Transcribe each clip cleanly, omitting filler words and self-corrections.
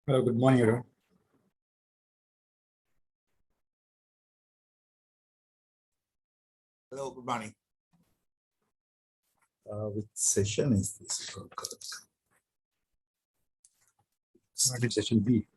Hello, good morning, everyone. Hello, good morning. Which session is this? What is session B?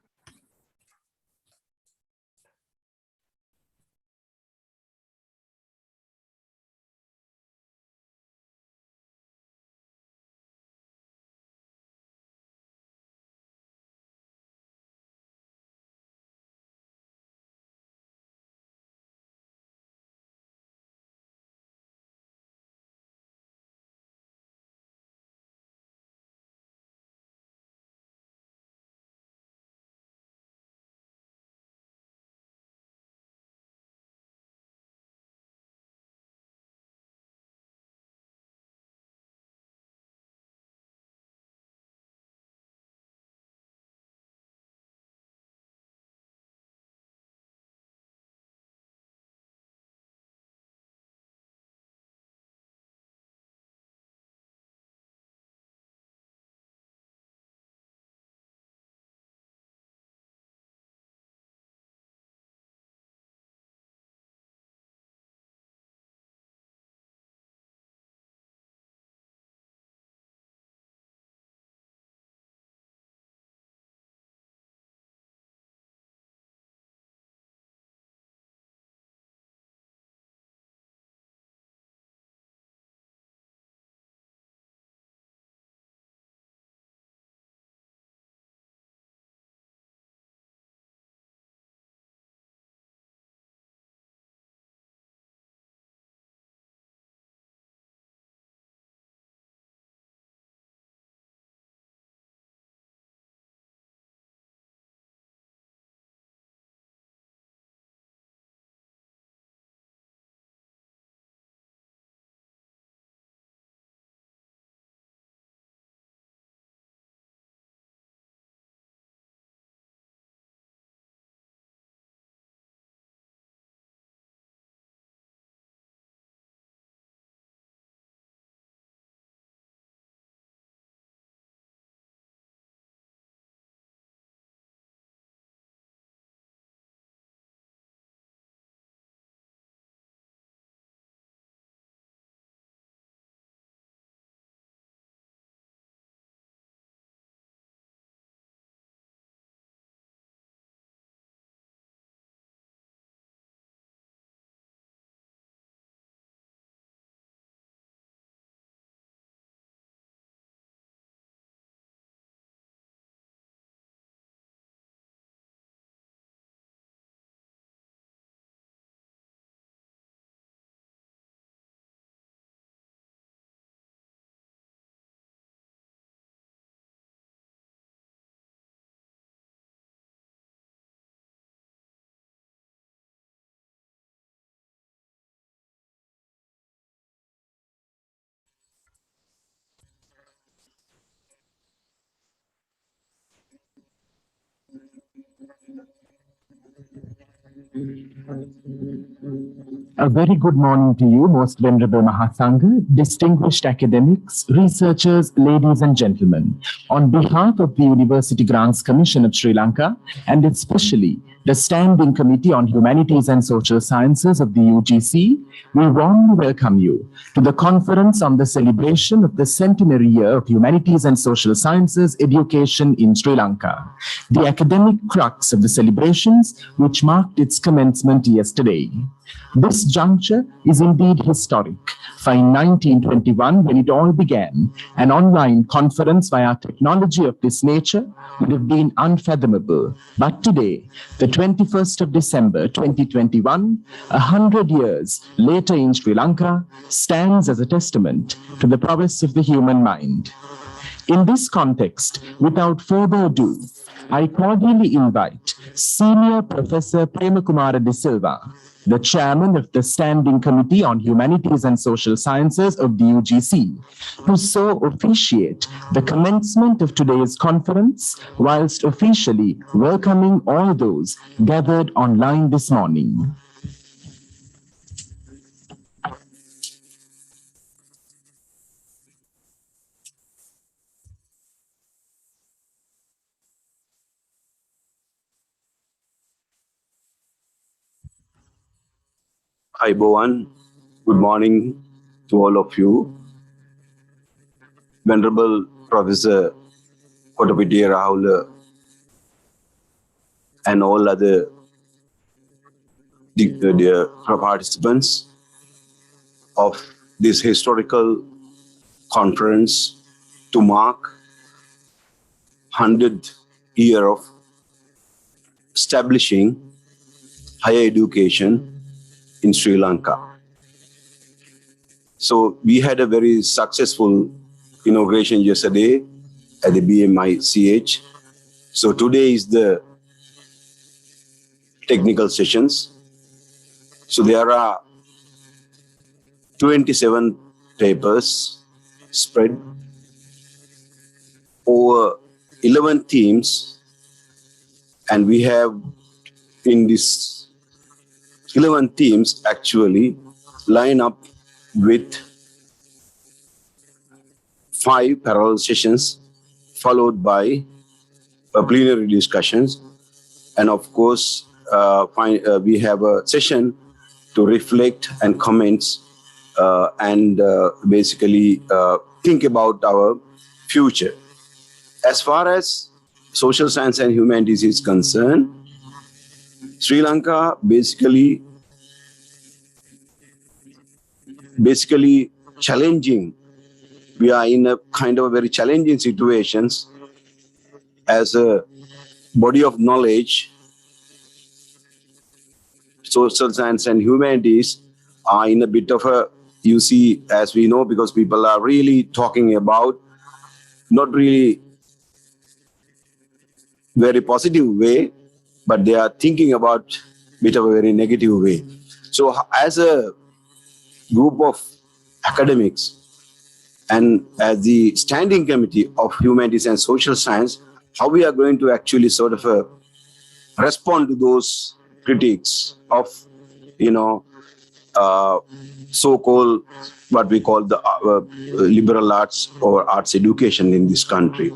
A very good morning to you, most venerable Mahasangha, distinguished academics, researchers, ladies and gentlemen. On behalf of the University Grants Commission of Sri Lanka, and especially the Standing Committee on Humanities and Social Sciences of the UGC, we warmly welcome you to the conference on the celebration of the centenary year of Humanities and Social Sciences education in Sri Lanka, the academic crux of the celebrations which marked its commencement yesterday. This juncture is indeed historic, for in 1921, when it all began, an online conference via technology of this nature would have been unfathomable. But today, the 21st of December 2021, 100 years later in Sri Lanka, stands as a testament to the prowess of the human mind. In this context, without further ado, I cordially invite Senior Professor Premakumara De Silva, the chairman of the Standing Committee on Humanities and Social Sciences of the UGC, to so officiate the commencement of today's conference, whilst officially welcoming all those gathered online this morning. Hi, Bowen. Good morning to all of you. Venerable Professor Kotapitia Rahul and all other dear participants of this historical conference to mark 100th year of establishing higher education in Sri Lanka. So we had a very successful inauguration yesterday at the BMICH. So today is the technical sessions. So there are 27 papers spread over 11 themes, and we have in this 11 themes actually line up with 5 parallel sessions followed by plenary discussions, and of course we have a session to reflect and comments and basically think about our future. As far as social science and humanities is concerned, Sri Lanka basically challenging. We are in a kind of a very challenging situations as a body of knowledge. Social science and humanities are in a bit of a, you see, as we know, because people are really talking about not really very positive way, but they are thinking about bit of a very negative way. So as a group of academics and as the standing committee of humanities and social science, how we are going to actually sort of respond to those critiques of, so-called what we call the liberal arts or arts education in this country.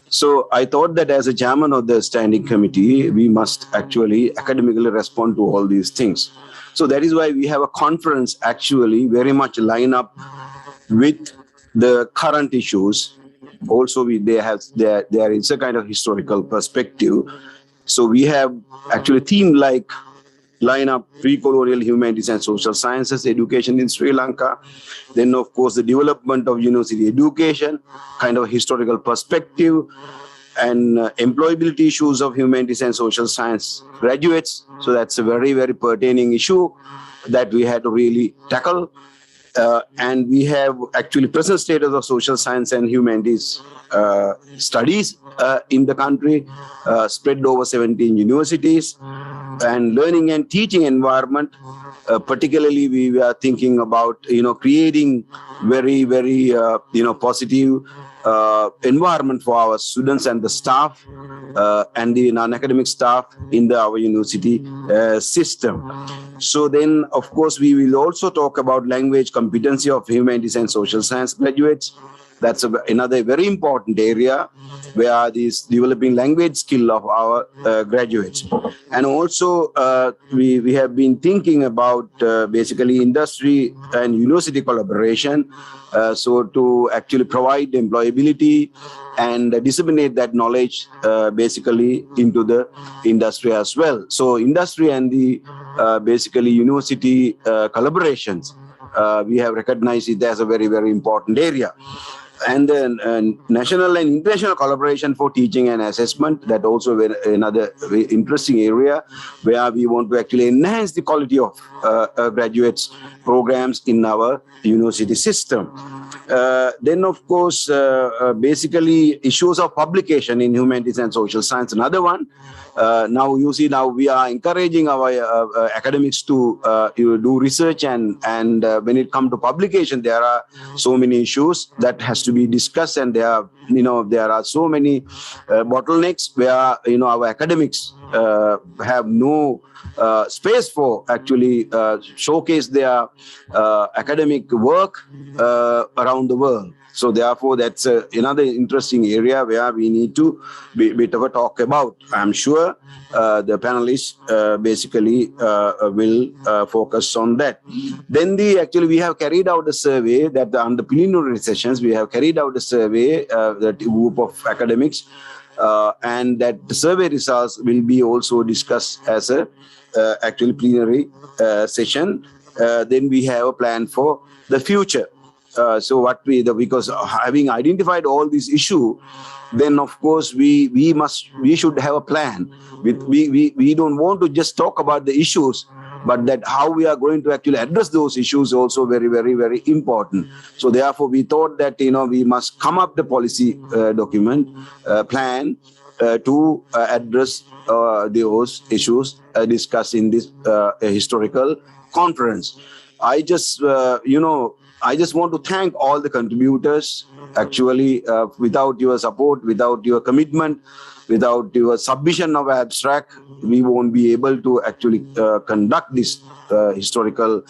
So I thought that as a chairman of the standing committee, we must actually academically respond to all these things. So that is why we have a conference actually very much line up with the current issues. Also, there is a kind of historical perspective. So we have actually theme like line up pre-colonial humanities and social sciences education in Sri Lanka. Then, of course, the development of university education, kind of historical perspective, and employability issues of humanities and social science graduates. So that's a very, very pertaining issue that we had to really tackle. And we have actually present status of social science and humanities studies in the country, spread over 17 universities, and learning and teaching environment. Particularly, we are thinking about creating very, very positive environment for our students and the staff and the non-academic staff in our university system. So then, of course, we will also talk about language competency of humanities and social science graduates. That's another very important area where this developing language skill of our graduates. And also, we have been thinking about basically industry and university collaboration. So to actually provide employability and disseminate that knowledge basically into the industry as well. So industry and the basically university collaborations, we have recognized it as a very, very important area. And then national and international collaboration for teaching and assessment, that also another very interesting area where we want to actually enhance the quality of graduates programs in our university system. Then, of course, basically issues of publication in humanities and social science, another one. Now you see, now we are encouraging our academics to do research, and when it comes to publication, there are so many issues that has to be discussed, and there are so many bottlenecks where our academics have no space for actually showcase their academic work around the world. So therefore, that's another interesting area where we need to be bit of a talk about. I'm sure the panelists basically will focus on that. Then we have carried out a survey that under plenary sessions, we have carried out a survey, that group of academics, and that the survey results will be also discussed as a actually plenary session. Then we have a plan for the future. Because having identified all these issues, then of course we should have a plan. We don't want to just talk about the issues, but that how we are going to actually address those issues also very, very, very important. So therefore, we thought that we must come up the policy document plan to address those issues discussed in this historical conference. I just I just want to thank all the contributors. Actually, without your support, without your commitment, without your submission of abstract, we won't be able to actually conduct this historical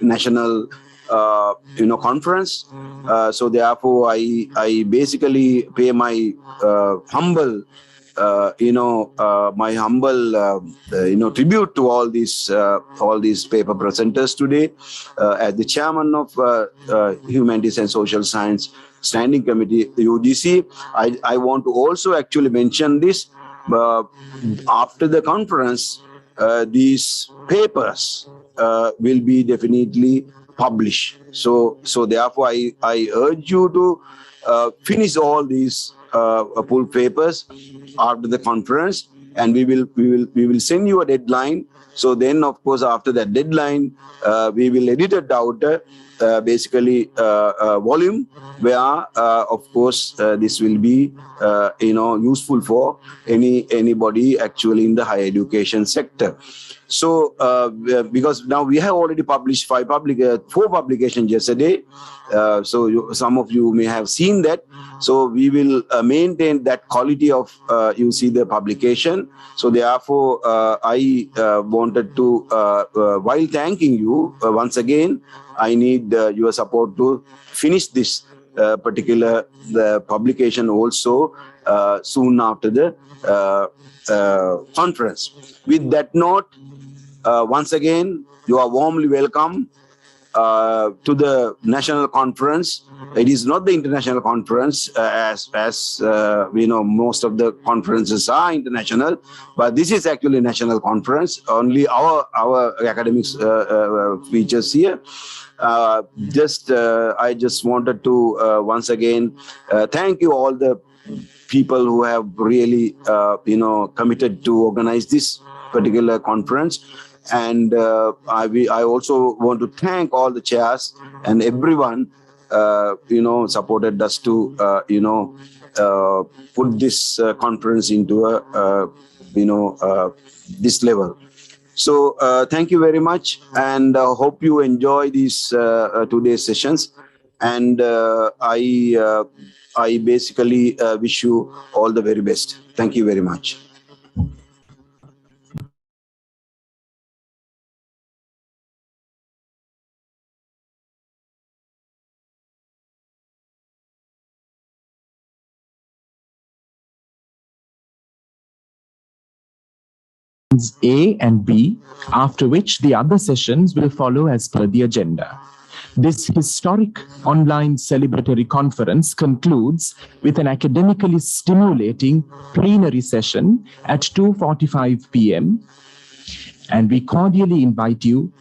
national conference. So therefore, I basically pay my humble tribute to all these paper presenters today. As the chairman of Humanities and Social Science Standing Committee, UGC, I want to also actually mention this. After the conference, these papers will be definitely published. So therefore, I urge you to finish all these full papers after the conference, and we will send you a deadline. So then, of course, after that deadline, we will edit it out, basically volume, where of course this will be useful for anybody actually in the higher education sector. So because now we have already published 4 publications yesterday, so some of you may have seen that. So we will maintain that quality of the publication. So therefore, I wanted to, while thanking you once again, I need your support to finish this particular publication also soon after the conference. With that note, once again, you are warmly welcome to the national conference. It is not the international conference, as we know, most of the conferences are international, but this is actually a national conference. Only our academics features here. I just wanted to once again thank you all the people who have really committed to organize this particular conference. And I also want to thank all the chairs and everyone supported us to put this conference into a this level. So thank you very much, and hope you enjoy these today's sessions. And I basically wish you all the very best. Thank you very much. A and B, after which the other sessions will follow as per the agenda. This historic online celebratory conference concludes with an academically stimulating plenary session at 2:45 p.m. And we cordially invite you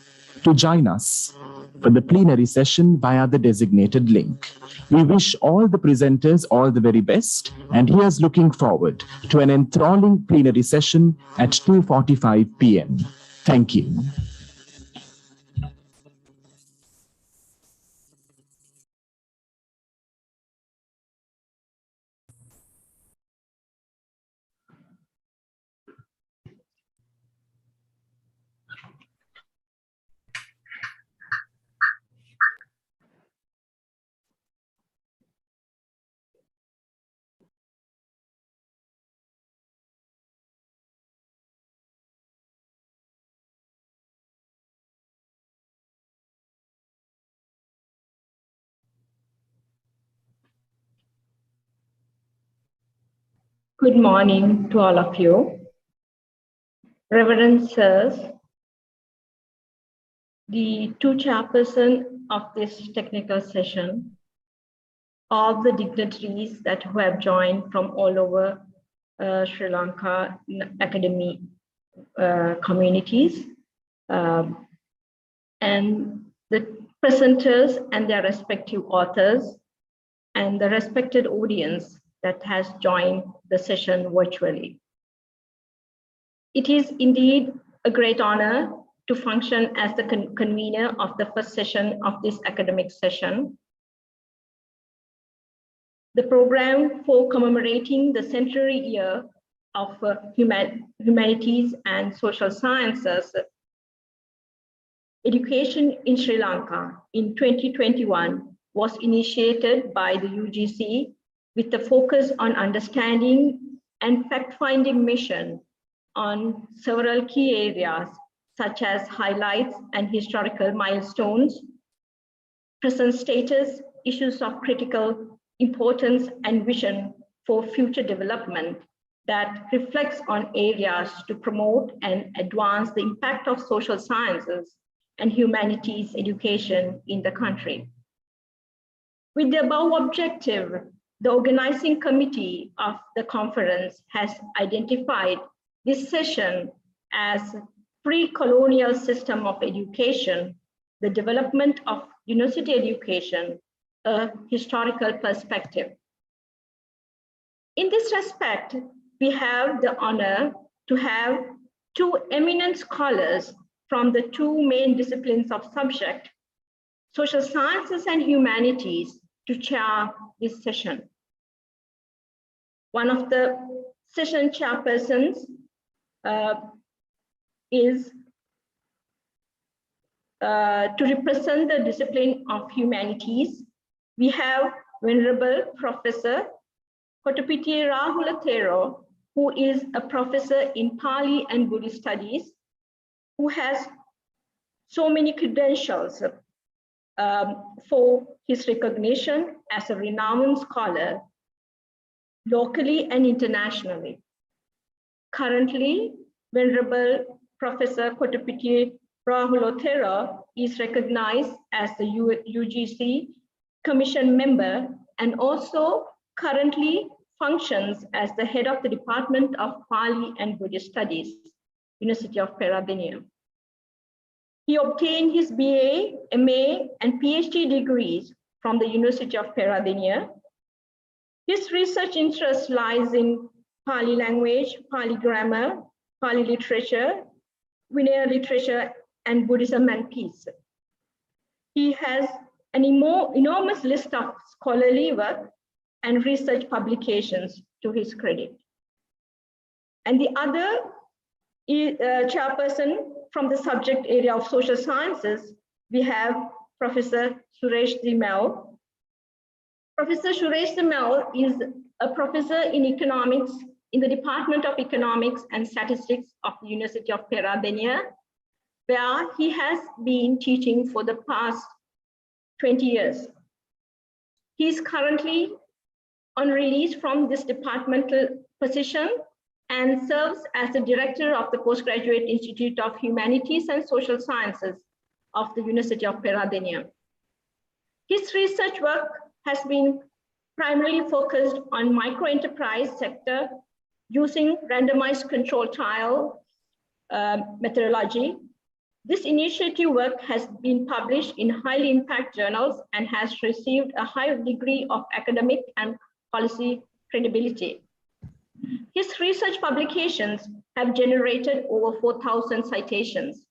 to join us for the plenary session via the designated link. We wish all the presenters all the very best, and here's looking forward to an enthralling plenary session at 2:45 p.m. Thank you. Good morning to all of you. Reverend Sirs, the two chairpersons of this technical session, all the dignitaries that who have joined from all over Sri Lanka academy communities, and the presenters and their respective authors, and the respected audience that has joined the session virtually. It is indeed a great honor to function as the convener of the first session of this academic session. The program for commemorating the centenary year of humanities and social sciences education in Sri Lanka in 2021 was initiated by the UGC with the focus on understanding and fact-finding mission on several key areas such as highlights and historical milestones, present status, issues of critical importance and vision for future development that reflects on areas to promote and advance the impact of social sciences and humanities education in the country. With the above objective, the organizing committee of the conference has identified this session as pre-colonial system of education, the development of university education, a historical perspective. In this respect, we have the honor to have two eminent scholars from the two main disciplines of subject, social sciences and humanities, to chair this session. One of the session chairpersons is to represent the discipline of humanities. We have Venerable Professor Kotopitiya Rahula Thero, who is a professor in Pali and Buddhist studies, who has so many credentials for his recognition as a renowned scholar locally and internationally. Currently, Venerable Professor Kotopitiya Rahula Thero is recognized as the UGC Commission member and also currently functions as the head of the Department of Pali and Buddhist Studies, University of Peradeniya. He obtained his BA, MA, and PhD degrees from the University of Peradeniya. His research interest lies in Pali language, Pali grammar, Pali literature, Vinaya literature, and Buddhism and peace. He has an enormous list of scholarly work and research publications to his credit. And the other chairperson from the subject area of social sciences, we have Professor Suresh Dhimal. Professor Suresh Dhimal is a professor in economics in the Department of Economics and Statistics of the University of Peradeniya, where he has been teaching for the past 20 years. He is currently on release from this departmental position and serves as the director of the Postgraduate Institute of Humanities and Social Sciences of the University of Peradeniya. His research work has been primarily focused on microenterprise sector using randomized control trial methodology. This initiative work has been published in highly impact journals and has received a high degree of academic and policy credibility. His research publications have generated over 4,000 citations.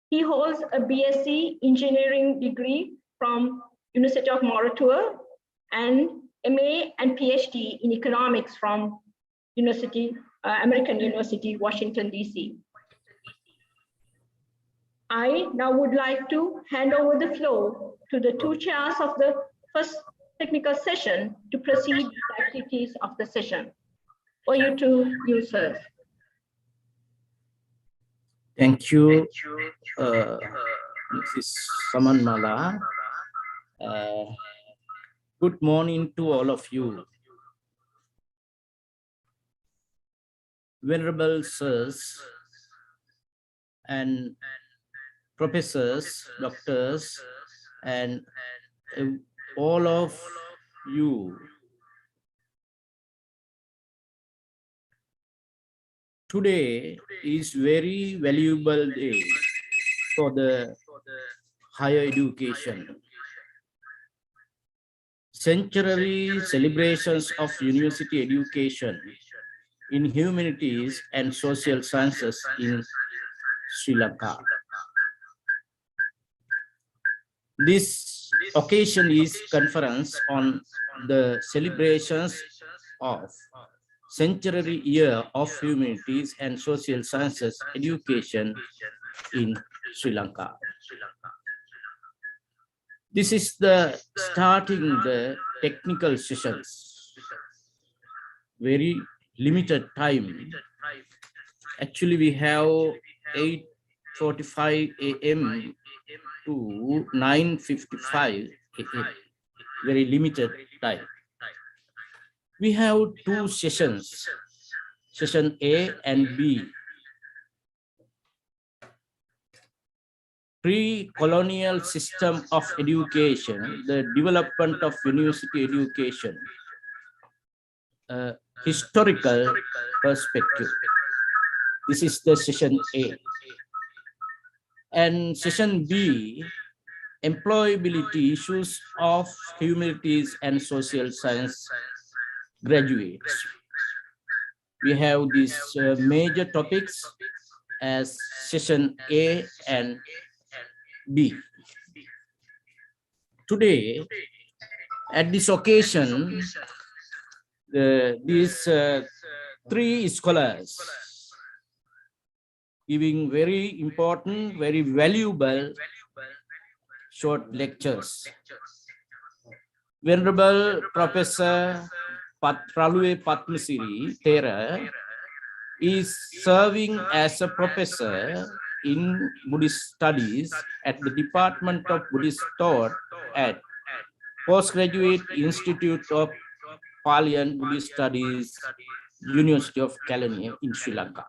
He holds a BSc engineering degree from University of Moratuwa and MA and PhD in economics from American University, Washington, DC. I now would like to hand over the floor to the two chairs of the first technical session to proceed with the activities of the session. For you to use, sir. Thank you, Mrs. Samanmala. Good morning to all of you. venerable sirs and professors, doctors, and all of you. Today is very valuable day for the higher education. Centenary celebrations of university education in humanities and social sciences in Sri Lanka. This occasion is conference on the celebrations of centenary year of humanities and social sciences education in Sri Lanka. This is the starting the technical sessions. Very limited time. Actually, we have 8:45 a.m. to 9:55 a.m. Very limited time. We have two sessions, session A and B. Pre-colonial system of education, the development of university education, historical perspective. This is the session A. And session B, employability issues of humanities and social science graduates. We have these major topics as session A and B. Today, at this occasion, these three scholars giving very important, very valuable short lectures. Venerable Professor Ralue Padmasiri Thera is serving as a professor in Buddhist studies at the Department of Buddhist Thought at Postgraduate Institute of Pali and Buddhist Studies, University of Kelaniya in Sri Lanka.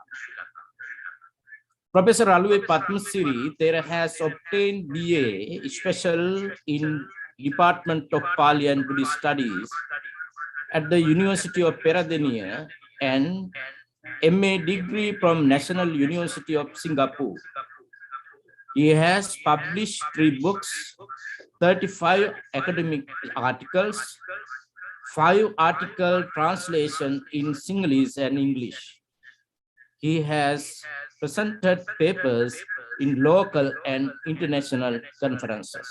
Professor Ralue Padmasiri Thera has obtained BA Special in Department of Pali and Buddhist Studies at the University of Peradeniya and MA degree from National University of Singapore. He has published 3 books, 35 academic articles, 5 article translation in Sinhalese and English. He has presented papers in local and international conferences.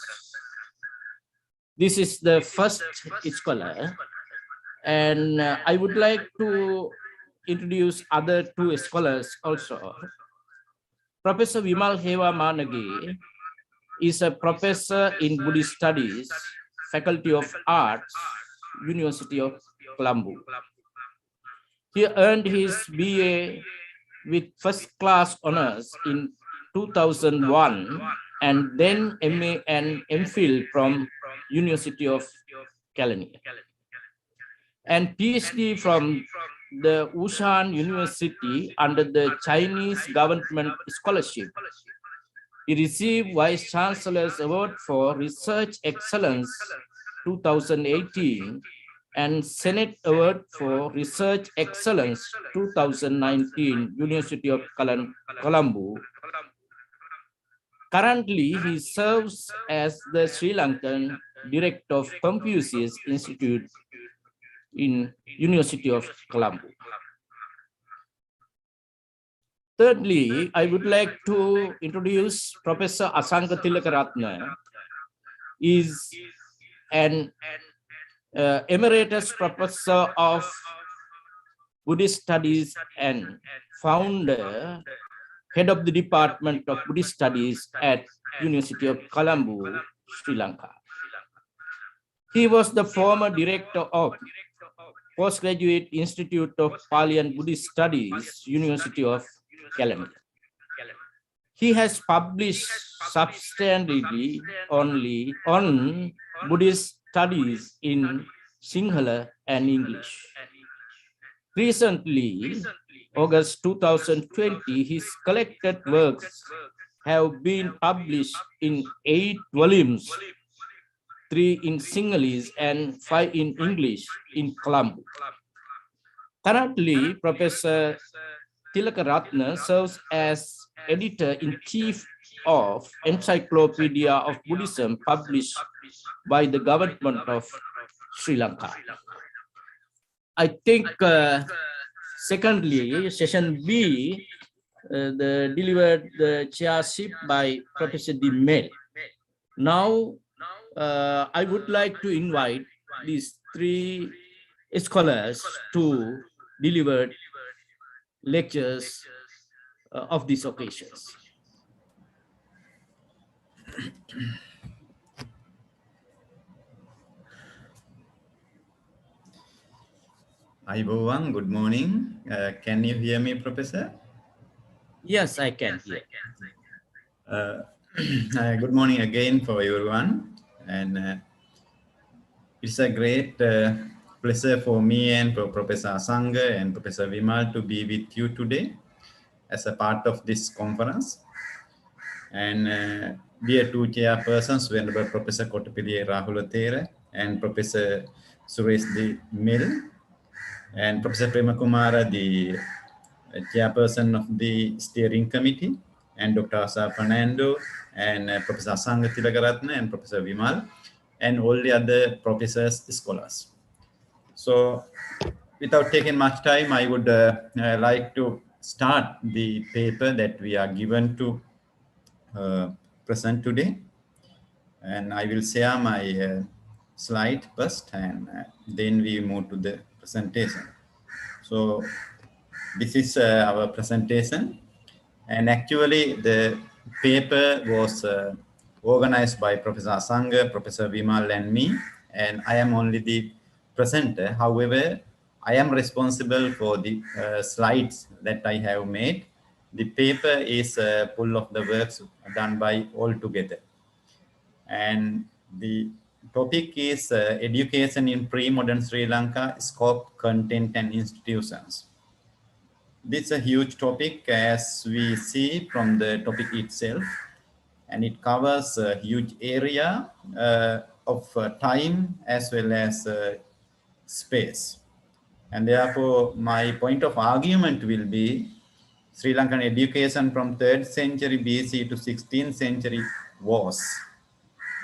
This is the first scholar, and I would like to introduce other 2 scholars also. Professor Vimal Hewa Manage is a professor in Buddhist Studies, Faculty of Arts, University of Colombo. He earned his BA with first class honors in 2001 and then MA and MPhil from University of Kelaniya and PhD from the Wushan University under the Chinese government scholarship. He received Vice Chancellor's Award for Research Excellence 2018 and Senate Award for Research Excellence 2019, University of Colombo. Currently, he serves as the Sri Lankan Director of Confucius Institute in University of Colombo. Thirdly, I would like to introduce Professor Asanka Tilakaratne. Is an emeritus professor of Buddhist Studies and founder, head of the Department of Buddhist Studies at University of Colombo, Sri Lanka. He was the former director of Postgraduate Institute of Pali and Buddhist Studies, University of Kelaniya. He has published substantially only on Buddhist studies in Sinhala and English. Recently, August 2020, his collected works have been published in 8 volumes, 3 in Sinhalese and 5 in English in Colombo. Currently, Professor Tilakaratne serves as editor-in-chief of Encyclopedia of Buddhism published by the government of Sri Lanka. I think, secondly, session B, delivered the chairship by Professor D. Mel. Now, I would like to invite these 3 scholars to deliver lectures of these occasions. Ayubowan, good morning. Can you hear me, Professor? Yes, I can hear. Good morning again for everyone. And it's a great pleasure for me and for Professor Asanga and Professor Vimal to be with you today as a part of this conference. And dear 2 chairpersons, Venerable Professor Kotapilliya Rahulathera and Professor Suresh D. Mill, and Professor Premakumara, the chairperson of the steering committee, and Dr. Asa Fernando, and Professor Asanga Tilakaratne, and Professor Vimal, and all the other professors, scholars. So without taking much time, I would like to start the paper that we are given to present today. And I will share my slide first, and then we move to the presentation. So this is our presentation, and actually the paper was organized by Professor Asanga, Professor Vimal, and me, and I am only the presenter. However, I am responsible for the slides that I have made. The paper is full of the works done by all together. And the topic is education in pre-modern Sri Lanka, scope, content, and institutions. This is a huge topic, as we see from the topic itself, and it covers a huge area of time as well as space. And therefore, my point of argument will be Sri Lankan education from 3rd century BC to 16th century was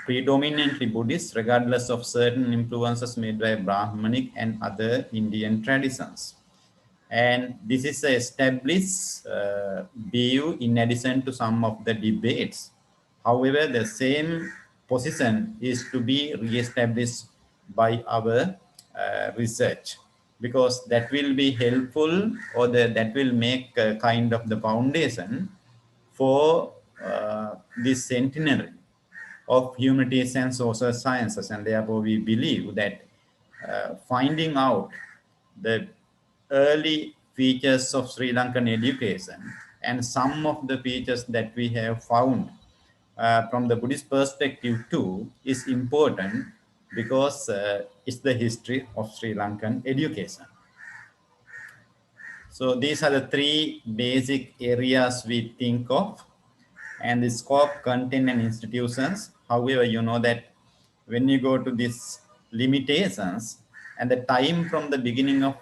predominantly Buddhist, regardless of certain influences made by Brahmanic and other Indian traditions. And this is an established view in addition to some of the debates. However, the same position is to be re-established by our research, because that will be helpful, or that will make kind of the foundation for this centenary of humanities and social sciences. And therefore, we believe that finding out the early features of Sri Lankan education and some of the features that we have found from the Buddhist perspective too is important, because it's the history of Sri Lankan education. So these are the 3 basic areas we think of, and the scope, content, and institutions. However, you know that when you go to these limitations and the time from the beginning of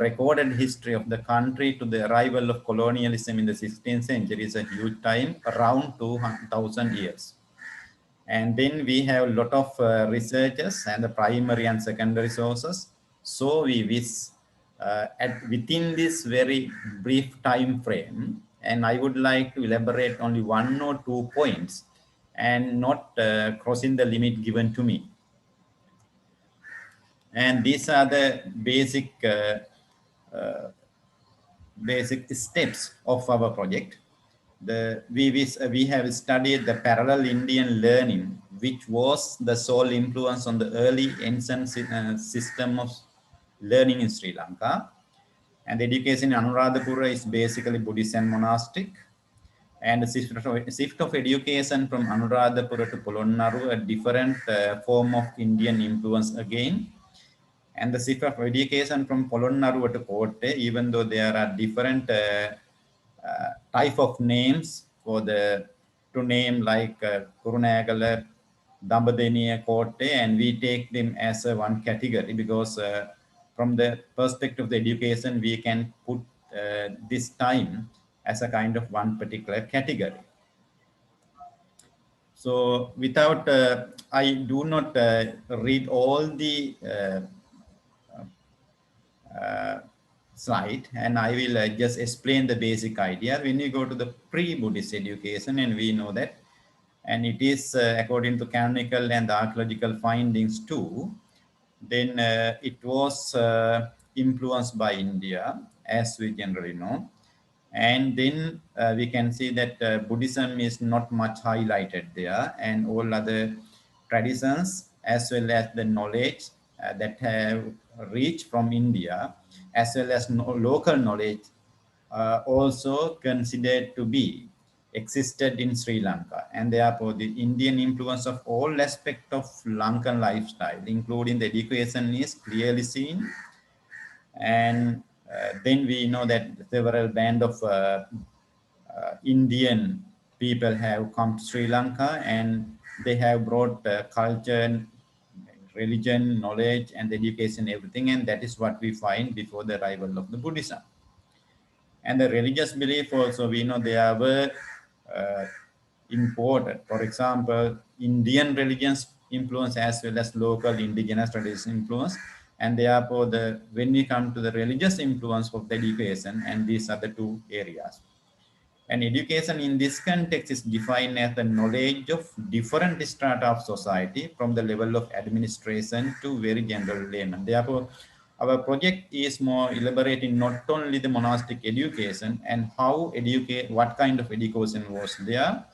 recorded history of the country to the arrival of colonialism in the 16th century is a huge time, around 2,000 years. And then we have a lot of researchers and the primary and secondary sources. So we wish within this very brief time frame, and I would like to elaborate only 1 or 2 points and not crossing the limit given to me. And these are the basic steps of our project. We have studied the parallel Indian learning, which was the sole influence on the early ancient system of learning in Sri Lanka. And the education in Anuradhapura is basically Buddhist and monastic. And the shift of education from Anuradhapura to Polonnaru, a different form of Indian influence again. And the shift of education from Polonnaruwa to Kotte, even though there are different type of names for the to name like Kurunagala, Dambadeniya, Kotte, and we take them as one category because from the perspective of the education, we can put this time as a kind of one particular category. So without, I do not read all the slide, and I will just explain the basic idea. When you go to the pre-Buddhist education, and we know that, and it is according to canonical and archaeological findings too, then it was influenced by India, as we generally know. And then we can see that Buddhism is not much highlighted there, and all other traditions as well as the knowledge that have reached from India, as well as local knowledge also considered to be existed in Sri Lanka. And therefore the Indian influence of all aspects of Lankan lifestyle, including the education, is clearly seen. And then we know that several band of Indian people have come to Sri Lanka, and they have brought culture, religion, knowledge, and education, everything. And that is what we find before the arrival of the Buddhism. And the religious belief also, we know they were imported. For example, Indian religions influence as well as local indigenous tradition influence. And therefore, when we come to the religious influence of the education, and these are the two areas. And education in this context is defined as the knowledge of different strata of society, from the level of administration to very general layman. Therefore, our project is more elaborating not only the monastic education and how what kind of education was there,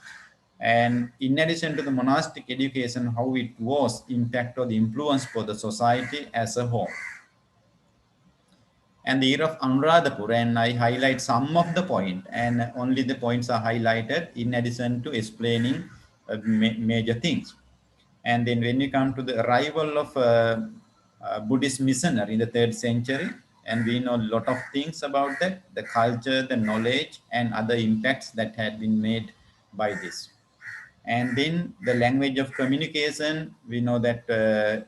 and in addition to the monastic education, how it was impact or the influence for the society as a whole. And the year of Anuradhapura, and I highlight some of the point, and only the points are highlighted in addition to explaining major things. And then when you come to the arrival of Buddhist missionary in the 3rd century, and we know a lot of things about that, the culture, the knowledge, and other impacts that had been made by this. And then the language of communication, we know that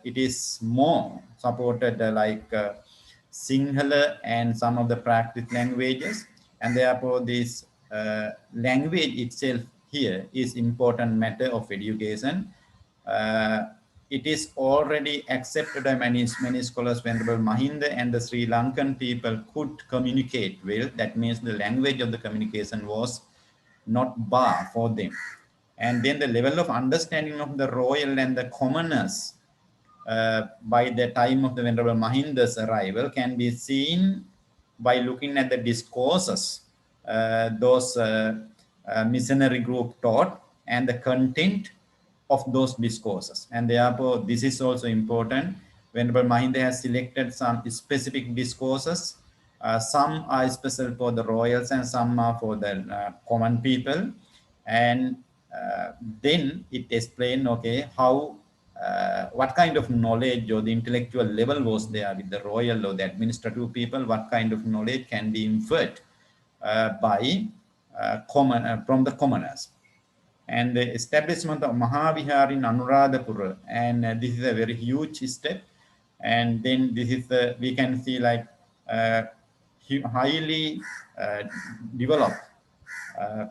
it is more supported like Sinhala and some of the practice languages, and therefore this language itself here is important matter of education. It is already accepted by many scholars. Venerable Mahinda and the Sri Lankan people could communicate well. That means the language of the communication was not bar for them. And then the level of understanding of the royal and the commoners by the time of the Venerable Mahinda's arrival can be seen by looking at the discourses those missionary group taught and the content of those discourses. And therefore, this is also important. Venerable Mahinda has selected some specific discourses. Some are special for the royals and some are for the common people. And then it explained, okay, how what kind of knowledge or the intellectual level was there with the royal or the administrative people, what kind of knowledge can be inferred by from the commoners. And the establishment of Mahavihar in Anuradhapura, and this is a very huge step. And then this is we can see like highly developed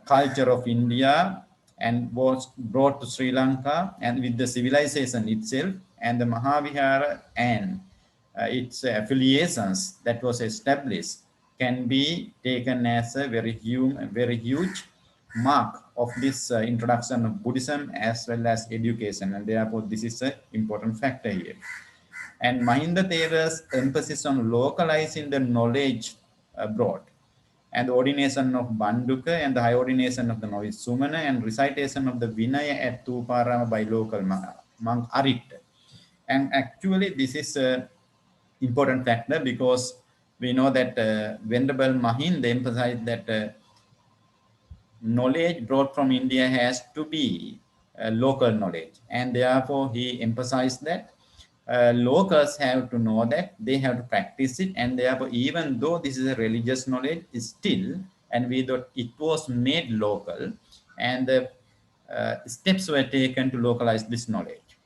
culture of India, and was brought to Sri Lanka, and with the civilization itself and the Mahavihara and its affiliations that was established can be taken as a very huge mark of this introduction of Buddhism as well as education, and therefore this is an important factor here. And Mahinda Thera's emphasis on localizing the knowledge abroad, and the ordination of Banduka and the high ordination of the novice Sumana, and recitation of the Vinaya at Tuparama by local monk Arit. And actually this is an important factor because we know that Venerable Mahinda emphasized that knowledge brought from India has to be local knowledge, and therefore he emphasized that locals have to know that, they have to practice it, and therefore, even though this is a religious knowledge, is still, and we thought it was made local, and the steps were taken to localize this knowledge,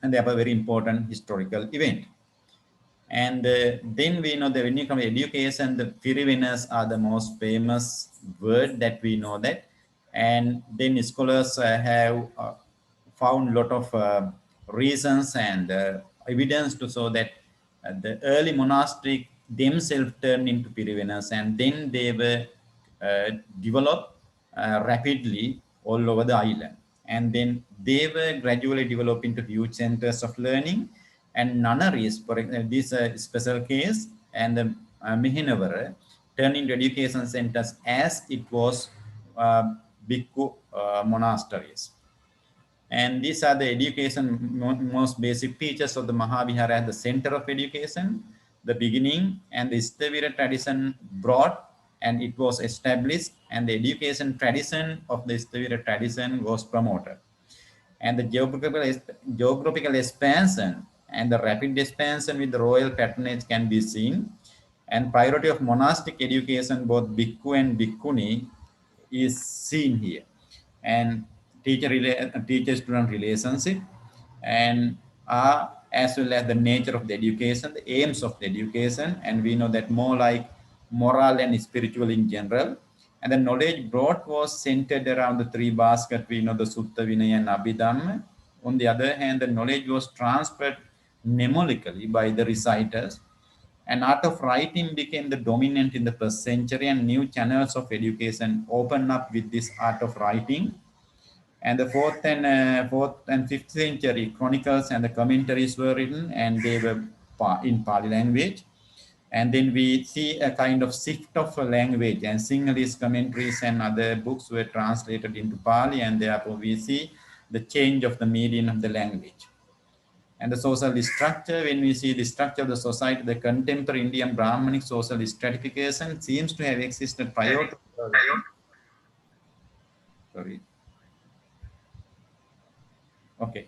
and therefore, very important historical event. And then we know that when you come to education, the Pirivinas are the most famous word that we know that. And then scholars have found a lot of reasons and evidence to show that the early monastic themselves turned into Pirivinas, and then they were developed rapidly all over the island. And then they were gradually developed into huge centers of learning. And nunneries, for example, this special case, and the Mihinavara turned into education centers as it was bhikkhu monasteries. And these are the education most basic features of the Mahavihara as the center of education, the beginning, and the Istavira tradition brought, and it was established, and the education tradition of the Istavira tradition was promoted. And the geographical expansion and the rapid expansion with the royal patronage can be seen. And priority of monastic education, both bhikkhu and bhikkhuni, is seen here. And teacher-student relationship, and as well as the nature of the education, the aims of the education, and we know that more like moral and spiritual in general. And the knowledge brought was centered around the three baskets, we know, the Sutta, Vinaya, and Abhidhamma. On the other hand, the knowledge was transferred mnemonically by the reciters, and art of writing became the dominant in the first century, and new channels of education opened up with this art of writing. And the fourth and fifth century chronicles and the commentaries were written, and they were in Pali language. And then we see a kind of shift of a language, and Sinhalese commentaries and other books were translated into Pali, and therefore we see the change of the medium of the language. And the social structure, when we see the structure of the society, the contemporary Indian Brahmanic social stratification seems to have existed prior to sorry. Okay.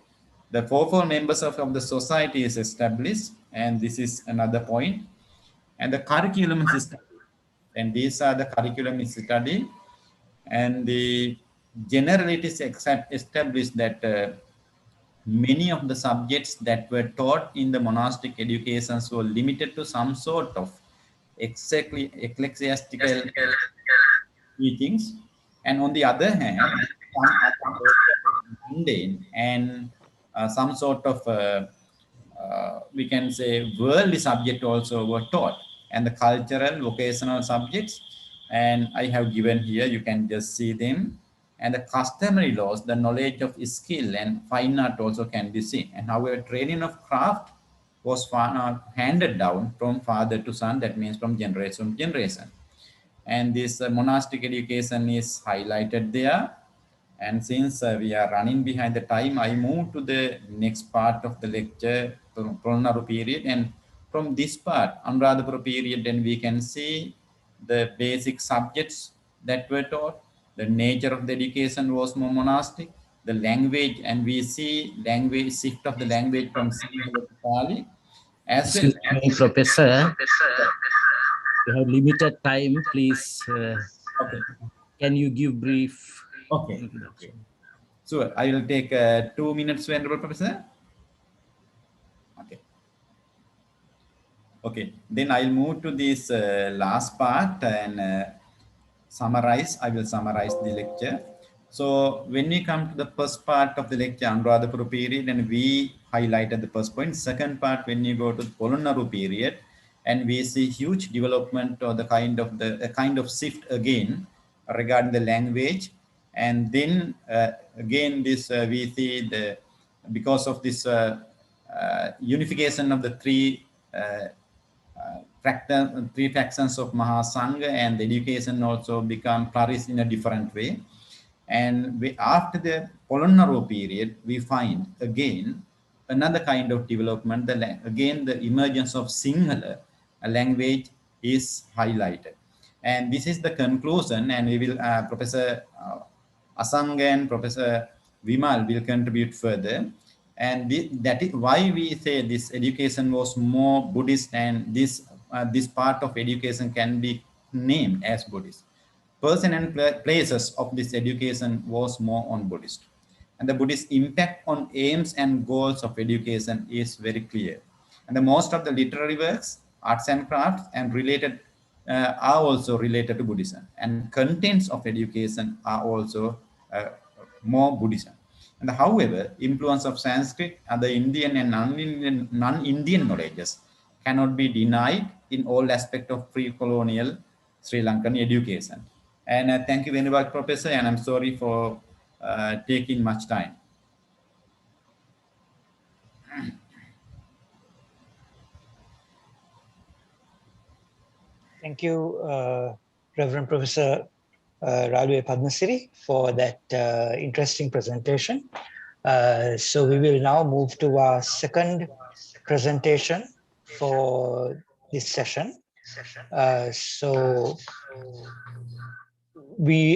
The fourfold members of the society is established, and this is another point. And the curriculum is studied, and these are the curriculum is studied, and the generalities established that many of the subjects that were taught in the monastic educations were limited to some sort of ecclesiastical teachings, and on the other hand, some mundane and some sort of we can say worldly subject also were taught, and the cultural vocational subjects, and I have given here, you can just see them. And the customary laws, the knowledge of skill and fine art also can be seen. And however, training of craft was handed down from father to son, that means from generation to generation. And this monastic education is highlighted there. And since we are running behind the time, I move to the next part of the lecture, Polonnaru period. And from this part, Anuradhapura period, then we can see the basic subjects that were taught. The nature of the education was more monastic. The language, and we see language shift of the language from Sinhala to Pali. As well Excuse me, Professor. We have limited time. Please, okay. can you give brief? Okay. So I will take 2 minutes, Venerable Professor. Okay. Okay. Then I'll move to this last part and summarize. I will summarize the lecture. So when we come to the first part of the lecture, Anuradhapura period, and we highlighted the first point. Second part, when you go to the Polonnaru period, and we see huge development or the kind of shift again regarding the language. And then again, this we see the because of this unification of the three factions of Mahasangha, and the education also become flourished in a different way. And after the Polonnaru period, we find again another kind of development. Again, the emergence of Sinhala language is highlighted. And this is the conclusion, and we will Professor Asanga and Professor Vimal will contribute further. And that is why we say this education was more Buddhist, and this part of education can be named as Buddhist. Person and places of this education was more on Buddhist. And the Buddhist impact on aims and goals of education is very clear. And the most of the literary works, arts and crafts, and related are also related to Buddhism. And contents of education are also more Buddhism. And however, influence of Sanskrit, other Indian and non-Indian knowledges cannot be denied in all aspects of pre-colonial Sri Lankan education. And thank you very much, Professor, and I'm sorry for taking much time. Thank you, Reverend Professor Ralwe Padmasiri, for that interesting presentation. So we will now move to our second presentation for this session. So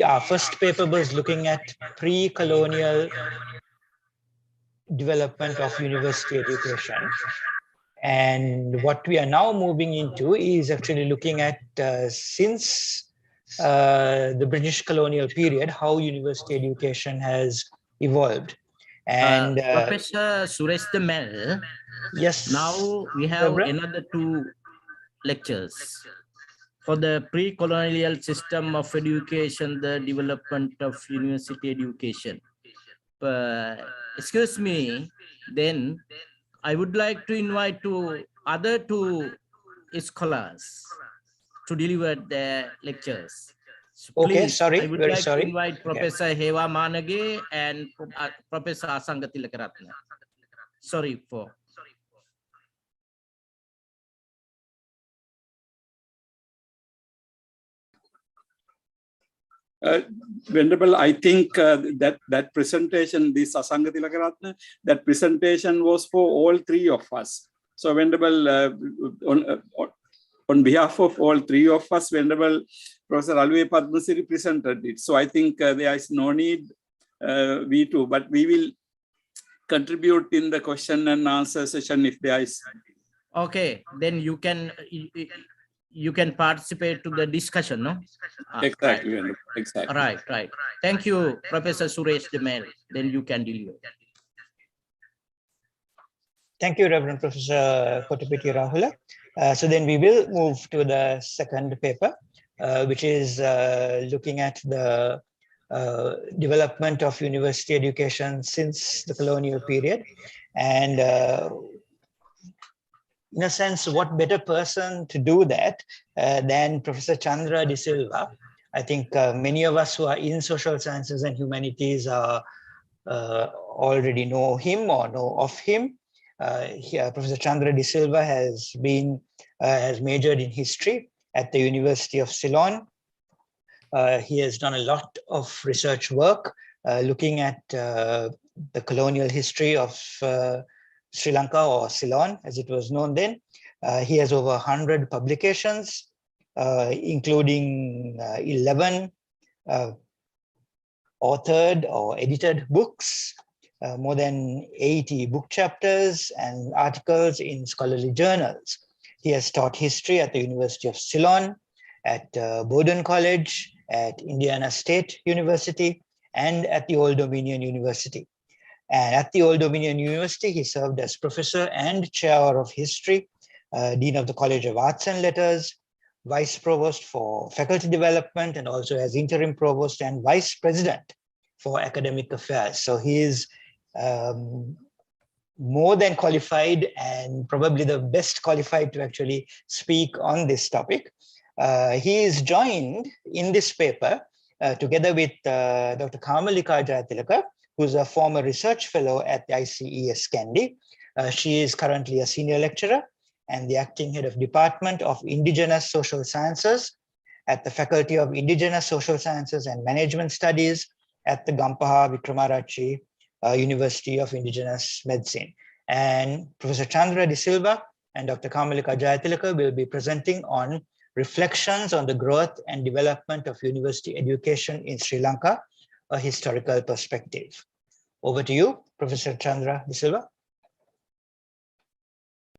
our first paper was looking at pre-colonial development of university education. And what we are now moving into is actually looking at since the British colonial period, how university education has evolved. And Professor Suresh Demel, yes, now we have Reverend? another 2 lectures for the pre-colonial system of education, the development of university education. Excuse me, then I would like to invite other 2 scholars to deliver their lectures. So Okay, please, sorry, I would very like sorry. to invite Professor Hewa Manage and Professor Asanga Tilakaratne. Sorry for. Venerable, I think that presentation, this Asanga Tilakaratne, that presentation was for all 3 of us. So Venerable, on behalf of all 3 of us, Venerable Professor Ralwe Padmasiri presented it. So I think there is no need we too, but we will contribute in the question and answer session if there is. Okay, then you can participate to the discussion, no? Exactly, Right. exactly. Right. Thank you, Professor Suresh Demel. Then you can deliver. Thank you, Reverend Professor Kotapiti Rahula. So then we will move to the second paper, which is looking at the development of university education since the colonial period. And in a sense, what better person to do that than Professor Chandra De Silva. I think many of us who are in social sciences and humanities already know him or know of him. Professor Chandra De Silva has majored in history at the University of Ceylon. He has done a lot of research work looking at the colonial history of Sri Lanka, or Ceylon as it was known then. He has over 100 publications, including 11 authored or edited books, more than 80 book chapters and articles in scholarly journals. He has taught history at the University of Ceylon, at Bowdoin College, at Indiana State University, and at the Old Dominion University. And at the Old Dominion University, he served as professor and chair of history, dean of the College of Arts and Letters, vice provost for faculty development, and also as interim provost and vice president for academic affairs. So he is more than qualified, and probably the best qualified to actually speak on this topic. He is joined in this paper together with Dr. Kamalika Jayatilaka, who's a former research fellow at the ICES Kandy. She is currently a senior lecturer and the acting head of Department of Indigenous Social Sciences at the Faculty of Indigenous Social Sciences and Management Studies at the Gampaha Wickramaratchi University of Indigenous Medicine. And Professor Chandra De Silva and Dr. Kamalika Jayatilaka will be presenting on reflections on the growth and development of university education in Sri Lanka, a historical perspective. Over to you, Professor Chandra De Silva.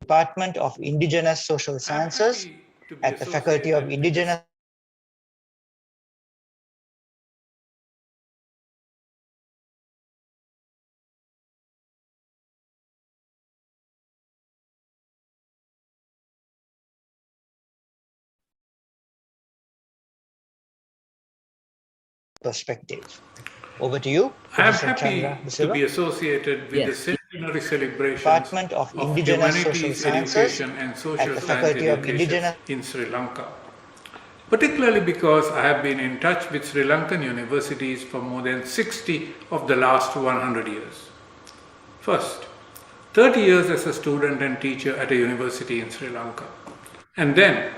Department of Indigenous Social Sciences at the Faculty of Indigenous perspective. Over to you, I am Professor happy Chandra De to Silva. be associated with the centenary celebrations Department of Indigenous Social Humanities Sciences Education and at Social the Science Faculty of Education Indigenous in Sri Lanka. Particularly because I have been in touch with Sri Lankan universities for more than 60 of the last 100 years. First, 30 years as a student and teacher at a university in Sri Lanka. And then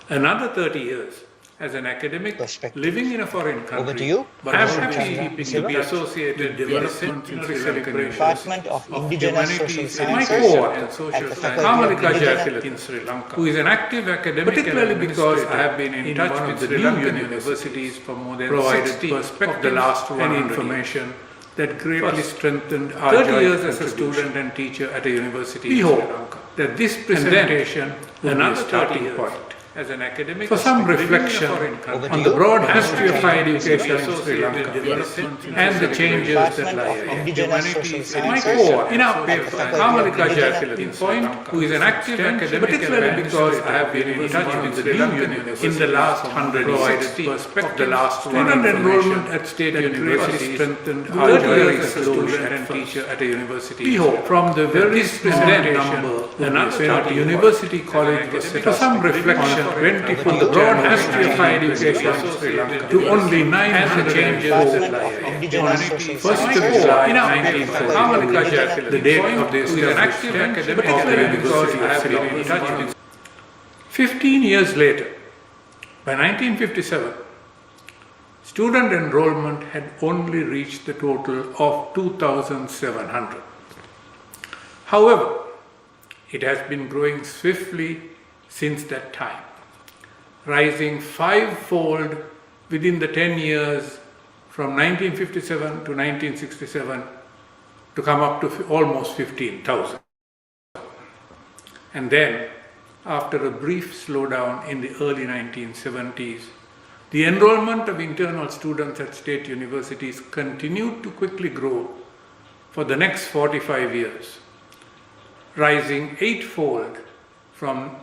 another 30 years as an academic living in a foreign country. Over to you, But I am Professor happy Chandra De to Silva. be associated with development in Sri Lankan Department of Indigenous Social my Sciences co-author and at social the science, Faculty of Kamalika Indigenous Jayatilakan in Sri Lanka, who is an active academic, particularly because I have been in touch with Sri Lankan universities for more than 60 of the last 100 and information that greatly strengthened our 30 years as a student and teacher at a university in Sri Lanka. That this presentation will be a starting point as an academic for some reflection on the broad history of higher education in Sri Lanka and the changes that lie ahead. My co-author in our paper, Kamalika Jayatilakan, who is an active academic, particularly because I have been in touch with Sri Lankan in the last 160 of the last student enrollment at state universities strengthened our journey as a student and teacher at a university. We hope from the very presentation another university college was set for some reflection 20 from the broad history of higher education in Sri Lanka to only 9 and the changes that lie ahead. First of July 1940, the date of this is an active academic because I have been in touch with 15 years later, by 1957, student enrollment had only reached the total of 2,700. However, it has been growing swiftly since that time, rising fivefold within the 10 years from 1957 to 1967 to come up to almost 15,000. And then, after a brief slowdown in the early 1970s, the enrollment of internal students at state universities continued to quickly grow for the next 45 years, rising eightfold from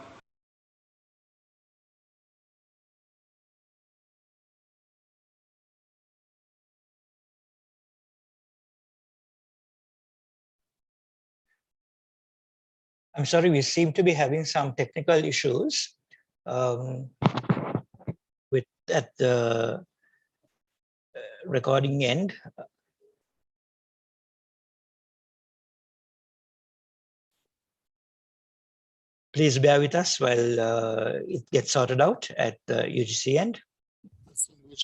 I'm sorry, we seem to be having some technical issues with at the recording end. Please bear with us while it gets sorted out at the UGC end.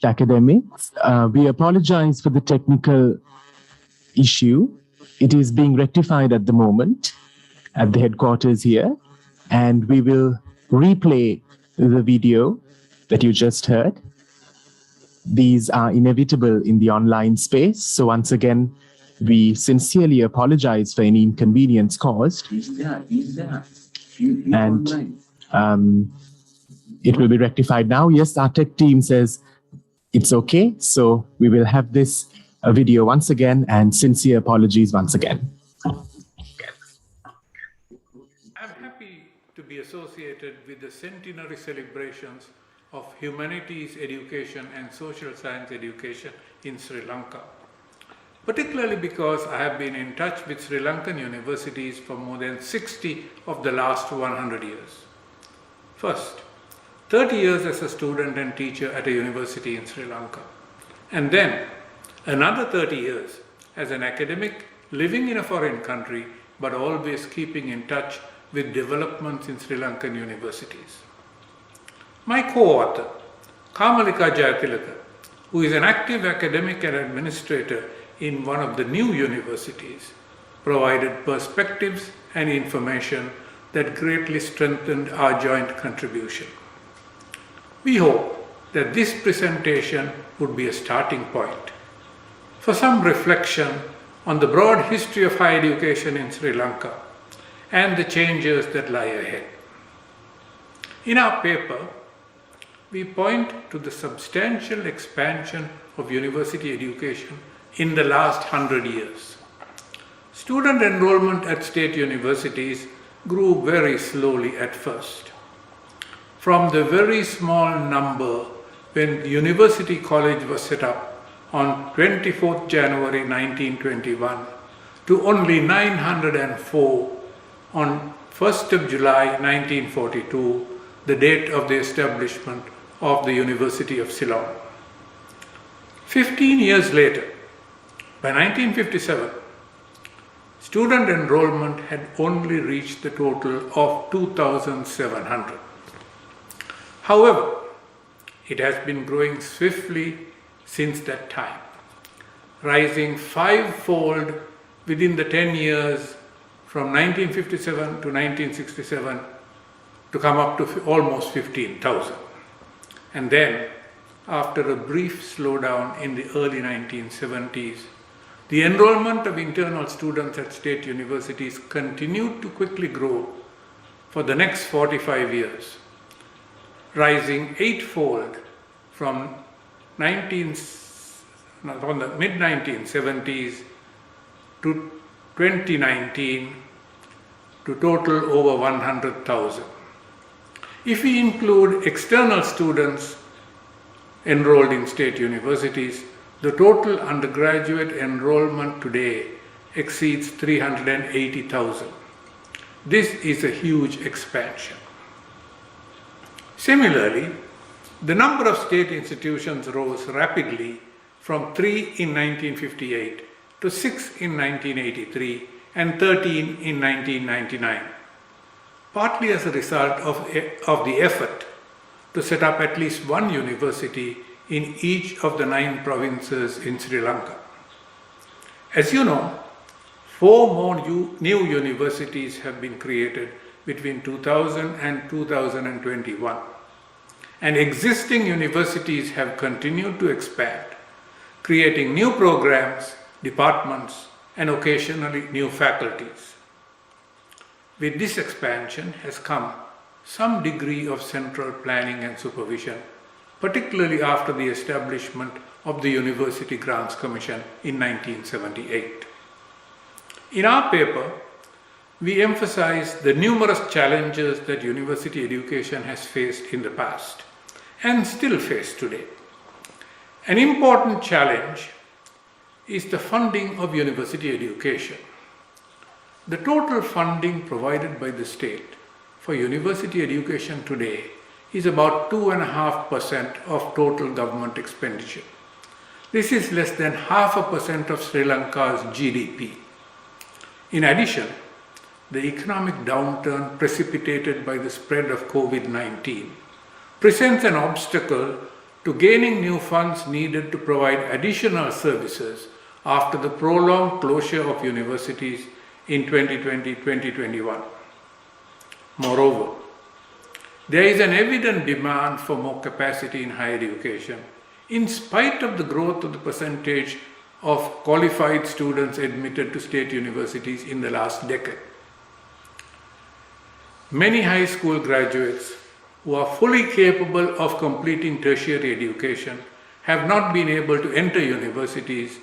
Academics, we apologize for the technical issue. It is being rectified at the moment at the headquarters here, and we will replay the video that you just heard. These are inevitable in the online space, so once again, we sincerely apologize for any inconvenience caused. And it will be rectified now. Yes, our tech team says it's okay, so we will have this video once again, and sincere apologies once again. To be associated with the centenary celebrations of humanities education and social science education in Sri Lanka, particularly because I have been in touch with Sri Lankan universities for more than 60 of the last 100 years. First, 30 years as a student and teacher at a university in Sri Lanka, and then another 30 years as an academic living in a foreign country but always keeping in touch with developments in Sri Lankan universities. My co-author, Kamalika Jayatilakan, who is an active academic and administrator in one of the new universities, provided perspectives and information that greatly strengthened our joint contribution. We hope that this presentation would be a starting point for some reflection on the broad history of higher education in Sri Lanka and the changes that lie ahead. In our paper, we point to the substantial expansion of university education in the last 100 years. Student enrollment at state universities grew very slowly at first. From the very small number when the University College was set up on 24th January 1921 to only 904 on 1st of July 1942, the date of the establishment of the University of Ceylon. 15 years later, by 1957, student enrollment had only reached the total of 2,700. However, it has been growing swiftly since that time, rising fivefold within the 10 years from 1957 to 1967 to come up to almost 15,000. And then, after a brief slowdown in the early 1970s, the enrollment of internal students at state universities continued to quickly grow for the next 45 years, rising eightfold from the mid-1970s to 2019 to total over 100,000. If we include external students enrolled in state universities, the total undergraduate enrollment today exceeds 380,000. This is a huge expansion. Similarly, the number of state institutions rose rapidly from 3 in 1958 to 6 in 1983 and 13 in 1999, partly as a result of the effort to set up at least one university in each of the 9 provinces in Sri Lanka. As you know, 4 more new universities have been created between 2000 and 2021, and existing universities have continued to expand, creating new programs, departments, and occasionally new faculties. With this expansion has come some degree of central planning and supervision, particularly after the establishment of the University Grants Commission in 1978. In our paper, we emphasize the numerous challenges that university education has faced in the past and still face today. An important challenge is the funding of university education. The total funding provided by the state for university education today is about 2.5% of total government expenditure. This is less than 0.5% of Sri Lanka's GDP. In addition, the economic downturn precipitated by the spread of COVID-19 presents an obstacle to gaining new funds needed to provide additional services after the prolonged closure of universities in 2020-2021. Moreover, there is an evident demand for more capacity in higher education, in spite of the growth of the percentage of qualified students admitted to state universities in the last decade. Many high school graduates who are fully capable of completing tertiary education have not been able to enter universities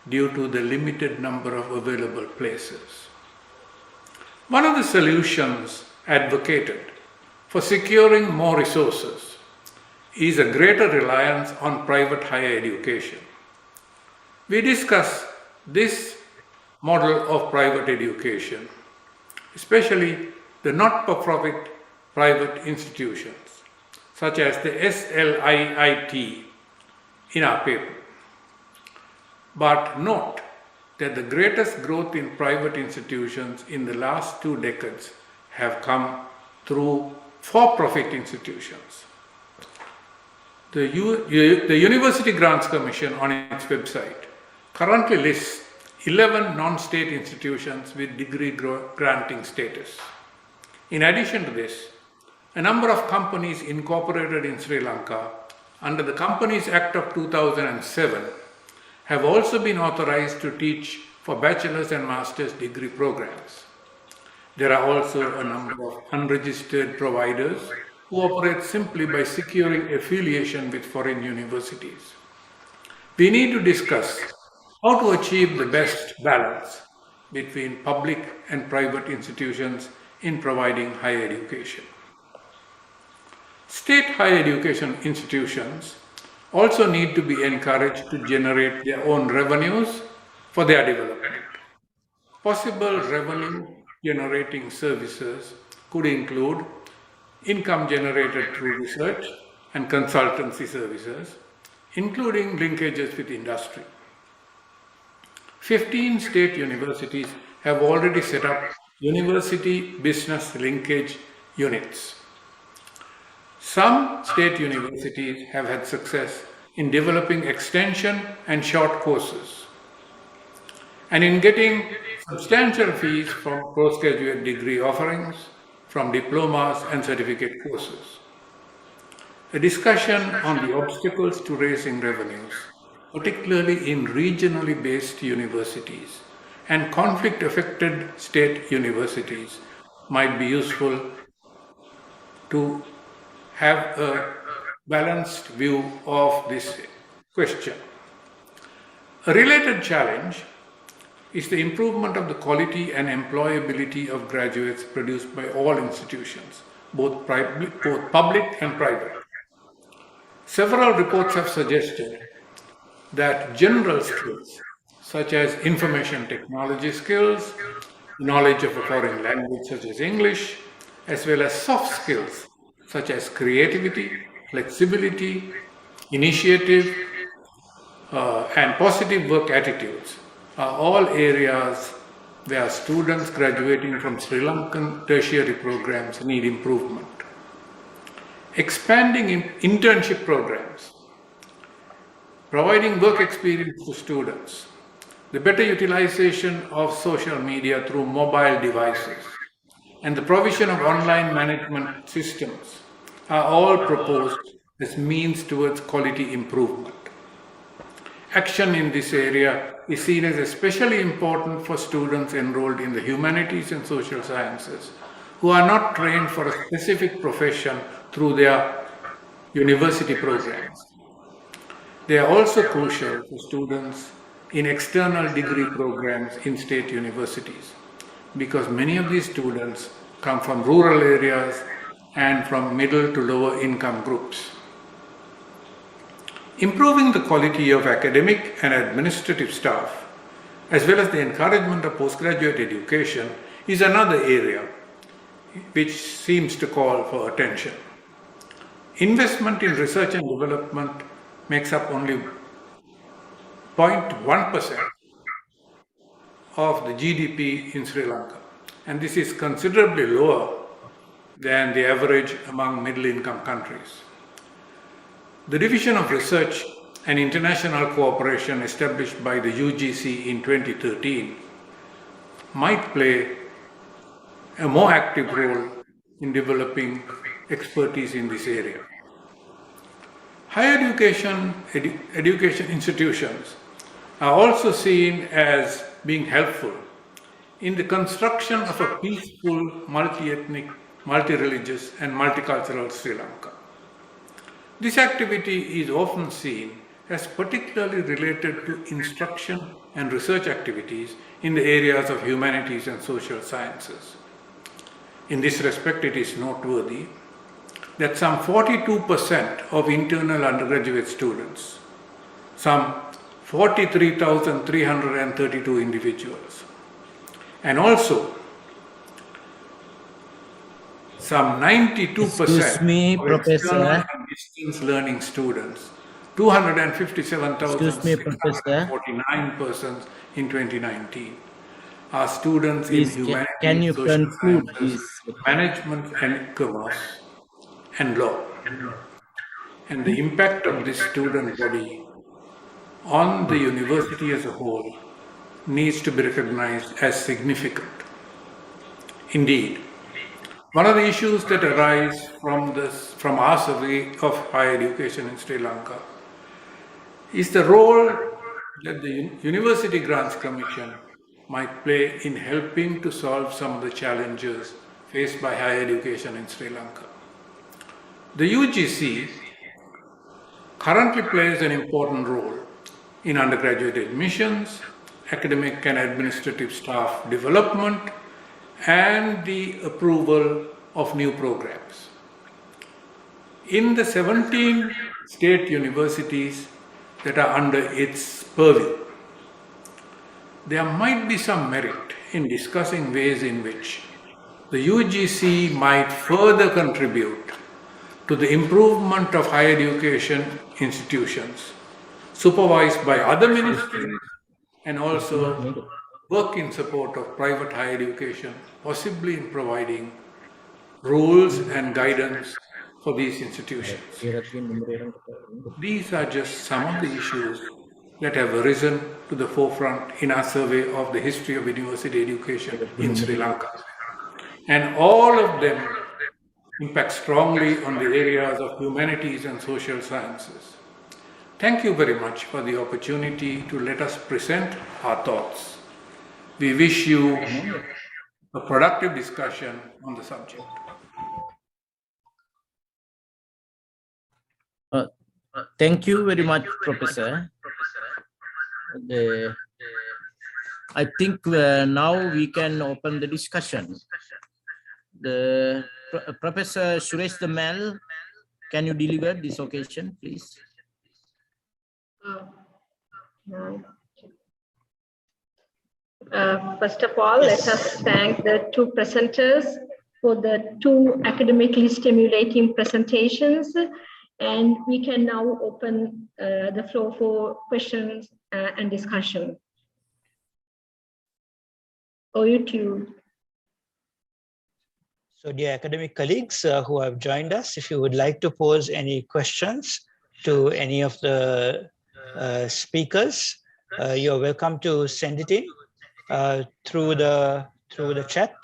due to the limited number of available places. One of the solutions advocated for securing more resources is a greater reliance on private higher education. We discuss this model of private education, especially the not-for-profit private institutions, such as the SLIIT, in our paper. But note that the greatest growth in private institutions in the last 2 decades have come through for-profit institutions. The University Grants Commission on its website currently lists 11 non-state institutions with degree granting status. In addition to this, a number of companies incorporated in Sri Lanka under the Companies Act of 2007 have also been authorized to teach for bachelor's and master's degree programs. There are also a number of unregistered providers who operate simply by securing affiliation with foreign universities. We need to discuss how to achieve the best balance between public and private institutions in providing higher education. State higher education institutions also need to be encouraged to generate their own revenues for their development. Possible revenue generating services could include income generated through research and consultancy services, including linkages with industry. 15 state universities have already set up university business linkage units. Some state universities have had success in developing extension and short courses, and in getting substantial fees from postgraduate degree offerings, from diplomas and certificate courses. A discussion on the obstacles to raising revenues, particularly in regionally based universities and conflict-affected state universities, might be useful to have a balanced view of this question. A related challenge is the improvement of the quality and employability of graduates produced by all institutions, both public and private. Several reports have suggested that general skills, such as information technology skills, knowledge of a foreign language such as English, as well as soft skills such as creativity, flexibility, initiative, and positive work attitudes, are all areas where students graduating from Sri Lankan tertiary programs need improvement. Expanding internship programs, providing work experience to students, the better utilization of social media through mobile devices, and the provision of online management systems are all proposed as means towards quality improvement. Action in this area is seen as especially important for students enrolled in the humanities and social sciences who are not trained for a specific profession through their university programs. They are also crucial for students in external degree programs in state universities, because many of these students come from rural areas and from middle to lower income groups. Improving the quality of academic and administrative staff, as well as the encouragement of postgraduate education, is another area which seems to call for attention. Investment in research and development makes up only 0.1% of the GDP in Sri Lanka, and this is considerably lower than the average among middle-income countries. The Division of Research and International Cooperation established by the UGC in 2013 might play a more active role in developing expertise in this area. Higher education institutions are also seen as being helpful in the construction of a peaceful, multi-ethnic, multi-religious and multicultural Sri Lanka. This activity is often seen as particularly related to instruction and research activities in the areas of humanities and social sciences. In this respect, it is noteworthy that some 42% of internal undergraduate students, some 43,332 individuals, and also some 92% Excuse me, of Professor. external and distance learning students, 257,649 persons in 2019, are students Please, in humanities, can you social conclude, sciences, management and commerce, and law. And the impact of this student body on the university as a whole needs to be recognized as significant. Indeed, one of the issues that arise from our survey of higher education in Sri Lanka is the role that the University Grants Commission might play in helping to solve some of the challenges faced by higher education in Sri Lanka. The UGC currently plays an important role in undergraduate admissions, academic and administrative staff development, and the approval of new programs. In the 17 state universities that are under its purview, there might be some merit in discussing ways in which the UGC might further contribute to the improvement of higher education institutions, supervised by other ministries, and also work in support of private higher education, possibly in providing rules and guidance for these institutions. These are just some of the issues that have arisen to the forefront in our survey of the history of university education in Sri Lanka. And all of them impact strongly on the areas of humanities and social sciences. Thank you very much for the opportunity to let us present our thoughts. We wish you a productive discussion on the subject. Thank you very much, Professor. I think now we can open the discussion. Professor Suresh Demal, can you deliver this occasion, please? First of all, let us thank the two presenters for the two academically stimulating presentations. And we can now open the floor for questions and discussion. Over to you. So dear academic colleagues who have joined us, if you would like to pose any questions to any of the speakers, you're welcome to send it in through the chat,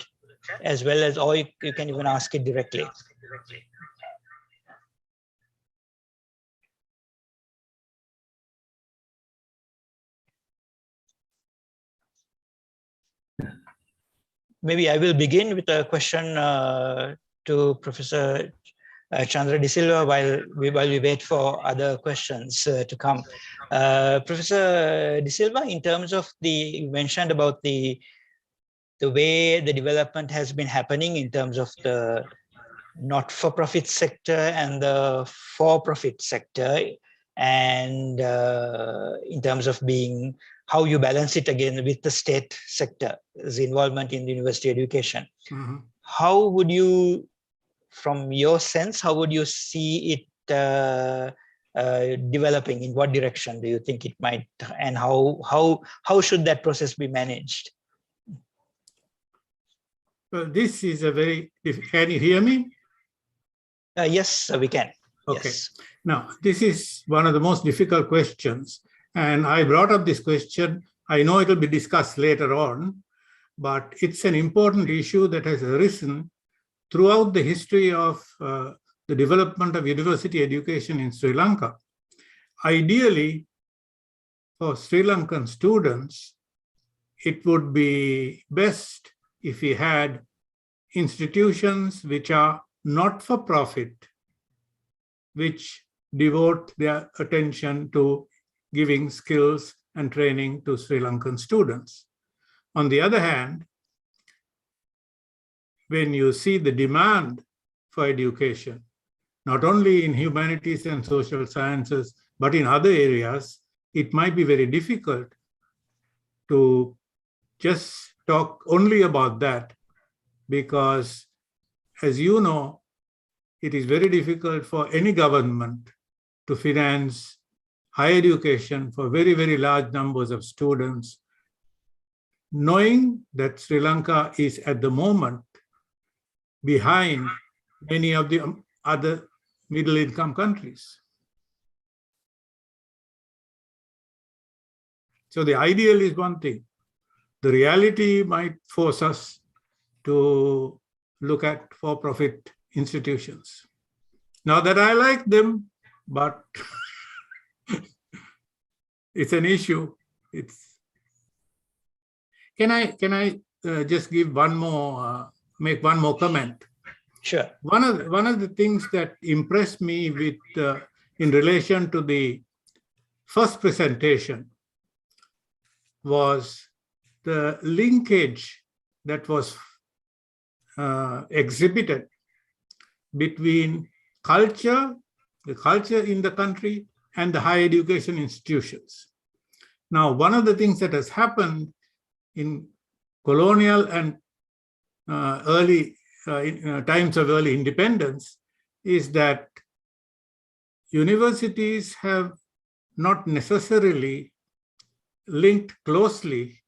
as well as, or you can even ask it directly. Maybe I will begin with a question to Professor Chandra De Silva while we wait for other questions to come. Professor De Silva, in terms of you mentioned about the way the development has been happening in terms of the not-for-profit sector and the for-profit sector, and in terms of being how you balance it again with the state sector's involvement in the university education. Mm-hmm. How would you, from your sense, how would you see it developing? In what direction do you think it might, and how should that process be managed? Well, this is a very, can you hear me? Yes, we can. Okay. Yes. Now, this is one of the most difficult questions. And I brought up this question. I know it will be discussed later on, but it's an important issue that has arisen throughout the history of the development of university education in Sri Lanka. Ideally, for Sri Lankan students, it would be best if we had institutions which are not for profit, which devote their attention to giving skills and training to Sri Lankan students. On the other hand, when you see the demand for education, not only in humanities and social sciences, but in other areas, it might be very difficult to just talk only about that, because, as you know, it is very difficult for any government to finance higher education for very, very large numbers of students, knowing that Sri Lanka is at the moment behind many of the other middle-income countries. So the ideal is one thing. The reality might force us to look at for-profit institutions. Not that I like them, but it's an issue. Can I just give one more, make one more comment? Sure. One of the things that impressed me with in relation to the first presentation was the linkage that was exhibited between culture, the culture in the country, and the higher education institutions. Now, one of the things that has happened in colonial and early times of early independence is that universities have not necessarily linked closely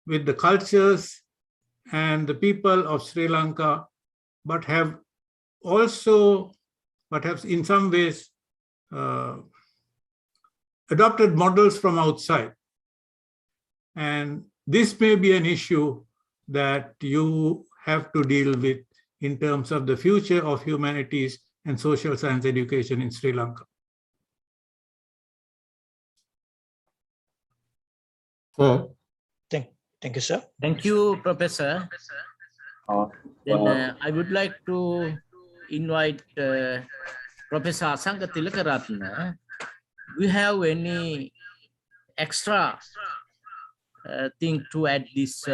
with the cultures and the people of Sri Lanka, but have also, perhaps in some ways, adopted models from outside. And this may be an issue that you have to deal with in terms of the future of humanities and social science education in Sri Lanka. Thank you, sir. Thank you, Professor. Then I would like to invite Professor Asanga Tilakaratne. Do you have any extra thing to add this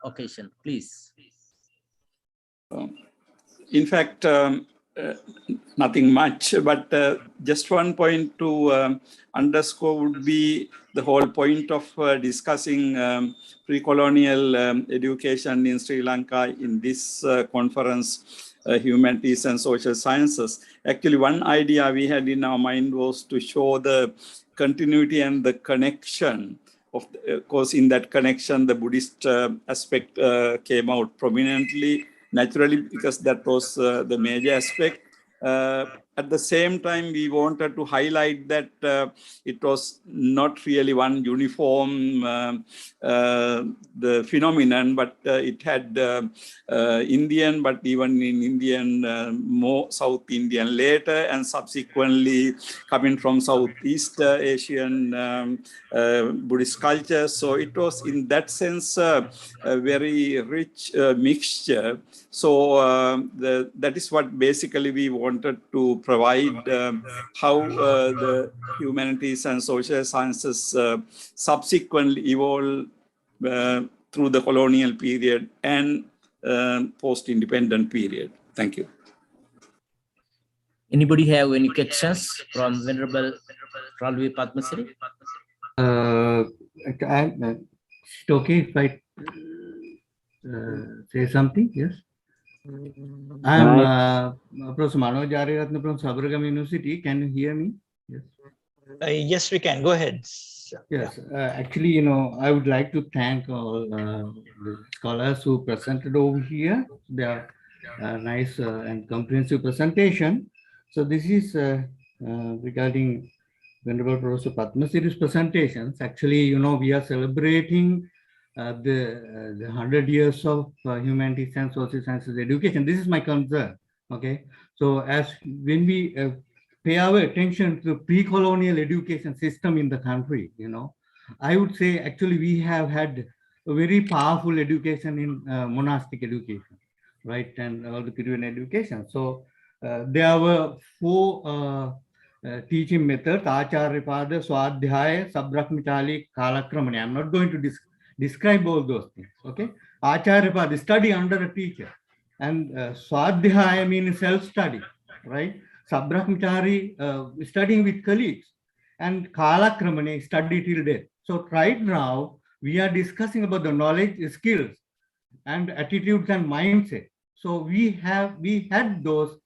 occasion, please? In fact, nothing much, but just one point to underscore would be the whole point of discussing pre-colonial education in Sri Lanka in this conference, Humanities and Social Sciences. Actually, one idea we had in our mind was to show the continuity and the connection of course, in that connection, the Buddhist aspect came out prominently, naturally, because that was the major aspect. At the same time, we wanted to highlight that it was not really one uniform the phenomenon, but it had Indian, but even in Indian, more South Indian later, and subsequently coming from Southeast Asian Buddhist culture. So it was in that sense a very rich mixture. So that is what basically we wanted to provide, how the humanities and social sciences subsequently evolved through the colonial period and post-independent period. Thank you. Anybody have any questions from Venerable Ralvi Padmasiri? It's okay if I say something? Yes. I'm Professor Manoj Aryaratne from Sabaragam University. Can you hear me? Yes. Yes, we can. Go ahead. Yes. Actually, I would like to thank all the scholars who presented over here. They are nice and comprehensive presentation. So this is regarding Venerable Professor Padmasiri's presentations. Actually, we are celebrating the 100 years of humanities and social sciences education. This is my concern. Okay, so when we pay our attention to the pre-colonial education system in the country, I would say actually we have had a very powerful education in monastic education, right, and all the Peruvian education. So there were 4 teaching methods: Acharyapada, Swadhyaya, Sabbrahmachari, Kalakramani. I'm not going to describe all those things. Okay, Acharyapada, study under a teacher, and Swadhyaya means self-study, right? Sabbrahmachari, studying with colleagues, and Kalakramani, study till death. So right now we are discussing about the knowledge, skills, and attitudes and mindset. So we had those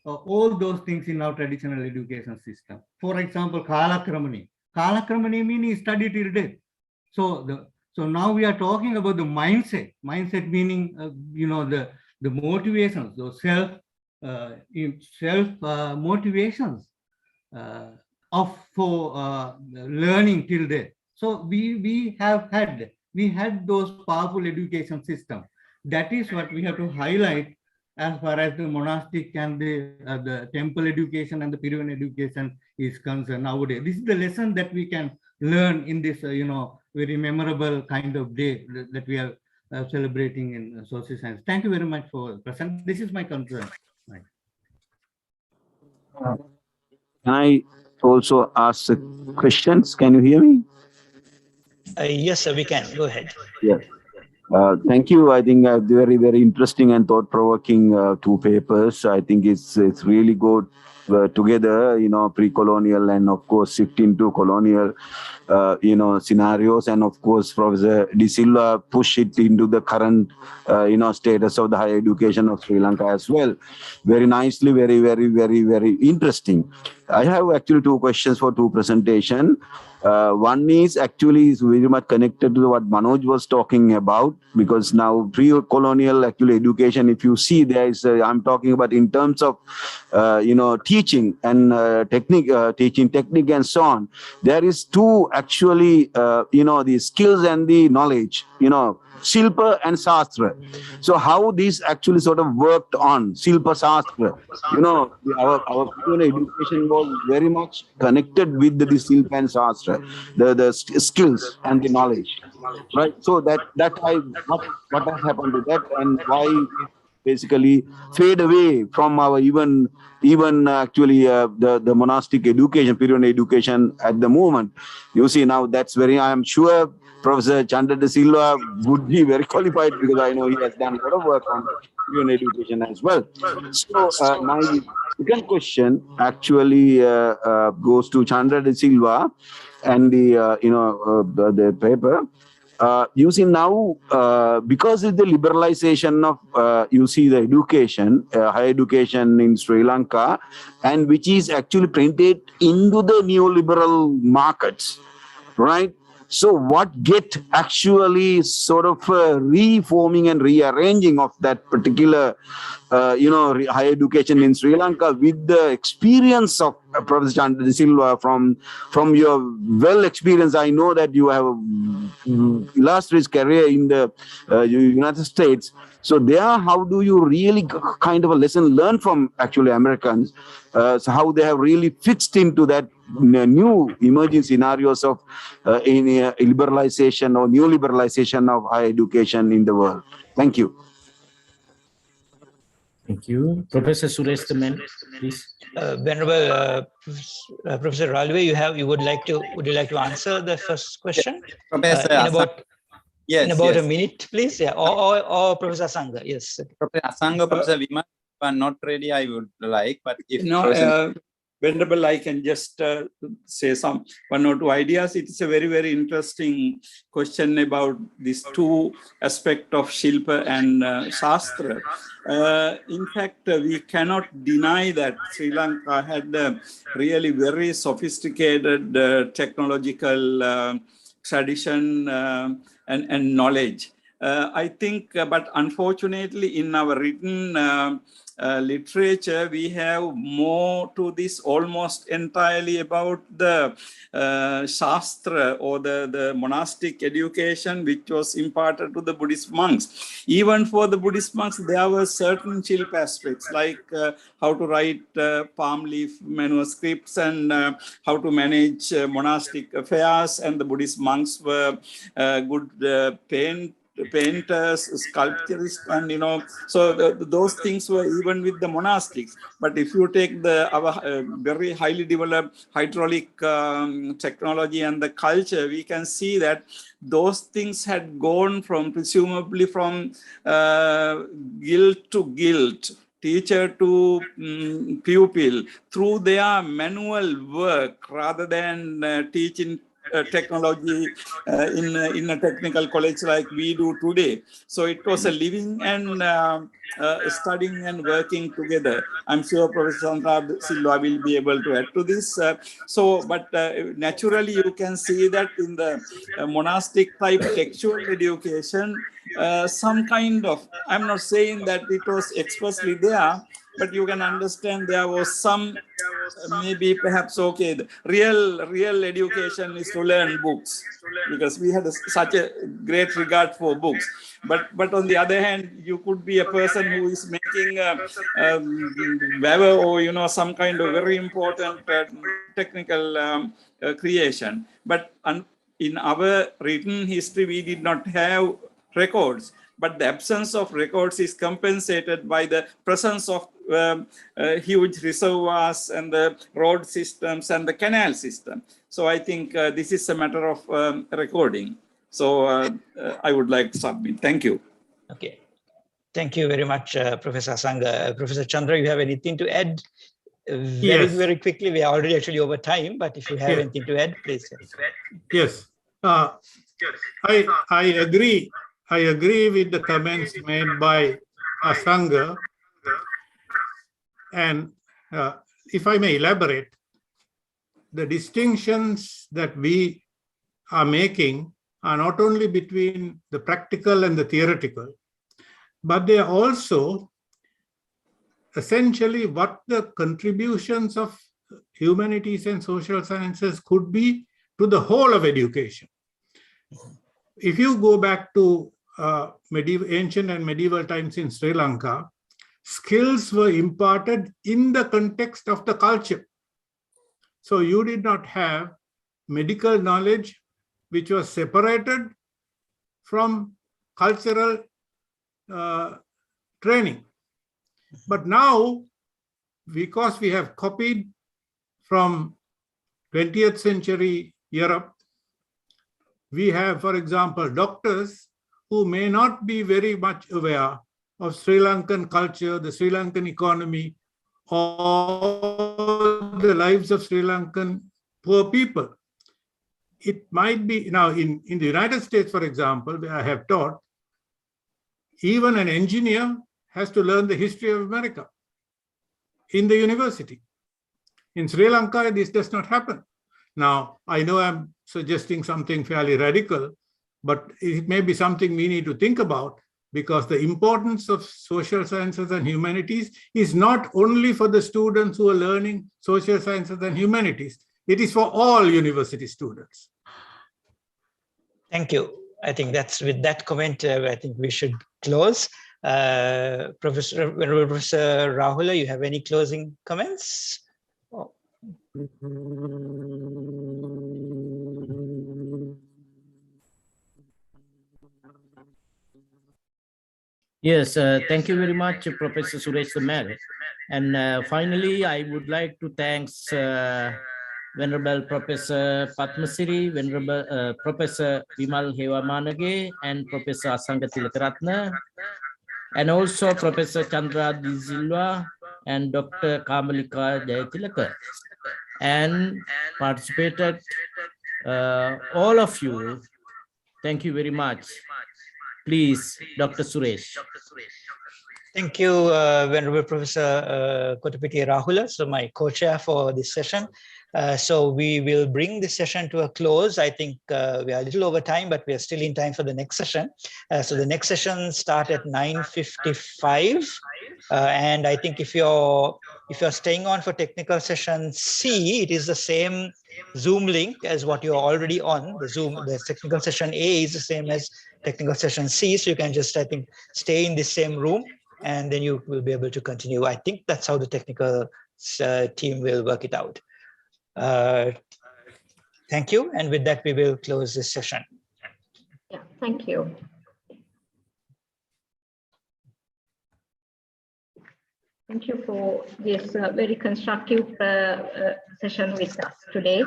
all those things in our traditional education system. For example, Kalakramani. Kalakramani means study till death. So now we are talking about the mindset. Mindset meaning the motivations, those self motivations for learning till death. So we had those powerful education system. That is what we have to highlight as far as the monastic and the temple education and the Peruvian education is concerned nowadays. This is the lesson that we can learn in this very memorable kind of day that we are celebrating in social science. Thank you very much for present. This is my concern. Right. Can I also ask questions? Can you hear me? Yes, sir, we can. Go ahead. Yes. Thank you. I think very, very interesting and thought-provoking two papers. I think it's really good together, pre-colonial and of course shift into colonial, scenarios. And of course, Professor De Silva push it into the current, status of the higher education of Sri Lanka as well. Very nicely, very, very, very, very interesting. I have actually two questions for two presentation. One is very much connected to what Manoj was talking about, because now pre-colonial actually education, if you see there is, I'm talking about in terms of, teaching and teaching technique and so on. There is two actually, the skills and the knowledge, Shilpa and Shastra. So how these actually sort of worked on Shilpa Shastra, our education was very much connected with the Shilpa and Shastra, the skills and the knowledge, right? So what has happened to that, and why it basically fade away from our even actually the monastic education, period education at the moment. You see now that's I am sure Professor Chandra De Silva would be very qualified, because I know he has done a lot of work on period education as well. So my second question actually goes to Chandra De Silva and the paper. You see now, because of the liberalization of, the education, higher education in Sri Lanka, and which is actually printed into the neoliberal markets, right? So what get actually sort of reforming and rearranging of that particular, higher education in Sri Lanka with the experience of Professor Chandra De Silva from your well experience. I know that you have illustrious career in the United States. So there, how do you really kind of a lesson learned from actually Americans? So how they have really fixed into that new emerging scenarios of liberalization or new liberalization of higher education in the world. Thank you. Thank you. Professor Suresh Themen, please. Venerable Professor Ralwe, would you like to answer the first question? Professor in about a minute, please. Yeah, or Professor Asanga. Yes. Professor Asanga, Professor Vimal, if I'm not ready, I would like, but if Venerable, I can just say one or two ideas. It is a very, very interesting question about these two aspects of Shilpa and Shastra. In fact, we cannot deny that Sri Lanka had a really very sophisticated technological tradition and knowledge. I think, but unfortunately, in our written literature, we have more to this almost entirely about the Shastra or the monastic education which was imparted to the Buddhist monks. Even for the Buddhist monks, there were certain Shilpa aspects like how to write palm leaf manuscripts and how to manage monastic affairs, and the Buddhist monks were good painters, sculpturists, and so those things were even with the monastics. But if you take our very highly developed hydraulic technology and the culture, we can see that those things had gone presumably from guild to guild, teacher to pupil, through their manual work rather than teaching technology in a technical college like we do today. So it was a living and studying and working together. I'm sure Professor Chandra Silva will be able to add to this. But naturally you can see that in the monastic type textual education, some kind of, I'm not saying that it was expressly there, but you can understand there was some, maybe perhaps, okay, the real education is to learn books, because we had such a great regard for books. But on the other hand, you could be a person who is making Weber or some kind of very important technical creation. But in our written history, we did not have records, but the absence of records is compensated by the presence of huge reservoirs and the road systems and the canal system. So I think this is a matter of recording. So I would like to submit. Thank you. Okay. Thank you very much, Professor Asanga. Professor Chandra, you have anything to add? Very quickly. We are already actually over time, but if you have anything to add, please. Yes. I agree. I agree with the comments made by Asanga. And if I may elaborate, the distinctions that we are making are not only between the practical and the theoretical, but they are also essentially what the contributions of humanities and social sciences could be to the whole of education. If you go back to ancient and medieval times in Sri Lanka, skills were imparted in the context of the culture. So you did not have medical knowledge which was separated from cultural training. But now, because we have copied from 20th century Europe, we have, for example, doctors who may not be very much aware of Sri Lankan culture, the Sri Lankan economy, or the lives of Sri Lankan poor people. It might be, now in the United States, for example, where I have taught, even an engineer has to learn the history of America in the university. In Sri Lanka, this does not happen. Now, I know I'm suggesting something fairly radical, but it may be something we need to think about, because the importance of social sciences and humanities is not only for the students who are learning social sciences and humanities, it is for all university students. Thank you. I think that's with that comment, I think we should close. Professor Rahula, you have any closing comments? Oh. Yes, thank you very much, Professor Suresh Themal. And finally, I would like to thank Venerable Professor Padmasiri, Venerable Professor Vimal Hewamanage, and Professor Asanga Tilakaratne, and also Professor Chandra De Silva and Dr. Kamalika Jayatilaka, and participated all of you. Thank you very much. Please, Dr. Suresh. Thank you, Venerable Professor Kotapiti Rahula, so my co-chair for this session. So we will bring this session to a close. I think we are a little over time, but we are still in time for the next session. So the next session starts at 9:55. And I think if you're staying on for technical session C, it is the same Zoom link as what you're already on. The technical session A is the same as technical session C. So you can just, I think, stay in the same room, and then you will be able to continue. I think that's how the technical team will work it out. Thank you. And with that, we will close this session. Yeah, thank you. Thank you for this very constructive session with us today.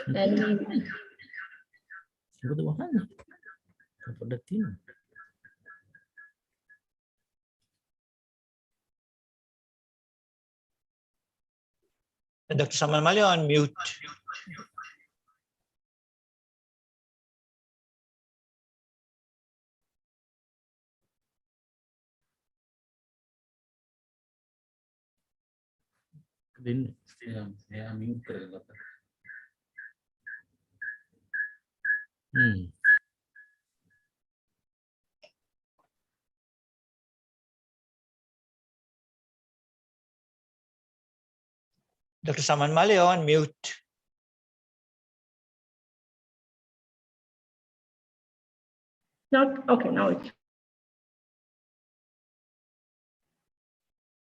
And Dr. Samal Mali on mute. Dr. Saman Mali on mute. not okay. Now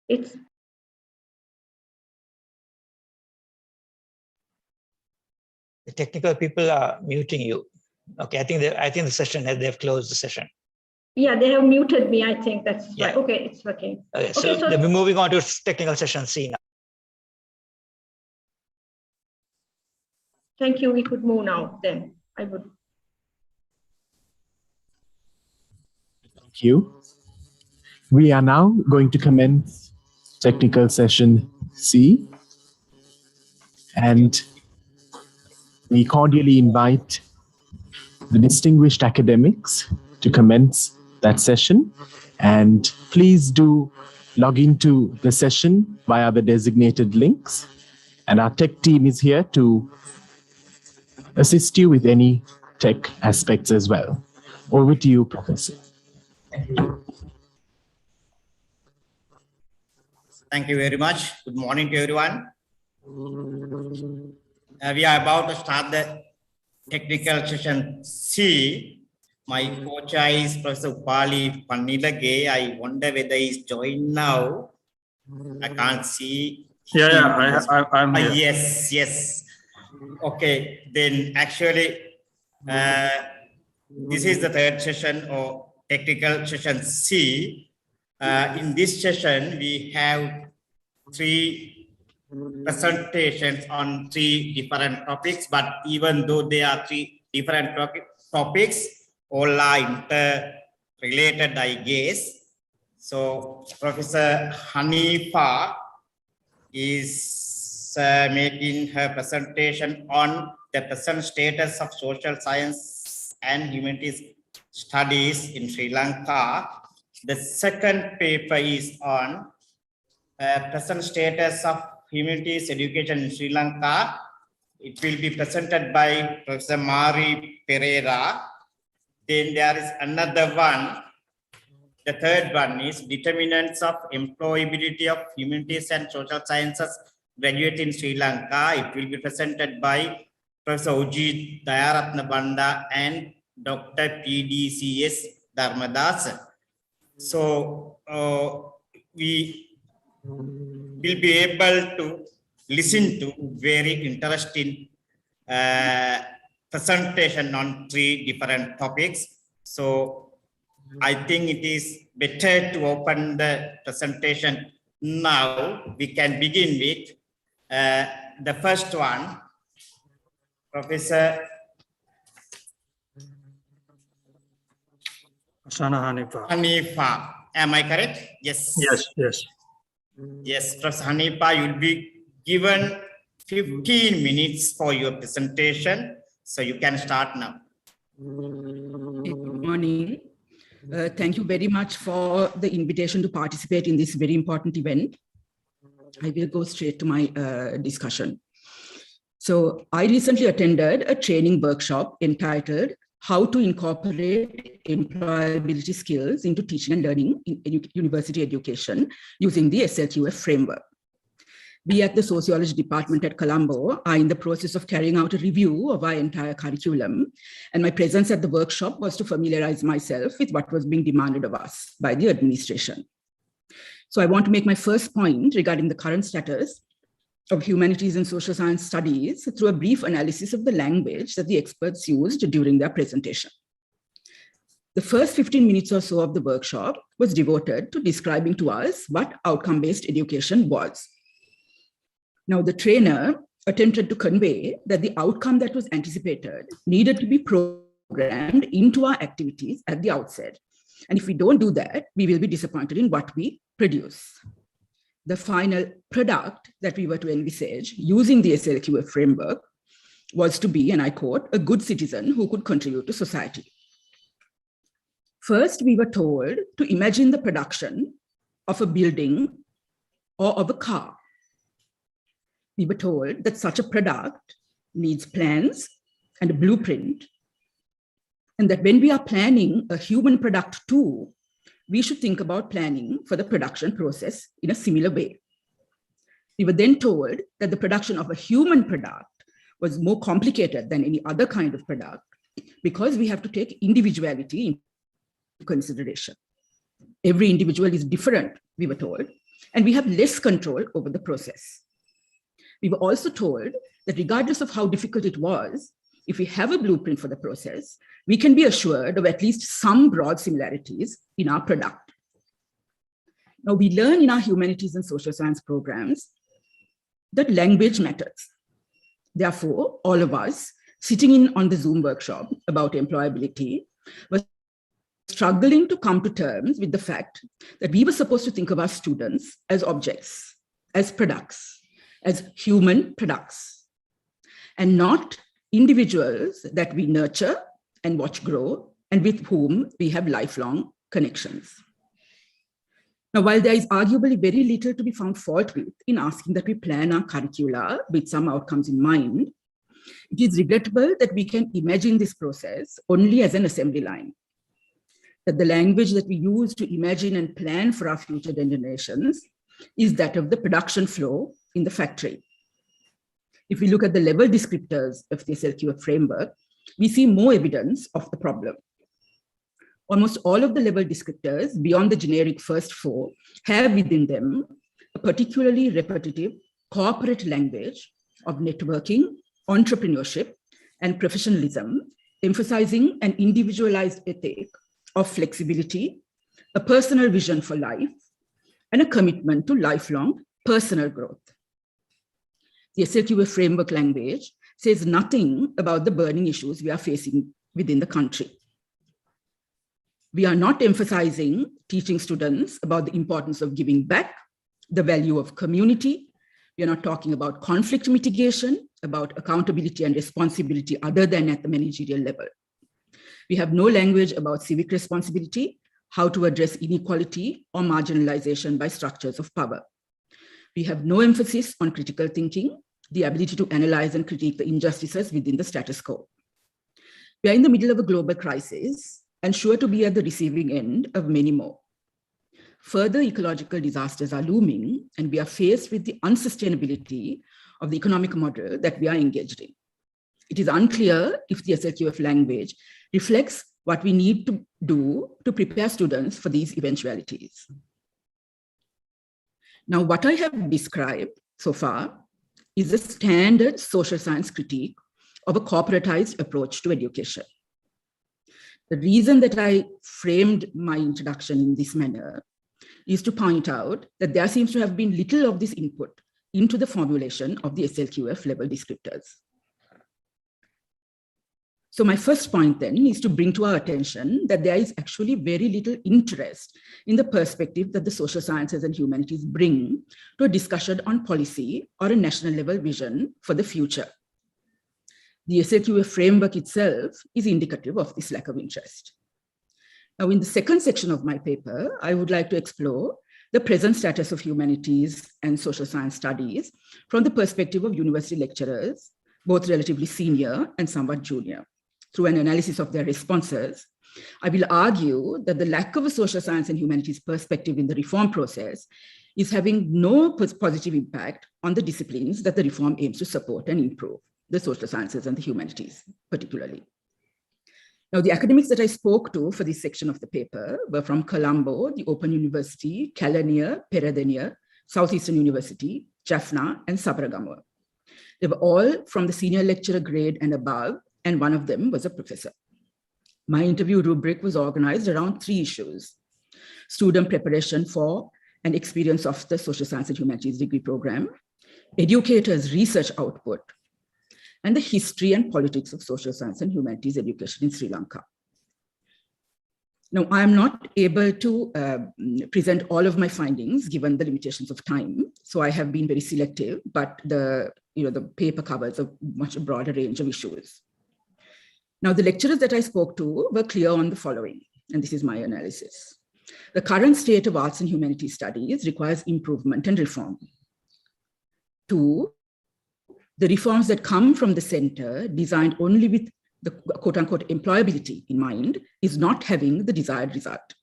it's The technical people are muting you. Okay, I think the session they've closed the session. Yeah, they have muted me. I think that's Yeah. right. Okay, it's working. Okay, so Okay, so we're moving on to technical session C now. thank you. We could move now. Then I would. Thank you. We are now going to commence technical session C. And we cordially invite the distinguished academics to commence that session. And please do log into the session via the designated links. And our tech team is here to assist you with any tech aspects as well. Over to you, Professor. Thank you very much. Good morning to everyone. We are about to start the technical session C. My coach is Professor Upali Pannilage. I wonder whether he's joined now. I can't see. I'm here. Yes. Okay, then actually, this is the third session or technical session C. In this session, we have 3 presentations on 3 different topics, but even though they are 3 different topics, all are interrelated, I guess. So Professor Hanifa is making her presentation on the present status of social science and humanities studies in Sri Lanka. The second paper is on present status of humanities education in Sri Lanka. It will be presented by Professor Mari Pereira. Then there is another one. The third one is determinants of employability of humanities and social sciences graduate in Sri Lanka. It will be presented by Professor Ujit Dayaratna Banda and Dr. PDCS Dharmadasa. So we will be able to listen to very interesting presentation on 3 different topics. So I think it is better to open the presentation now. We can begin with the first one, Professor Sana Hanifa. Hanifa. Am I correct? Yes. Yes, Professor Hanifa, you'll be given 15 minutes for your presentation. So you can start now. Good morning. Thank you very much for the invitation to participate in this very important event. I will go straight to my discussion. So I recently attended a training workshop entitled How to Incorporate Employability Skills into Teaching and Learning in University Education using the SLQF framework. We at the Sociology Department at Colombo are in the process of carrying out a review of our entire curriculum, and my presence at the workshop was to familiarize myself with what was being demanded of us by the administration. So I want to make my first point regarding the current status of humanities and social science studies through a brief analysis of the language that the experts used during their presentation. The first 15 minutes or so of the workshop was devoted to describing to us what outcome-based education was. Now, the trainer attempted to convey that the outcome that was anticipated needed to be programmed into our activities at the outset. And if we don't do that, we will be disappointed in what we produce. The final product that we were to envisage using the SLQF framework was to be, and I quote, a good citizen who could contribute to society. First, we were told to imagine the production of a building or of a car. We were told that such a product needs plans and a blueprint, and that when we are planning a human product too, we should think about planning for the production process in a similar way. We were then told that the production of a human product was more complicated than any other kind of product because we have to take individuality into consideration. Every individual is different, we were told, and we have less control over the process. We were also told that regardless of how difficult it was, if we have a blueprint for the process, we can be assured of at least some broad similarities in our product. Now, we learn in our humanities and social science programs that language matters. Therefore, all of us sitting in on the Zoom workshop about employability were struggling to come to terms with the fact that we were supposed to think of our students as objects, as products, as human products, and not individuals that we nurture and watch grow and with whom we have lifelong connections. Now, while there is arguably very little to be found fault with in asking that we plan our curricula with some outcomes in mind, it is regrettable that we can imagine this process only as an assembly line, that the language that we use to imagine and plan for our future generations is that of the production flow in the factory. If we look at the level descriptors of the SLQF framework, we see more evidence of the problem. Almost all of the level descriptors beyond the generic first four have within them a particularly repetitive corporate language of networking, entrepreneurship, and professionalism, emphasizing an individualized ethic of flexibility, a personal vision for life, and a commitment to lifelong personal growth. The SLQF framework language says nothing about the burning issues we are facing within the country. We are not emphasizing teaching students about the importance of giving back, the value of community. We are not talking about conflict mitigation, about accountability and responsibility other than at the managerial level. We have no language about civic responsibility, how to address inequality or marginalization by structures of power. We have no emphasis on critical thinking, the ability to analyze and critique the injustices within the status quo. We are in the middle of a global crisis and sure to be at the receiving end of many more. Further ecological disasters are looming, and we are faced with the unsustainability of the economic model that we are engaged in. It is unclear if the SLQF language reflects what we need to do to prepare students for these eventualities. Now, what I have described so far is a standard social science critique of a corporatized approach to education. The reason that I framed my introduction in this manner is to point out that there seems to have been little of this input into the formulation of the SLQF level descriptors. So my first point then is to bring to our attention that there is actually very little interest in the perspective that the social sciences and humanities bring to a discussion on policy or a national level vision for the future. The SLQF framework itself is indicative of this lack of interest. Now, in the second section of my paper, I would like to explore the present status of humanities and social science studies from the perspective of university lecturers, both relatively senior and somewhat junior. Through an analysis of their responses, I will argue that the lack of a social science and humanities perspective in the reform process is having no positive impact on the disciplines that the reform aims to support and improve, the social sciences and the humanities particularly. Now, the academics that I spoke to for this section of the paper were from Colombo, the Open University, Kelaniya, Peradeniya, Southeastern University, Jaffna, and Sabaragamuwa. They were all from the senior lecturer grade and above, and one of them was a professor. My interview rubric was organized around 3 issues: student preparation for and experience of the social science and humanities degree program, educators' research output, and the history and politics of social science and humanities education in Sri Lanka. Now, I am not able to present all of my findings given the limitations of time, so I have been very selective, but the paper covers a much broader range of issues. Now, the lecturers that I spoke to were clear on the following, and this is my analysis. The current state of arts and humanities studies requires improvement and reform. 2, the reforms that come from the center, designed only with the quote-unquote employability in mind, is not having the desired result.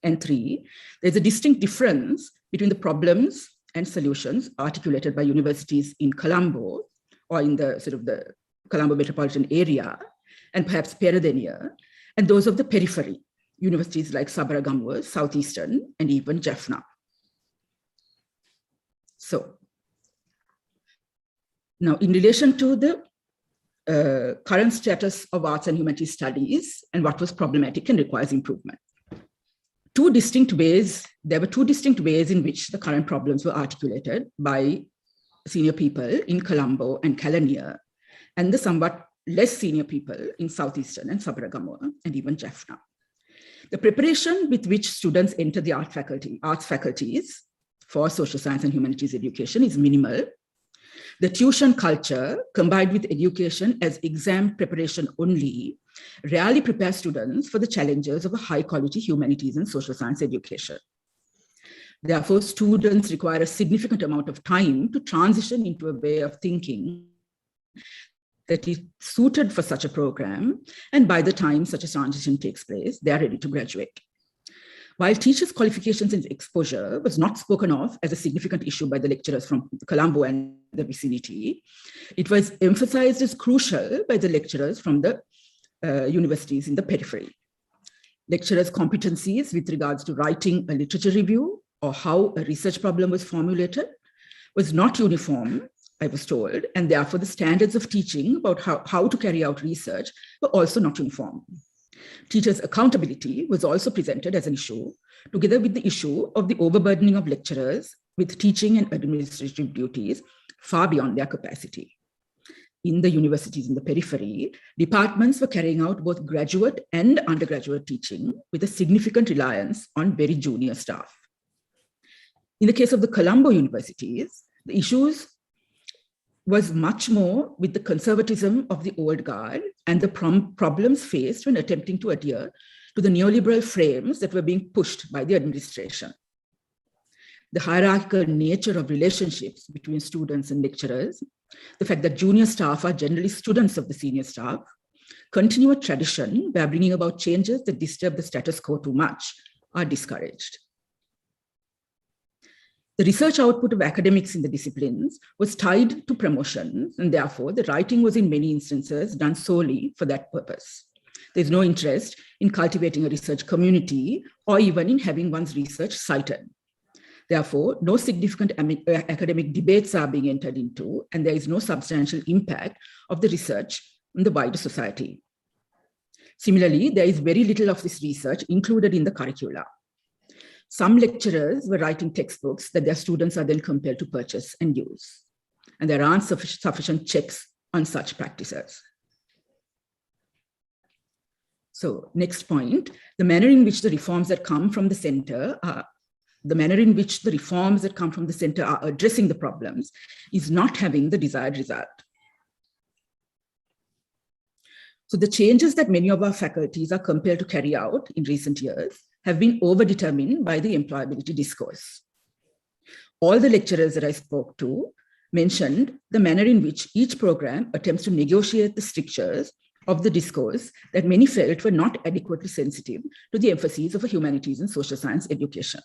And 3, there's a distinct difference between the problems and solutions articulated by universities in Colombo or in the sort of the Colombo metropolitan area, and perhaps Peradeniya, and those of the periphery, universities like Sabaragamuwa, Southeastern, and even Jaffna. So, now in relation to the current status of arts and humanities studies and what was problematic and requires improvement. There were two distinct ways in which the current problems were articulated by senior people in Colombo and Kelaniya, and the somewhat less senior people in Southeastern and Sabaragamuwa and even Jaffna. The preparation with which students enter the arts faculties for social science and humanities education is minimal. The tuition culture, combined with education as exam preparation only, rarely prepares students for the challenges of a high-quality humanities and social science education. Therefore, students require a significant amount of time to transition into a way of thinking that is suited for such a program, and by the time such a transition takes place, they are ready to graduate. While teachers' qualifications and exposure was not spoken of as a significant issue by the lecturers from Colombo and the vicinity, it was emphasized as crucial by the lecturers from the universities in the periphery. Lecturers' competencies with regards to writing a literature review or how a research problem was formulated was not uniform, I was told, and therefore the standards of teaching about how to carry out research were also not uniform. Teachers' accountability was also presented as an issue, together with the issue of the overburdening of lecturers with teaching and administrative duties far beyond their capacity. In the universities in the periphery, departments were carrying out both graduate and undergraduate teaching with a significant reliance on very junior staff. In the case of the Colombo universities, the issues was much more with the conservatism of the old guard and the problems faced when attempting to adhere to the neoliberal frames that were being pushed by the administration. The hierarchical nature of relationships between students and lecturers, the fact that junior staff are generally students of the senior staff, continue a tradition where bringing about changes that disturb the status quo too much are discouraged. The research output of academics in the disciplines was tied to promotions, and therefore the writing was in many instances done solely for that purpose. There's no interest in cultivating a research community or even in having one's research cited. Therefore, no significant academic debates are being entered into, and there is no substantial impact of the research on the wider society. Similarly, there is very little of this research included in the curricula. Some lecturers were writing textbooks that their students are then compelled to purchase and use, and there aren't sufficient checks on such practices. So, next point, the manner in which the reforms that come from the center are addressing the problems is not having the desired result. So the changes that many of our faculties are compelled to carry out in recent years have been overdetermined by the employability discourse. All the lecturers that I spoke to mentioned the manner in which each program attempts to negotiate the strictures of the discourse that many felt were not adequately sensitive to the emphases of a humanities and social science education.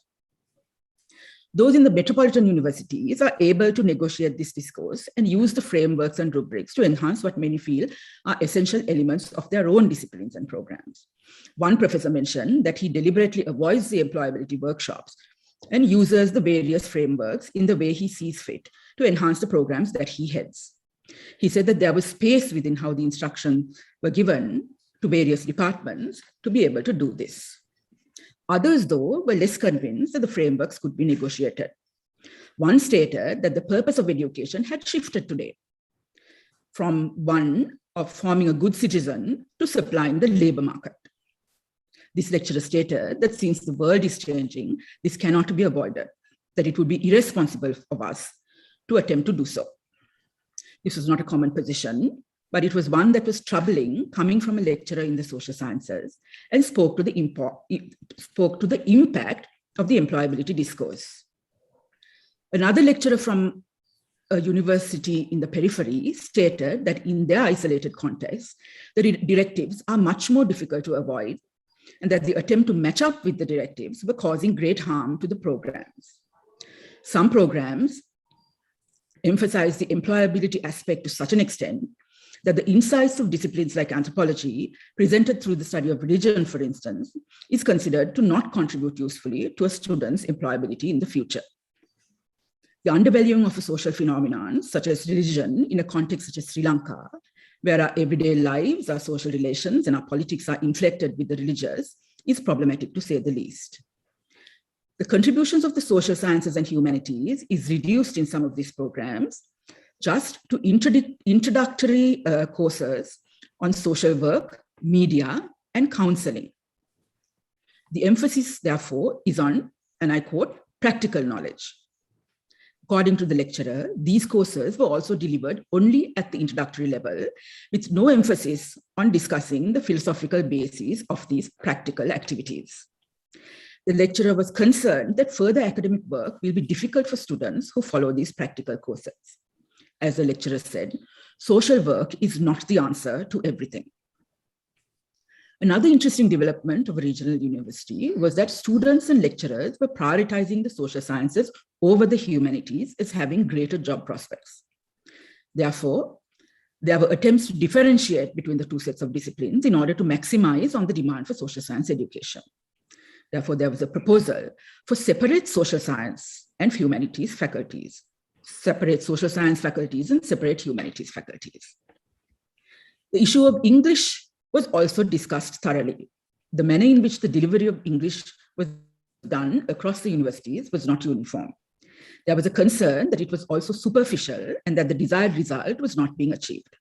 Those in the metropolitan universities are able to negotiate this discourse and use the frameworks and rubrics to enhance what many feel are essential elements of their own disciplines and programs. One professor mentioned that he deliberately avoids the employability workshops and uses the various frameworks in the way he sees fit to enhance the programs that he heads. He said that there was space within how the instructions were given to various departments to be able to do this. Others, though, were less convinced that the frameworks could be negotiated. One stated that the purpose of education had shifted today from one of forming a good citizen to supplying the labor market. This lecturer stated that since the world is changing, this cannot be avoided, that it would be irresponsible of us to attempt to do so. This was not a common position, but it was one that was troubling coming from a lecturer in the social sciences and spoke to the impact of the employability discourse. Another lecturer from a university in the periphery stated that in their isolated context, the directives are much more difficult to avoid and that the attempt to match up with the directives were causing great harm to the programs. Some programs emphasize the employability aspect to such an extent that the insights of disciplines like anthropology, presented through the study of religion, for instance, is considered to not contribute usefully to a student's employability in the future. The undervaluing of a social phenomenon, such as religion, in a context such as Sri Lanka, where our everyday lives, our social relations, and our politics are inflected with the religious, is problematic to say the least. The contributions of the social sciences and humanities is reduced in some of these programs just to introductory courses on social work, media, and counseling. The emphasis, therefore, is on, and I quote, practical knowledge. According to the lecturer, these courses were also delivered only at the introductory level, with no emphasis on discussing the philosophical basis of these practical activities. The lecturer was concerned that further academic work will be difficult for students who follow these practical courses. As the lecturer said, social work is not the answer to everything. Another interesting development of a regional university was that students and lecturers were prioritizing the social sciences over the humanities as having greater job prospects. Therefore, there were attempts to differentiate between the two sets of disciplines in order to maximize on the demand for social science education. Therefore, there was a proposal for separate social science and humanities faculties, separate social science faculties and separate humanities faculties. The issue of English was also discussed thoroughly. The manner in which the delivery of English was done across the universities was not uniform. There was a concern that it was also superficial and that the desired result was not being achieved.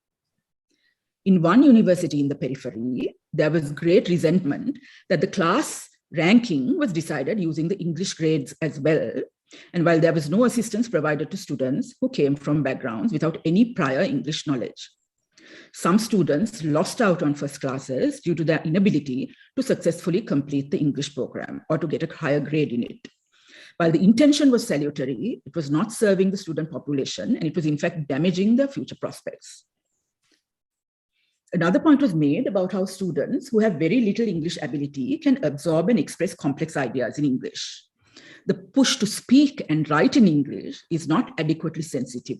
In one university in the periphery, there was great resentment that the class ranking was decided using the English grades as well. And while there was no assistance provided to students who came from backgrounds without any prior English knowledge. Some students lost out on first classes due to their inability to successfully complete the English program or to get a higher grade in it. While the intention was salutary, it was not serving the student population, and it was in fact damaging their future prospects. Another point was made about how students who have very little English ability can absorb and express complex ideas in English. The push to speak and write in English is not adequately sensitive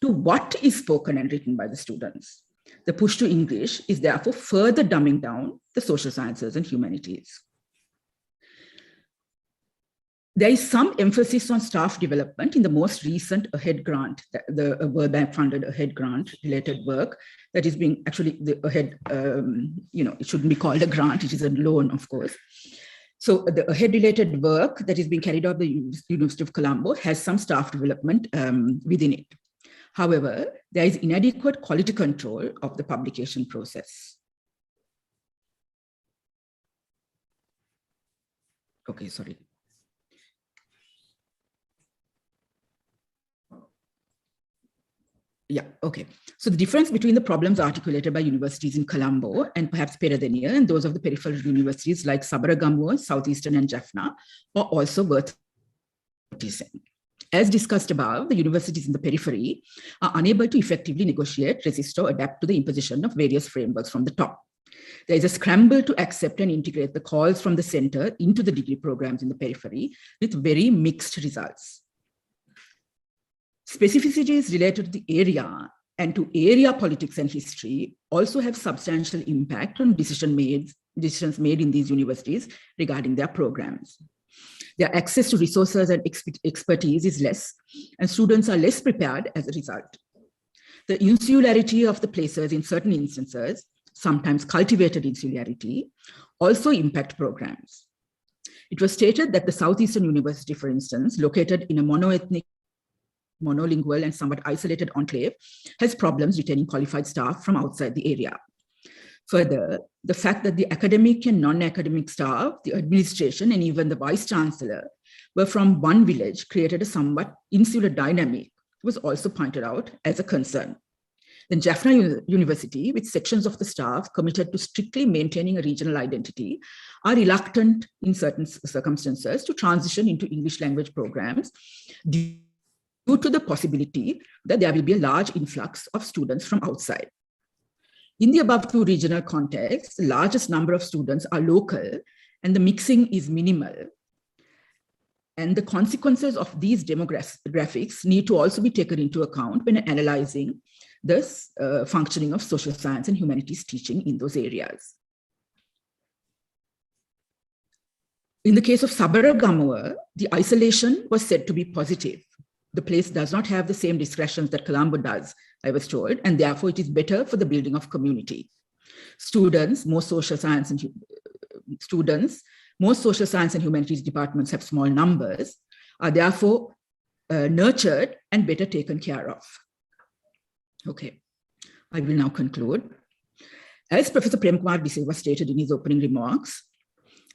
to what is spoken and written by the students. The push to English is therefore further dumbing down the social sciences and humanities. There is some emphasis on staff development in the most recent AHEAD grant, the World Bank funded AHEAD grant related work that is being actually the AHEAD, it shouldn't be called a grant, it is a loan, of course. So the AHEAD related work that is being carried out at the University of Colombo has some staff development within it. However, there is inadequate quality control of the publication process. Okay, sorry. Yeah, okay. So the difference between the problems articulated by universities in Colombo and perhaps Peradeniya and those of the peripheral universities like Sabaragamuwa, Southeastern and Jaffna are also worth noticing. As discussed above, the universities in the periphery are unable to effectively negotiate, resist, or adapt to the imposition of various frameworks from the top. There is a scramble to accept and integrate the calls from the center into the degree programs in the periphery with very mixed results. Specificities related to the area and to area politics and history also have substantial impact on decisions made in these universities regarding their programs. Their access to resources and expertise is less, and students are less prepared as a result. The insularity of the places in certain instances, sometimes cultivated insularity, also impact programs. It was stated that the Southeastern University, for instance, located in a monoethnic, monolingual, and somewhat isolated enclave, has problems retaining qualified staff from outside the area. Further, the fact that the academic and non-academic staff, the administration, and even the vice-chancellor were from one village created a somewhat insular dynamic was also pointed out as a concern. Then Jaffna University, with sections of the staff committed to strictly maintaining a regional identity, are reluctant in certain circumstances to transition into English language programs due to the possibility that there will be a large influx of students from outside. In the above two regional contexts, the largest number of students are local and the mixing is minimal. And the consequences of these demographics need to also be taken into account when analyzing this functioning of social science and humanities teaching in those areas. In the case of Sabaragamuwa, the isolation was said to be positive. The place does not have the same discretions that Colombo does I was told, and therefore it is better for the building of community. Students, most social science and humanities departments have small numbers, are therefore nurtured and better taken care of. Okay, I will now conclude. As Professor Prem Kumar De Silva stated in his opening remarks,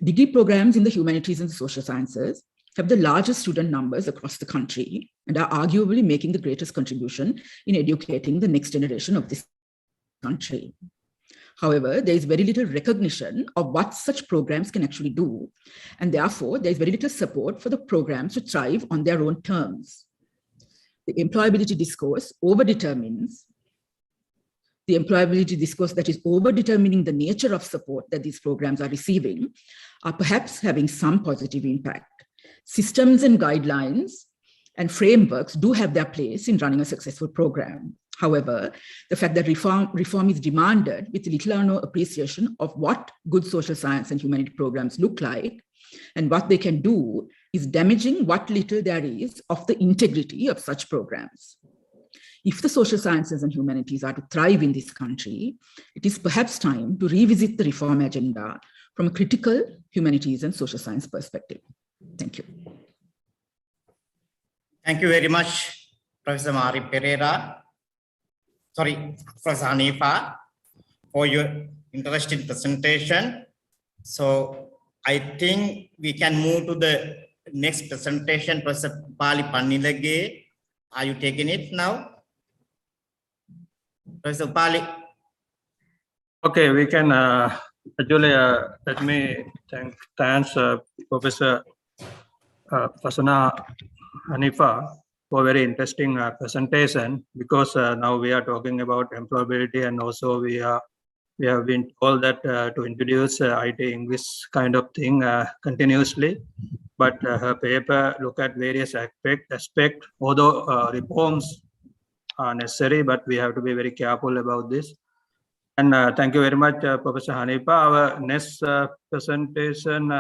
degree programs in the humanities and the social sciences have the largest student numbers across the country and are arguably making the greatest contribution in educating the next generation of this country. However, there is very little recognition of what such programs can actually do, and therefore there is very little support for the programs to thrive on their own terms. The employability discourse that is over-determining the nature of support that these programs are receiving are perhaps having some positive impact. Systems and guidelines and frameworks do have their place in running a successful program. However, the fact that reform is demanded with little or no appreciation of what good social science and humanity programs look like and what they can do is damaging what little there is of the integrity of such programs. If the social sciences and humanities are to thrive in this country, it is perhaps time to revisit the reform agenda from a critical humanities and social science perspective. Thank you. Thank you very much, Professor Mari Pereira. Professor Hanifa, for your interesting presentation. So I think we can move to the next presentation. Professor Pali Pannilage, are you taking it now? Professor Pali. Okay, we can actually let me thanks Professor Fasana Hanifa for very interesting presentation, because now we are talking about employability, and also we have been told that to introduce IT English kind of thing continuously. But her paper look at various aspects, although reforms are necessary, but we have to be very careful about this. And thank you very much, Professor Hanifa. Our next presentation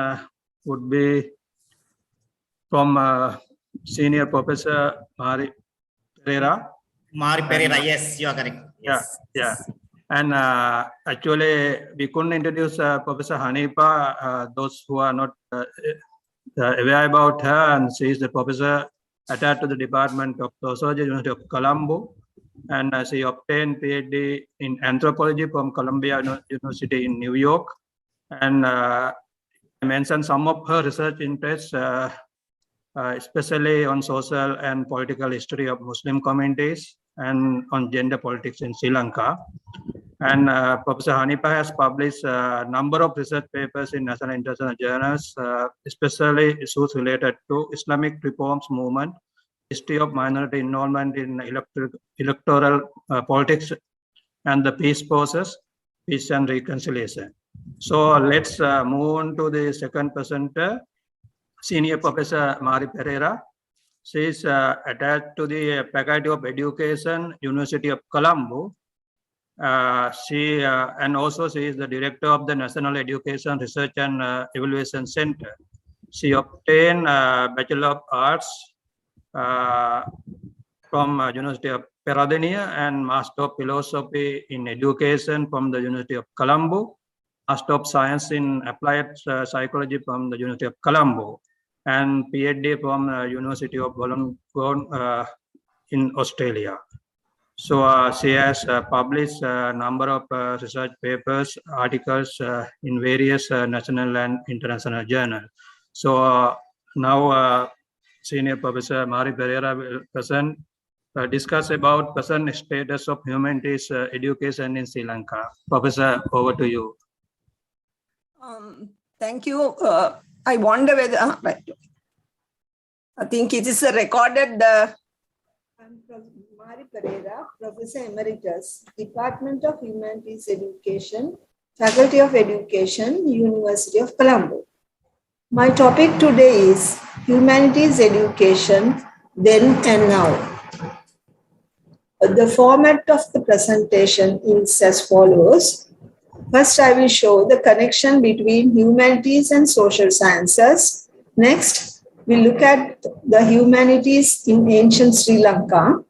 would be from Senior Professor Mari Pereira. Mari Pereira, yes, you are correct. Yes. Yeah. And actually, we couldn't introduce Professor Hanifa, those who are not aware about her, and she is the professor attached to the Department of Sociology, University of Colombo, and she obtained PhD in anthropology from Columbia University in New York. And I mentioned some of her research interests, especially on social and political history of Muslim communities and on gender politics in Sri Lanka. And Professor Hanifa has published a number of research papers in national and international journals, especially issues related to Islamic reforms movement, history of minority involvement in electoral politics, and the peace process, peace and reconciliation. So let's move on to the second presenter, Senior Professor Mari Pereira. She is attached to the Faculty of Education, University of Colombo. And also she is the director of the National Education Research and Evaluation Center. She obtained Bachelor of Arts from University of Peradeniya and Master of Philosophy in Education from the University of Colombo, Master of Science in Applied Psychology from the University of Colombo, and PhD from University of Wollongong in Australia. So she has published a number of research papers, articles in various national and international journals. So now Senior Professor Mari Pereira will discuss about present status of humanities education in Sri Lanka. Professor, over to you. Thank you. I wonder whether, I think it is recorded. I'm Mari Pereira, Professor Emeritus, Department of Humanities Education, Faculty of Education, University of Colombo. My topic today is Humanities Education, Then and Now. The format of the presentation is as follows. First, I will show the connection between humanities and social sciences. Next, we look at the humanities in ancient Sri Lanka.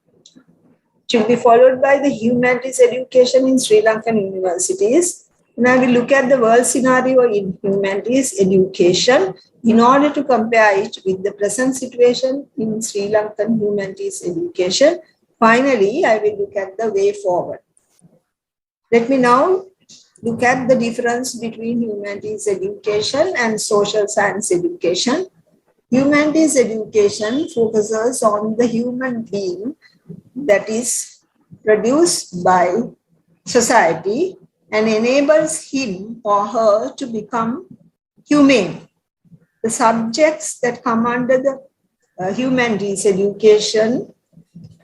It will be followed by the humanities education in Sri Lankan universities. And I will look at the world scenario in humanities education in order to compare it with the present situation in Sri Lankan humanities education. Finally, I will look at the way forward. Let me now look at the difference between humanities education and social science education. Humanities education focuses on the human being that is produced by society and enables him or her to become humane. The subjects that come under the humanities education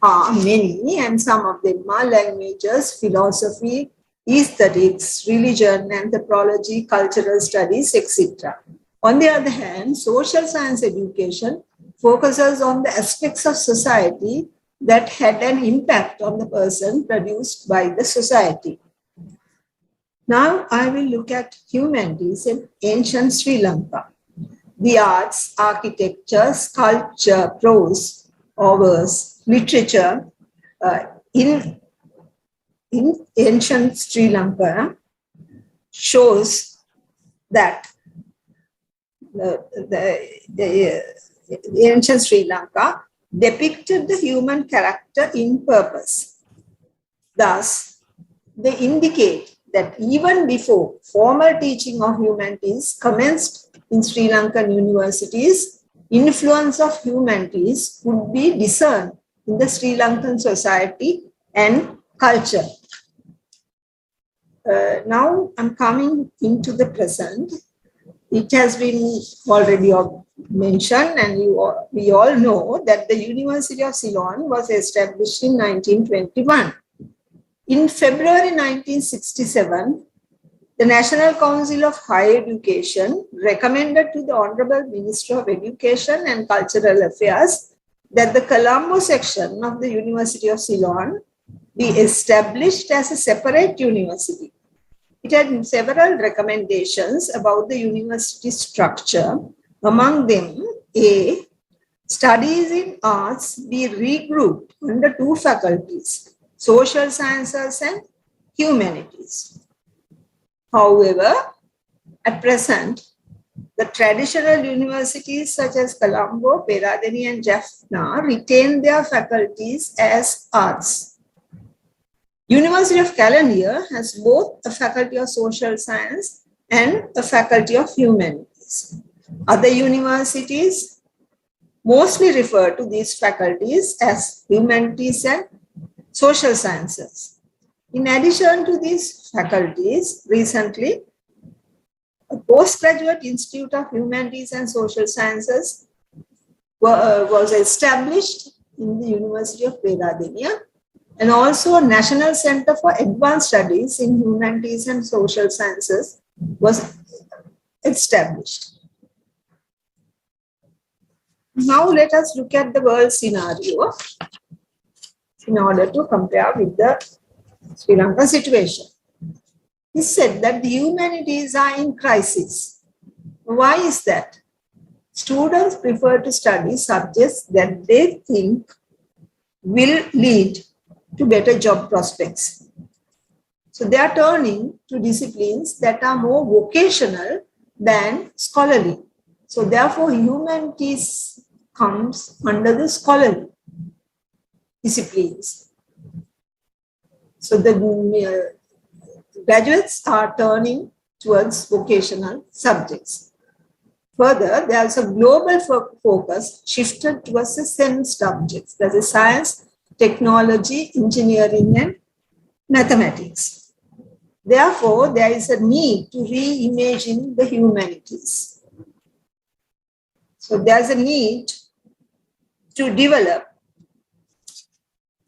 are many, and some of them are languages, philosophy, aesthetics, religion, anthropology, cultural studies, etc. On the other hand, social science education focuses on the aspects of society that had an impact on the person produced by the society. Now I will look at humanities in ancient Sri Lanka. The arts, architecture, sculpture, prose, or verse, literature in ancient Sri Lanka shows that the ancient Sri Lanka depicted the human character in purpose. Thus, they indicate that even before formal teaching of humanities commenced in Sri Lankan universities, influence of humanities could be discerned in the Sri Lankan society and culture. Now I'm coming into the present. It has been already mentioned, and we all know that the University of Ceylon was established in 1921. In February 1967, the National Council of Higher Education recommended to the Honorable Minister of Education and Cultural Affairs that the Colombo section of the University of Ceylon be established as a separate university. It had several recommendations about the university structure. Among them, A, studies in arts be regrouped under two faculties, social sciences and humanities. However, at present, the traditional universities such as Colombo, Peradeniya, and Jaffna retain their faculties as arts. University of Kelaniya has both a faculty of social science and a faculty of humanities. Other universities mostly refer to these faculties as humanities and social sciences. In addition to these faculties, recently, a postgraduate institute of humanities and social sciences was established in the University of Peradeniya, and also a National Center for Advanced Studies in Humanities and Social Sciences was established. Now let us look at the world scenario in order to compare with the Sri Lanka situation. He said that the humanities are in crisis. Why is that? Students prefer to study subjects that they think will lead to better job prospects. So they are turning to disciplines that are more vocational than scholarly. So therefore, humanities comes under the scholarly disciplines. So the graduates are turning towards vocational subjects. Further, there's a global focus shifted towards the STEM subjects, that is science, technology, engineering, and mathematics. Therefore, there is a need to reimagine the humanities. So there's a need to develop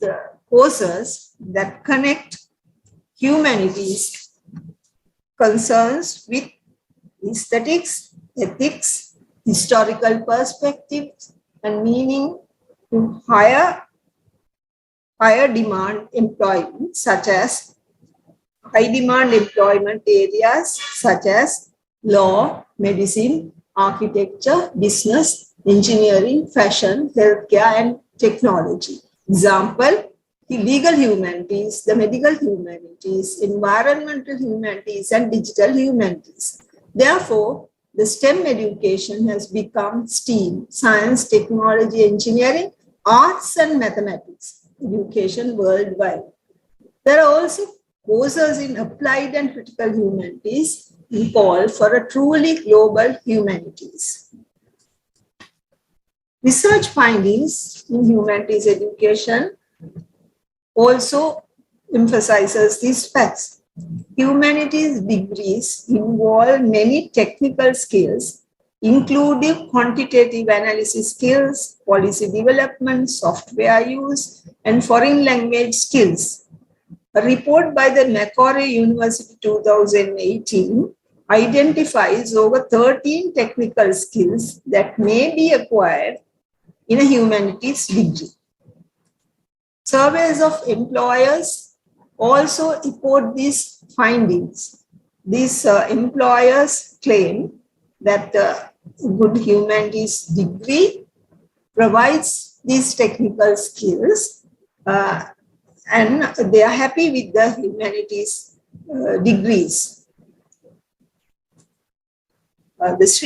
the courses that connect humanities concerns with aesthetics, ethics, historical perspectives, and meaning to higher demand employment, such as high demand employment areas such as law, medicine, architecture, business, engineering, fashion, healthcare, and technology. Example, the legal humanities, the medical humanities, environmental humanities, and digital humanities. Therefore, the STEM education has become STEAM, science, technology, engineering, arts, and mathematics education worldwide. There are also courses in applied and critical humanities and call for a truly global humanities. Research findings in humanities education also emphasizes these facts. Humanities degrees involve many technical skills, including quantitative analysis skills, policy development, software use, and foreign language skills. A report by the Macquarie University 2018 identifies over 13 technical skills that may be acquired in a humanities degree. Surveys of employers also report these findings. These employers claim that the good humanities degree provides these technical skills and they are happy with the humanities degrees.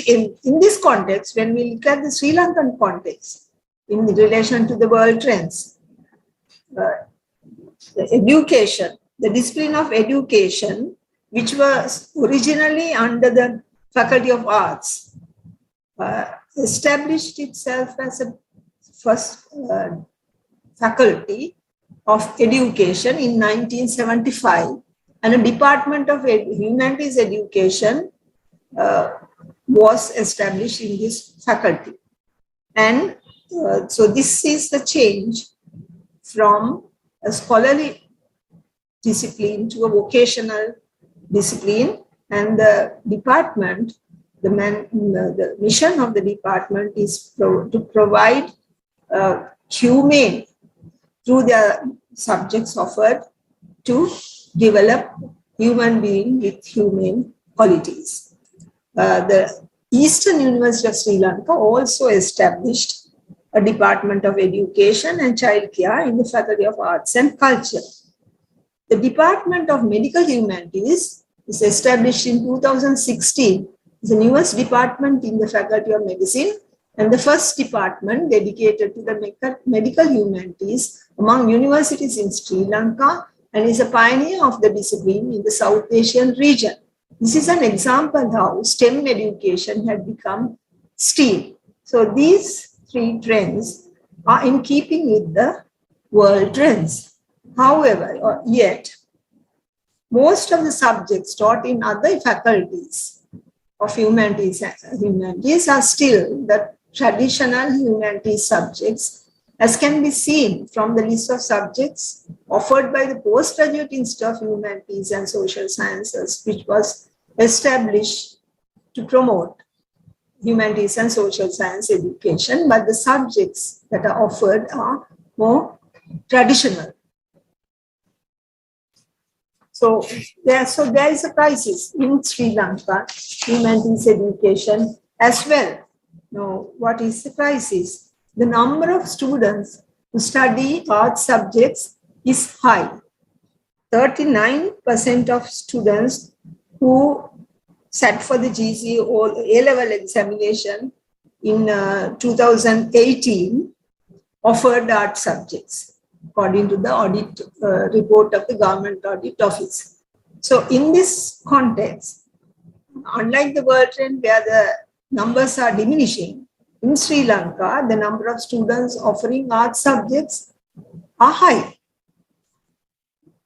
In this context, when we look at the Sri Lankan context in relation to the world trends, the education, the discipline of education, which was originally under the Faculty of Arts, established itself as a first faculty of education in 1975, and a Department of Humanities Education was established in this faculty. And so this is the change from a scholarly discipline to a vocational discipline, and the department, the mission of the department is to provide humane, through the subjects offered, to develop human being with humane qualities. The Eastern University of Sri Lanka also established a Department of Education and Child Care in the Faculty of Arts and Culture. The Department of Medical Humanities is established in 2016. It's the newest department in the Faculty of Medicine and the first department dedicated to the medical humanities among universities in Sri Lanka, and is a pioneer of the discipline in the South Asian region. This is an example how STEM education had become STEAM. So these three trends are in keeping with the world trends. However, yet, most of the subjects taught in other faculties of humanities are still the traditional humanities subjects, as can be seen from the list of subjects offered by the Postgraduate Institute of Humanities and Social Sciences, which was established to promote humanities and social science education, but the subjects that are offered are more traditional. So there is a crisis in Sri Lanka, humanities education as well. Now, what is the crisis? The number of students who study art subjects is high. 39% of students who sat for the GCE or A-level examination in 2018 offered art subjects, according to the audit report of the Government Audit Office. So in this context, unlike the world trend where the numbers are diminishing, in Sri Lanka, the number of students offering art subjects are high.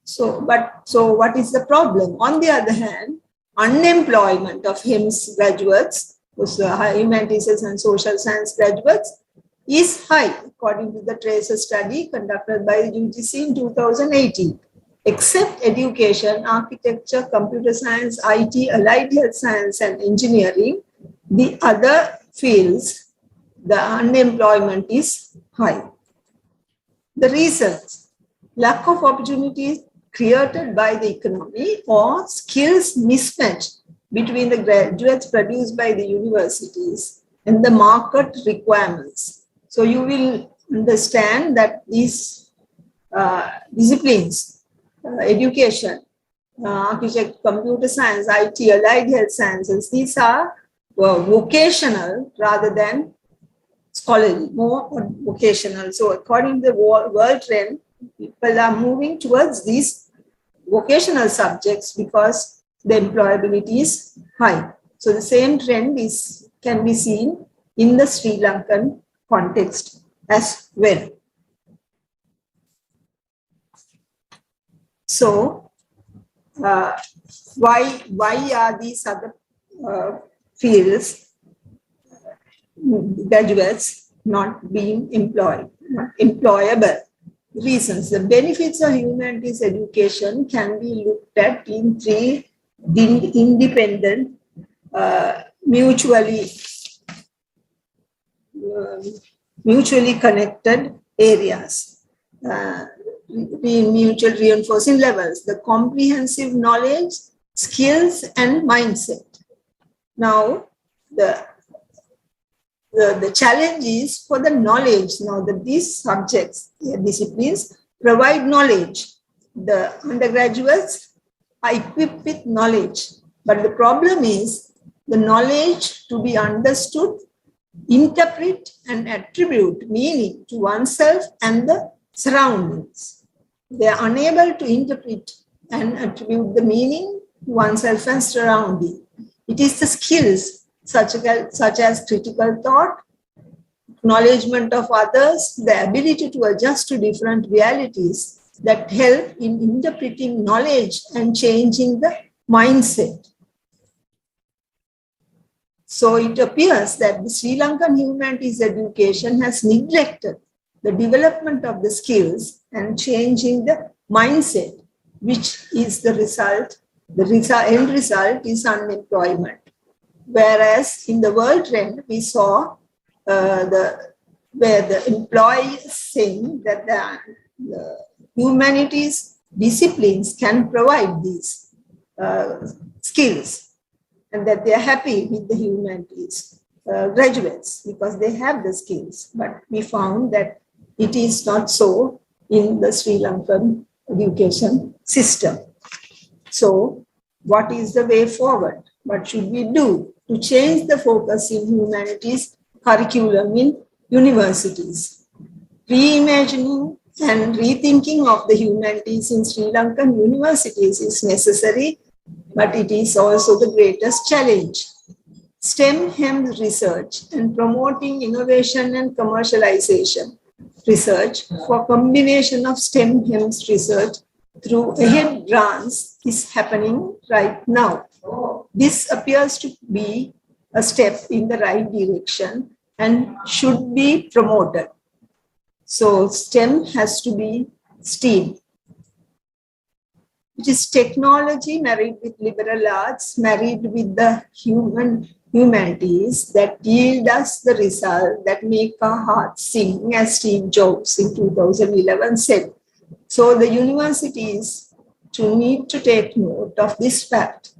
So what is the problem? On the other hand, unemployment of HEMS graduates, humanities and social science graduates, is high, according to the Tracer study conducted by the UGC in 2018. Except education, architecture, computer science, IT, allied health science, and engineering, the other fields, the unemployment is high. The reasons: lack of opportunities created by the economy or skills mismatch between the graduates produced by the universities and the market requirements. So you will understand that these disciplines, education, architecture, computer science, IT, allied health sciences. These are vocational rather than scholarly, more vocational. So according to the world trend, people are moving towards these vocational subjects because the employability is high. So the same trend can be seen in the Sri Lankan context as well. So why are these other fields, graduates, not being employed, not employable? Reasons. The benefits of humanities education can be looked at in three independent, mutually connected areas. Mutual reinforcing levels, the comprehensive knowledge, skills, and mindset. Now, the challenge is for the knowledge. Now, these subjects, disciplines, provide knowledge. The undergraduates are equipped with knowledge. But the problem is the knowledge to be understood, interpret, and attribute meaning to oneself and the surroundings. They are unable to interpret and attribute the meaning to oneself and surrounding. It is the skills such as critical thought, acknowledgement of others, the ability to adjust to different realities that help in interpreting knowledge and changing the mindset. So it appears that the Sri Lankan humanities education has neglected the development of the skills and changing the mindset, which is the result. The end result is unemployment. Whereas in the world trend, we saw where the employees saying that the humanities disciplines can provide these skills and that they are happy with the humanities graduates because they have the skills. But we found that it is not so in the Sri Lankan education system. So what is the way forward? What should we do to change the focus in humanities curriculum in universities? Reimagining and rethinking of the humanities in Sri Lankan universities is necessary, but it is also the greatest challenge. STEM HEMS research and promoting innovation and commercialization research for combination of STEM HEMS research through AHEAD grants is happening right now. This appears to be a step in the right direction and should be promoted. So STEM has to be STEAM. It is technology married with liberal arts, married with the humanities that yield us the result that make our hearts sing, as Steve Jobs in 2011 said. So the universities need to take note of this fact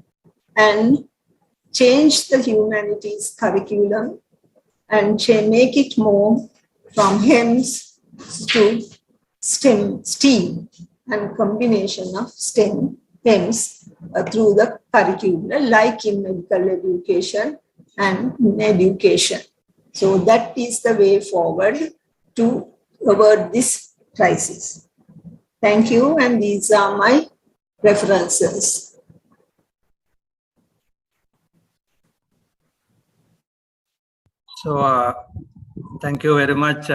and change the humanities curriculum and make it more from HEMS to STEAM and combination of STEM, HEMS through the curriculum, like in medical education and in education. So that is the way forward to avert this crisis. Thank you, and these are my references. So thank you very much,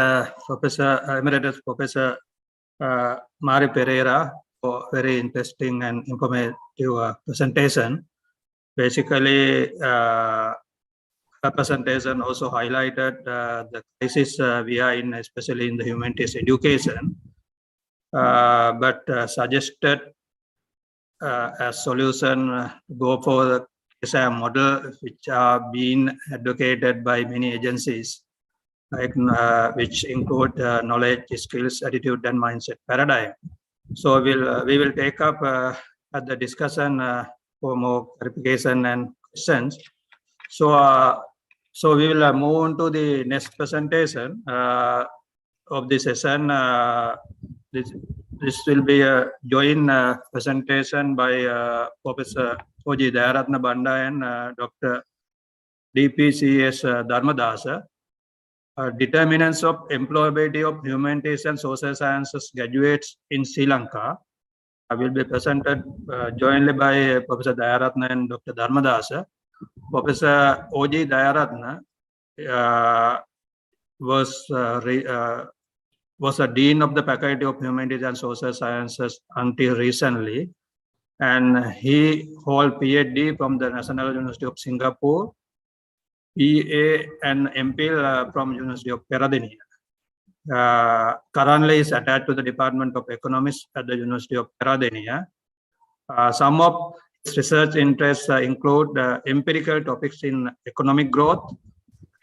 Professor Emeritus Professor Mari Pereira, for very interesting and informative presentation. Basically, her presentation also highlighted the crisis we are in, especially in the humanities education, but suggested as solution go for the KSAM model, which are being advocated by many agencies, like which include knowledge, skills, attitude, and mindset paradigm. So we will take up at the discussion for more clarification and questions. So we will move on to the next presentation of the session. This will be a joint presentation by Professor Oji Dayaratna Banda and Dr. DPCS Dharmadasa. Determinants of employability of humanities and social sciences graduates in Sri Lanka will be presented jointly by Professor Dayaratna and Dr. Dharmadasa. Professor Oji Dayaratna was a dean of the Faculty of Humanities and Social Sciences until recently, and he holds PhD from the National University of Singapore, BA and MPhil from University of Peradeniya. Currently is attached to the Department of Economics at the University of Peradeniya. Some of his research interests include empirical topics in economic growth,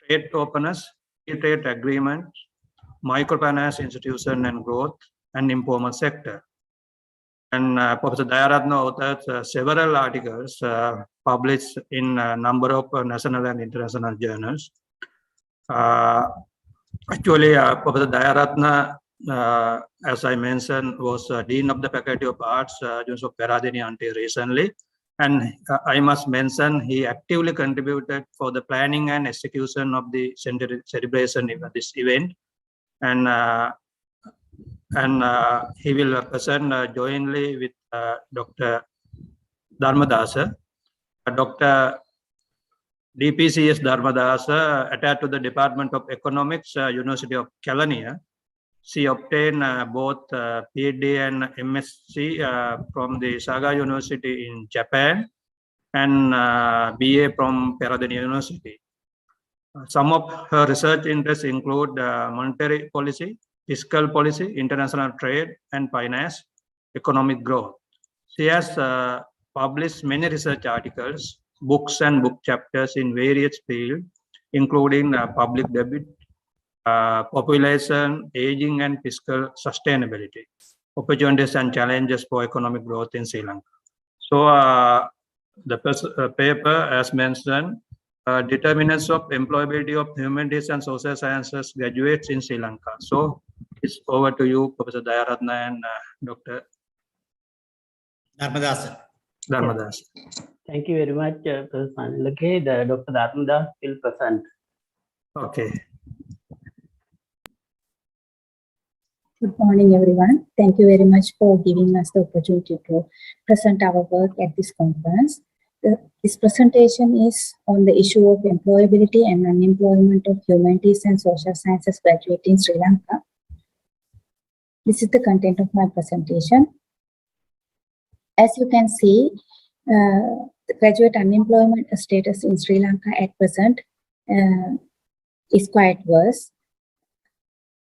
trade openness, free trade agreements, microfinance institution and growth, and informal sector. And Professor Dayaratna authored several articles published in a number of national and international journals. Actually, Professor Dayaratna, as I mentioned, was Dean of the Faculty of Arts, University of Peradeniya until recently. And I must mention, he actively contributed for the planning and execution of the celebration of this event. And he will present jointly with Dr. Dharmadasa. Dr. DPCS Dharmadasa, attached to the Department of Economics, University of Kelaniya. She obtained both PhD and MSc from the Saga University in Japan and BA from Peradeniya University. Some of her research interests include monetary policy, fiscal policy, international trade and finance, economic growth. She has published many research articles, books and book chapters in various fields, including public debt, population, aging and fiscal sustainability, opportunities and challenges for economic growth in Sri Lanka. So the paper, as mentioned, determinants of employability of humanities and social sciences graduates in Sri Lanka. So it's over to you, Professor Dayaratna and Dr. Dharmadasa. Dharmadasa. Thank you very much, Professor Sanilakhe. Dr. Dharmadasa will present. Okay. Good morning, everyone. Thank you very much for giving us the opportunity to present our work at this conference. This presentation is on the issue of employability and unemployment of humanities and social sciences graduates in Sri Lanka. This is the content of my presentation. As you can see, the graduate unemployment status in Sri Lanka at present is quite worse.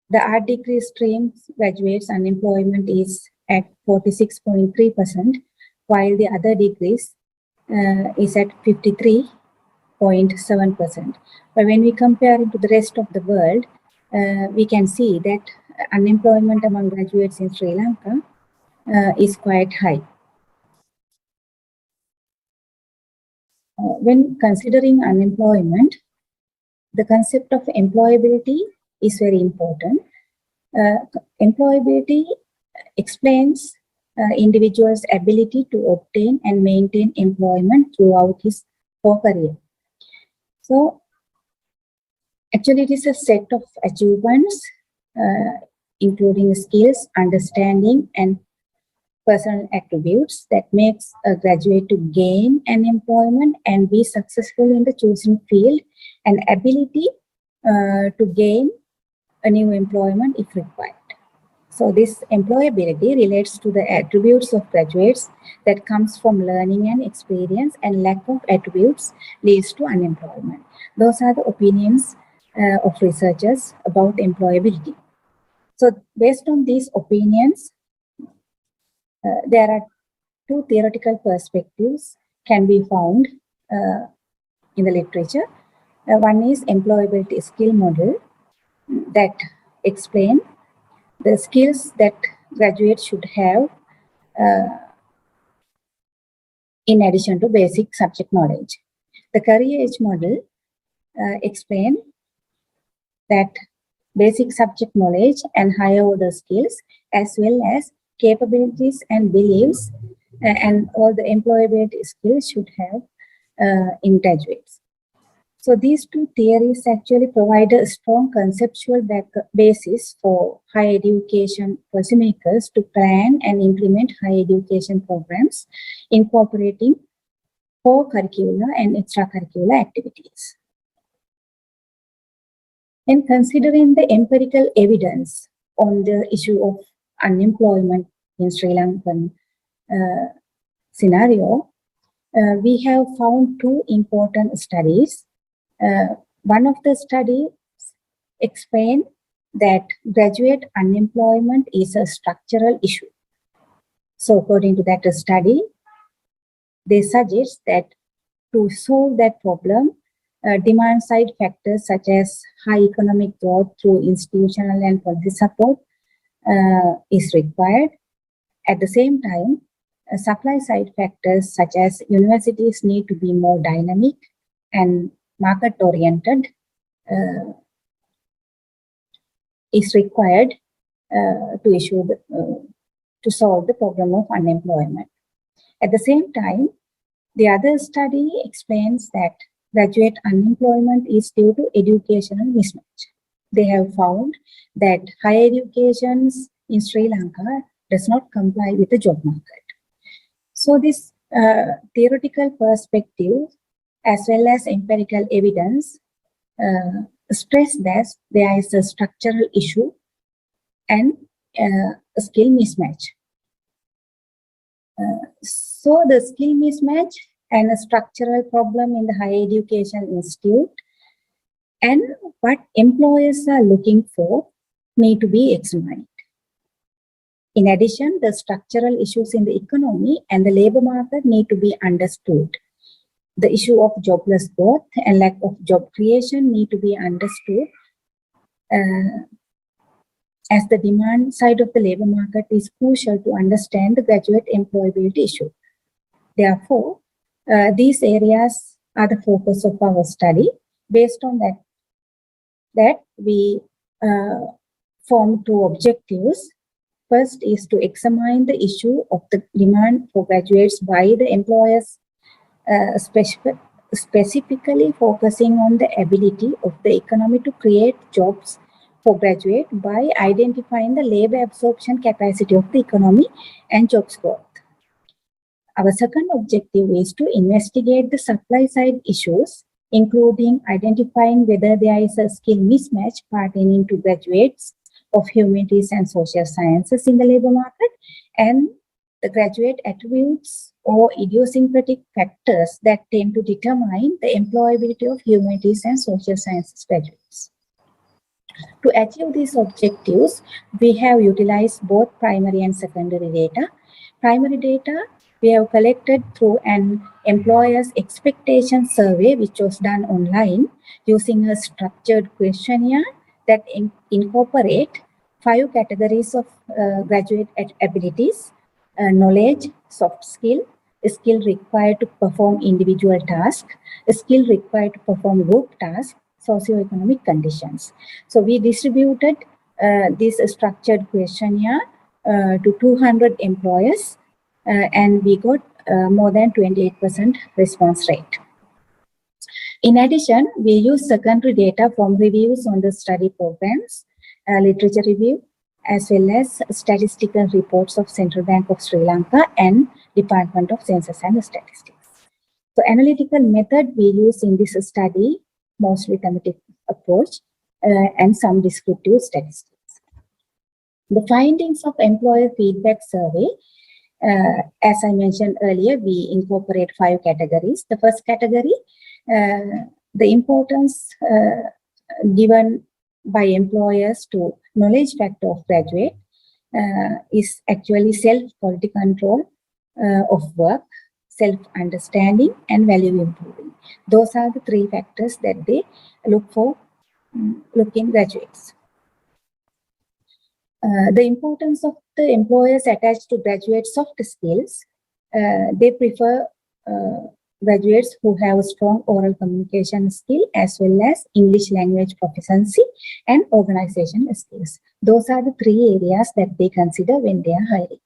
The art degree stream graduates unemployment is at 46.3%, while the other degrees is at 53.7%. But when we compare it to the rest of the world, we can see that unemployment among graduates in Sri Lanka is quite high. When considering unemployment, the concept of employability is very important. Employability explains individual's ability to obtain and maintain employment throughout his whole career. So actually it is a set of achievements including skills, understanding and personal attributes that makes a graduate to gain an employment and be successful in the chosen field, and ability to gain a new employment if required. So this employability relates to the attributes of graduates that comes from learning and experience, and lack of attributes leads to unemployment. Those are the opinions of researchers about employability. So based on these opinions, there are two theoretical perspectives can be found in the literature. One is employability skill model that explain the skills that graduates should have in addition to basic subject knowledge. The career age model explain that basic subject knowledge and higher order skills, as well as capabilities and beliefs and all the employability skills should have in graduates. So these two theories actually provide a strong conceptual basis for higher education policymakers to plan and implement higher education programs incorporating core curricular and extracurricular activities. And considering the empirical evidence on the issue of unemployment in Sri Lankan scenario, we have found two important studies. One of the studies explained that graduate unemployment is a structural issue. So according to that study, they suggest that to solve that problem, demand side factors such as high economic growth through institutional and policy support is required. At the same time, supply side factors such as universities need to be more dynamic and market oriented is required to solve the problem of unemployment. At the same time, the other study explains that graduate unemployment is due to educational mismatch. They have found that higher education in Sri Lanka does not comply with the job market. So this theoretical perspective as well as empirical evidence stress that there is a structural issue and a skill mismatch. So the skill mismatch and a structural problem in the higher education institute and what employers are looking for need to be examined. In addition, the structural issues in the economy and the labor market need to be understood. The issue of jobless growth and lack of job creation need to be understood as the demand side of the labor market is crucial to understand the graduate employability issue. Therefore, these areas are the focus of our study. Based on that we form two objectives. First is to examine the issue of the demand for graduates by the employers, specifically focusing on the ability of the economy to create jobs for graduates by identifying the labor absorption capacity of the economy and jobs growth. Our second objective is to investigate the supply side issues, including identifying whether there is a skill mismatch pertaining to graduates of humanities and social sciences in the labor market and the graduate attributes or idiosyncratic factors that tend to determine the employability of humanities and social sciences graduates. To achieve these objectives, we have utilized both primary and secondary data. Primary data we have collected through an employer's expectation survey, which was done online using a structured questionnaire that incorporate 5 categories of graduate abilities: knowledge, soft skill, a skill required to perform individual tasks, a skill required to perform group tasks, socioeconomic conditions. So we distributed this structured questionnaire to 200 employers and we got more than 28% response rate. In addition, we use secondary data from reviews on the study programs, literature review, as well as statistical reports of Central Bank of Sri Lanka and Department of Census and Statistics. So analytical method we use in this study, mostly thematic approach and some descriptive statistics. The findings of employer feedback survey, as I mentioned earlier, we incorporate 5 categories. The first category, the importance given by employers to knowledge factor of graduate is actually self-quality control of work, self-understanding and value improving. Those are the 3 factors that they look in graduates. The importance of the employers attached to graduate soft skills, they prefer graduates who have strong oral communication skill as well as English language proficiency and organization skills. Those are the 3 areas that they consider when they are hiring.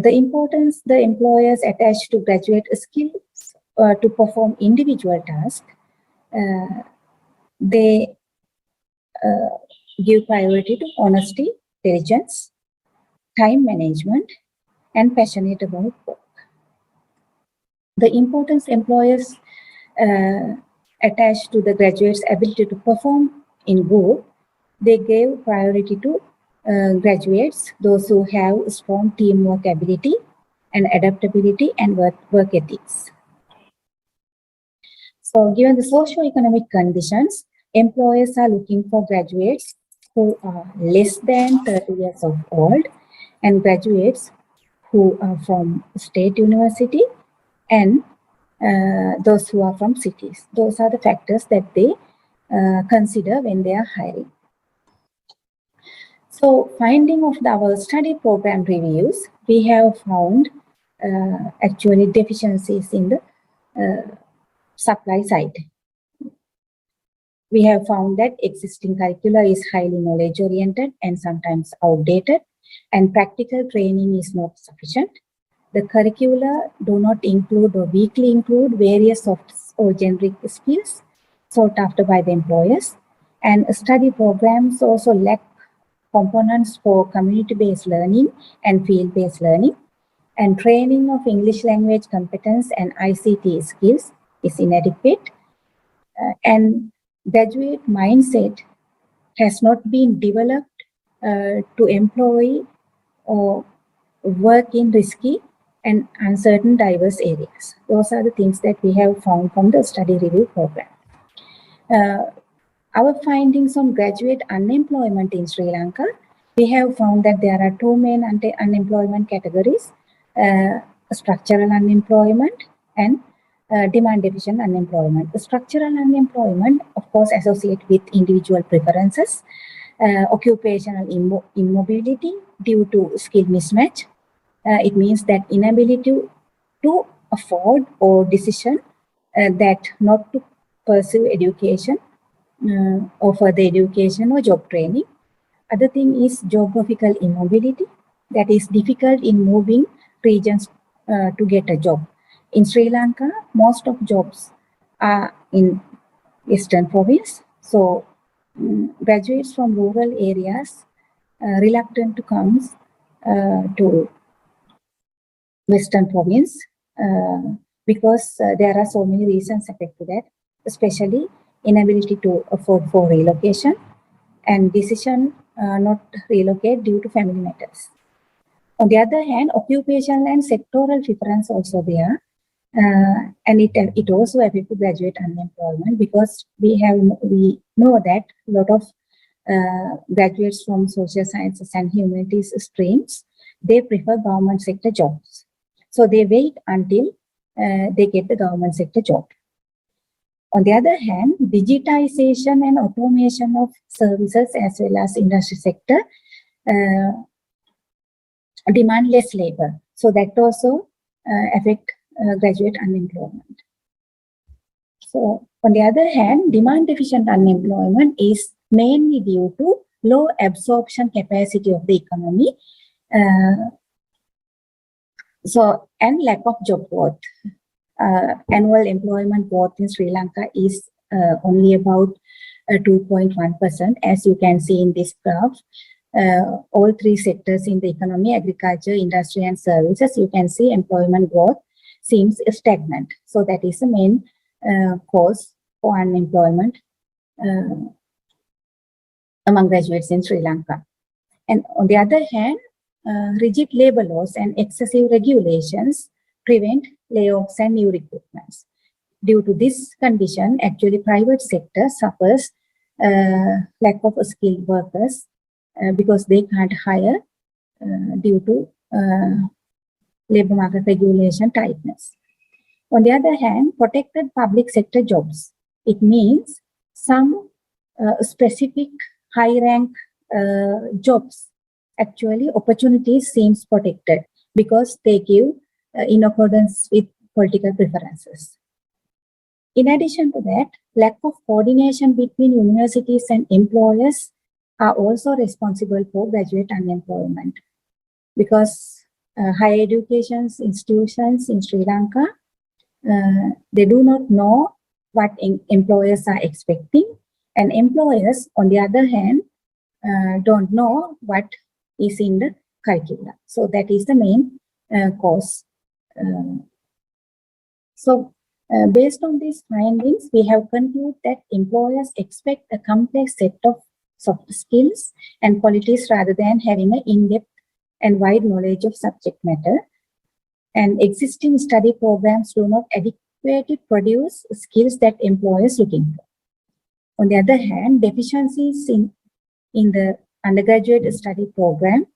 The importance the employers attach to graduate skills to perform individual tasks, they give priority to honesty, diligence, time management, and passionate about work. The importance employers attach to the graduates' ability to perform in group, they gave priority to graduates, those who have strong teamwork ability and adaptability and work ethics. So given the socio-economic conditions, employers are looking for graduates who are less than 30 years of old and graduates who are from state university and those who are from cities. Those are the factors that they consider when they are hiring. So finding of our study program reviews, we have found actually deficiencies in the supply side. We have found that existing curricula is highly knowledge oriented and sometimes outdated, and practical training is not sufficient. The curricula do not include or weekly include various soft or generic skills sought after by the employers, and study programs also lack components for community-based learning and field-based learning, and training of English language competence and ICT skills is inadequate, and graduate mindset has not been developed to employ or work in risky and uncertain diverse areas. Those are the things that we have found from the study review program. Our findings on graduate unemployment in Sri Lanka, we have found that there are 2 main unemployment categories, structural unemployment and demand deficient unemployment. The structural unemployment, of course, associated with individual preferences, occupational immobility due to skill mismatch. It means that inability to afford or decision that not to pursue education or further education or job training. Other thing is geographical immobility, that is difficult in moving regions to get a job. In Sri Lanka, most of jobs are in Eastern Province. So graduates from rural areas reluctant to come to Western Province because there are so many reasons affected to that, especially inability to afford for relocation and decision not relocate due to family matters. On the other hand, occupational and sectoral preference also there. And it also affects graduate unemployment because we know that a lot of graduates from social sciences and humanities streams, they prefer government sector jobs. So they wait until they get the government sector job. On the other hand, digitization and automation of services as well as industry sector demand less labor. So that also affect graduate unemployment. So on the other hand, demand deficient unemployment is mainly due to low absorption capacity of the economy and lack of job growth. Annual employment growth in Sri Lanka is only about 2.1%. As you can see in this graph, all 3 sectors in the economy, agriculture, industry and services, you can see employment growth seems stagnant. So that is the main cause for unemployment among graduates in Sri Lanka. And on the other hand, rigid labor laws and excessive regulations prevent layoffs and new recruitments. Due to this condition, actually private sector suffers lack of skilled workers because they can't hire due to labor market regulation tightness. On the other hand, protected public sector jobs, it means some specific high rank jobs, actually opportunities seems protected because they give in accordance with political preferences. In addition to that, lack of coordination between universities and employers are also responsible for graduate unemployment, because higher education institutions in Sri Lanka, they do not know what employers are expecting, and employers, on the other hand, don't know what is in the curricula. So that is the main cause. Based on these findings, we have concluded that employers expect a complex set of soft skills and qualities rather than having an in-depth and wide knowledge of subject matter. And existing study programs do not adequately produce skills that employers looking for. On the other hand, deficiencies in the undergraduate study program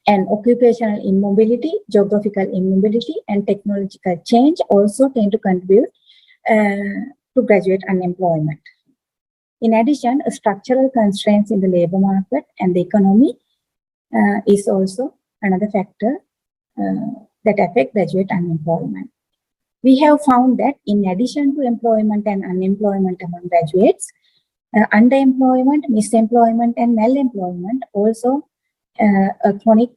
and occupational immobility, geographical immobility, and technological change also tend to contribute to graduate unemployment. In addition, structural constraints in the labor market and the economy is also another factor that affect graduate unemployment. We have found that in addition to employment and unemployment among graduates, underemployment, misemployment, and malemployment also a chronic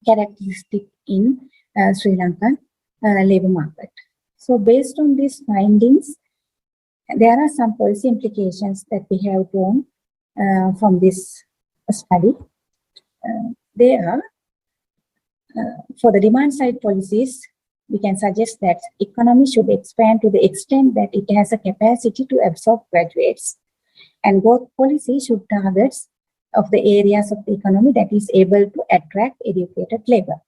characteristic in Sri Lankan labor market. So based on these findings, there are some policy implications that we have drawn from this study. For the demand side policies, we can suggest that economy should expand to the extent that it has a capacity to absorb graduates, and both policies should target of the areas of the economy that is able to attract educated labor.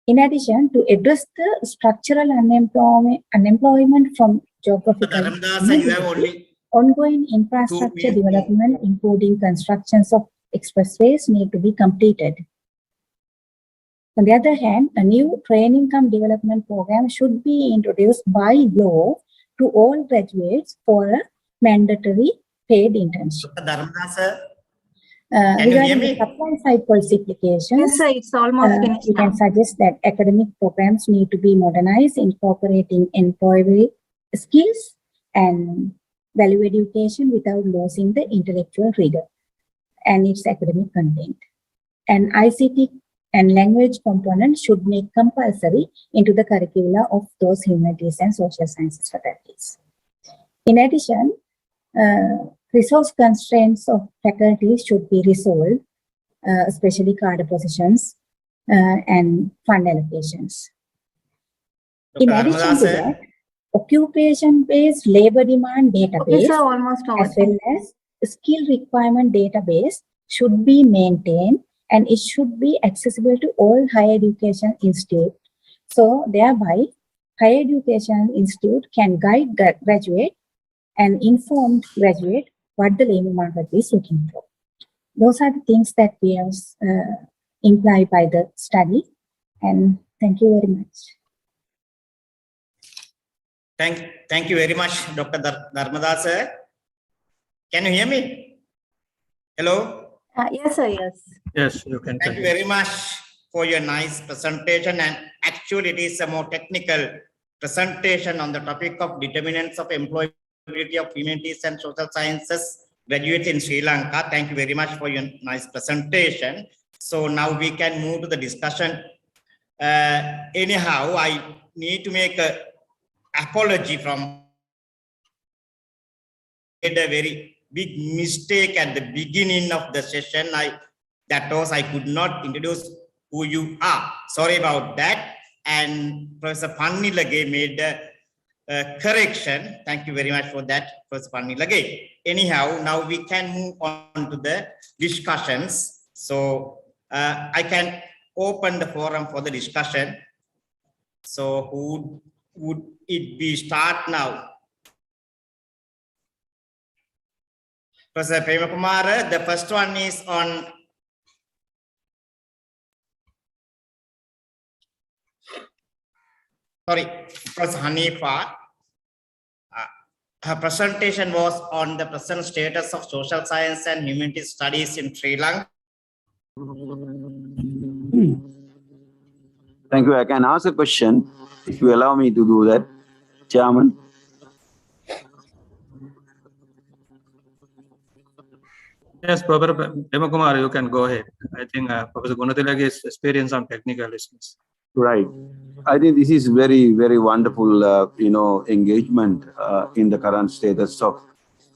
In addition, to address the structural unemployment from geographical ongoing infrastructure development, including constructions of expressways, need to be completed. On the other hand, a new training cum development program should be introduced by law to all graduates for a mandatory paid internship. Regarding the supply side policy implications, Yes, sir, it's almost finished we can suggest that academic programs need to be modernized, incorporating employability skills and value education without losing the intellectual rigor and its academic content. And ICT and language components should make compulsory into the curricula of those humanities and social sciences faculties. In addition, resource constraints of faculties should be resolved, especially cadre positions and fund allocations. In addition to that, occupation-based labor demand database, as well as skill requirement database, should be maintained, and it should be accessible to all higher education institutes. So thereby, higher education institute can guide the graduate and inform graduate what the labor market is looking for. Those are the things that we have implied by the study. And thank you very much. Thank you very much, Dr. Dharmadasa. Can you hear me? Hello? Yes, sir, yes. Yes, you can. Thank you very much for your nice presentation. And actually, it is a more technical presentation on the topic of determinants of employability of humanities and social sciences graduates in Sri Lanka. Thank you very much for your nice presentation. So now we can move to the discussion. Anyhow, I need to make an apology from a very big mistake at the beginning of the session. I could not introduce who you are. Sorry about that. And Professor Pannilage made a correction. Thank you very much for that, Professor Pannilage. Anyhow, now we can move on to the discussions. So I can open the forum for the discussion. So who would it be start now? Professor Prema Kumar, the first one is on Professor Hanifa. Her presentation was on the present status of social science and humanities studies in Sri Lanka. Thank you. I can ask a question if you allow me to do that, Chairman. Yes, Professor Premakumar, you can go ahead. I think Professor Gunatilaga's experience on technical issues. Right. I think this is very, very wonderful, engagement in the current status of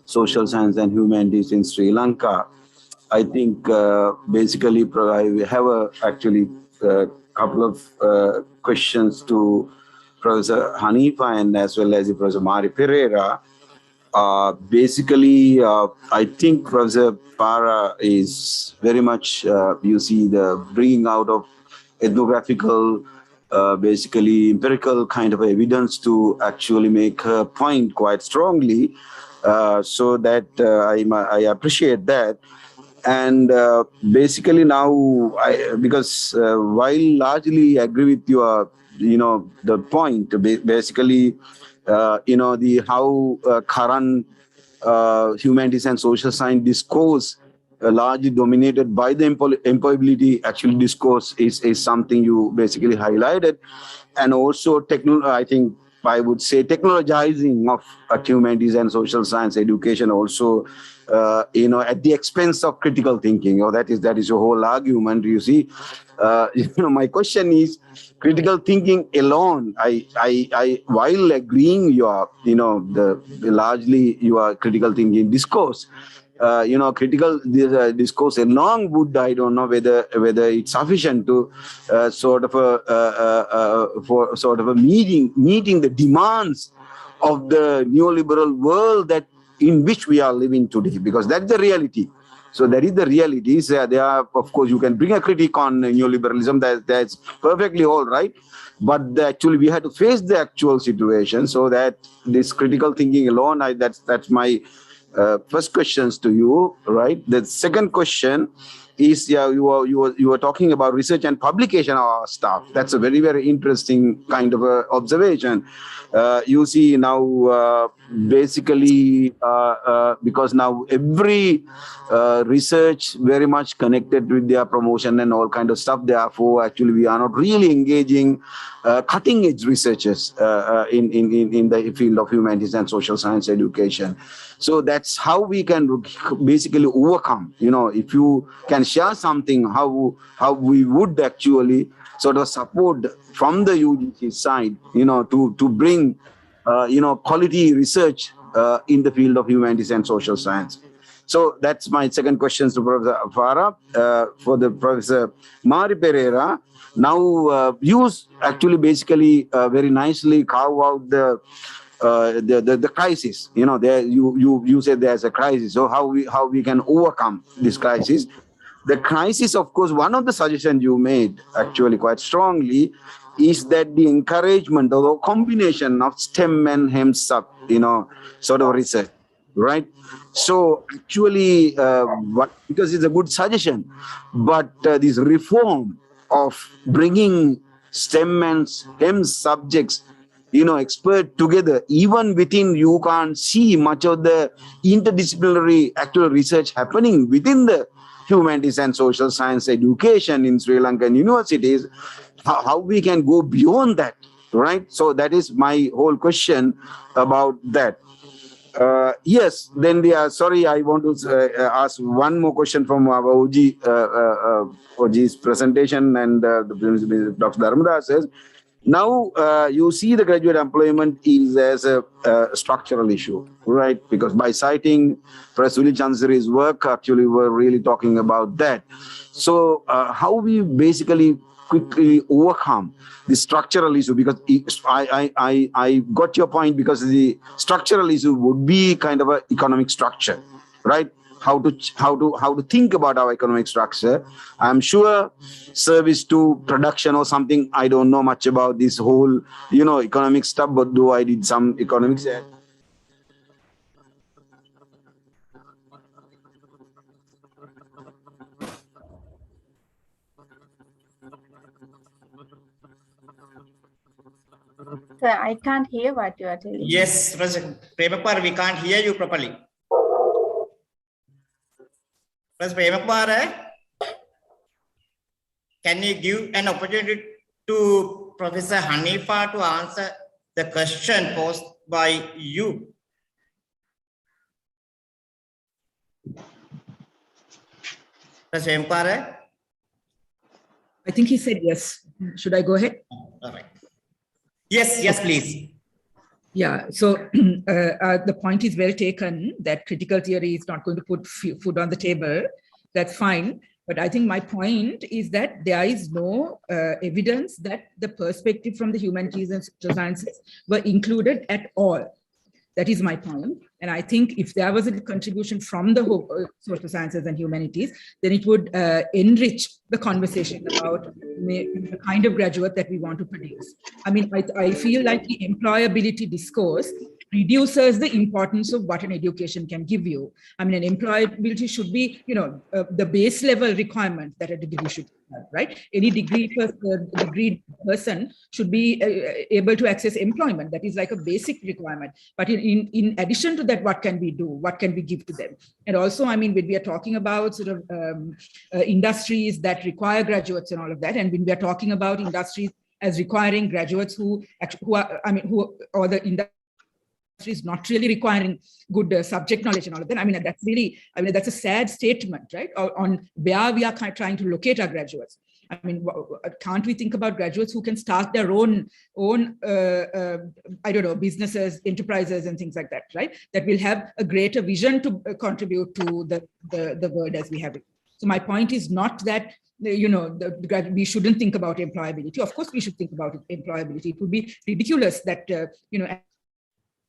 social science and humanities in Sri Lanka. I think basically I have actually a couple of questions to Professor Hanifa and as well as Professor Mari Pereira. Basically, I think Professor Para is very much, you see, the bringing out of ethnographical, basically empirical kind of evidence to actually make her point quite strongly. So that I appreciate that. And basically now, because while largely agree with your, the point, basically, the how current humanities and social science discourse largely dominated by the employability actually discourse is something you basically highlighted. And also I think I would say technologizing of humanities and social science education also, at the expense of critical thinking. That is a whole argument, you see. My question is, critical thinking alone, I while agreeing your, largely your critical thinking discourse, critical discourse along would, I don't know whether it's sufficient to sort of meeting the demands of the neoliberal world that in which we are living today, because that's the reality. So that is the reality. There are, of course, you can bring a critique on neoliberalism. That's perfectly all right. But actually, we had to face the actual situation. So that this critical thinking alone, that's my first questions to you, right? The second question is, you were talking about research and publication of our staff. That's a very, very interesting kind of observation. You see now, basically, because now every research very much connected with their promotion and all kind of stuff. Therefore, actually, we are not really engaging cutting edge researchers in the field of humanities and social science education. So that's how we can basically overcome. If you can share something, how we would actually sort of support from the UGC side, to bring, quality research in the field of humanities and social science. So that's my second question to Professor Farah. For the Professor Mari Pereira, now you actually basically very nicely carve out the crisis. There you said there's a crisis. So how we can overcome this crisis? The crisis, of course, one of the suggestions you made actually quite strongly is that the encouragement or the combination of STEM and HEM sort of research, right? So actually, because it's a good suggestion, but this reform of bringing STEM and HEM subjects, expert together, even within, you can't see much of the interdisciplinary actual research happening within the humanities and social science education in Sri Lankan universities. How we can go beyond that, right? So that is my whole question about that. Yes, then sorry, I want to ask one more question from our OG's presentation, and Dr. Dharmadas says, now you see the graduate employment is as a structural issue, right? Because by citing Professor Willy Chansiri's work, actually we're really talking about that. So how we basically quickly overcome the structural issue, because I got your point, because the structural issue would be kind of an economic structure, right? How to think about our economic structure. I'm sure service to production or something. I don't know much about this whole, economic stuff, but though I did some economics. Sir, I can't hear what you are telling. Yes, Professor Premakumar, we can't hear you properly. Professor Premakumar, can you give an opportunity to Professor Hanifa to answer the question posed by you. Professor Emkare? I think he said yes. Should I go ahead? All right. Yes, please. Yeah, so the point is well taken that critical theory is not going to put food on the table. That's fine. But I think my point is that there is no evidence that the perspective from the humanities and social sciences were included at all. That is my point. And I think if there was a contribution from the social sciences and humanities, then it would enrich the conversation about the kind of graduate that we want to produce. I mean, I feel like the employability discourse reduces the importance of what an education can give you. I mean, an employability should be, the base level requirement that a degree should have, right? Any degree person should be able to access employment. That is like a basic requirement. But in addition to that, what can we do? What can we give to them? And also, I mean, when we are talking about sort of industries that require graduates and all of that, and when we are talking about industries as requiring graduates who the industry is not really requiring good subject knowledge and all of that. I mean, that's a sad statement, right? On where we are trying to locate our graduates. I mean, can't we think about graduates who can start their own businesses, enterprises, and things like that, right? That will have a greater vision to contribute to the world as we have it. So my point is not that we shouldn't think about employability. Of course, we should think about employability. It would be ridiculous that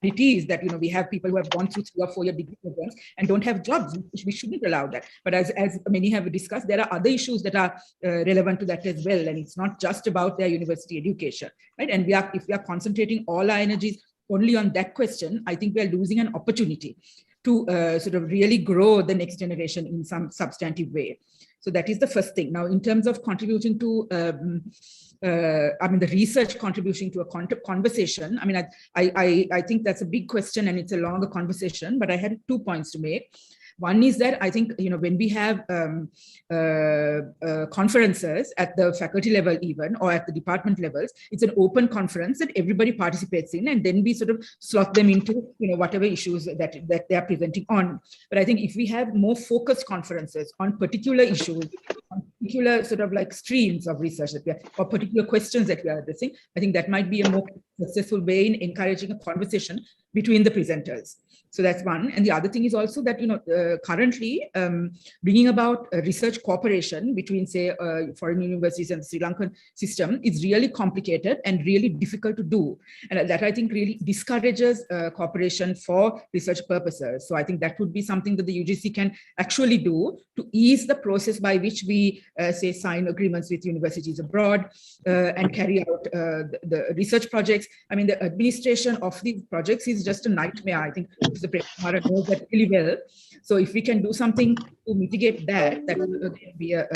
it is that we have people who have gone through 3 or 4 year degree programs and don't have jobs. We shouldn't allow that. But as many have discussed, there are other issues that are relevant to that as well, and it's not just about their university education, right? And if we are concentrating all our energies only on that question, I think we are losing an opportunity to sort of really grow the next generation in some substantive way. So that is the first thing. Now, in terms of contributing to the research contribution to a conversation. I mean, I think that's a big question and it's a longer conversation, but I had 2 points to make. One is that I think, when we have conferences at the faculty level even, or at the department levels, it's an open conference that everybody participates in, and then we sort of slot them into, whatever issues that they are presenting on. But I think if we have more focused conferences on particular issues, on particular sort of like streams of research that we are, or particular questions that we are addressing, I think that might be a more successful way in encouraging a conversation between the presenters. So that's one. And the other thing is also that, currently bringing about research cooperation between, say, foreign universities and the Sri Lankan system is really complicated and really difficult to do. And that I think really discourages cooperation for research purposes. So I think that would be something that the UGC can actually do to ease the process by which we, say, sign agreements with universities abroad and carry out the research projects. I mean, the administration of these projects is just a nightmare. I think the President knows that really well. So if we can do something to mitigate that, that would be a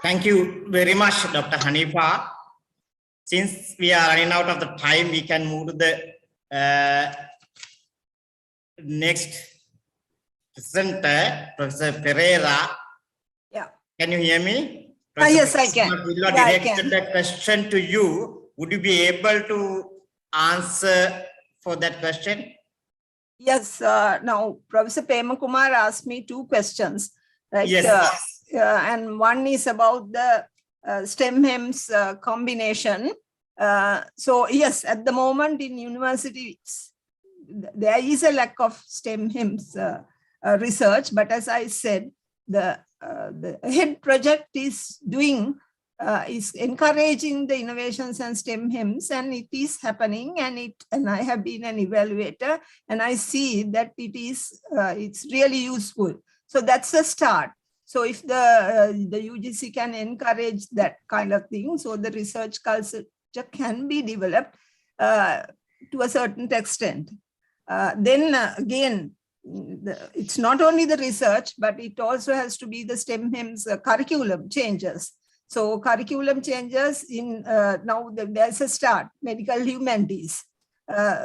Thank you very much, Dr. Hanifa. Since we are running out of the time, we can move to the next presenter, Professor Pereira. Yeah. Can you hear me? Yes, I can. Villa directed the question to you. Would you be able to answer for that question? Yes. Now, Professor Pema Kumar asked me 2 questions. Right? Yes. And one is about the STEM HEMS combination. So yes, at the moment in universities, there is a lack of STEM HEMS research. But as I said, the HEAD project is encouraging the innovations and STEM HEMS, and it is happening, and I have been an evaluator, and I see that it's really useful. So that's a start. So if the UGC can encourage that kind of thing, so the research culture can be developed to a certain extent. Then again, it's not only the research, but it also has to be the STEM HEMS curriculum changes. So curriculum changes in now there's a start, medical humanities.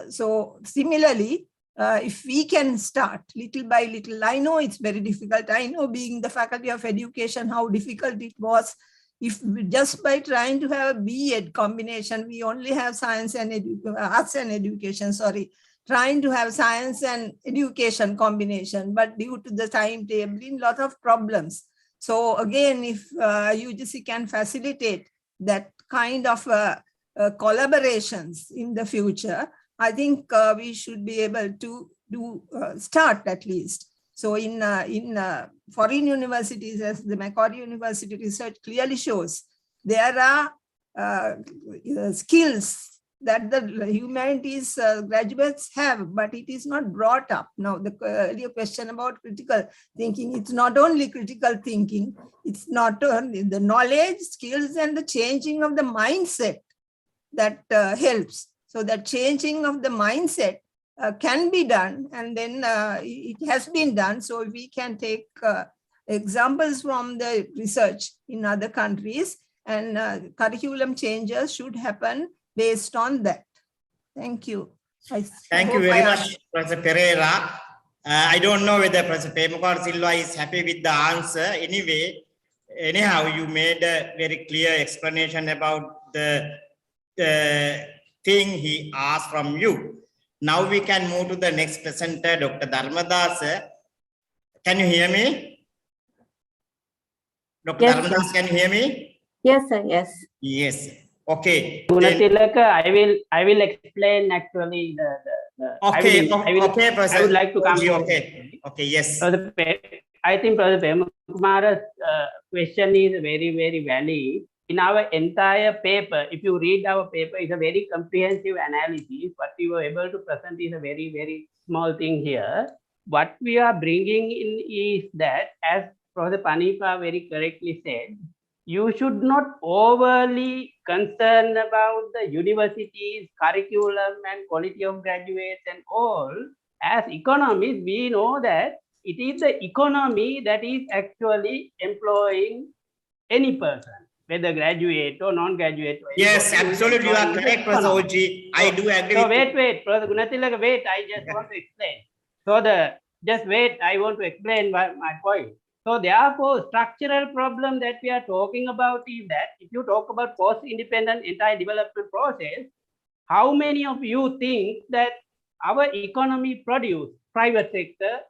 So similarly, if we can start little by little. I know it's very difficult. I know, being the Faculty of Education, how difficult it was. If just by trying to have a B.Ed combination, we only have science and arts and education, sorry, trying to have science and education combination, but due to the timetabling, lot of problems. So again, if UGC can facilitate that kind of collaborations in the future, I think we should be able to start at least. So in foreign universities, as the Macquarie University research clearly shows, there are skills that the humanities graduates have, but it is not brought up. Now, the earlier question about critical thinking, it's not only critical thinking, it's not only the knowledge, skills, and the changing of the mindset that helps. So that changing of the mindset can be done, and then it has been done. So we can take examples from the research in other countries, and curriculum changes should happen based on that. Thank you. Thank you very much, Professor Pereira. I don't know whether Professor Pemukar Silva is happy with the answer. Anyway, anyhow, you made a very clear explanation about the thing he asked from you. Now we can move to the next presenter, Dr. Dharmadas. Can you hear me? Dr. Yes, Dharmadas, can you hear me? Yes, sir. Yes. Yes. Okay. Gunatilaka, I will explain actually the okay, okay, Professor. I would like to come. Okay. Okay. Yes. I think Professor Pemukara's question is very, very valid. In our entire paper, if you read our paper, it's a very comprehensive analysis. What we were able to present is a very, very small thing here. What we are bringing in is that, as Professor Panipa very correctly said, you should not overly concern about the university's curriculum and quality of graduates and all. As economists, we know that it is the economy that is actually employing any person, whether graduate or non-graduate. Yes, absolutely. You are correct, Professor Oji. I do agree. So wait, Professor Gunatilaka, wait. I just want to explain. So just wait. I want to explain my point. So therefore, structural problem that we are talking about is that if you talk about post-independent entire development process, how many of you think that our economy produce private sector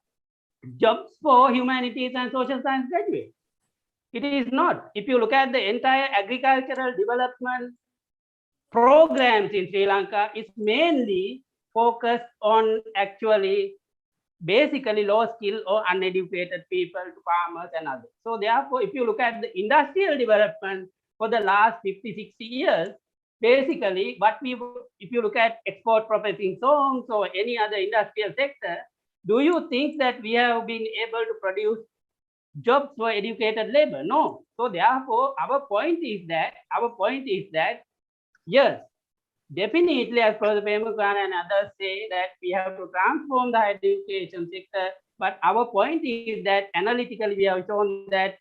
jobs for humanities and social science graduates? It is not. If you look at the entire agricultural development programs in Sri Lanka, it's mainly focused on actually basically low skill or uneducated people, to farmers and others. So therefore, if you look at the industrial development for the last 50, 60 years, basically if you look at export processing zones or any other industrial sector, do you think that we have been able to produce jobs for educated labor? No. So therefore, our point is that, yes, definitely, as Professor Pemukara and others say, that we have to transform the higher education sector. But our point is that analytically, we have shown that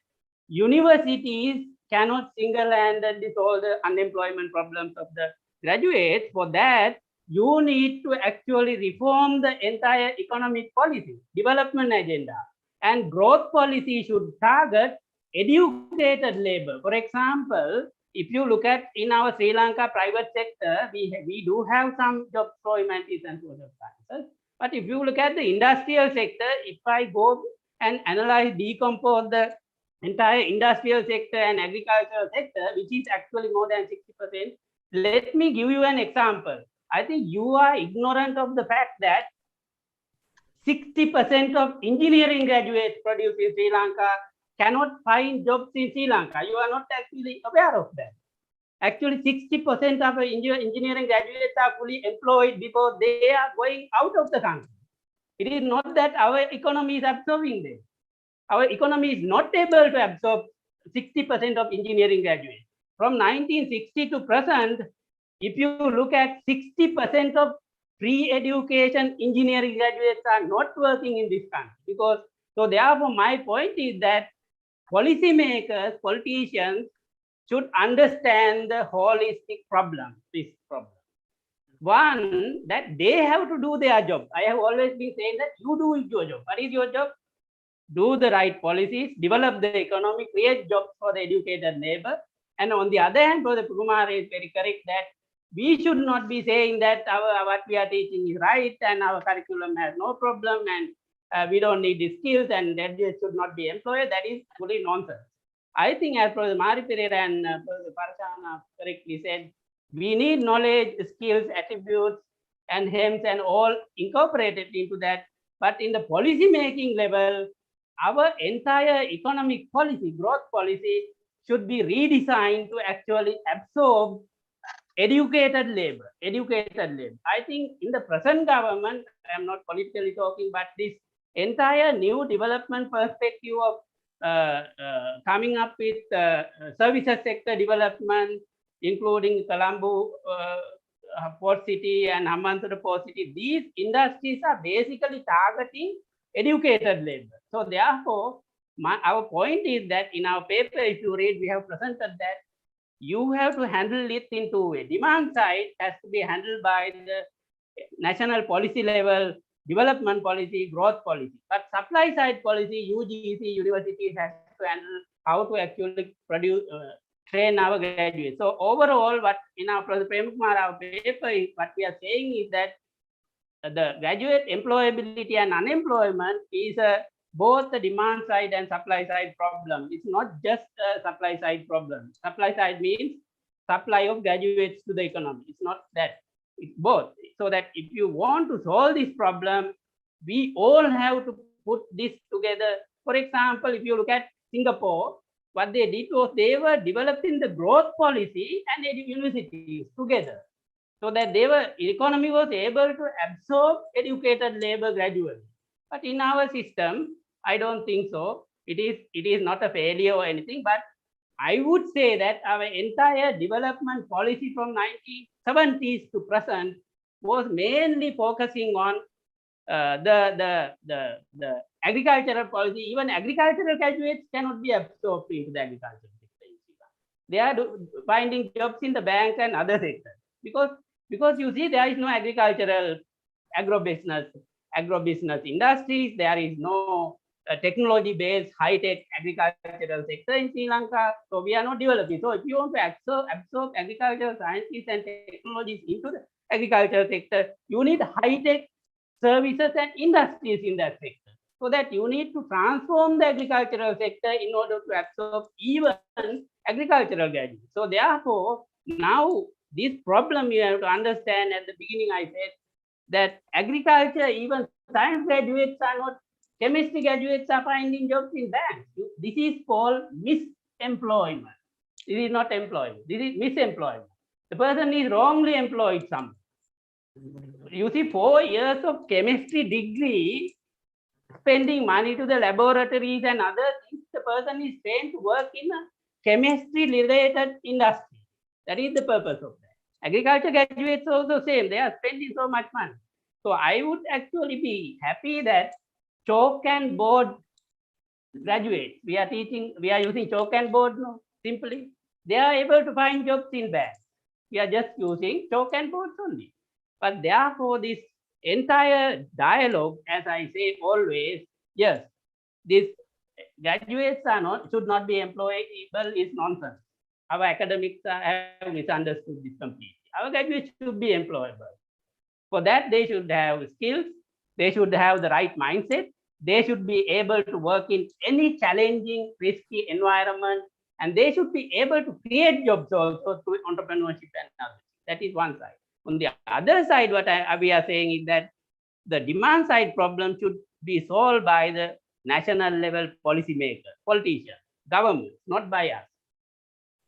universities cannot single-handedly solve the unemployment problems of the graduates. For that, you need to actually reform the entire economic policy, development agenda, and growth policy should target educated labor. For example, if you look at in our Sri Lanka private sector, we do have some jobs for humanities and social sciences. But if you look at the industrial sector, if I go and analyze, decompose the entire industrial sector and agricultural sector, which is actually more than 60%, let me give you an example. I think you are ignorant of the fact that 60% of engineering graduates produced in Sri Lanka cannot find jobs in Sri Lanka. You are not actually aware of that. Actually, 60% of engineering graduates are fully employed because they are going out of the country. It is not that our economy is absorbing them. Our economy is not able to absorb 60% of engineering graduates. From 1960 to present, if you look at 60% of pre-education engineering graduates are not working in this country. So therefore, my point is that policymakers, politicians should understand the holistic problem, this problem. One, that they have to do their job. I have always been saying that you do your job. What is your job? Do the right policies, develop the economy, create jobs for the educated labor. And on the other hand, Brother Kumar is very correct that we should not be saying that what we are teaching is right and our curriculum has no problem and we don't need the skills and that they should not be employed. That is fully nonsense. I think as Professor Mari Pereira and Professor Parashana correctly said, we need knowledge, skills, attributes, and hence and all incorporated into that. But in the policy making level, our entire economic policy, growth policy, should be redesigned to actually absorb educated labor. I think in the present government, I am not politically talking, but this entire new development perspective of coming up with services sector development, including Colombo Port City and Hambantota Port City, these industries are basically targeting educated labor. So therefore, our point is that in our paper, if you read, we have presented that you have to handle it in two ways. Demand side has to be handled by the national policy level, development policy, growth policy. But supply side policy, UGC, universities has to handle how to actually produce, train our graduates. So overall, what in our Professor Premkumar, our paper, what we are saying is that the graduate employability and unemployment is both the demand side and supply side problem. It's not just a supply side problem. Supply side means supply of graduates to the economy. It's not that. It's both. So that if you want to solve this problem, we all have to put this together. For example, if you look at Singapore, what they did was they were developing the growth policy and universities together, so that economy was able to absorb educated labor gradually. But in our system, I don't think so. It is not a failure or anything, but I would say that our entire development policy from 1970s to present was mainly focusing on the agricultural policy. Even agricultural graduates cannot be absorbed into the agricultural sector. They are finding jobs in the bank and other sectors because you see there is no agricultural agribusiness industries. There is no technology-based high-tech agricultural sector in Sri Lanka. So we are not developing. So if you want to absorb agricultural sciences and technologies into the agricultural sector, you need high-tech services and industries in that sector. So that you need to transform the agricultural sector in order to absorb even agricultural graduates. So therefore, now this problem you have to understand. At the beginning I said that agriculture, even science graduates are not, chemistry graduates are finding jobs in banks. This is called misemployment. This is not employment. This is misemployment. The person is wrongly employed somewhere. You see, 4 years of chemistry degree, spending money to the laboratories and other things, the person is trained to work in a chemistry related industry. That is the purpose of that. Agriculture graduates also same, they are spending so much money. So I would actually be happy that chalk and board graduates, we are using chalk and board now, simply. They are able to find jobs in banks. We are just using chalk and boards only. But therefore, this entire dialogue, as I say always, yes, these graduates should not be employable is nonsense. Our academics have misunderstood this completely. Our graduates should be employable. For that, they should have skills, they should have the right mindset, they should be able to work in any challenging, risky environment, and they should be able to create jobs also through entrepreneurship and others. That is one side. On the other side, what we are saying is that the demand side problem should be solved by the national level policymakers, politicians, governments, not by us.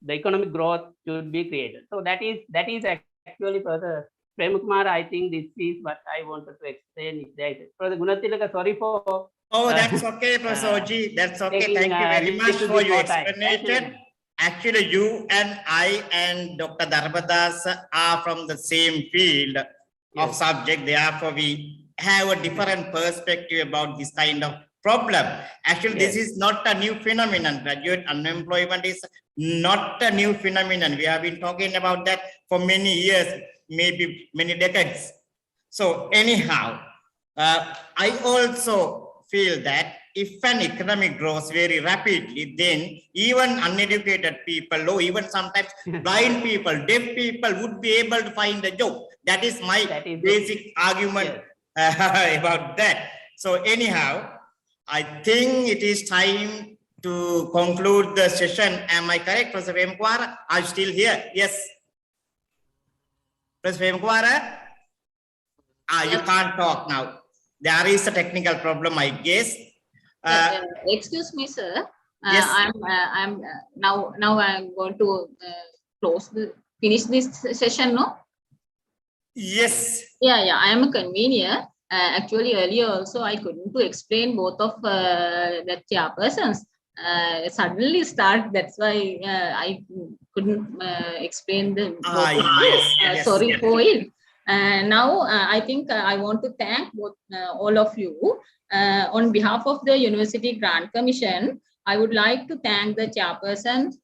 The economic growth should be created. So that is actually Professor Premkumar. I think this is what I wanted to explain. Professor Gunatilaka, sorry for. Oh, that's okay, Professor Oji. That's okay. Thank you very much for your explanation. Actually, you and I and Dr. Dharmadas are from the same field of subject. Therefore, we have a different perspective about this kind of problem. Actually, this is not a new phenomenon. Graduate unemployment is not a new phenomenon. We have been talking about that for many years. maybe many decades. So anyhow, I also feel that if an economy grows very rapidly, then even uneducated people or even sometimes blind people, deaf people would be able to find a job. That is my basic argument about that. So anyhow, I think it is time to conclude the session. Am I correct, Professor Vemkwara? I'm still here. Yes. Professor Vemkwara? You can't talk now. There is a technical problem, I guess. Excuse me, sir. Yes. I'm now I'm going to finish this session, no? Yes. Yeah. I am a convener. Actually, earlier also I couldn't to explain both of the chairpersons. Suddenly start. That's why I couldn't explain the. Yes. Sorry for it. Now I think I want to thank both all of you. On behalf of the University Grant Commission, I would like to thank the chairperson,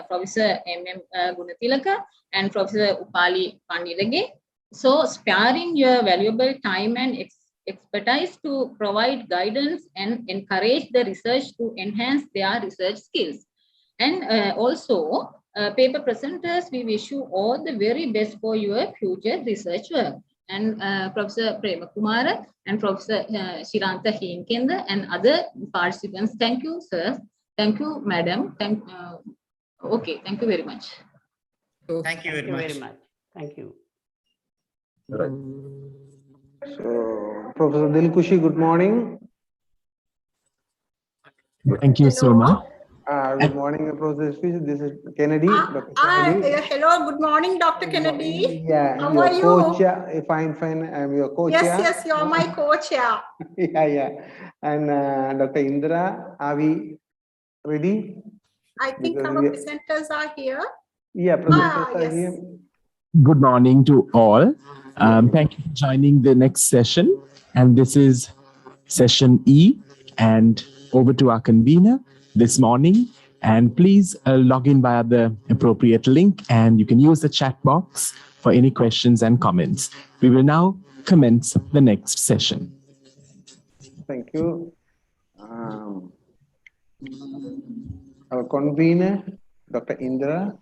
Professor M.M. Gunathilaka and Professor Upali Pandilage. So sparing your valuable time and expertise to provide guidance and encourage the research to enhance their research skills. And also, paper presenters, we wish you all the very best for your future research work. And Professor Prema Kumara and Professor Shiranta Heenkenda and other participants, thank you, sir. Thank you, madam. Okay, thank you very much. Thank you very much. Thank you. So, Professor Dilkushi, good morning. Thank you so much. Good morning, Professor. This is Kennedy. Dr. Kennedy. Hello, good morning, Dr. Kennedy. Yeah, how your are you? Co-chair. Fine. I'm your co-chair. Yes, you're my co-chair. Yeah. And Dr. Indra, are we ready? I think Because our presenters are here. Yeah, presenters are here. Good morning to all. Thank you for joining the next session. And this is session E. And over to our convener this morning. And please log in via the appropriate link, and you can use the chat box for any questions and comments. We will now commence the next session. Thank you. Our convener, Dr. Indra.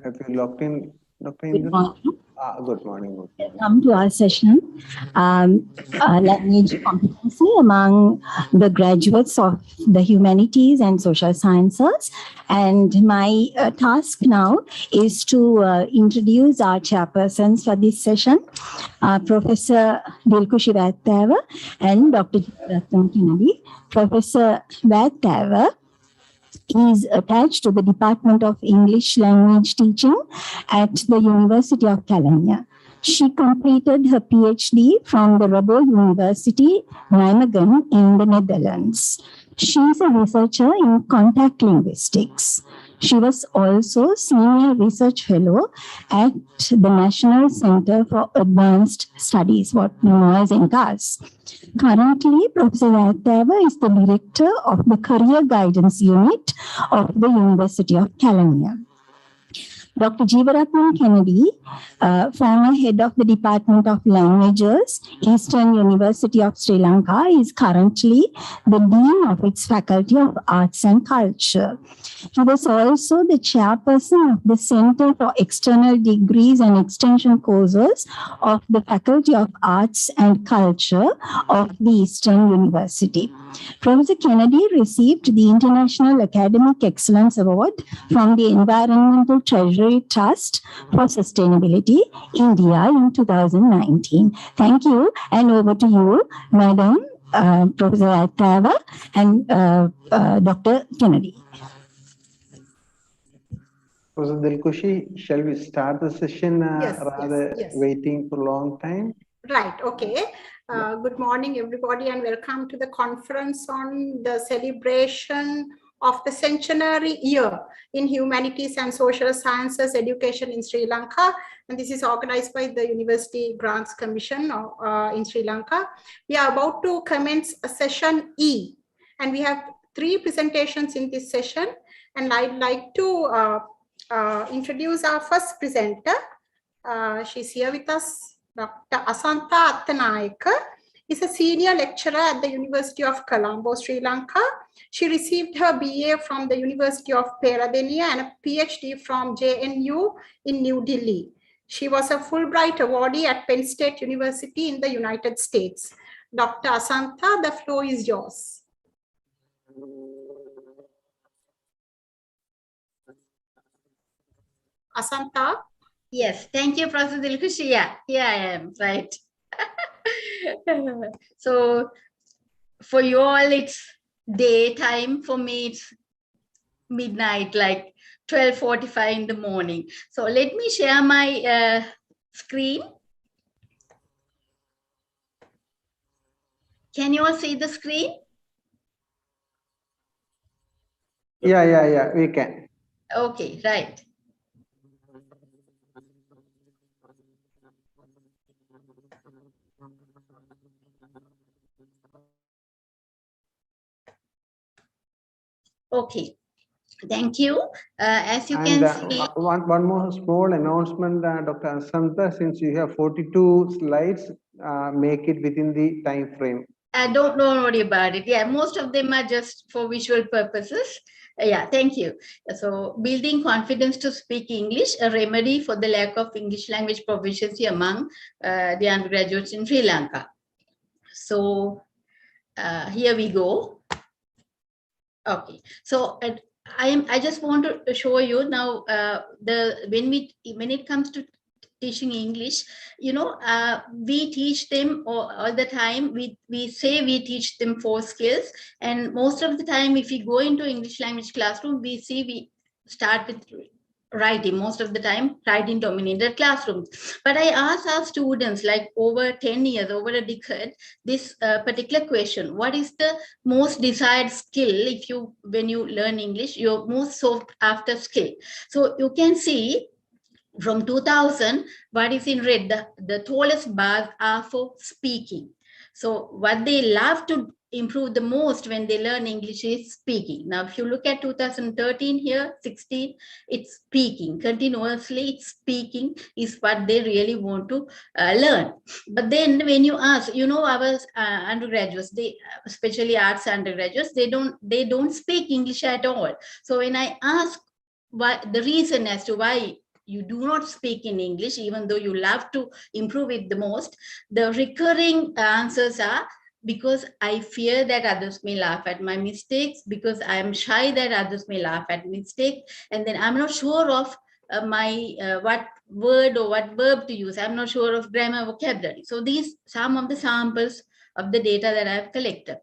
Have you logged in, Dr. Indra? Good morning. Good morning. Welcome to our session, language competency among the graduates of the humanities and social sciences. And my task now is to introduce our chairpersons for this session, Professor Dilkushi Vattava and Dr. Rattan Kennedy. Professor Vattava is attached to the Department of English Language Teaching at the University of Kelaniya. She completed her PhD from the Rabo University, Nijmegen in the Netherlands. She is a researcher in contact linguistics. She was also Senior Research Fellow at the National Center for Advanced Studies, what known as NCAS. Currently, Professor Vattava is the Director of the Career Guidance Unit of the University of Kelaniya. Dr. Jeevaratnam Kennedy, former head of the Department of Languages, Eastern University of Sri Lanka, is currently the Dean of its Faculty of Arts and Culture. He was also the chairperson of the Center for External Degrees and Extension Courses of the Faculty of Arts and Culture of the Eastern University. Professor Kennedy received the International Academic Excellence Award from the Environmental Treasury Trust for Sustainability, India in 2019. Thank you, and over to you, Madam Professor Vattava and Dr. Kennedy. Professor Dilkushi, shall we start the session Yes. waiting for a long time? Right, okay. Good morning, everybody, and welcome to the conference on the celebration of the centenary year in humanities and social sciences education in Sri Lanka. And this is organized by the University Grants Commission in Sri Lanka. We are about to commence a session E, and we have 3 presentations in this session. And I'd like to introduce our first presenter. She's here with us, Dr. Asantha Attanayake. Is a senior lecturer at the University of Colombo, Sri Lanka. She received her BA from the University of Peradeniya and a PhD from JNU in New Delhi. She was a Fulbright awardee at Penn State University in the United States. Dr. Asantha, the floor is yours. Asantha? Yes, thank you, Professor Dilkhushi. Yeah, here I am, right. So for you all, it's daytime. For me, it's midnight, like 12:45 in the morning. So let me share my screen. Can you all see the screen? Yeah, we can. Okay, right. Okay, thank you. As you can see, one more small announcement, Dr. Asantha, since you have 42 slides, make it within the time frame. don't worry about it. Yeah, most of them are just for visual purposes. Yeah, thank you. So building confidence to speak English, a remedy for the lack of English language proficiency among the undergraduates in Sri Lanka. So here we go. Okay, so I just want to show you now when it comes to teaching English, you know, we teach them all the time. We say we teach them 4 skills, and most of the time, if we go into English language classroom, we start with writing. Most of the time, writing dominated classrooms. But I ask our students, like over 10 years, over a decade, this particular question: what is the most desired skill when you learn English, your most sought after skill? So you can see from 2000, what is in red, the tallest bars are for speaking. So what they love to improve the most when they learn English is speaking. Now, if you look at 2013 here, 16, it's speaking. Continuously, it's speaking is what they really want to learn. But then when you ask, you know, our undergraduates, especially arts undergraduates, they don't speak English at all. So when I ask the reason as to why you do not speak in English, even though you love to improve it the most, the recurring answers are: because I fear that others may laugh at my mistakes, because I am shy that others may laugh at mistakes, and then I'm not sure of what word or what verb to use. I'm not sure of grammar, vocabulary. So these some of the samples of the data that I've collected.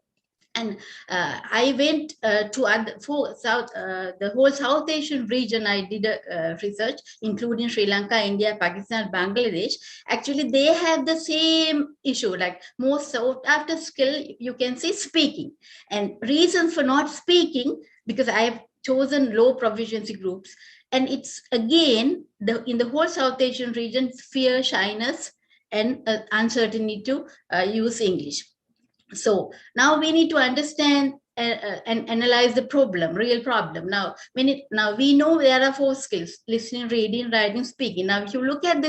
And I went to the whole South Asian region. I did research, including Sri Lanka, India, Pakistan, Bangladesh. Actually, they have the same issue, like most sought after skill, you can say speaking. And reasons for not speaking, because I have chosen low proficiency groups. And it's again, in the whole South Asian region, fear, shyness, and uncertainty to use English. So now we need to understand and analyze the problem, real problem. Now, we know there are 4 skills: listening, reading, writing, speaking. Now, if you look at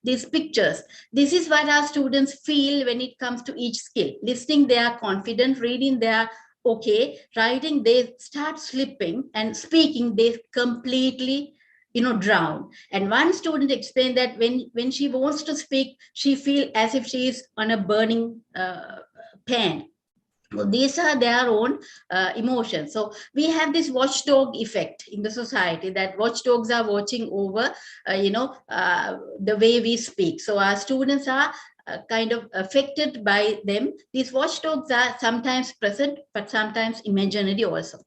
these pictures, this is what our students feel when it comes to each skill. Listening, they are confident. Reading, they are okay. Writing, they start slipping. And speaking, they completely drown. And one student explained that when she wants to speak, she feels as if she is on a burning pan. Well, these are their own emotions. So we have this watchdog effect in the society, that watchdogs are watching over, the way we speak. So our students are kind of affected by them. These watchdogs are sometimes present, but sometimes imaginary also.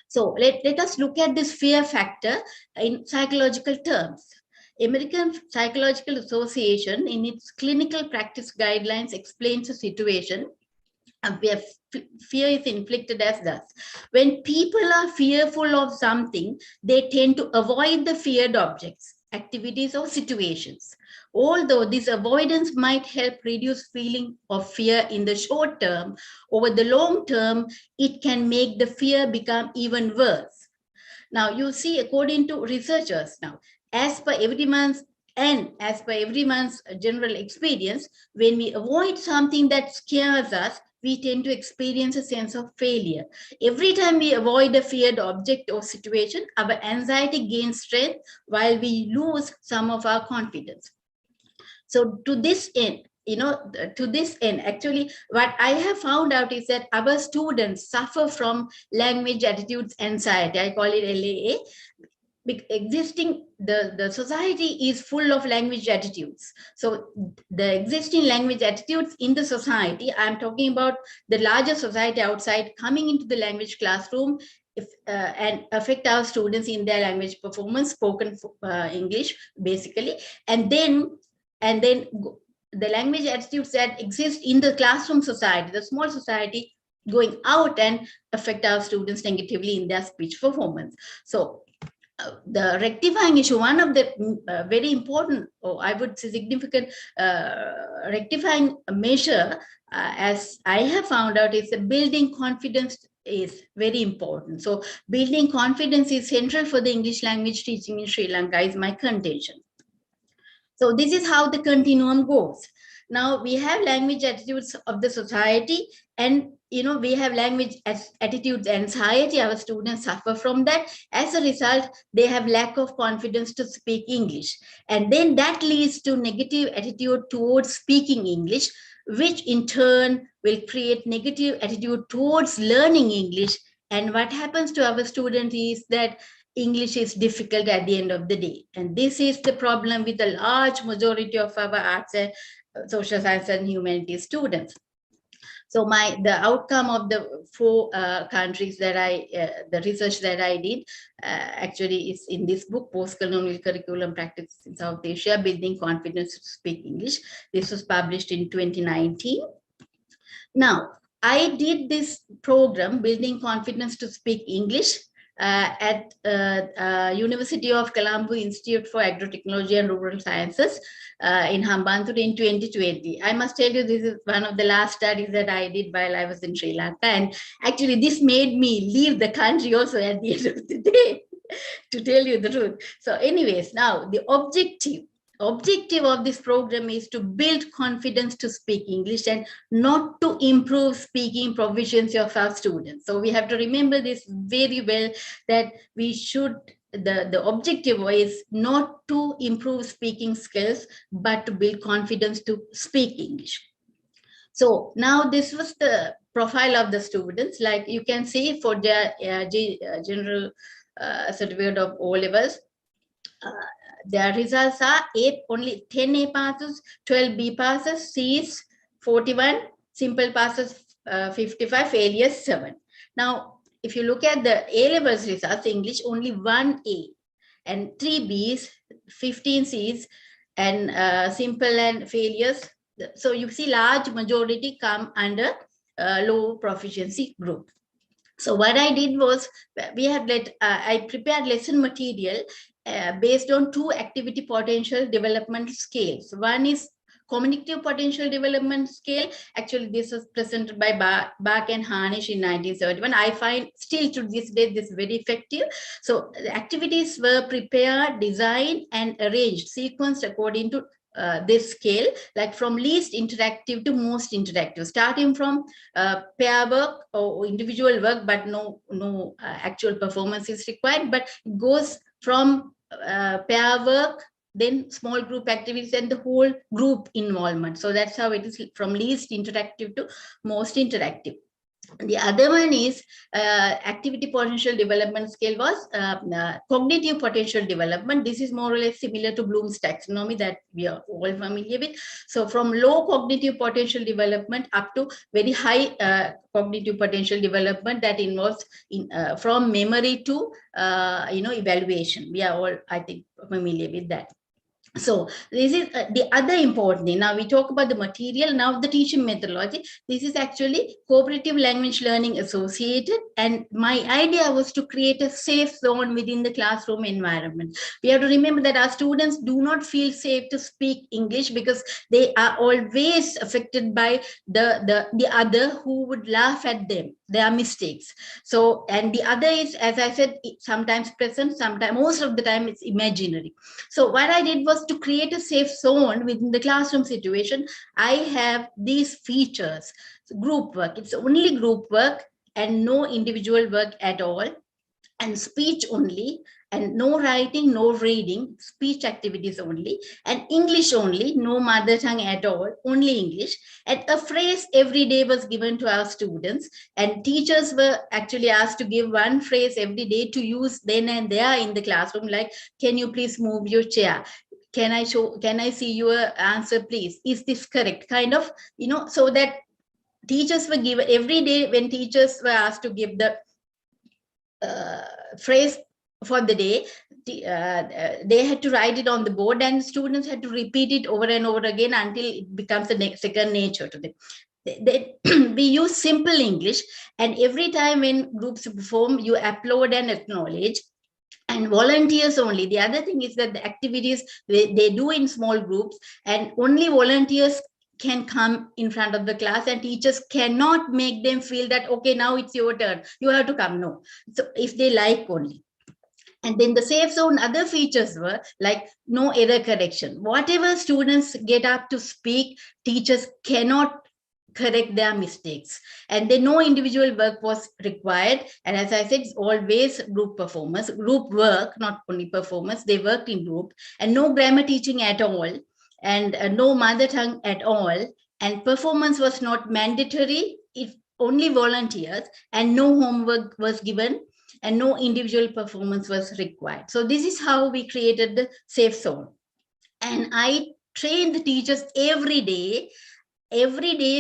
So let us look at this fear factor in psychological terms. American Psychological Association, in its clinical practice guidelines, explains a situation where fear is inflicted as thus: when people are fearful of something, they tend to avoid the feared objects, activities, or situations. Although this avoidance might help reduce feeling of fear in the short term, over the long term, it can make the fear become even worse. Now you see, according to researchers now, as per everyone's general experience, when we avoid something that scares us, we tend to experience a sense of failure. Every time we avoid a feared object or situation, our anxiety gains strength while we lose some of our confidence. So to this end, actually, what I have found out is that our students suffer from language attitudes anxiety. I call it LAA. The society is full of language attitudes. So the existing language attitudes in the society, I'm talking about the larger society outside, coming into the language classroom and affect our students in their language performance, spoken English basically, and then the language attitudes that exist in the classroom society, the small society, going out and affect our students negatively in their speech performance. So the rectifying issue, one of the very important, or I would say significant rectifying measure, as I have found out, is that building confidence is very important. So building confidence is central for the English language teaching in Sri Lanka, is my contention. So this is how the continuum goes. Now we have language attitudes of the society, and we have language attitudes anxiety. Our students suffer from that. As a result, they have lack of confidence to speak English. And then that leads to negative attitude towards speaking English, which in turn will create negative attitude towards learning English. And what happens to our student is that English is difficult at the end of the day. And this is the problem with a large majority of our arts and social science and humanities students. So the outcome of the 4 countries that the research that I did actually is in this book, Post-Colonial Curriculum Practices in South Asia, Building Confidence to Speak English. This was published in 2019. Now, I did this program, Building Confidence to Speak English, at University of Colombo Institute for Agrotechnology and Rural Sciences in Hambantota in 2020. I must tell you, this is one of the last studies that I did while I was in Sri Lanka. And actually this made me leave the country also at the end of the day, to tell you the truth. So anyways, now the objective of this program is to build confidence to speak English and not to improve speaking proficiency of our students. So we have to remember this very well, that we should, the objective is not to improve speaking skills, but to build confidence to speak English. So now this was the profile of the students. Like you can see for their general certificate of O levels, their results are only 10 A passes, 12 B passes, C's 41, simple passes 55, failures 7. Now, if you look at the A levels results, English only 1 A and 3 B's, 15 C's, and simple and failures. So you see large majority come under low proficiency group. So what I did was, I prepared lesson material based on 2 activity potential development scales. One is cognitive potential development scale. Actually, this was presented by Bach and Harnisch in 1971. I find still to this day this very effective. So the activities were prepared, designed, and arranged, sequenced according to this scale, like from least interactive to most interactive, starting from pair work or individual work, but no actual performance is required, but it goes from pair work, then small group activities, and the whole group involvement. So that's how it is, from least interactive to most interactive. The other one is activity potential development scale was cognitive potential development. This is more or less similar to Bloom's taxonomy that we are all familiar with. So from low cognitive potential development up to very high cognitive potential development that involves from memory to evaluation. We are all, I think, familiar with that. So this is the other important thing. Now we talk about the material, now the teaching methodology. This is actually Cooperative Language Learning Associated, and my idea was to create a safe zone within the classroom environment. We have to remember that our students do not feel safe to speak English because they are always affected by the other who would laugh at them, their mistakes. So, and the other is, as I said, sometimes present, sometimes, most of the time it's imaginary. So what I did was to create a safe zone within the classroom situation. I have these features. Group work, it's only group work and no individual work at all, and speech only, and no writing, no reading, speech activities only, and English only, no mother tongue at all, only English. And a phrase every day was given to our students, and teachers were actually asked to give one phrase every day to use then and there in the classroom, like, can you please move your chair? Can I see your answer, please? Is this correct? Kind of, you know, so that teachers were given every day when teachers were asked to give the phrase for the day, they had to write it on the board, and students had to repeat it over and over again until it becomes a second nature to them. We use simple English, and every time when groups perform, you applaud and acknowledge. And volunteers only. The other thing is that the activities they do in small groups, and only volunteers can come in front of the class, and teachers cannot make them feel that, okay, now it's your turn, you have to come. No. So if they like only. And then the safe zone other features were like no error correction. Whatever students get up to speak, teachers cannot correct their mistakes, and then no individual work was required. And as I said, it's always group performance, group work, not only performance. They worked in group, and no grammar teaching at all, and no mother tongue at all, and performance was not mandatory, if only volunteers, and no homework was given, and no individual performance was required. So this is how we created the safe zone. And I trained the teachers every day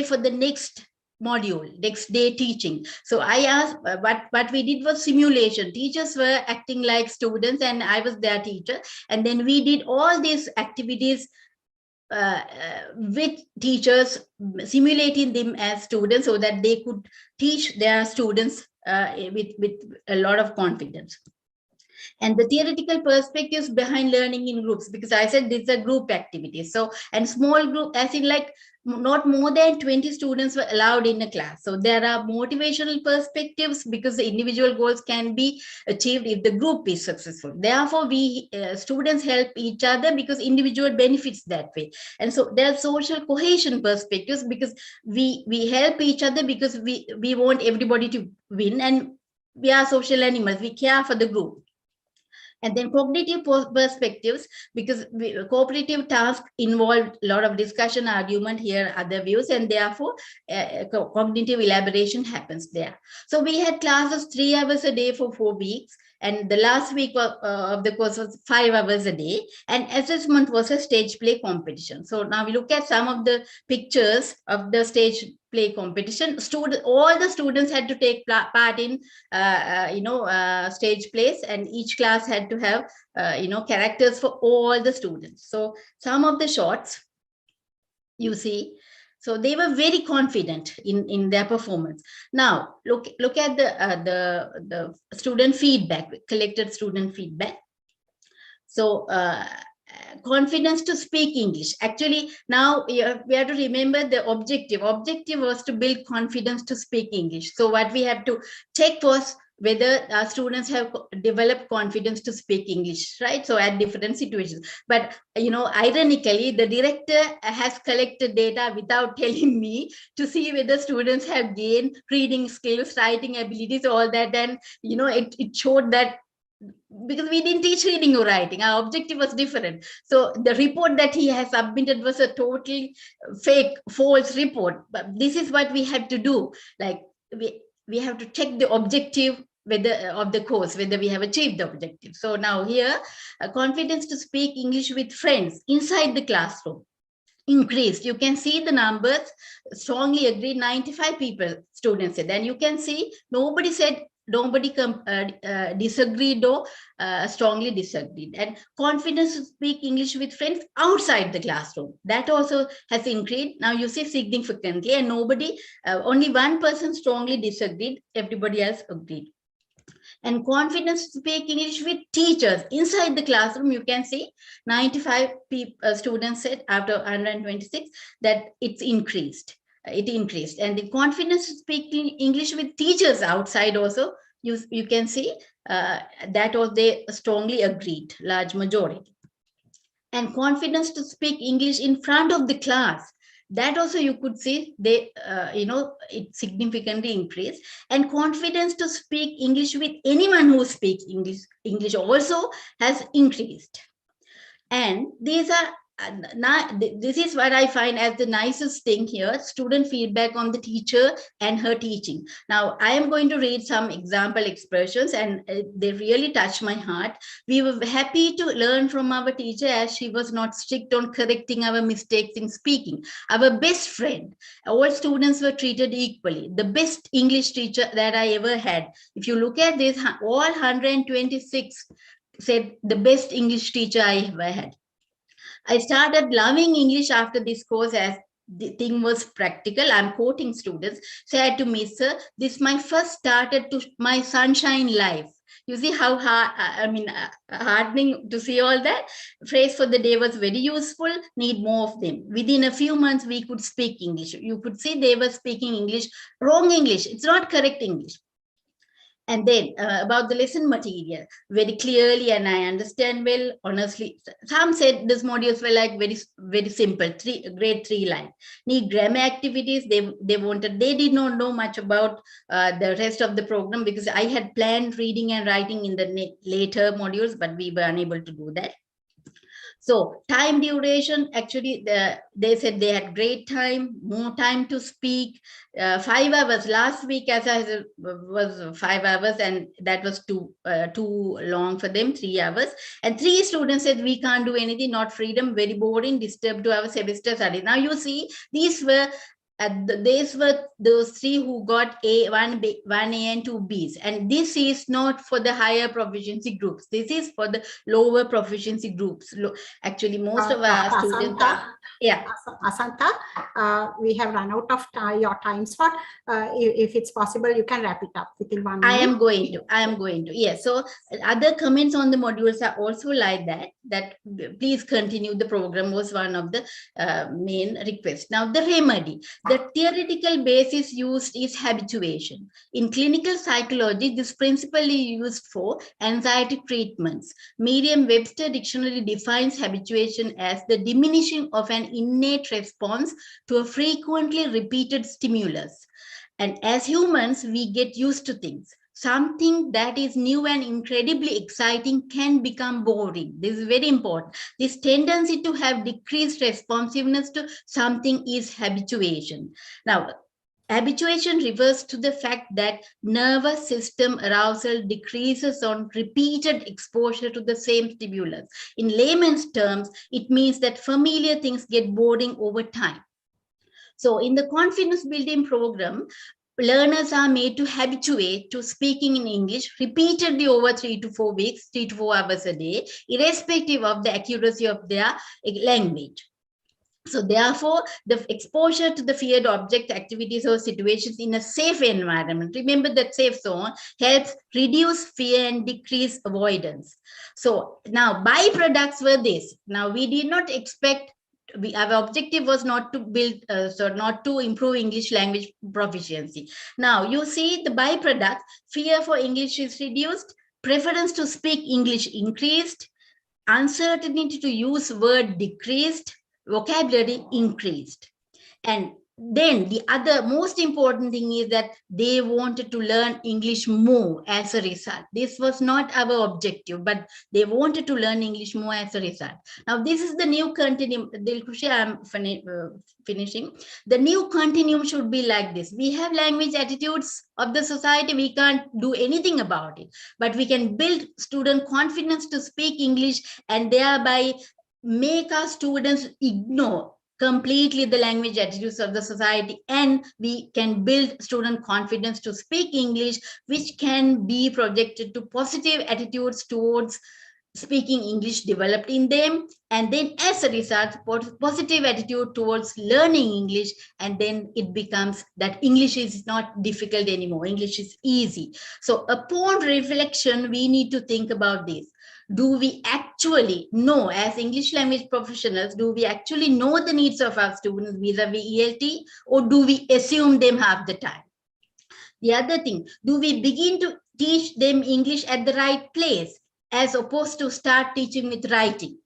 for the next module, next day teaching. So I asked, what we did was simulation. Teachers were acting like students, and I was their teacher. And then we did all these activities with teachers, simulating them as students so that they could teach their students with a lot of confidence. And the theoretical perspectives behind learning in groups, because I said this is a group activity. So, and small group, as in like not more than 20 students were allowed in a class. So there are motivational perspectives because the individual goals can be achieved if the group is successful. Therefore, we students help each other because individual benefits that way. And so there are social cohesion perspectives because we help each other because we want everybody to win, and we are social animals. We care for the group. And then cognitive perspectives, because cooperative tasks involve a lot of discussion, argument, hear other views, and therefore cognitive elaboration happens there. So we had classes 3 hours a day for 4 weeks. And the last week of the course was 5 hours a day, and assessment was a stage play competition. So now we look at some of the pictures of the stage play competition. All the students had to take part in, stage plays, and each class had to have, characters for all the students. So some of the shots you see. So they were very confident in their performance. Now look at the student feedback, collected student feedback. So confidence to speak English. Actually, now we have to remember the objective. Objective was to build confidence to speak English. So what we have to check was whether our students have developed confidence to speak English, right? So at different situations. But, ironically, the director has collected data without telling me to see whether students have gained reading skills, writing abilities, all that. And, it showed that because we didn't teach reading or writing, our objective was different. So the report that he has submitted was a totally fake, false report. But this is what we had to do. Like we have to check the objective of the course, whether we have achieved the objective. So now here, confidence to speak English with friends inside the classroom increased. You can see the numbers, strongly agreed, 95 students said. And you can see nobody said nobody disagreed or strongly disagreed. And confidence to speak English with friends outside the classroom, that also has increased. Now you see significantly, and nobody, only one person strongly disagreed, everybody else agreed. And confidence to speak English with teachers inside the classroom, you can see 95 students said after 126 that it's increased. It increased. And the confidence to speak English with teachers outside also, you can see that also they strongly agreed, large majority. And confidence to speak English in front of the class, that also you could see they, it significantly increased. And confidence to speak English with anyone who speaks English also has increased. And these are, this is what I find as the nicest thing here, student feedback on the teacher and her teaching. Now, I am going to read some example expressions, and they really touch my heart. We were happy to learn from our teacher, as she was not strict on correcting our mistakes in speaking. Our best friend, all students were treated equally. The best English teacher that I ever had. If you look at this, all 126 said the best English teacher I ever had. I started loving English after this course, as the thing was practical. I'm quoting students. Said to Miss Sir, this my first started to my sunshine life. You see how heartening to see all that. Phrase for the day was very useful. Need more of them. Within a few months, we could speak English. You could see they were speaking English, wrong English. It's not correct English. And then about the lesson material, very clearly, and I understand well, honestly. Some said these modules were like very, very simple, grade 3 line. Need grammar activities, they wanted, they did not know much about the rest of the program, because I had planned reading and writing in the later modules, but we were unable to do that. So time duration, actually, they said they had great time, more time to speak, 5 hours. Last week, as I was 5 hours, and that was too long for them, 3 hours. And 3 students said, we can't do anything, not freedom, very boring, disturbed to our semester studies. Now you see, these were those 3 who got one A and 2 Bs. And this is not for the higher proficiency groups. This is for the lower proficiency groups. Actually, most of our students are, yeah. Asantha, we have run out of your time slot. If it's possible, you can wrap it up within 1 minute. I am going to. Yes. So other comments on the modules are also like that please continue the program was one of the main requests. Now the remedy. The theoretical basis used is habituation. In clinical psychology, this principally used for anxiety treatments. Merriam-Webster dictionary defines habituation as the diminishing of an innate response to a frequently repeated stimulus. And as humans, we get used to things. Something that is new and incredibly exciting can become boring. This is very important. This tendency to have decreased responsiveness to something is habituation. Now, habituation refers to the fact that nervous system arousal decreases on repeated exposure to the same stimulus. In layman's terms, it means that familiar things get boring over time. So in the confidence building program, learners are made to habituate to speaking in English repeatedly over 3 to 4 weeks, 3 to 4 hours a day, irrespective of the accuracy of their language. So therefore, the exposure to the feared object, activities, or situations in a safe environment, remember that safe zone, helps reduce fear and decrease avoidance. So now byproducts were this. Now we did not expect, our objective was not to build, not to improve English language proficiency. Now you see the byproduct, fear for English is reduced, preference to speak English increased, uncertainty to use word decreased, vocabulary increased. And then the other most important thing is that they wanted to learn English more as a result. This was not our objective, but they wanted to learn English more as a result. Now, this is the new continuum. Dilkhushi, I'm finishing. The new continuum should be like this. We have language attitudes of the society. We can't do anything about it, but we can build student confidence to speak English and thereby make our students completely the language attitudes of the society, and we can build student confidence to speak English, which can be projected to positive attitudes towards speaking English developed in them, and then as a result positive attitude towards learning English, and then it becomes that English is not difficult anymore, English is easy. So upon reflection we need to think about this. Do we actually know, as English language professionals, do we actually know the needs of our students vis-a-vis ELT, or do we assume them half the time? The other thing, do we begin to teach them English at the right place, as opposed to start teaching with writing?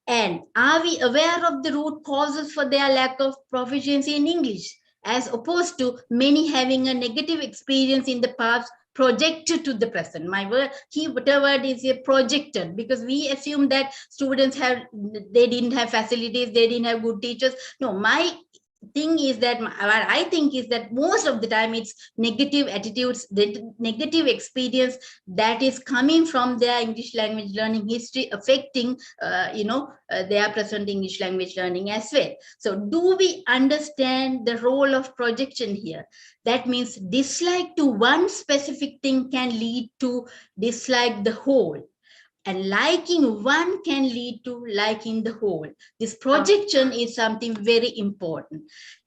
And are we aware of the root causes for their lack of proficiency in English, as opposed to many having a negative experience in the past projected to the present? My word, key word is here, projected, because we assume that students they didn't have facilities, they didn't have good teachers. No, my thing is that what I think is that most of the time it's negative attitudes, the negative experience that is coming from their English language learning history affecting their present English language learning as well. So do we understand the role of projection here? That means dislike to one specific thing can lead to dislike the whole, and liking one can lead to liking the whole. This projection is something very important.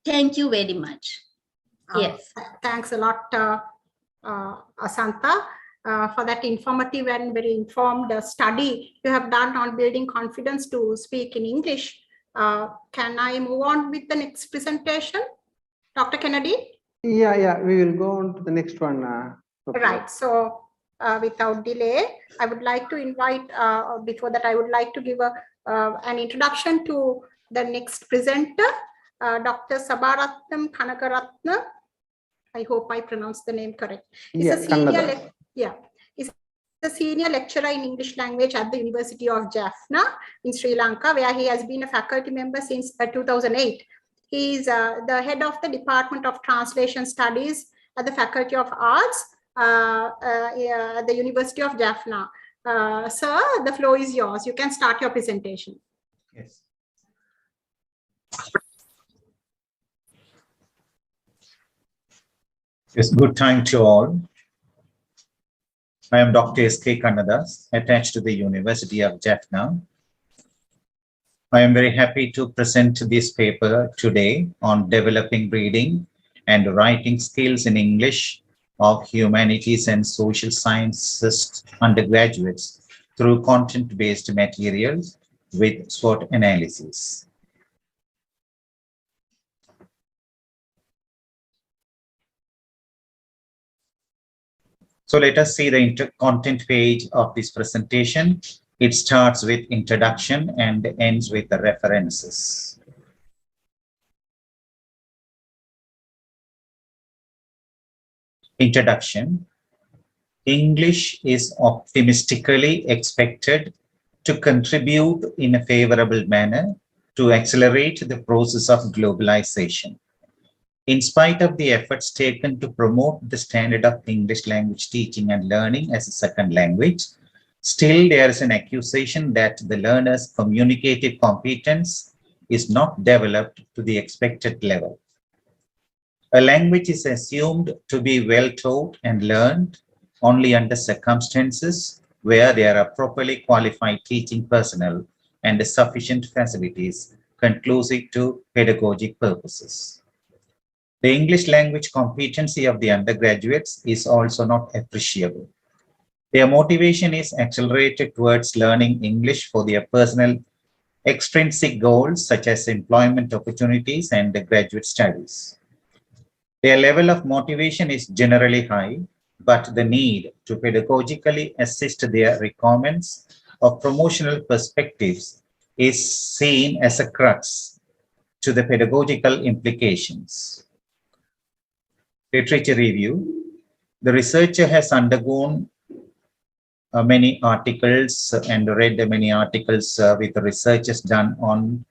Thank you very much. Yes. Thanks a lot, Asantha, for that informative and very informed study you have done on building confidence to speak in English. Can I move on with the next presentation? Dr. Kennedy? Yeah, we will go on to the next one. Right. So without delay, I would like to invite, before that, I would like to give an introduction to the next presenter, Dr. Sabaratnam Kanakaratna. I hope I pronounced the name correct. He's a senior lecturer in English language at the University of Jaffna in Sri Lanka, where he has been a faculty member since 2008. He is the head of the Department of Translation Studies at the Faculty of Arts at the University of Jaffna. Sir, the floor is yours. You can start your presentation. Yes. Yes, good time to all. I am Dr. S.K. Kannadas, attached to the University of Jaffna. I am very happy to present this paper today on developing reading and writing skills in English of humanities and social sciences undergraduates through content-based materials with SWOT analysis. So let us see the content page of this presentation. It starts with introduction and ends with the references. Introduction. English is optimistically expected to contribute in a favorable manner to accelerate the process of globalization. In spite of the efforts taken to promote the standard of English language teaching and learning as a second language, still there is an accusation that the learner's communicative competence is not developed to the expected level. A language is assumed to be well taught and learned only under circumstances where there are properly qualified teaching personnel and sufficient facilities conducive to pedagogic purposes. The English language competency of the undergraduates is also not appreciable. Their motivation is accelerated towards learning English for their personal extrinsic goals such as employment opportunities and graduate studies. Their level of motivation is generally high, but the need to pedagogically assist their requirements of promotional perspectives is seen as a crux to the pedagogical implications. Literature review. The researcher has undergone many articles and read many articles with researches done on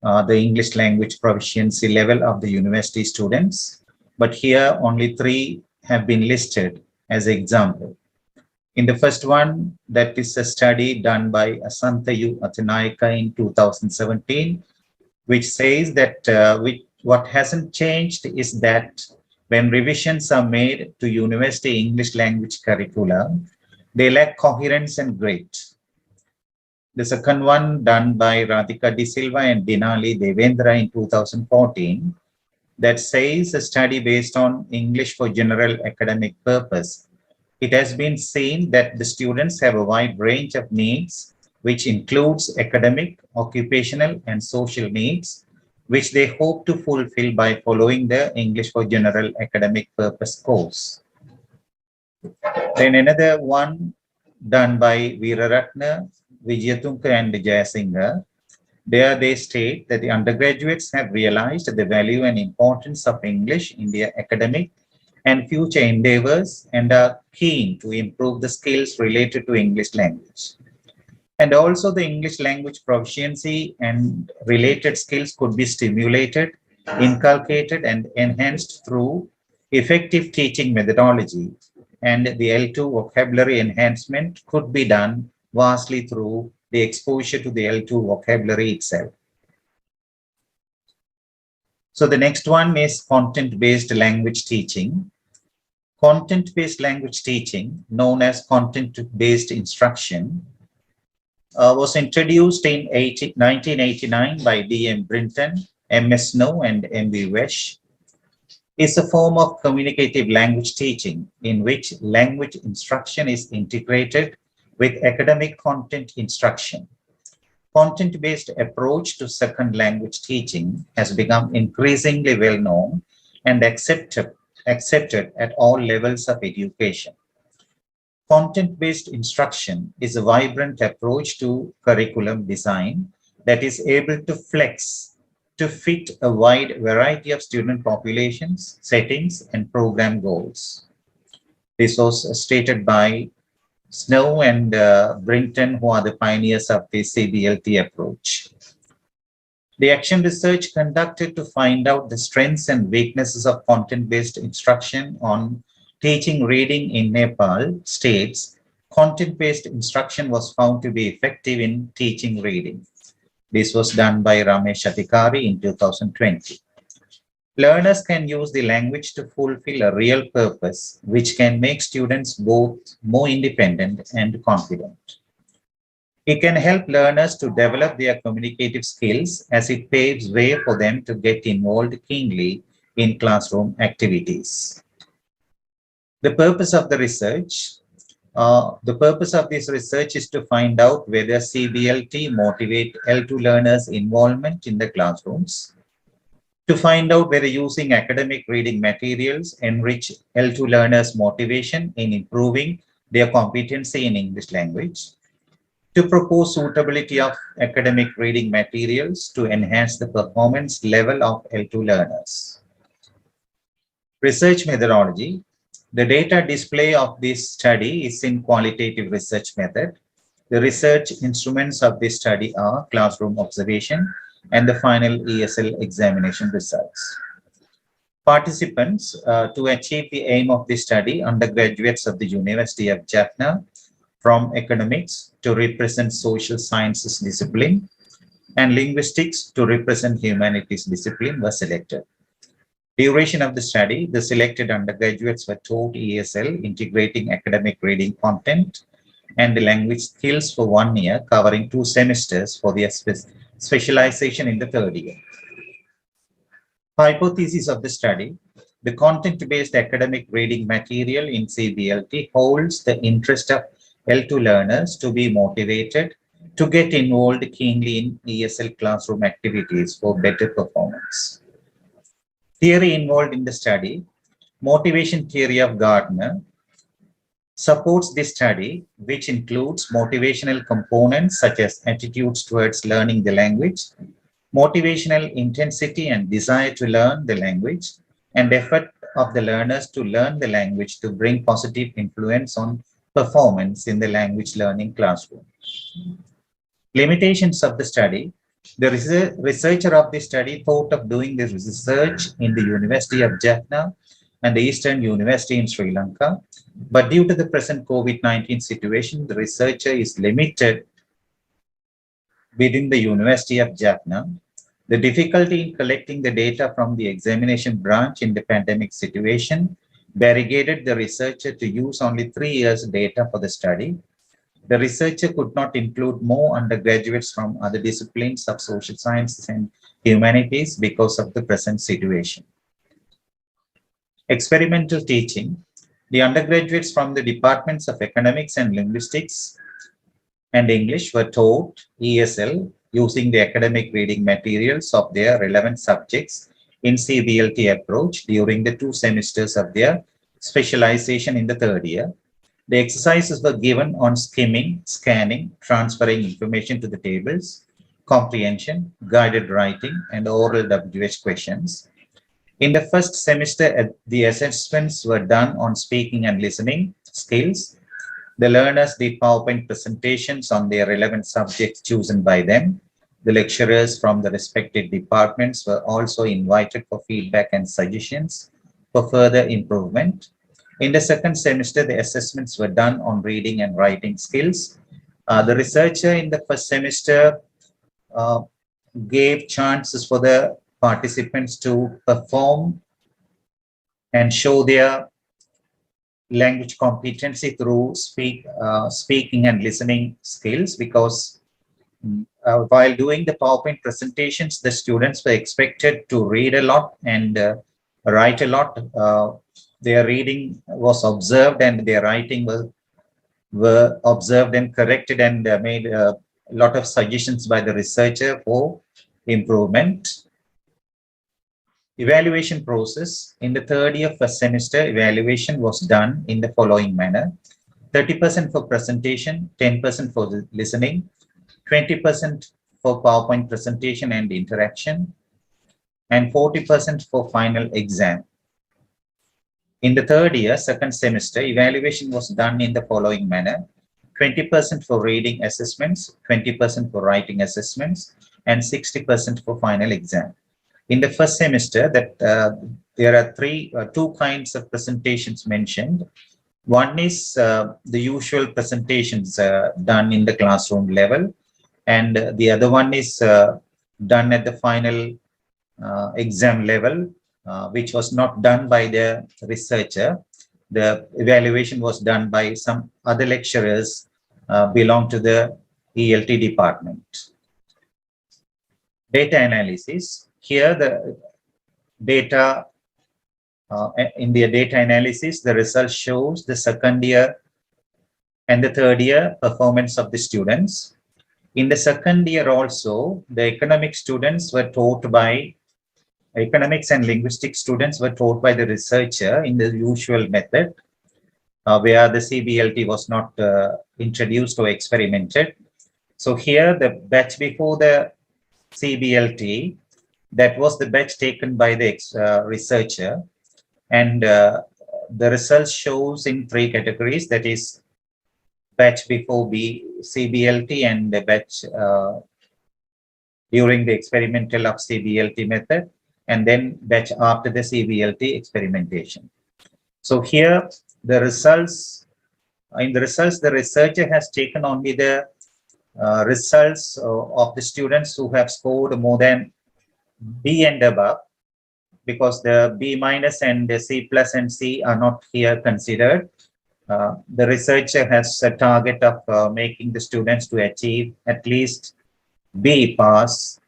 the English language proficiency level of the university students. But here only 3 have been listed as an example. In the first one, that is a study done by Asantha U. Athanayake in 2017, which says that what hasn't changed is that when revisions are made to university English language curricula, they lack coherence and grit. The second one, done by Radhika De Silva and Dinali Devendra in 2014, that says a study based on English for general academic purpose. It has been seen that the students have a wide range of needs, which includes academic, occupational, and social needs, which they hope to fulfill by following the English for general academic purpose course. Then another one done by Veeraratna, Vijayatunka and Jayasinghe. There they state that the undergraduates have realized the value and importance of English in their academic and future endeavors and are keen to improve the skills related to English language. And also the English language proficiency and related skills could be stimulated, inculcated, and enhanced through effective teaching methodology. And the L2 vocabulary enhancement could be done vastly through the exposure to the L2 vocabulary itself. So the next one is content-based language teaching. Content-based language teaching, known as content-based instruction, was introduced in 1989 by D.M. Brinton, M.S. Snow, and M.V. Wesch. Is a form of communicative language teaching in which language instruction is integrated with academic content instruction. Content-based approach to second language teaching has become increasingly well known and accepted at all levels of education. Content-based instruction is a vibrant approach to curriculum design that is able to flex to fit a wide variety of student populations, settings, and program goals. This was stated by Snow and Brinton, who are the pioneers of the CBLT approach. The action research conducted to find out the strengths and weaknesses of content-based instruction on teaching reading in Nepal states content-based instruction was found to be effective in teaching reading. This was done by Ramesh Adhikari in 2020. Learners can use the language to fulfill a real purpose, which can make students both more independent and confident. It can help learners to develop their communicative skills as it paves way for them to get involved keenly in classroom activities. The purpose of the research, this research is to find out whether CBLT motivate L2 learners' involvement in the classrooms, to find out whether using academic reading materials enrich L2 learners' motivation in improving their competency in English language, to propose suitability of academic reading materials to enhance the performance level of L2 learners. Research methodology. The data display of this study is in qualitative research method. The research instruments of this study are classroom observation and the final ESL examination results. Participants, to achieve the aim of this study, undergraduates of the University of Jaffna from economics to represent social sciences discipline and linguistics to represent humanities discipline were selected. Duration of the study, the selected undergraduates were taught ESL, integrating academic reading content and the language skills for 1 year, covering 2 semesters for their specialization in the 3rd year. Hypothesis of the study: the content-based academic reading material in CBLT holds the interest of L2 learners to be motivated to get involved keenly in ESL classroom activities for better performance. Theory involved in the study: motivation theory of Gardner supports this study, which includes motivational components such as attitudes towards learning the language, motivational intensity and desire to learn the language, and effort of the learners to learn the language to bring positive influence on performance in the language learning classroom. Limitations of the study: the researcher of this study thought of doing this research in the University of Jaffna and the Eastern University in Sri Lanka, but due to the present COVID-19 situation, the researcher is limited within the University of Jaffna. The difficulty in collecting the data from the examination branch in the pandemic situation barricaded the researcher to use only 3 years data for the study. The researcher could not include more undergraduates from other disciplines of social sciences and humanities because of the present situation. Experimental teaching. The undergraduates from the departments of economics and linguistics and English were taught ESL using the academic reading materials of their relevant subjects in CBLT approach during the 2 semesters of their specialization in the 3rd year. The exercises were given on skimming, scanning, transferring information to the tables, comprehension, guided writing, and oral WH questions. In the 1st semester, the assessments were done on speaking and listening skills. The learners did PowerPoint presentations on their relevant subjects chosen by them. The lecturers from the respective departments were also invited for feedback and suggestions for further improvement. In the 2nd semester, the assessments were done on reading and writing skills. The researcher in the 1st semester gave chances for the participants to perform and show their language competency through speaking and listening skills, because while doing the PowerPoint presentations, the students were expected to read a lot and write a lot. Their reading was observed and their writing were observed and corrected, and made a lot of suggestions by the researcher for improvement. Evaluation process. In the 3rd year 1st semester, evaluation was done in the following manner: 30% for presentation, 10% for listening, 20% for PowerPoint presentation and interaction, and 40% for final exam. In the 3rd year 2nd semester, evaluation was done in the following manner: 20% for reading assessments, 20% for writing assessments, and 60% for final exam. In the 1st semester, there are 2 kinds of presentations mentioned. One is the usual presentations done in the classroom level, and the other one is done at the final exam level, which was not done by the researcher. The evaluation was done by some other lecturers belong to the ELT department. Data analysis. Here, the data in the data analysis, the result shows the 2nd year and the 3rd year performance of the students. In the 2nd year also, the economics and linguistics students were taught by the researcher in the usual method, where the CBLT was not introduced or experimented. So here, the batch before the CBLT, that was the batch taken by the researcher, and the results shows in 3 categories, that is batch before CBLT and the batch during the experimental of CBLT method, and then batch after the CBLT experimentation. So here the results, the researcher has taken only the results of the students who have scored more than B and above, because the B minus and the C plus and C are not here considered. The researcher has a target of making the students to achieve at least B pass,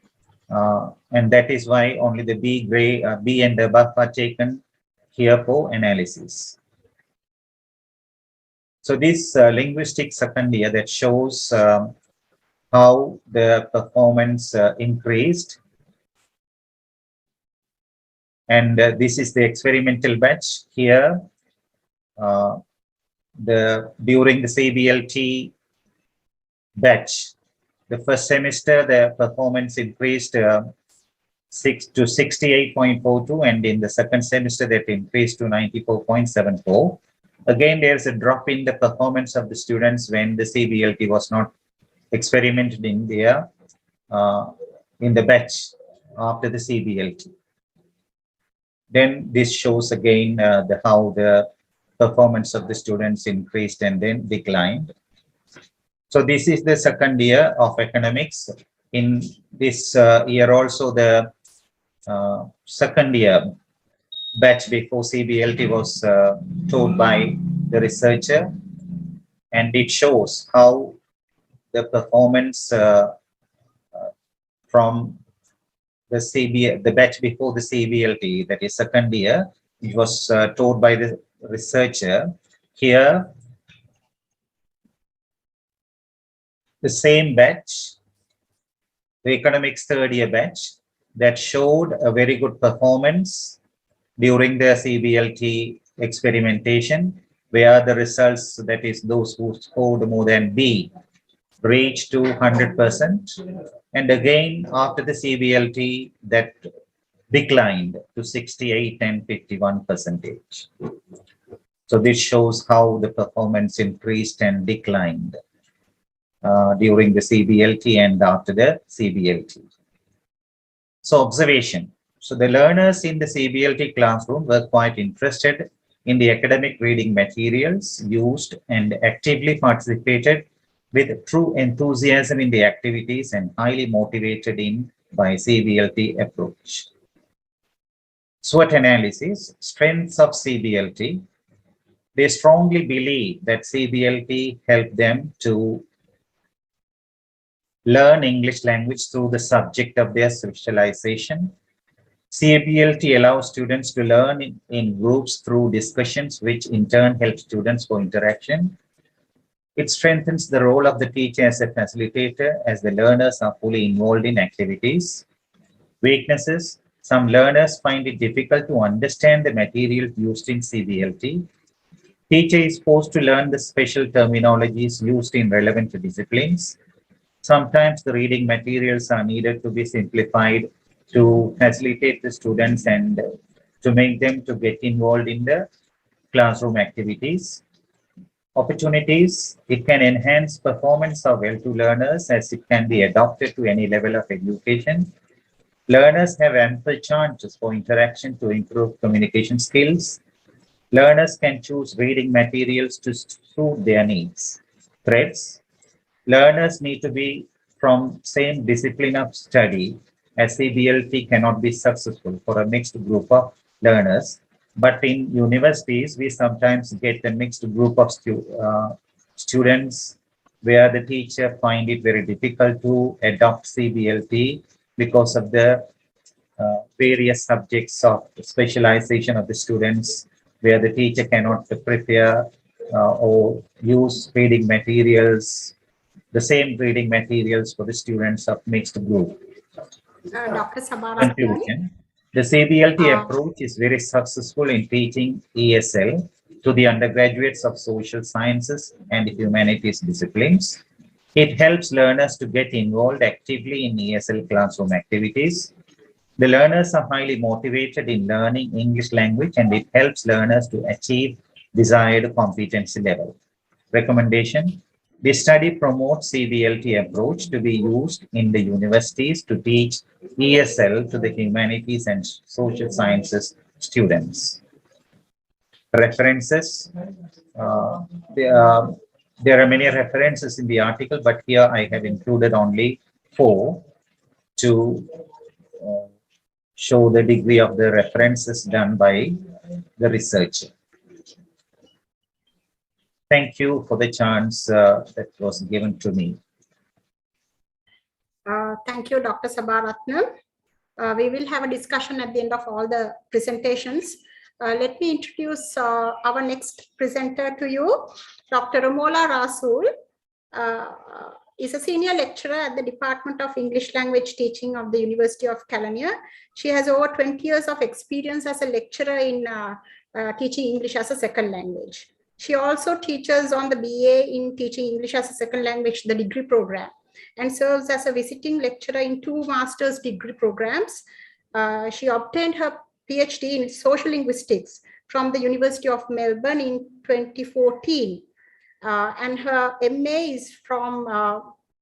and that is why only the B grade, B and above are taken here for analysis. So this linguistic 2nd year that shows how the performance increased. And this is the experimental batch here. During the CBLT batch, the 1st semester, the performance increased 6 to 68.42, and in the 2nd semester, that increased to 94.74. Again, there's a drop in the performance of the students when the CBLT was not experimented in there in the batch after the CBLT. Then this shows again how the performance of the students increased and then declined. So this is the 2nd year of economics In this year also, the second year batch before CBLT was taught by the researcher, and it shows how the performance from the batch before the CBLT, that is second year, it was taught by the researcher. Here, the same batch, the economics third year batch, that showed a very good performance during the CBLT experimentation, where the results, that is those who scored more than B, reached to 100%. And again, after the CBLT, that declined to 68 and 51%. So this shows how the performance increased and declined during the CBLT and after the CBLT. So observation. So the learners in the CBLT classroom were quite interested in the academic reading materials used and actively participated with true enthusiasm in the activities and highly motivated in by CBLT approach. SWOT analysis, strengths of CBLT. They strongly believe that CBLT helped them to learn English language through the subject of their specialization. CBLT allows students to learn in groups through discussions, which in turn help students for interaction. It strengthens the role of the teacher as a facilitator, as the learners are fully involved in activities. Weaknesses. Some learners find it difficult to understand the material used in CBLT. Teacher is forced to learn the special terminologies used in relevant disciplines. Sometimes the reading materials are needed to be simplified to facilitate the students and to make them to get involved in the classroom activities. Opportunities, it can enhance performance of L2 learners as it can be adopted to any level of education. Learners have ample chances for interaction to improve communication skills. Learners can choose reading materials to suit their needs. Threats, learners need to be from same discipline of study, as CBLT cannot be successful for a mixed group of learners. But in universities, we sometimes get a mixed group of students where the teacher find it very difficult to adopt CBLT because of the various subjects of specialization of the students, where the teacher cannot prepare or use reading materials, the same reading materials for the students of mixed group. Dr. Sabaratnam. Conclusion. The CBLT approach is very successful in teaching ESL to the undergraduates of social sciences and humanities disciplines. It helps learners to get involved actively in ESL classroom activities. The learners are highly motivated in learning English language, and it helps learners to achieve desired competency level. Recommendation. The study promotes CBLT approach to be used in the universities to teach ESL to the humanities and social sciences students. References. There are many references in the article, but here I have included only 4 to show the degree of the references done by the researcher. Thank you for the chance that was given to me. Thank you, Dr. Sabaratnam. We will have a discussion at the end of all the presentations. Let me introduce our next presenter to you. Dr. Romola Rasul is a senior lecturer at the Department of English Language Teaching of the University of Kelaniya. She has over 20 years of experience as a lecturer in teaching English as a second language. She also teaches on the BA in Teaching English as a Second Language, the degree program, and serves as a visiting lecturer in 2 master's degree programs. She obtained her PhD in social linguistics from the University of Melbourne in 2014. And her MA is from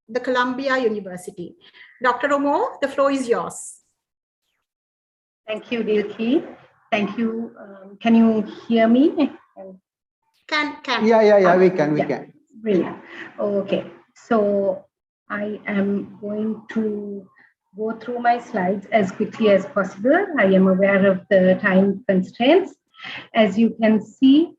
the Columbia University. Dr. Romo, the floor is yours. Thank you, Dilki. Thank you. Can you hear me? Can. Yeah, we can. Brilliant. Okay. So I am going to go through my slides as quickly as possible. I am aware of the time constraints. As you can see,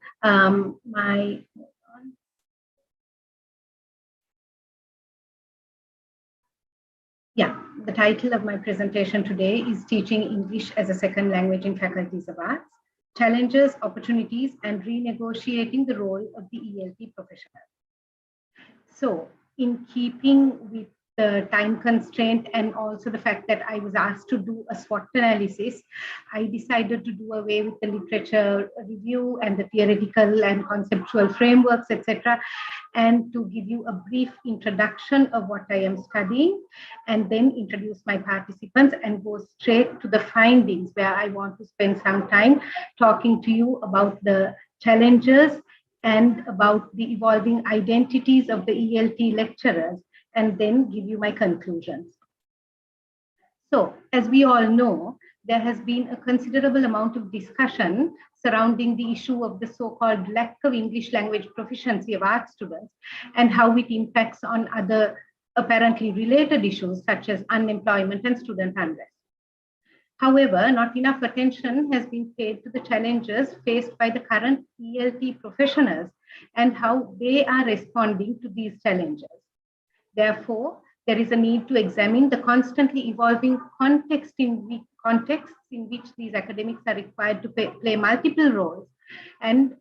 the title of my presentation today is Teaching English as a Second Language in Faculties of Arts, Challenges, Opportunities, and Renegotiating the Role of the ELT Professional. So, in keeping with the time constraint and also the fact that I was asked to do a SWOT analysis, I decided to do away with the literature review and the theoretical and conceptual frameworks, etc., and to give you a brief introduction of what I am studying, and then introduce my participants and go straight to the findings, where I want to spend some time talking to you about the challenges and about the evolving identities of the ELT lecturers, and then give you my conclusions. So, as we all know, there has been a considerable amount of discussion surrounding the issue of the so-called lack of English language proficiency of art students and how it impacts on other apparently related issues such as unemployment and student unrest. However, not enough attention has been paid to the challenges faced by the current ELT professionals and how they are responding to these challenges. Therefore, there is a need to examine the constantly evolving contexts in which these academics are required to play multiple roles, and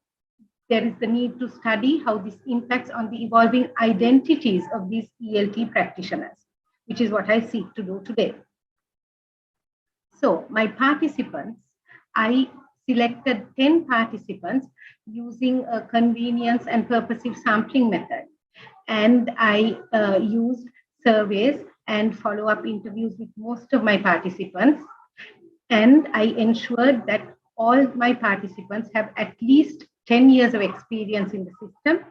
there is the need to study how this impacts on the evolving identities of these ELT practitioners, which is what I seek to do today. So, my participants, I selected 10 participants using a convenience and purposive sampling method. And I used surveys and follow-up interviews with most of my participants. And I ensured that all my participants have at least 10 years of experience in the system.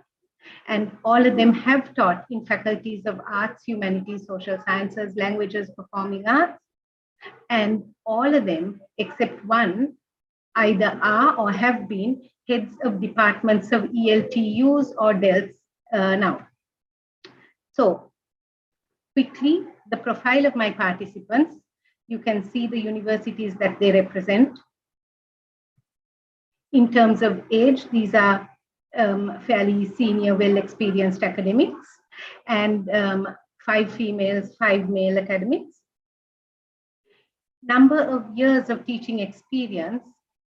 And all of them have taught in faculties of arts, humanities, social sciences, languages, performing arts. And all of them, except one, either are or have been heads of departments of ELTUs or DELTs now. So, quickly, the profile of my participants, you can see the universities that they represent. In terms of age, these are fairly senior, well-experienced academics, and 5 females, 5 male academics. Number of years of teaching experience,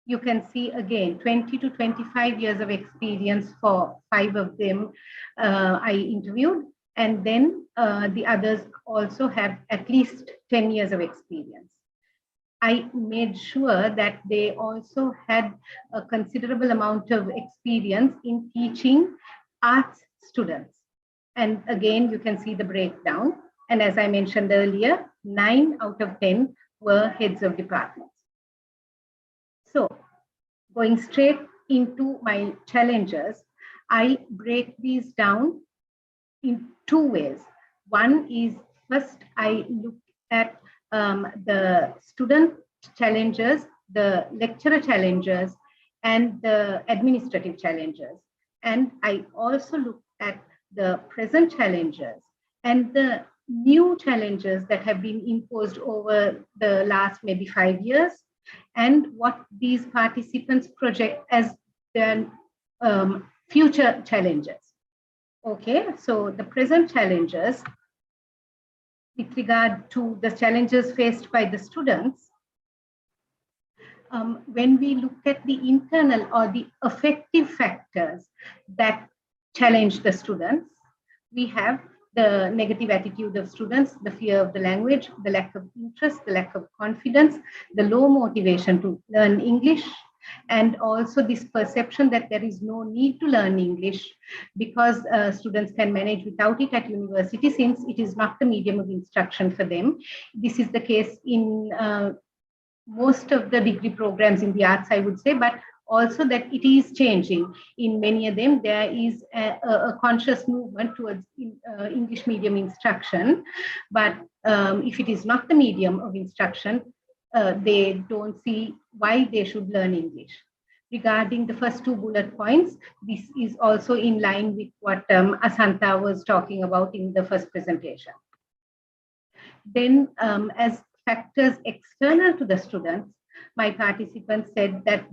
you can see again 20 to 25 years of experience for 5 of them I interviewed, and then the others also have at least 10 years of experience. I made sure that they also had a considerable amount of experience in teaching arts students. And again, you can see the breakdown. And as I mentioned earlier, 9 out of 10 were heads of departments. So, going straight into my challenges, I break these down in 2 ways. One is, first, I look at the student challenges, the lecturer challenges, and the administrative challenges. And I also look at the present challenges and the new challenges that have been imposed over the last maybe 5 years, and what these participants project as their future challenges. Okay, so the present challenges, with regard to the challenges faced by the students, when we look at the internal or the affective factors that challenge the students, we have the negative attitude of students, the fear of the language, the lack of interest, the lack of confidence, the low motivation to learn English, and also this perception that there is no need to learn English because students can manage without it at university, since it is not the medium of instruction for them. This is the case in most of the degree programs in the arts, I would say, but also that it is changing. In many of them, there is a conscious movement towards English medium instruction, but if it is not the medium of instruction, they don't see why they should learn English. regarding the first two bullet points, this is also in line with what Asantha was talking about in the first presentation. Then as factors external to the students, my participants said that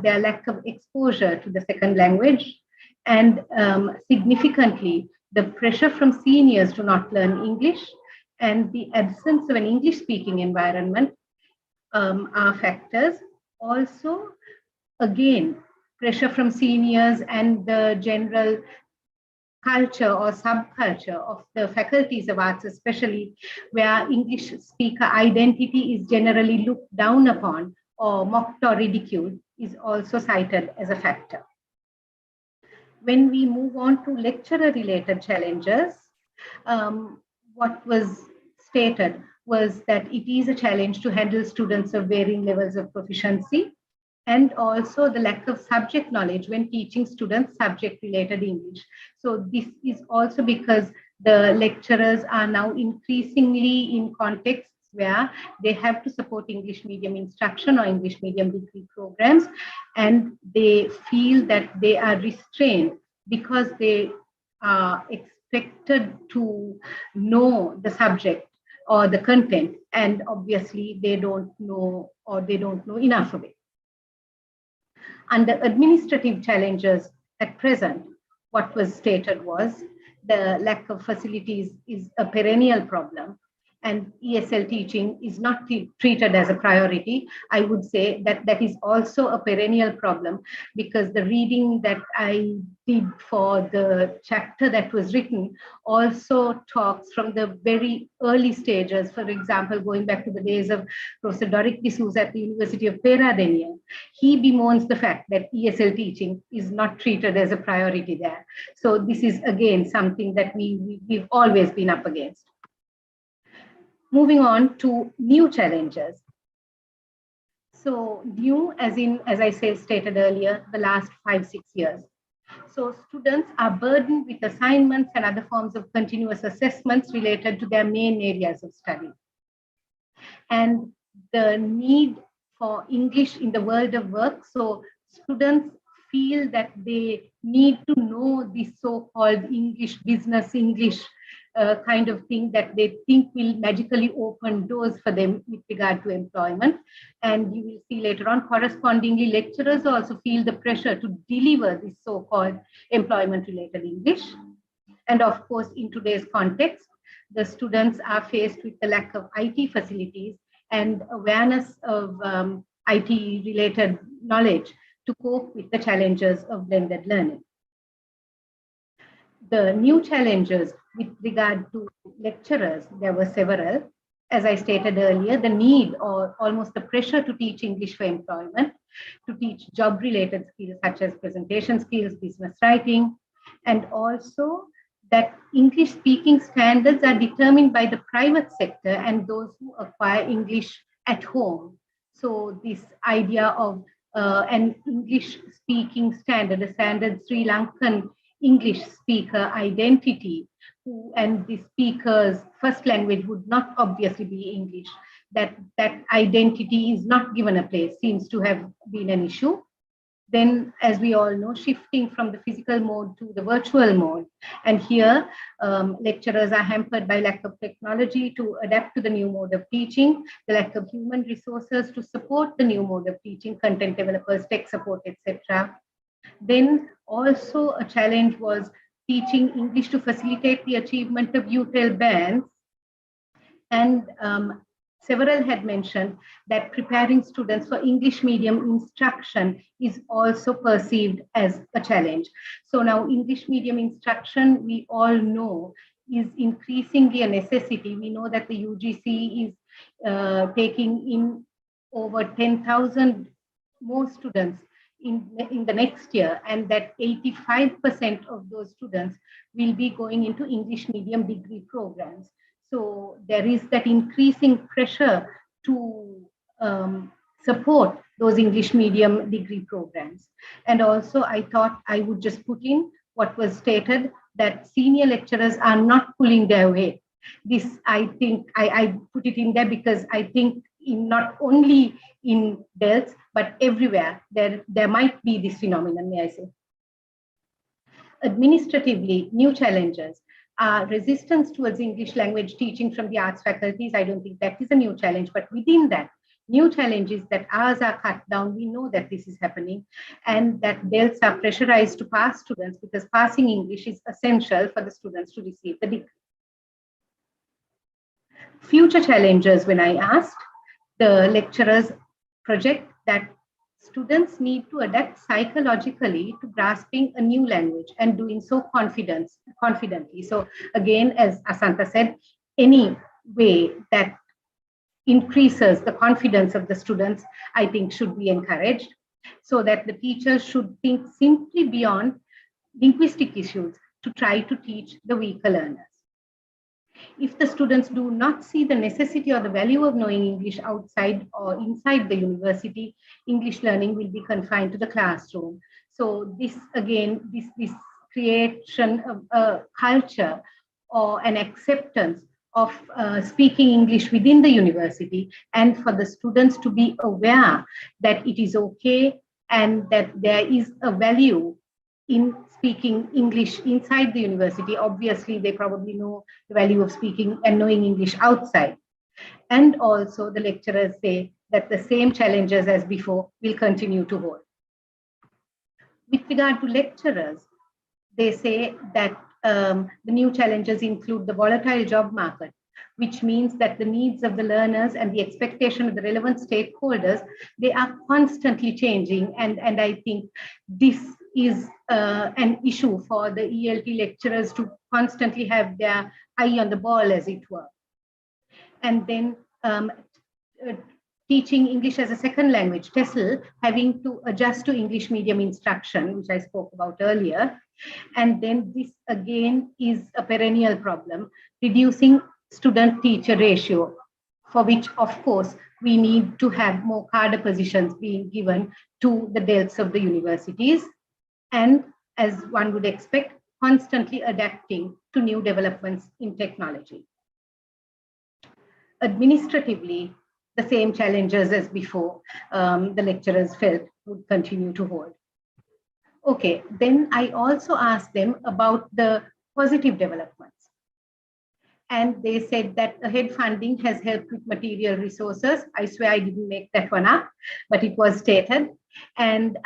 their lack of exposure to the second language and significantly the pressure from seniors to not learn English and the absence of an English speaking environment are factors. Also, again, pressure from seniors and the general culture or subculture of the faculties of arts, especially where English speaker identity is generally looked down upon or mocked or ridiculed, is also cited as a factor. When we move on to lecturer-related challenges, what was stated was that it is a challenge to handle students of varying levels of proficiency, and also the lack of subject knowledge when teaching students subject-related English. So this is also because the lecturers are now increasingly in contexts where they have to support English medium instruction or English medium degree programs, and they feel that they are restrained because they are expected to know the subject or the content, and obviously they don't know or they don't know enough of it. Under administrative challenges at present, what was stated was the lack of facilities is a perennial problem, and ESL teaching is not treated as a priority. I would say that that is also a perennial problem, because the reading that I did for the chapter that was written also talks from the very early stages. For example, going back to the days of Professor Doric D'Souza at the University of Peradeniya, he bemoans the fact that ESL teaching is not treated as a priority there. So this is again something that we've always been up against. Moving on to new challenges. So new as in, as I stated earlier, the last 5-6 years. So students are burdened with assignments and other forms of continuous assessments related to their main areas of study. And the need for English in the world of work. So students feel that they need to know this so-called English, business English kind of thing that they think will magically open doors for them with regard to employment. And you will see later on, correspondingly, lecturers also feel the pressure to deliver this so-called employment-related English. And of course, in today's context, the students are faced with the lack of IT facilities and awareness of IT-related knowledge to cope with the challenges of blended learning. The new challenges with regard to lecturers, there were several. As I stated earlier, the need or almost the pressure to teach English for employment, to teach job-related skills such as presentation skills, business writing, and also that English speaking standards are determined by the private sector and those who acquire English at home. So this idea of an English speaking standard, a standard Sri Lankan English speaker identity, and the speaker's first language would not obviously be English, that identity is not given a place, seems to have been an issue. Then, as we all know, shifting from the physical mode to the virtual mode. And here, lecturers are hampered by lack of technology to adapt to the new mode of teaching, the lack of human resources to support the new mode of teaching, content developers, tech support, etc. Then also a challenge was teaching English to facilitate the achievement of UTEL bands. And several had mentioned that preparing students for English medium instruction is also perceived as a challenge. So now English medium instruction, we all know, is increasingly a necessity. We know that the UGC is taking in over 10,000 more students in the next year, and that 85% of those students will be going into English medium degree programs. So there is that increasing pressure to support those English medium degree programs. And also I thought I would just put in what was stated, that senior lecturers are not pulling their weight. This, I think, I put it in there because I think not only in DELS, but everywhere. There might be this phenomenon, may I say. Administratively, new challenges are resistance towards English language teaching from the arts faculties. I don't think that is a new challenge, but within that, new challenges that hours are cut down. We know that this is happening, and that DELS are pressurized to pass students because passing English is essential for the students to receive the degree. Future challenges, when I asked, the lecturers project that students need to adapt psychologically to grasping a new language and doing so confidently. So again, as Asantha said, any way that increases the confidence of the students, I think should be encouraged, so that the teachers should think simply beyond linguistic issues to try to teach the weaker learners. If the students do not see the necessity or the value of knowing English outside or inside the university, English learning will be confined to the classroom. So this again, this creation of a culture or an acceptance of speaking English within the university, and for the students to be aware that it is okay and that there is a value in speaking English inside the university. Obviously, they probably know the value of speaking and knowing English outside. And also the lecturers say that the same challenges as before will continue to hold. With regard to lecturers, they say that the new challenges include the volatile job market, which means that the needs of the learners and the expectation of the relevant stakeholders, they are constantly changing. And I think this is an issue for the ELT lecturers to constantly have their eye on the ball, as it were. And then teaching English as a second language, TESOL, having to adjust to English medium instruction, which I spoke about earlier. And then this again is a perennial problem, reducing student-teacher ratio, for which, of course, we need to have more cadre positions being given to the DELS of the universities. And as one would expect, constantly adapting to new developments in technology. Administratively, the same challenges as before, the lecturers felt would continue to hold. Okay, then I also asked them about the positive developments. And they said that ahead funding has helped with material resources. I swear I didn't make that one up, but it was stated. And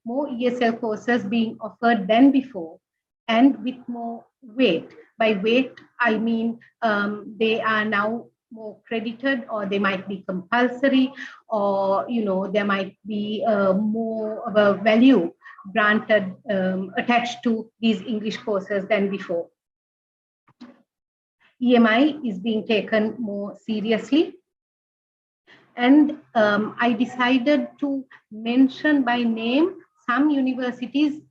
more ESL courses being offered than before, and with more weight. By weight, I mean they are now more credited, or they might be compulsory, or there might be more of a value granted attached to these English courses than before. EMI is being taken more seriously. And I decided to mention by name some universities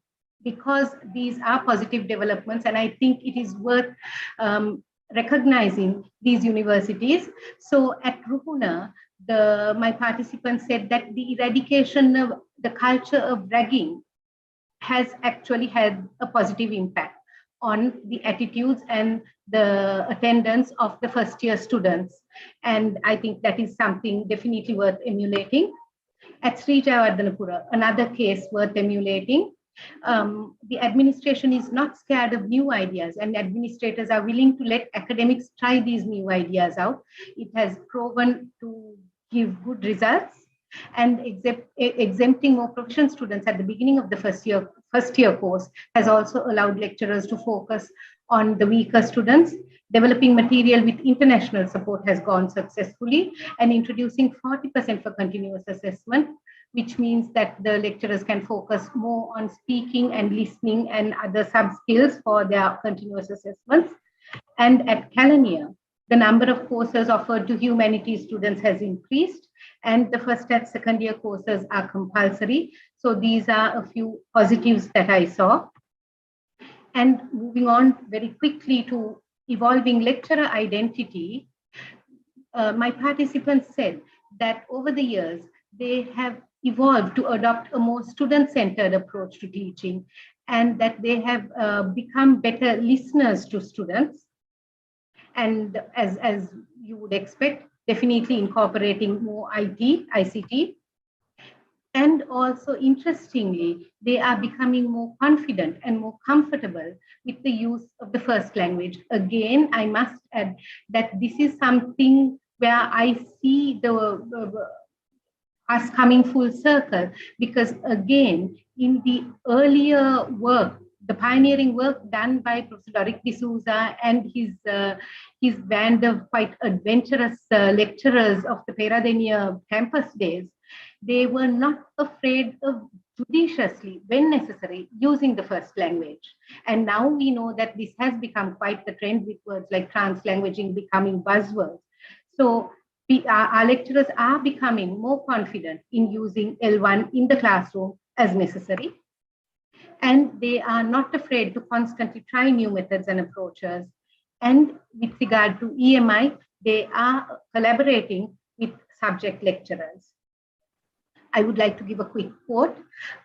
because these are positive developments, and I think it is worth recognizing these universities. So at Ruhuna, my participants said that the eradication of the culture of ragging has actually had a positive impact on the attitudes and the attendance of the first-year students. And I think that is something definitely worth emulating. At Sri Jayawardhanapura, another case worth emulating. The administration is not scared of new ideas, and administrators are willing to let academics try these new ideas out. It has proven to give good results, and exempting more professional students at the beginning of the first year course has also allowed lecturers to focus on the weaker students. Developing material with international support has gone successfully, and introducing 40% for continuous assessment, which means that the lecturers can focus more on speaking and listening and other sub-skills for their continuous assessments. And at Kelaniya, the number of courses offered to humanities students has increased, and the first and second year courses are compulsory. So these are a few positives that I saw. And moving on very quickly to evolving lecturer identity, my participants said that over the years, they have evolved to adopt a more student-centered approach to teaching, and that they have become better listeners to students. And as you would expect, definitely incorporating more ICT. And also, interestingly, they are becoming more confident and more comfortable with the use of the first language. Again, I must add that this is something where I see us coming full circle, because again, in the earlier work, the pioneering work done by Professor Doric D'Souza and his band of quite adventurous lecturers of the Peradeniya campus days, they were not afraid of judiciously, when necessary, using the first language. And now we know that this has become quite the trend, with words like translanguaging becoming buzzwords. So our lecturers are becoming more confident in using L1 in the classroom as necessary. And they are not afraid to constantly try new methods and approaches. And with regard to EMI, they are collaborating with subject lecturers. I would like to give a quick quote.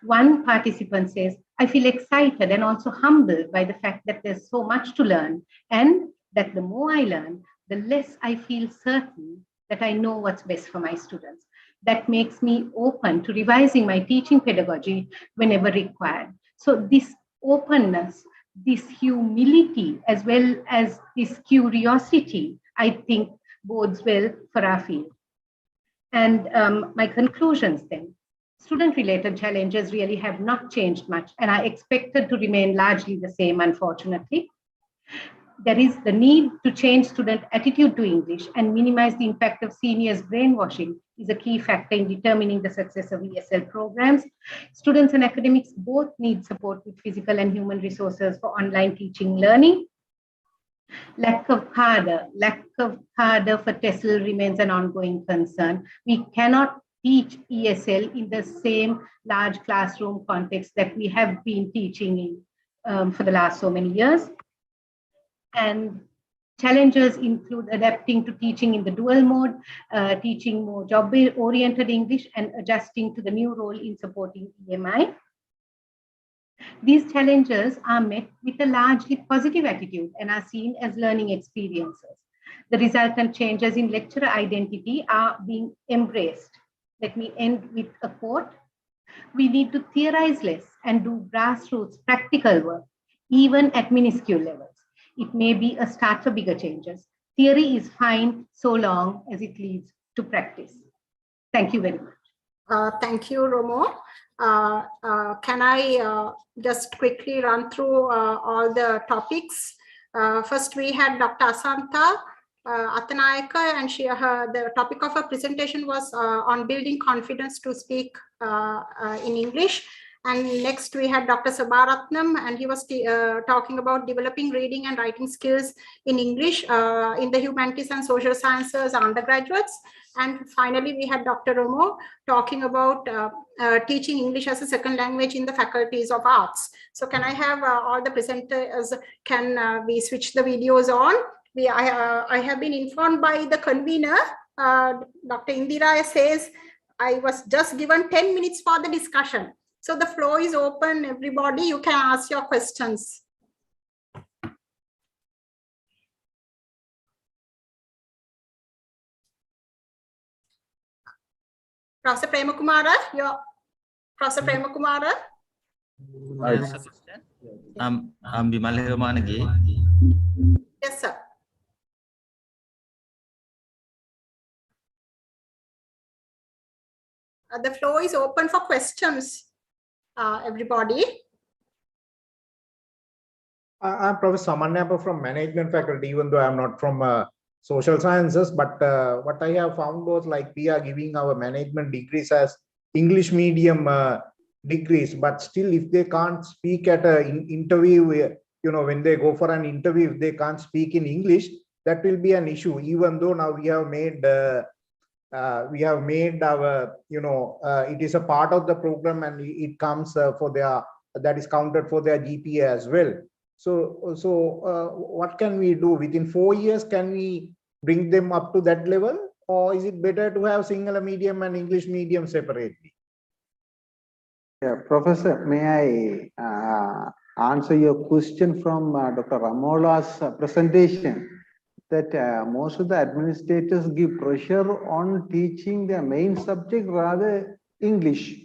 One participant says, "I feel excited and also humbled by the fact that there's so much to learn, and that the more I learn, the less I feel certain that I know what's best for my students. That makes me open to revising my teaching pedagogy whenever required." So this openness, this humility, as well as this curiosity, I think bodes well for our field. And my conclusions then. Student-related challenges really have not changed much and are expected to remain largely the same, unfortunately. There is the need to change student attitude to English and minimize the impact of seniors' brainwashing is a key factor in determining the success of ESL programs. Students and academics both need support with physical and human resources for online teaching learning. Lack of cadre for TESOL remains an ongoing concern. We cannot teach ESL in the same large classroom context that we have been teaching in for the last so many years. And challenges include adapting to teaching in the dual mode, teaching more job-oriented English, and adjusting to the new role in supporting EMI. These challenges are met with a largely positive attitude and are seen as learning experiences. The resultant changes in lecturer identity are being embraced. Let me end with a quote. "We need to theorize less and do grassroots practical work, even at minuscule levels. It may be a start for bigger changes. Theory is fine so long as it leads to practice." Thank you very much. Thank you, Romo. Can I just quickly run through all the topics? First, we had Dr. Asantha Attanayake, and the topic of her presentation was on building confidence to speak in English. And next we had Dr. Sabaratnam, and he was talking about developing reading and writing skills in English in the humanities and social sciences undergraduates. And finally, we had Dr. Romo talking about teaching English as a second language in the faculties of arts. So can I have all the presenters, can we switch the videos on? I have been informed by the convener, Dr. Indira says, I was just given 10 minutes for the discussion. So the floor is open, everybody, you can ask your questions. Professor Premakumara, Professor Premakumara. I'm Bimal Managi. Yes, sir. The floor is open for questions, everybody. I'm Professor Samanyapa from management faculty, even though I'm not from social sciences, but what I have found was like we are giving our management degrees as English medium degrees, but still if they can't speak at an interview, you know, when they go for an interview, if they can't speak in English, that will be an issue, even though now we have made our, you know, it is a part of the program and it comes for their, that is counted for their GPA as well. So what can we do within 4 years? Can we bring them up to that level, or is it better to have singular medium and English medium separately? Yeah, Professor, may I answer your question from Dr. Ramola's presentation? that most of the administrators give pressure on teaching their main subject rather English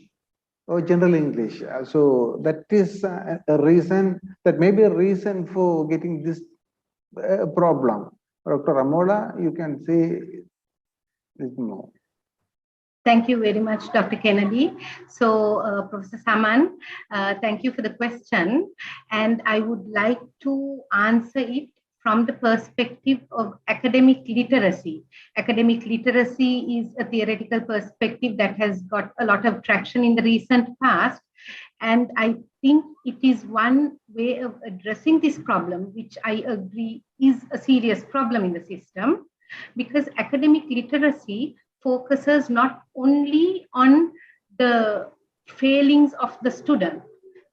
or general English. So that is a reason, that may be a reason for getting this problem. Dr. Amola, you can say this more. Thank you very much, Dr. Kennedy. So, Professor Saman, thank you for the question. And I would like to answer it from the perspective of academic literacy. Academic literacy is a theoretical perspective that has got a lot of traction in the recent past. And I think it is one way of addressing this problem, which I agree is a serious problem in the system, because academic literacy focuses not only on the failings of the student.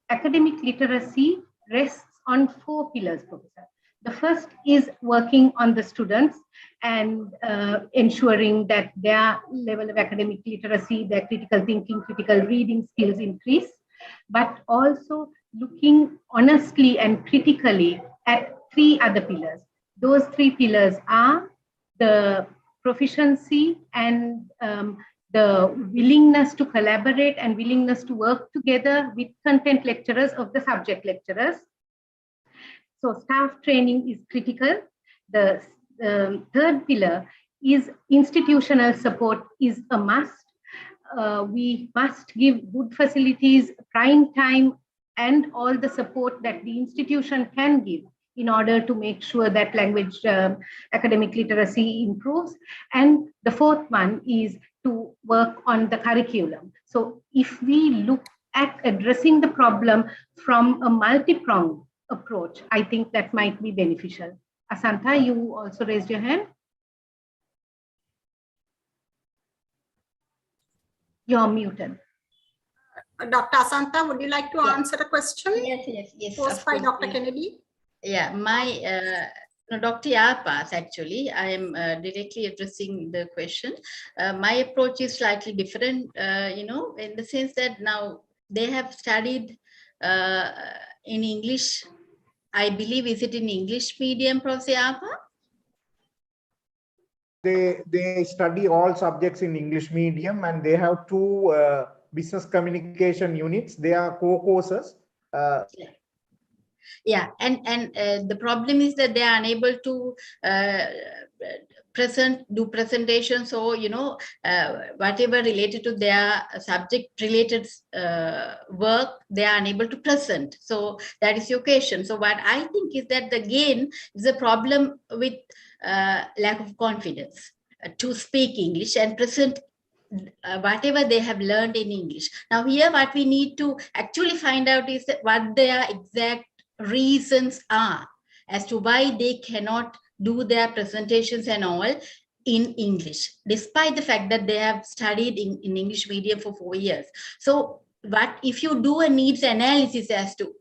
Academic literacy rests on 4 pillars, Professor. The first is working on the students and ensuring that their level of academic literacy, their critical thinking, critical reading skills increase, but also looking honestly and critically at 3 other pillars. Those 3 pillars are the proficiency and the willingness to collaborate and willingness to work together with content lecturers of the subject lecturers. So staff training is critical. The third pillar is institutional support is a must. We must give good facilities, prime time, and all the support that the institution can give in order to make sure that language academic literacy improves. And the fourth one is to work on the curriculum. So if we look at addressing the problem from a multi-pronged approach, I think that might be beneficial. Asantha, you also raised your hand. You're muted. Dr. Asantha, would you like to answer the question? Yes. Posed by Dr. Kennedy. Yeah, Dr. Yapas, actually, I am directly addressing the question. My approach is slightly different, in the sense that now they have studied in English. I believe, is it in English medium, Professor Yapa? They study all subjects in English medium, and they have 2 business communication units. They are co-courses. Yeah, and the problem is that they are unable to do presentations, or whatever related to their subject related work, they are unable to present. So that is the occasion. So what I think is that again is a problem with lack of confidence to speak English and present whatever they have learned in English. Now here what we need to actually find out is that what their exact reasons are as to why they cannot do their presentations and all in English, despite the fact that they have studied in English medium for 4 years. So what if you do a needs analysis as to,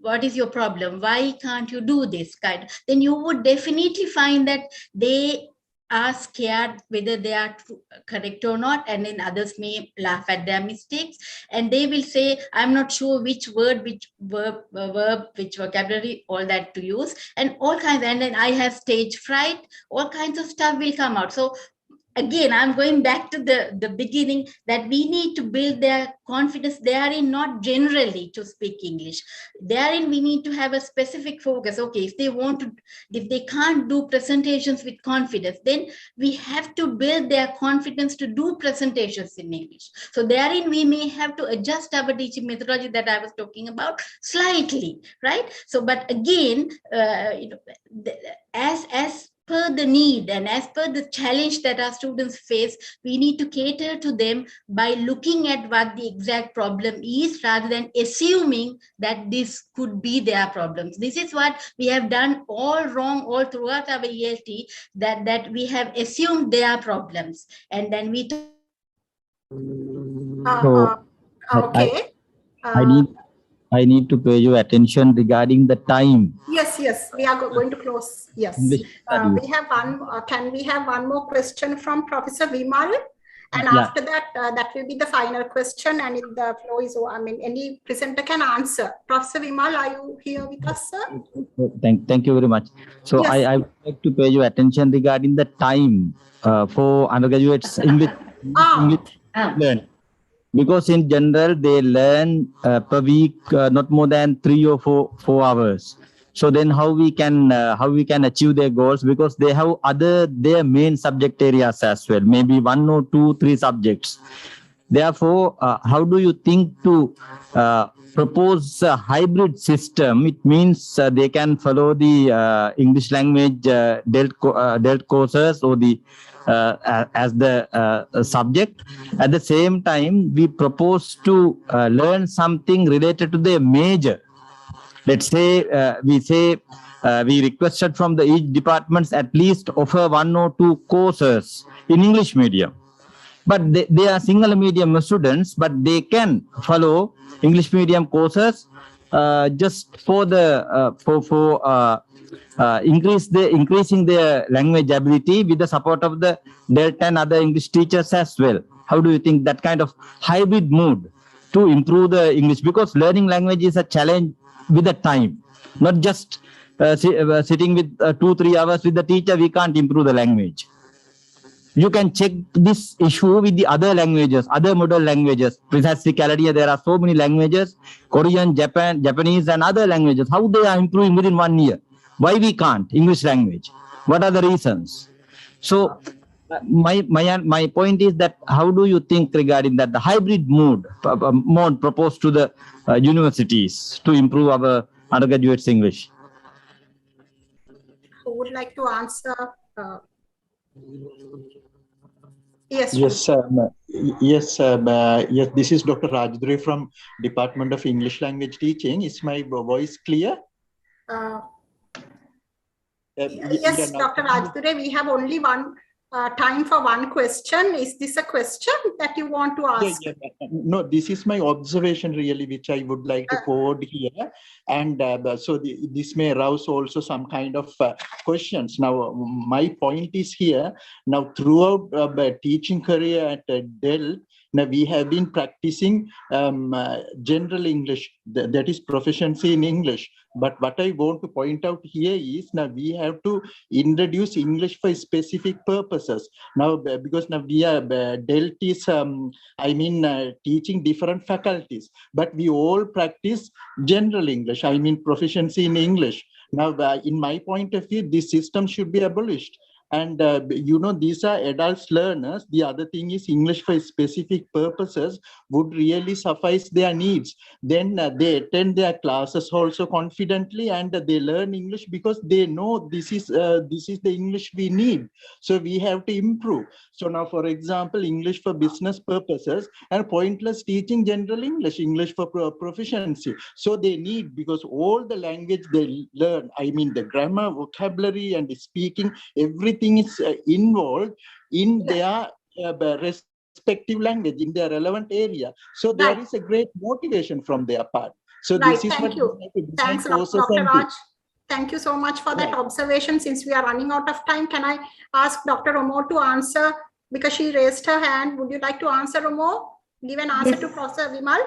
what is your problem? Why can't you do this kind? Then you would definitely find that they are scared whether they are correct or not, and then others may laugh at their mistakes, and they will say, I'm not sure which word, which verb, which vocabulary, all that to use, and all kinds, and then I have stage fright, all kinds of stuff will come out. So again, I'm going back to the beginning, that we need to build their confidence therein, not generally to speak English. Therein, we need to have a specific focus. Okay, if they can't do presentations with confidence, then we have to build their confidence to do presentations in English. So therein, we may have to adjust our teaching methodology that I was talking about slightly, right? So, but again, as per the need and as per the challenge that our students face, we need to cater to them by looking at what the exact problem is, rather than assuming that this could be their problems. This is what we have done all wrong all throughout our ELT, that we have assumed their problems, and then we okay. I need to pay your attention regarding the time. Yes, we are going to close. Yes, we have one. Can we have one more question from Professor Vimal? And after that, that will be the final question, and the floor is, I mean, any presenter can answer. Professor Vimal, are you here with us, sir? Thank you very much. So Yes. I would like to pay your attention regarding the time for undergraduates English learn. Because in general, they learn per week not more than 3 or 4 hours. So then how we can achieve their goals, because they have their main subject areas as well, maybe 1 or 2, 3 subjects. Therefore, how do you think to propose a hybrid system? It means they can follow the English language DELT courses or the as the subject. At the same time, we propose to learn something related to their major. Let's say we requested from each departments at least offer 1 or 2 courses in English medium. But they are single medium students, but they can follow English medium courses just for increasing their language ability with the support of the DELT and other English teachers as well. How do you think that kind of hybrid mood to improve the English? Because learning language is a challenge with the time, not just sitting with 2-3 hours with the teacher. We can't improve the language. You can check this issue with the other languages, other modern languages. Precisely, there are so many languages, Korean, Japanese, and other languages. How they are improving within 1 year? Why we can't? English language. What are the reasons? So my point is that how do you think regarding that the hybrid mode proposed to the universities to improve our undergraduates English? Who would like to answer? Yes. Yes, yes. This is Dr. Rajduri from Department of English Language Teaching. Is my voice clear? Yes, Dr. Rajduri, we have only time for one question. Is this a question that you want to ask? No, this is my observation really, which I would like to forward here. And so this may arouse also some kind of questions. Now, my point is here, now throughout my teaching career at DELT, now we have been practicing general English, that is proficiency in English. But what I want to point out here is now we have to introduce English for specific purposes. Now, because now we are DELT is, teaching different faculties, but we all practice general English, proficiency in English. Now, in my point of view, this system should be abolished. And, these are adult learners. The other thing is English for specific purposes would really suffice their needs. Then they attend their classes also confidently, and they learn English because they know this is the English we need. So we have to improve. So now, for example, English for business purposes and pointless teaching general English for proficiency. So they need, because all the language they learn, the grammar, vocabulary, and speaking, everything is involved in their respective language, in their relevant area. So there is a great motivation from their part. So this is Thank you. Thanks, Dr. Raj. Thank you so much for that observation. Since we are running out of time, can I ask Dr. Romo to answer, because she raised her hand? Would you like to answer, Romo? Give an answer to Professor Vimal?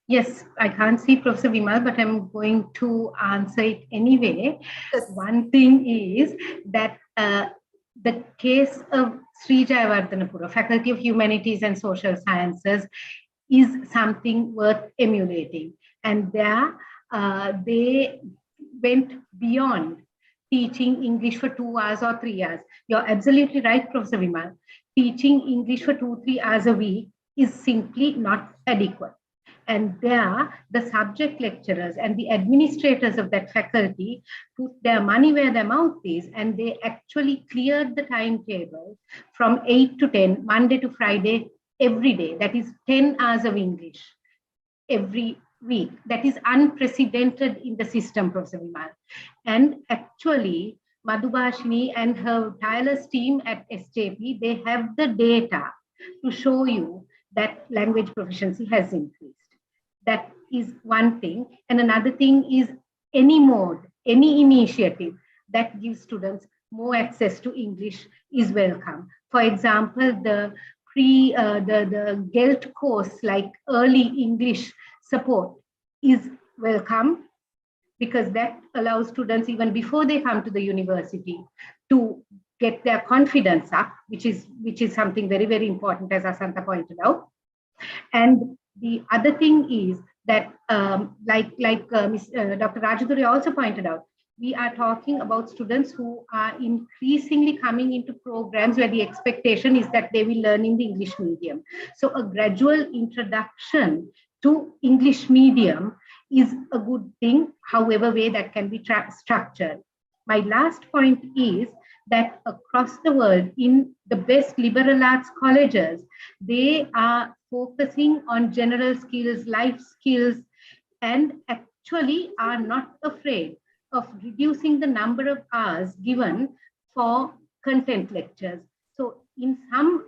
Yes, I can't see Professor Vimal, but I'm going to answer it anyway. Yes. One thing is that the case of Sri Jayawardhanapura, Faculty of Humanities and Social Sciences, is something worth emulating. And there they went beyond teaching English for 2 hours or 3 hours. You're absolutely right, Professor Vimal. Teaching English for 2-3 hours a week is simply not adequate. And there, the subject lecturers and the administrators of that faculty put their money where their mouth is, and they actually cleared the timetable from 8 to 10, Monday to Friday, every day. That is 10 hours of English every week. That is unprecedented in the system, Professor Vimal. And actually, Madhubhashini and her tireless team at SJP, they have the data to show you that language proficiency has increased. That is one thing. And another thing is any mode, any initiative that gives students more access to English is welcome. For example, the the GELT course, like early English support, is welcome, because that allows students even before they come to the university to get their confidence up, which is something very, very important, as Asantha pointed out. And the other thing is that, Dr. Rajaduri also pointed out, we are talking about students who are increasingly coming into programs where the expectation is that they will learn in the English medium. So a gradual introduction to English medium is a good thing, however way that can be structured. My last point is that across the world, in the best liberal arts colleges, they are focusing on general skills, life skills, and actually are not afraid of reducing the number of hours given for content lectures. So in some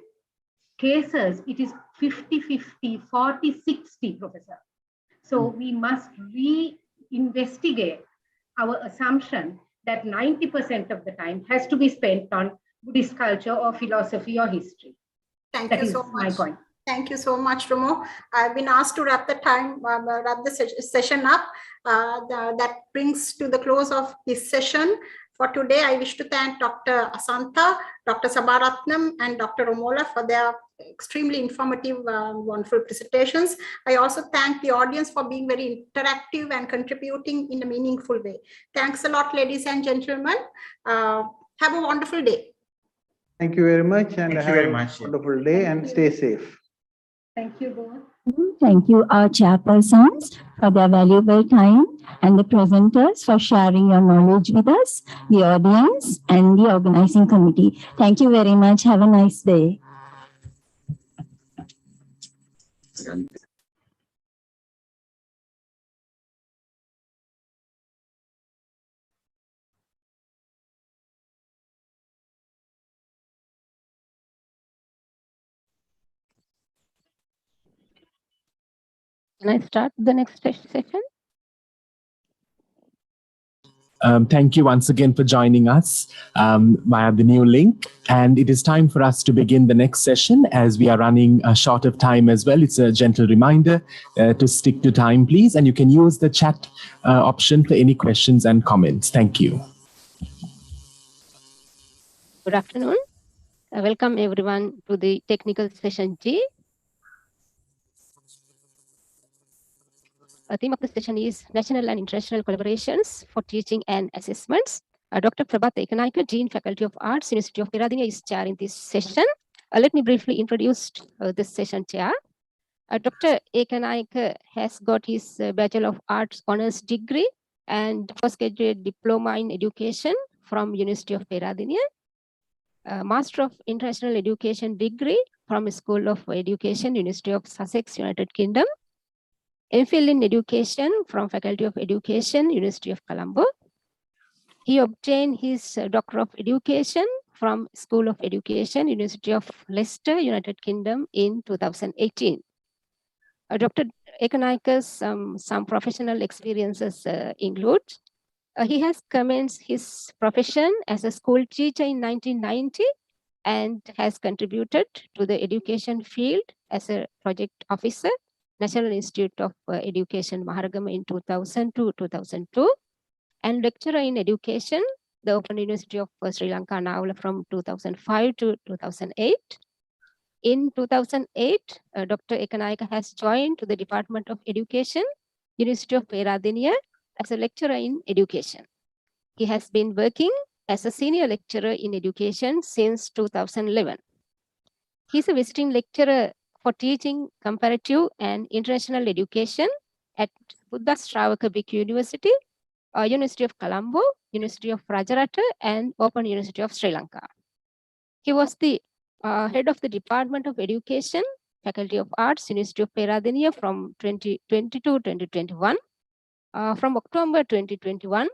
cases, it is 50-50, 40-60, Professor. So we must re-investigate our assumption that 90% of the time has to be spent on Buddhist culture or philosophy or history. Thank That you is so much. my point. Thank you so much, Romo. I've been asked to wrap the session up. That brings to the close of this session. For today, I wish to thank Dr. Asantha, Dr. Sabaratnam, and Dr. Romola for their extremely informative, wonderful presentations. I also thank the audience for being very interactive and contributing in a meaningful way. Thanks a lot, ladies and gentlemen. Have a wonderful day. Thank you very much, and Thank you have very a much. wonderful day, and stay safe. Thank you both. Thank you, our chairpersons, for their valuable time, and the presenters for sharing your knowledge with us, the audience, and the organizing committee. Thank you very much. Have a nice day. Can I start the next session? Thank you once again for joining us via the new link. And it is time for us to begin the next session, as we are running short of time as well. It's a gentle reminder to stick to time, please. And you can use the chat option for any questions and comments. Thank you. Good afternoon. Welcome everyone to the technical session G. The theme of the session is National and International Collaborations for Teaching and Assessments. Dr. Prabhat Ekanaika, Dean, Faculty of Arts, University of Peradeniya, is chairing this session. Let me briefly introduce the session chair. Dr. Ekanaika has got his Bachelor of Arts Honours degree and postgraduate diploma in education from University of Peradeniya, Master of International Education degree from School of Education, University of Sussex, United Kingdom, MPhil in Education from Faculty of Education, University of Colombo. He obtained his Doctor of Education from School of Education, University of Leicester, United Kingdom in 2018. Dr. Ekanaika's some professional experiences include, he has commenced his profession as a school teacher in 1990 and has contributed to the education field as a project officer, National Institute of Education, Maharagama in 2000 to 2002, and lecturer in education, the Open University of Sri Lanka, Navla from 2005 to 2008. In 2008, Dr. Ekanaika has joined to the Department of Education, University of Peradeniya, as a lecturer in education. He has been working as a senior lecturer in education since 2011. He is a visiting lecturer for teaching comparative and international education at Buddha Shravaka Bhikkhu University, University of Colombo, University of Rajarata, and Open University of Sri Lanka. He was the head of the Department of Education, Faculty of Arts, University of Peradeniya from 2020 to 2021. From October 2021,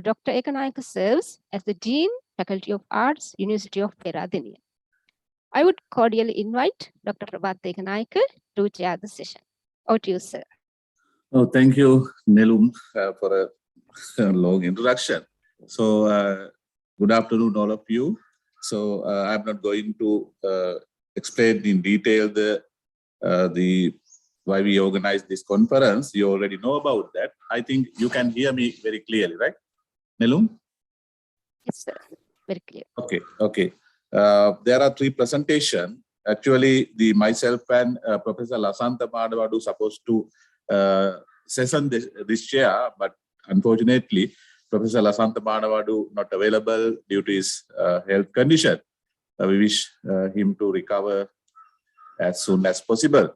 Dr. Ekanaika serves as the Dean, Faculty of Arts, University of Peradeniya. I would cordially invite Dr. Prabhat Ekanaika to chair the session. Over to you, sir. Oh, thank you, Nelum, for a long introduction. So, good afternoon, all of you. So, I'm not going to explained in detail the why we organized this conference. You already know about that. I think you can hear me very clearly, right, Nelum? Yes, sir. Very clear. Okay, okay. There are 3 presentations. Actually, myself and Professor Lasantha Madavadu supposed to session this chair, but unfortunately, Professor Lasantha Madavadu not available due to his health condition. We wish him to recover as soon as possible.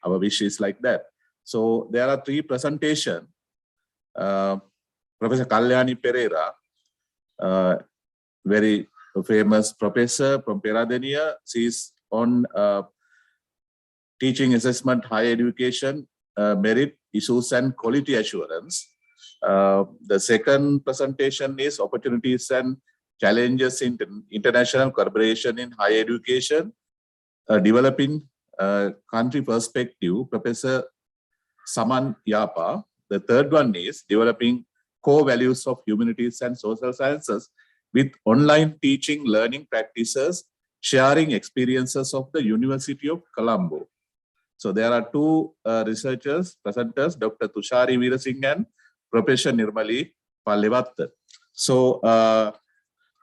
Our wish is like that. So there are 3 presentations. Professor Kalyani Pereira, very famous professor from Peradeniya. She is on teaching assessment, higher education, merit issues and quality assurance. The second presentation is opportunities and challenges in international collaboration in higher education, developing country perspective, Professor Saman Yapa. The third one is developing core values of humanities and social sciences with online teaching learning practices, sharing experiences of the University of Colombo. So there are 2 researchers, presenters, Dr. Tushari Veerasinghe and Professor Nirmali Pallevatta. So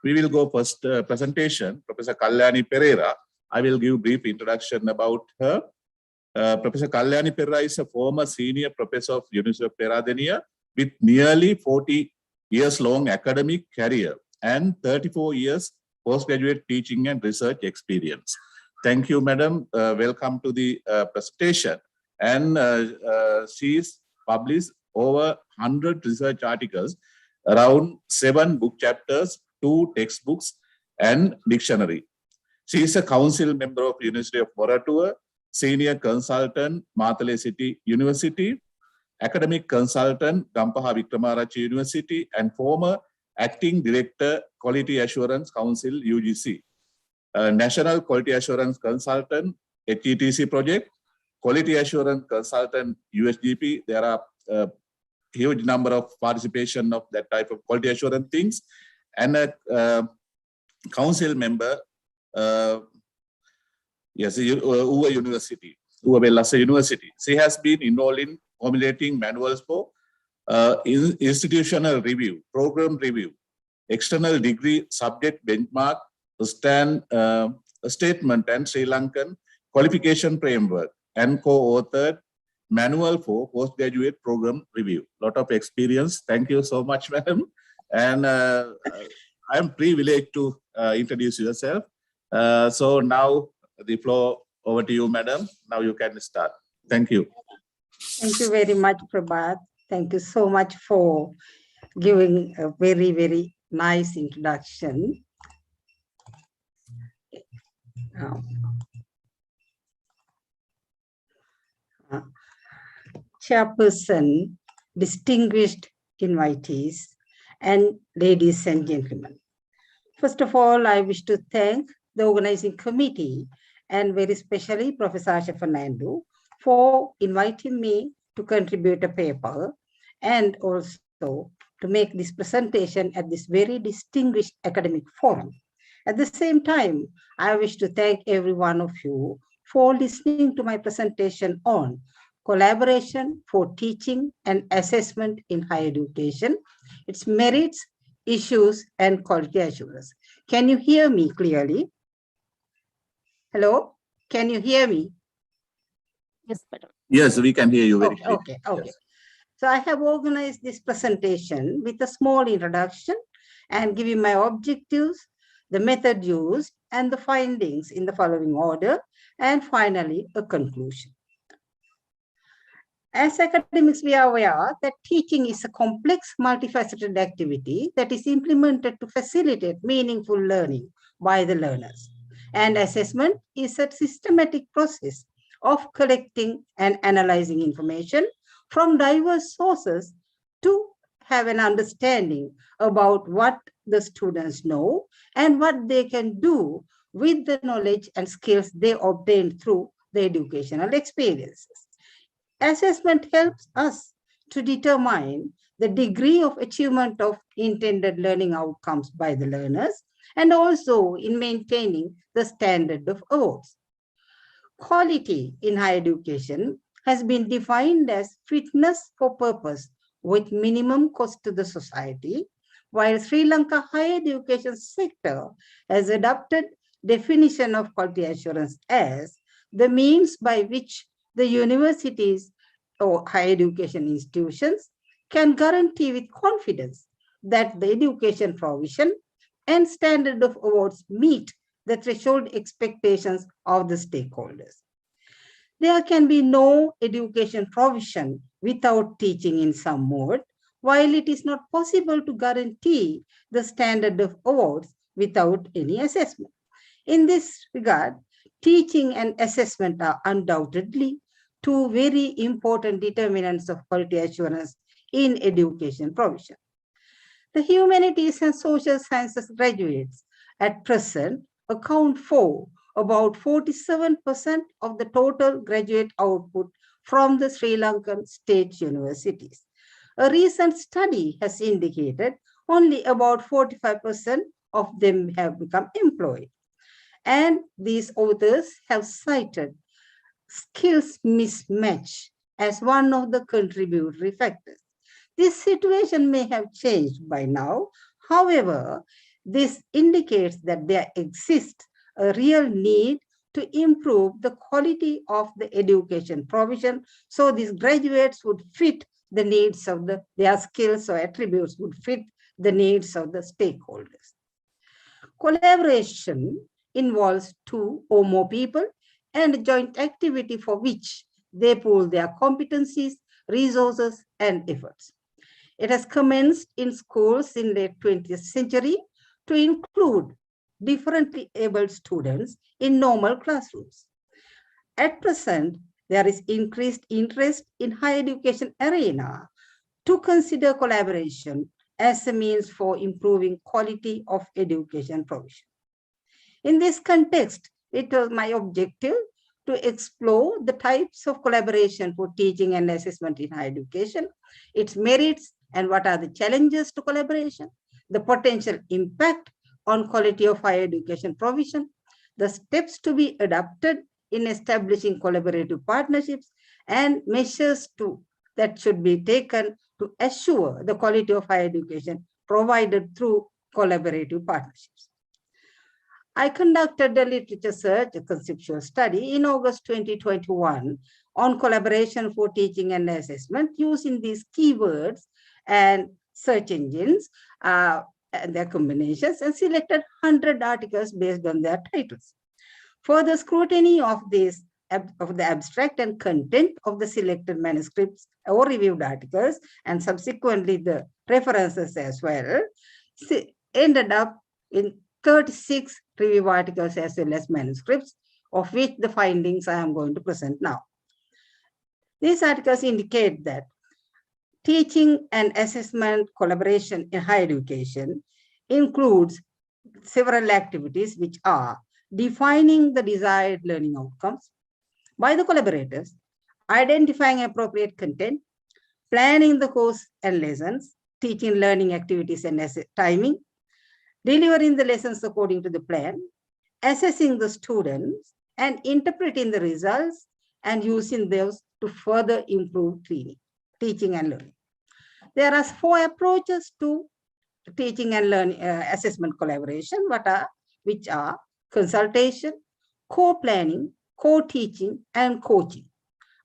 we will go first presentation, Professor Kalyani Pereira. I will give brief introduction about her. Professor Kalyani Pereira is a former senior professor of University of Peradeniya with nearly 40 years long academic career and 34 years postgraduate teaching and research experience. Thank you, madam. Welcome to the presentation. And she's published over 100 research articles, around 7 book chapters, 2 textbooks, and dictionary. She is a council member of University of Moratuwa, senior consultant, Matale City University, academic consultant, Gampaha Wickramarachchi University, and former acting director, Quality Assurance Council, UGC. National Quality Assurance Consultant, HETC project, Quality Assurance Consultant, USGP. There are a huge number of participation of that type of quality assurance things, and a council member, yes, Uva University, Uva Wellassa University. She has been involved in formulating manuals for institutional review, program review, external degree subject benchmark, statement and Sri Lankan qualification framework, and co-authored manual for postgraduate program review. Lot of experience. Thank you so much, madam. And I am privileged to introduce yourself. So now the floor over to you, madam. Now you can start. Thank you. Thank you very much, Prabhat. Thank you so much for giving a very, very nice introduction. Chairperson, distinguished invitees, and ladies and gentlemen. First of all, I wish to thank the organizing committee and very especially Professor Asha Fernando for inviting me to contribute a paper and also to make this presentation at this very distinguished academic forum. At the same time, I wish to thank every one of you for listening to my presentation on collaboration for teaching and assessment in higher education, its merits, issues, and quality assurance. Can you hear me clearly? Hello? Can you hear me? Yes, madam. Yes, we can hear you very clearly. Okay, okay. Yes. So I have organized this presentation with a small introduction and giving my objectives, the method used, and the findings in the following order, and finally a conclusion. As academics, we are aware that teaching is a complex, multifaceted activity that is implemented to facilitate meaningful learning by the learners. And assessment is a systematic process of collecting and analyzing information from diverse sources to have an understanding about what the students know and what they can do with the knowledge and skills they obtained through the educational experiences. Assessment helps us to determine the degree of achievement of intended learning outcomes by the learners and also in maintaining the standard of awards. Quality in higher education has been defined as fitness for purpose with minimum cost to the society, while Sri Lanka higher education sector has adopted definition of quality assurance as the means by which the universities or higher education institutions can guarantee with confidence that the education provision and standard of awards meet the threshold expectations of the stakeholders. There can be no education provision without teaching in some mode, while it is not possible to guarantee the standard of awards without any assessment. In this regard, teaching and assessment are undoubtedly two very important determinants of quality assurance in education provision. The humanities and social sciences graduates at present account for about 47% of the total graduate output from the Sri Lankan state universities. A recent study has indicated only about 45% of them have become employed. And these authors have cited skills mismatch as one of the contributory factors. This situation may have changed by now. However, this indicates that there exists a real need to improve the quality of the education provision so these graduates would fit the needs of their skills or attributes would fit the needs of the stakeholders. Collaboration involves two or more people and joint activity for which they pool their competencies, resources, and efforts. It has commenced in schools in the 20th century to include differently abled students in normal classrooms. At present, there is increased interest in higher education arena to consider collaboration as a means for improving quality of education provision. In this context, it was my objective to explore the types of collaboration for teaching and assessment in higher education, its merits, and what are the challenges to collaboration, the potential impact on quality of higher education provision, the steps to be adopted in establishing collaborative partnerships, and measures that should be taken to assure the quality of higher education provided through collaborative partnerships. I conducted a literature search, a conceptual study in August 2021 on collaboration for teaching and assessment using these keywords and search engines and their combinations, and selected 100 articles based on their titles. Further scrutiny of the abstract and content of the selected manuscripts or reviewed articles, and subsequently the references as well, ended up in 36 review articles as well as manuscripts, of which the findings I am going to present now. These articles indicate that teaching and assessment collaboration in higher education includes several activities which are defining the desired learning outcomes by the collaborators, identifying appropriate content, planning the course and lessons, teaching learning activities and timing, delivering the lessons according to the plan, assessing the students, and interpreting the results and using those to further improve teaching and learning. There are 4 approaches to teaching and learning assessment collaboration, which are consultation, co-planning, co-teaching, and coaching.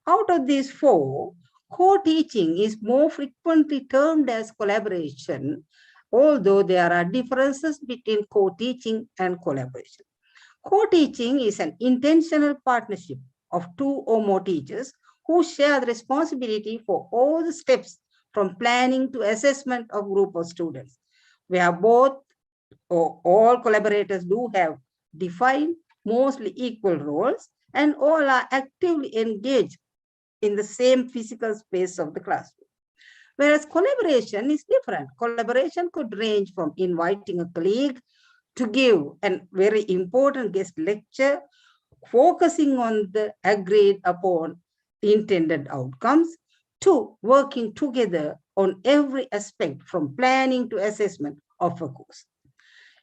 Out of these 4, co-teaching is more frequently termed as collaboration, although there are differences between co-teaching and collaboration. Co-teaching is an intentional partnership of 2 or more teachers who share the responsibility for all the steps from planning to assessment of group of students, where both or all collaborators do have defined mostly equal roles and all are actively engaged in the same physical space of the classroom. Whereas collaboration is different. Collaboration could range from inviting a colleague to give a very important guest lecture, focusing on the agreed upon intended outcomes, to working together on every aspect from planning to assessment of a course.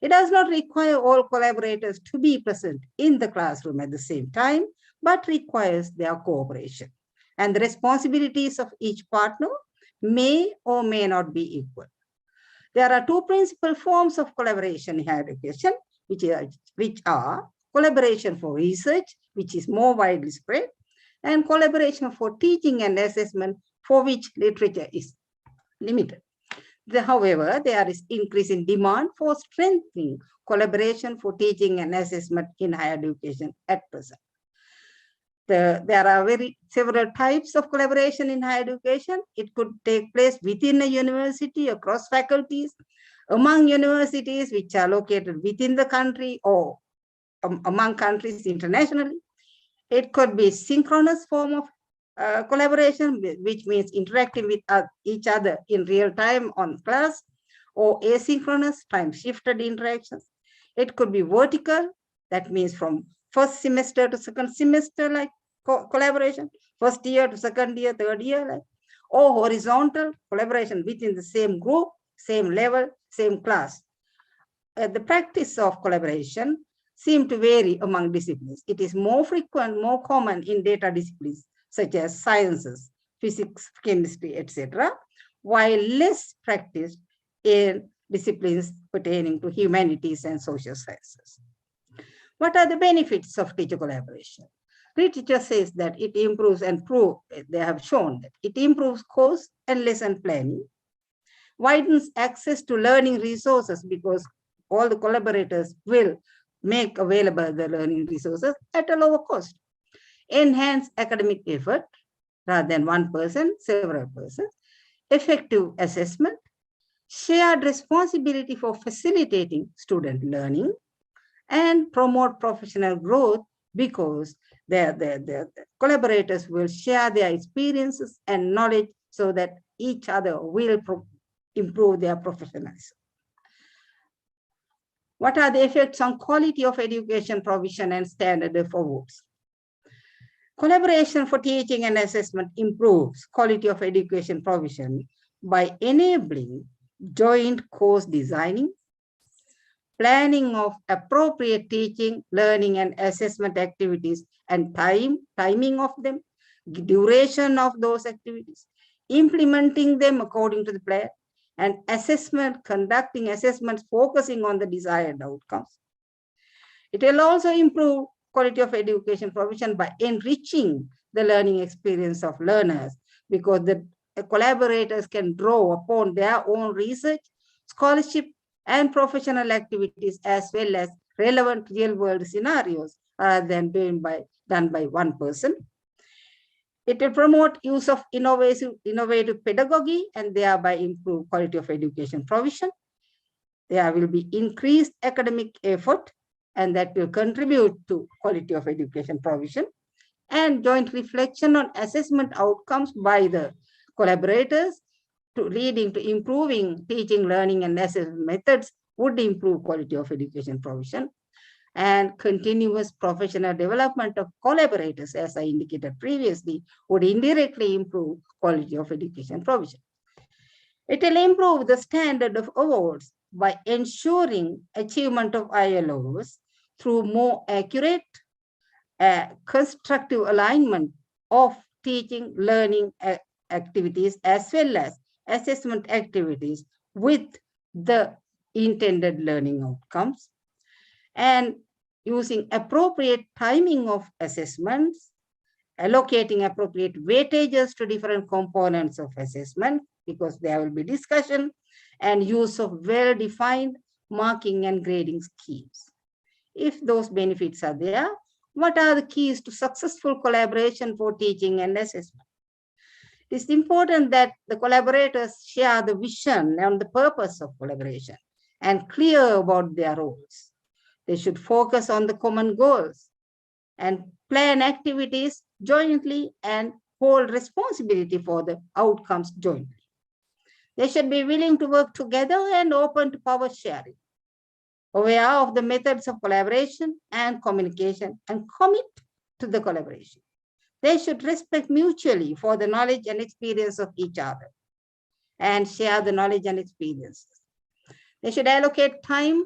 It does not require all collaborators to be present in the classroom at the same time, but requires their cooperation. And the responsibilities of each partner may or may not be equal. There are two principal forms of collaboration in higher education, which are collaboration for research, which is more widely spread, and collaboration for teaching and assessment, for which literature is limited. However, there is increasing demand for strengthening collaboration for teaching and assessment in higher education at present. There are several types of collaboration in higher education. It could take place within a university, across faculties, among universities which are located within the country, or among countries internationally. It could be synchronous form of collaboration, which means interacting with each other in real time on class, or asynchronous time-shifted interactions. It could be vertical, that means from first semester to second semester, like collaboration, first year to second year, third year, like, or horizontal collaboration within the same group, same level, same class. The practice of collaboration seems to vary among disciplines. It is more frequent, more common in data disciplines, such as sciences, physics, chemistry, etc., while less practiced in disciplines pertaining to humanities and social sciences. What are the benefits of teacher collaboration? Literature says that it improves and they have shown that it improves course and lesson planning, widens access to learning resources because all the collaborators will make available the learning resources at a lower cost, enhance academic effort rather than one person, several persons, effective assessment, shared responsibility for facilitating student learning, and promote professional growth because the collaborators will share their experiences and knowledge so that each other will improve their professionalism. What are the effects on quality of education provision and standard of awards? Collaboration for teaching and assessment improves quality of education provision by enabling joint course designing, planning of appropriate teaching, learning, and assessment activities, and timing of them, duration of those activities, implementing them according to the plan, and conducting assessments focusing on the desired outcomes. It will also improve quality of education provision by enriching the learning experience of learners because the collaborators can draw upon their own research, scholarship, and professional activities as well as relevant real-world scenarios rather than done by one person. It will promote use of innovative pedagogy and thereby improve quality of education provision. There will be increased academic effort and that will contribute to quality of education provision, and joint reflection on assessment outcomes by the collaborators leading to improving teaching, learning, and assessment methods would improve quality of education provision. And continuous professional development of collaborators, as I indicated previously, would indirectly improve quality of education provision. It will improve the standard of awards by ensuring achievement of ILOs through more accurate, constructive alignment of teaching, learning activities as well as assessment activities with the intended learning outcomes, and using appropriate timing of assessments, allocating appropriate weightages to different components of assessment because there will be discussion, and use of well-defined marking and grading schemes. If those benefits are there, what are the keys to successful collaboration for teaching and assessment? It is important that the collaborators share the vision and the purpose of collaboration and clear about their roles. They should focus on the common goals and plan activities jointly and hold responsibility for the outcomes jointly. They should be willing to work together and open to power sharing, aware of the methods of collaboration and communication, and commit to the collaboration. They should respect mutually for the knowledge and experience of each other and share the knowledge and experiences. They should allocate time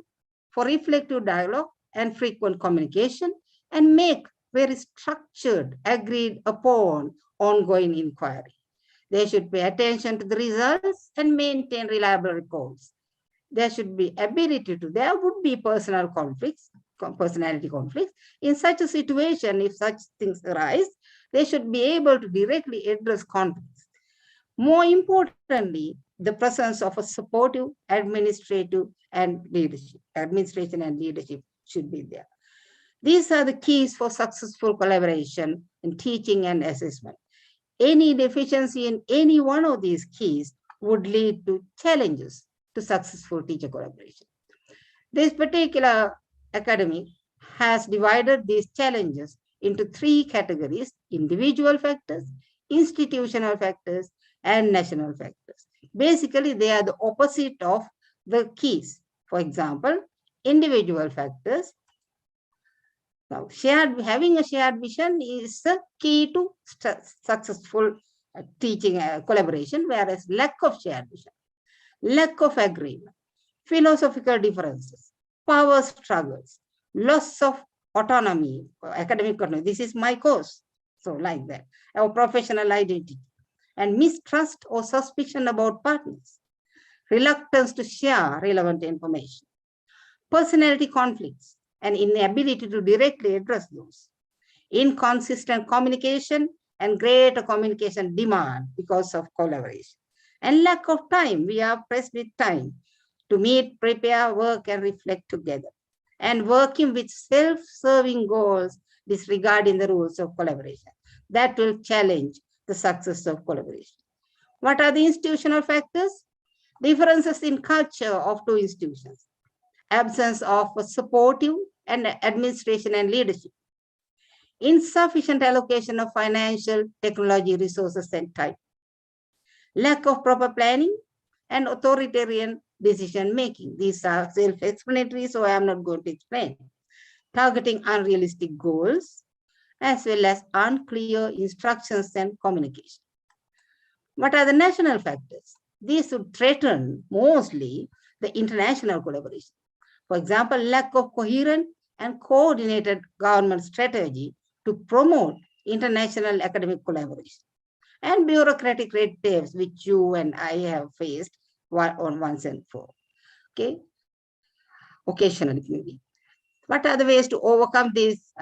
for reflective dialogue and frequent communication, and make very structured, agreed upon ongoing inquiry. They should pay attention to the results and maintain reliable records. There should be ability to, there would be personality conflicts. In such a situation, if such things arise, they should be able to directly address conflicts. More importantly, the presence of a supportive administration and leadership should be there. These are the keys for successful collaboration in teaching and assessment. Any deficiency in any one of these keys would lead to challenges to successful teacher collaboration. This particular academy has divided these challenges into 3 categories: individual factors, institutional factors, and national factors. Basically, they are the opposite of the keys. For example, individual factors. Now, having a shared vision is the key to successful teaching collaboration, whereas lack of shared vision, lack of agreement, philosophical differences, power struggles, loss of autonomy, academic autonomy. This is my course, so like that, our professional identity, and mistrust or suspicion about partners, reluctance to share relevant information, personality conflicts, and inability to directly address those, inconsistent communication and greater communication demand because of collaboration, and lack of time. We are pressed with time to meet, prepare, work, and reflect together, and working with self-serving goals disregarding the rules of collaboration. That will challenge the success of collaboration. What are the institutional factors? Differences in culture of 2 institutions, absence of a supportive and administration and leadership, insufficient allocation of financial, technology, resources, and time, lack of proper planning, and authoritarian decision-making. These are self-explanatory, so I am not going to explain. Targeting unrealistic goals, as well as unclear instructions and communication. What are the national factors? These would threaten mostly the international collaboration. For example, lack of coherent and coordinated government strategy to promote international academic collaboration, and bureaucratic red tapes, which you and I have faced on once and for. Okay, occasionally maybe. What are the ways to overcome these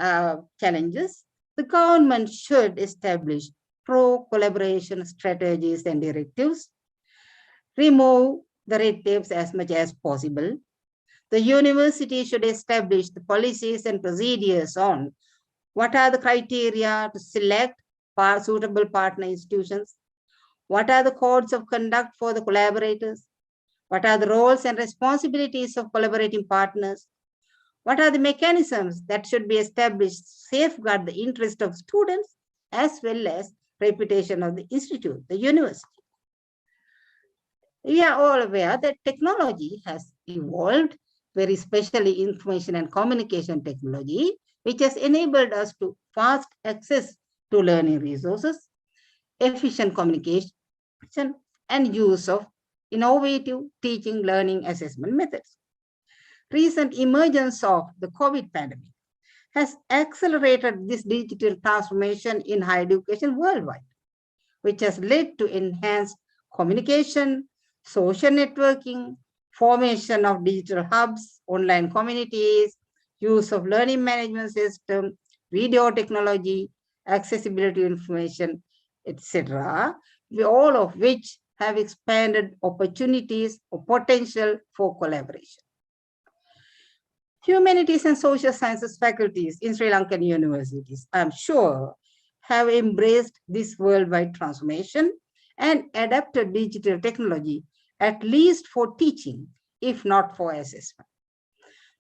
challenges? The government should establish pro-collaboration strategies and directives, remove the red tapes as much as possible. The university should establish the policies and procedures on what are the criteria to select suitable partner institutions, what are the codes of conduct for the collaborators, what are the roles and responsibilities of collaborating partners, what are the mechanisms that should be established to safeguard the interest of students as well as reputation of the institute, the university. We are all aware that technology has evolved, very especially information and communication technology, which has enabled us to fast access to learning resources, efficient communication, and use of innovative teaching, learning, assessment methods. Recent emergence of the COVID pandemic has accelerated this digital transformation in higher education worldwide, which has led to enhanced communication, social networking, formation of digital hubs, online communities, use of learning management system, video technology, accessibility to information, etc., all of which have expanded opportunities or potential for collaboration. Humanities and social sciences faculties in Sri Lankan universities, I'm sure, have embraced this worldwide transformation and adapted digital technology, at least for teaching, if not for assessment.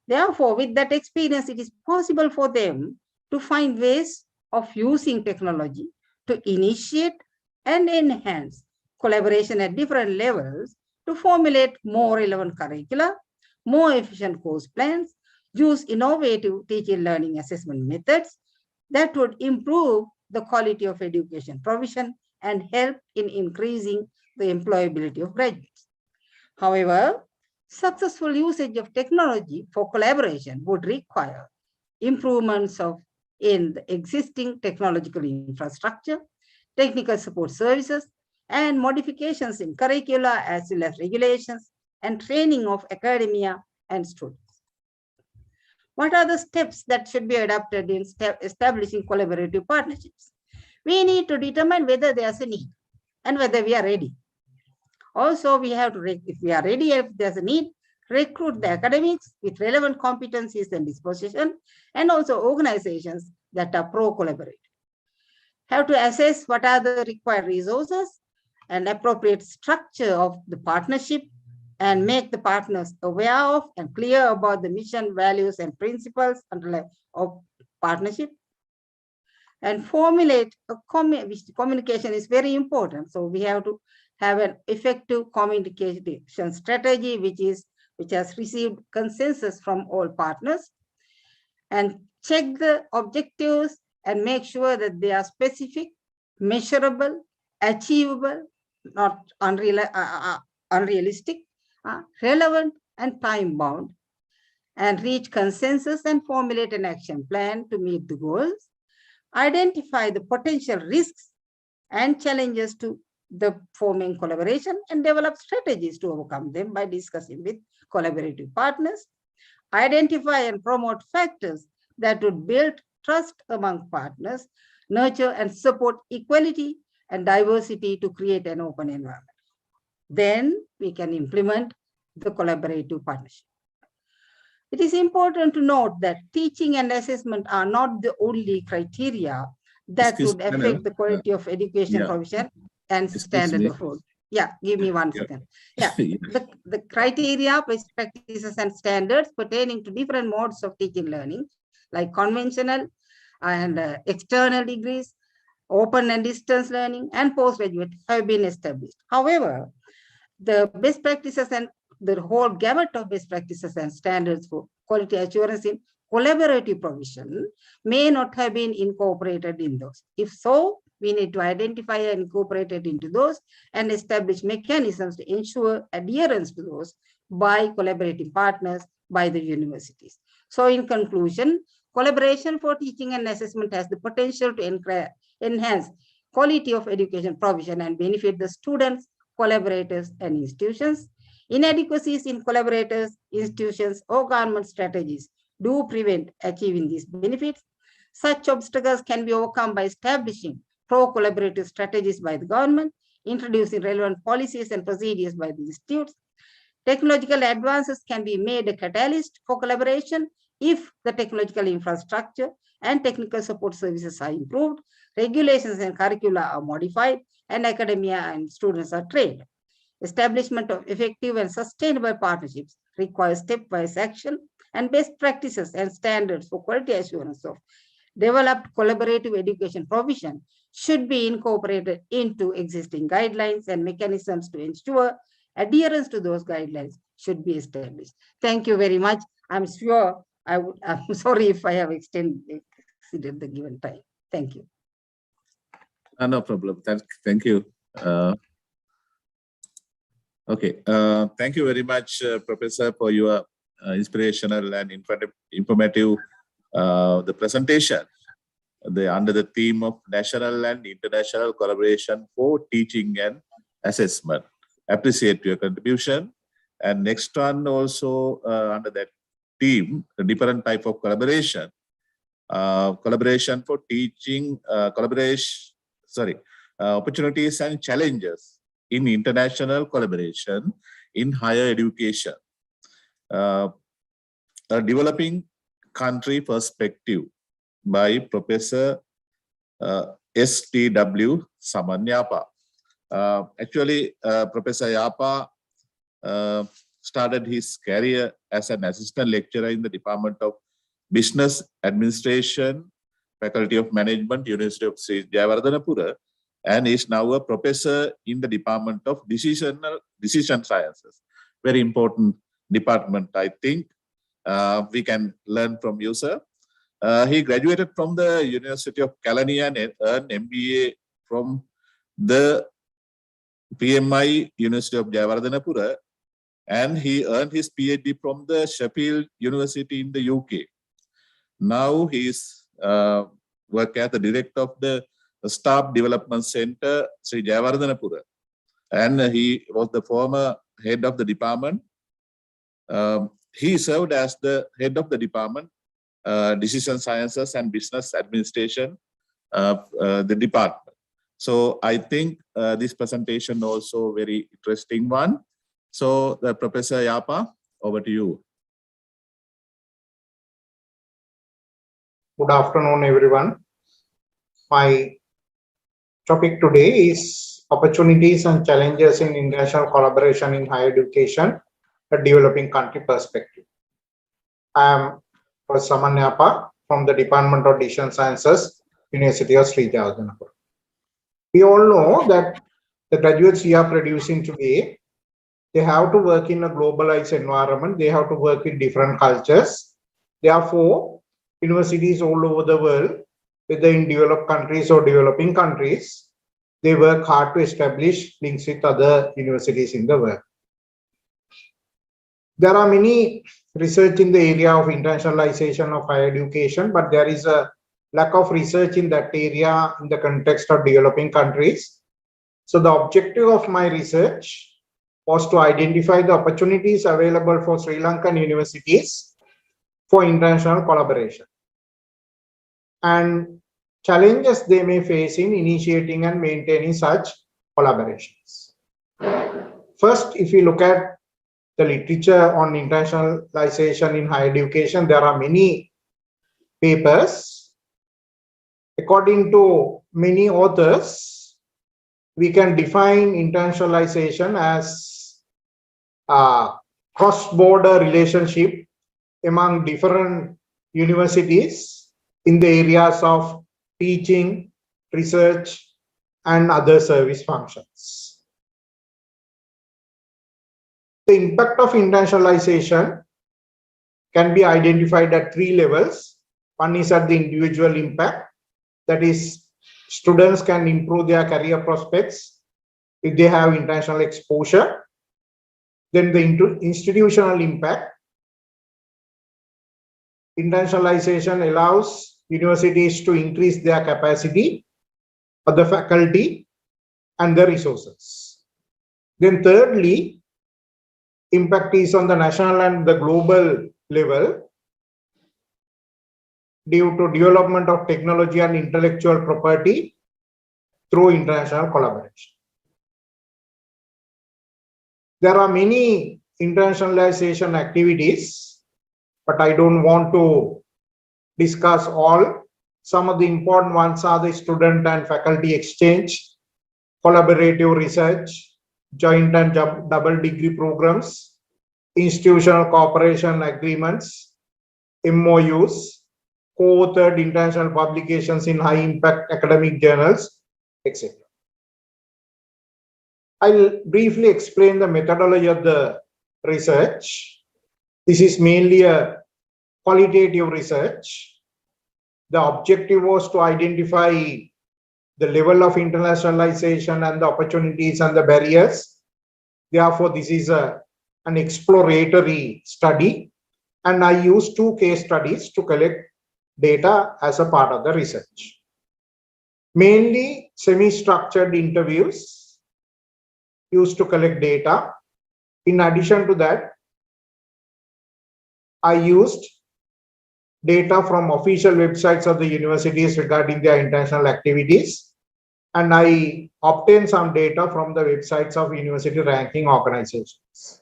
Therefore, with that experience, it is possible for them to find ways of using technology to initiate and enhance collaboration at different levels to formulate more relevant curricula, more efficient course plans, use innovative teaching, learning, assessment methods that would improve the quality of education provision and help in increasing the employability of graduates. However, Successful usage of technology for collaboration would require improvements in the existing technological infrastructure, technical support services, and modifications in curricula as well as regulations and training of academia and students. What are the steps that should be adopted in establishing collaborative partnerships? We need to determine whether there's a need and whether we are ready. Also, we have to, if we are ready, if there's a need, recruit the academics with relevant competencies and disposition, and also organizations that are pro-collaborative. Have to assess what are the required resources and appropriate structure of the partnership, and make the partners aware of and clear about the mission, values, and principles of partnership. And formulate a communication is very important. So we have to have an effective communication strategy, which has received consensus from all partners, and check the objectives and make sure that they are specific, measurable, achievable, not unrealistic, relevant and time-bound, and reach consensus and formulate an action plan to meet the goals. Identify the potential risks and challenges to the forming collaboration and develop strategies to overcome them by discussing with collaborative partners. Identify and promote factors that would build trust among partners, nurture and support equality and diversity to create an open environment. Then we can implement the collaborative partnership. It is important to note that teaching and assessment are not the only criteria that would affect the quality of education provision and standard of food. Yeah, give me 1 second. Yeah, the criteria, best practices, and standards pertaining to different modes of teaching learning, like conventional and external degrees, open and distance learning, and postgraduate have been established. However, the best practices and the whole gamut of best practices and standards for quality assurance in collaborative provision may not have been incorporated in those. If so, we need to identify and incorporate it into those and establish mechanisms to ensure adherence to those by collaborating partners, by the universities. So in conclusion, collaboration for teaching and assessment has the potential to enhance quality of education provision and benefit the students, collaborators, and institutions. Inadequacies in collaborators, institutions, or government strategies do prevent achieving these benefits. Such obstacles can be overcome by establishing pro-collaborative strategies by the government, introducing relevant policies and procedures by the institutes. Technological advances can be made a catalyst for collaboration if the technological infrastructure and technical support services are improved, regulations and curricula are modified, and academia and students are trained. Establishment of effective and sustainable partnerships requires stepwise action, and best practices and standards for quality assurance of developed collaborative education provision should be incorporated into existing guidelines, and mechanisms to ensure adherence to those guidelines should be established. Thank you very much. I'm sure I'm sorry if I have exceeded the given time. Thank you. No problem. Thank you. Okay. Thank you very much, Professor, for your inspirational and informative the presentation. Under the theme of national and international collaboration for teaching and assessment. Appreciate your contribution. And next one also under that theme, the different type of collaboration. Collaboration for teaching, opportunities and challenges in international collaboration in higher education. A developing country perspective by Professor S.T.W. Samanyapa. Actually, Professor Yapa started his career as an assistant lecturer in the Department of Business Administration, Faculty of Management, University of Sri Jayawardhanapura, and is now a professor in the Department of Decision Sciences. Very important department, I think. We can learn from you, sir. He graduated from the University of Kalani and earned MBA from the PMI University of Jayawardhanapura and he earned his PhD from the Sheffield University in the UK. Now he is work as the director of the Staff Development Center, Sri Jayawardhanapura, and he was the former head of the department. He served as the head of the department, Decision Sciences and Business Administration, the department. So I think this presentation also very interesting one. So Professor Yapa, over to you. Good afternoon, everyone. My topic today is opportunities and challenges in international collaboration in higher education, a developing country perspective. I am Professor Saman Yapa from the Department of Decision Sciences, University of Sri Jayawardhanapura. We all know that the graduates we are producing today, they have to work in a globalized environment. They have to work in different cultures. Therefore, universities all over the world, whether in developed countries or developing countries, they work hard to establish links with other universities in the world. There are many research in the area of internationalization of higher education, but there is a lack of research in that area in the context of developing countries. So the objective of my research was to identify the opportunities available for Sri Lankan universities for international collaboration and challenges they may face in initiating and maintaining such collaborations. First, if we look at the literature on internationalization in higher education, there are many papers. According to many authors, we can define internationalization as a cross-border relationship among different universities in the areas of teaching, research, and other service functions. The impact of internationalization can be identified at three levels. One is at the individual impact, that is, students can improve their career prospects if they have international exposure. Then the institutional impact. Internationalization allows universities to increase their capacity of the faculty and the resources. Then thirdly, impact is on the national and the global level due to development of technology and intellectual property through international collaboration. There are many internationalization activities, but I don't want to discuss all. Some of the important ones are the student and faculty exchange, collaborative research, joint and double degree programs, institutional cooperation agreements, MOUs, co-authored international publications in high impact academic journals, etc. I'll briefly explain the methodology of the research. This is mainly a qualitative research. The objective was to identify the level of internationalization and the opportunities and the barriers. Therefore, this is an exploratory study, and I used 2 case studies to collect data as a part of the research. Mainly semi-structured interviews used to collect data. In addition to that, I used data from official websites of the universities regarding their international activities, and I obtained some data from the websites of university ranking organizations.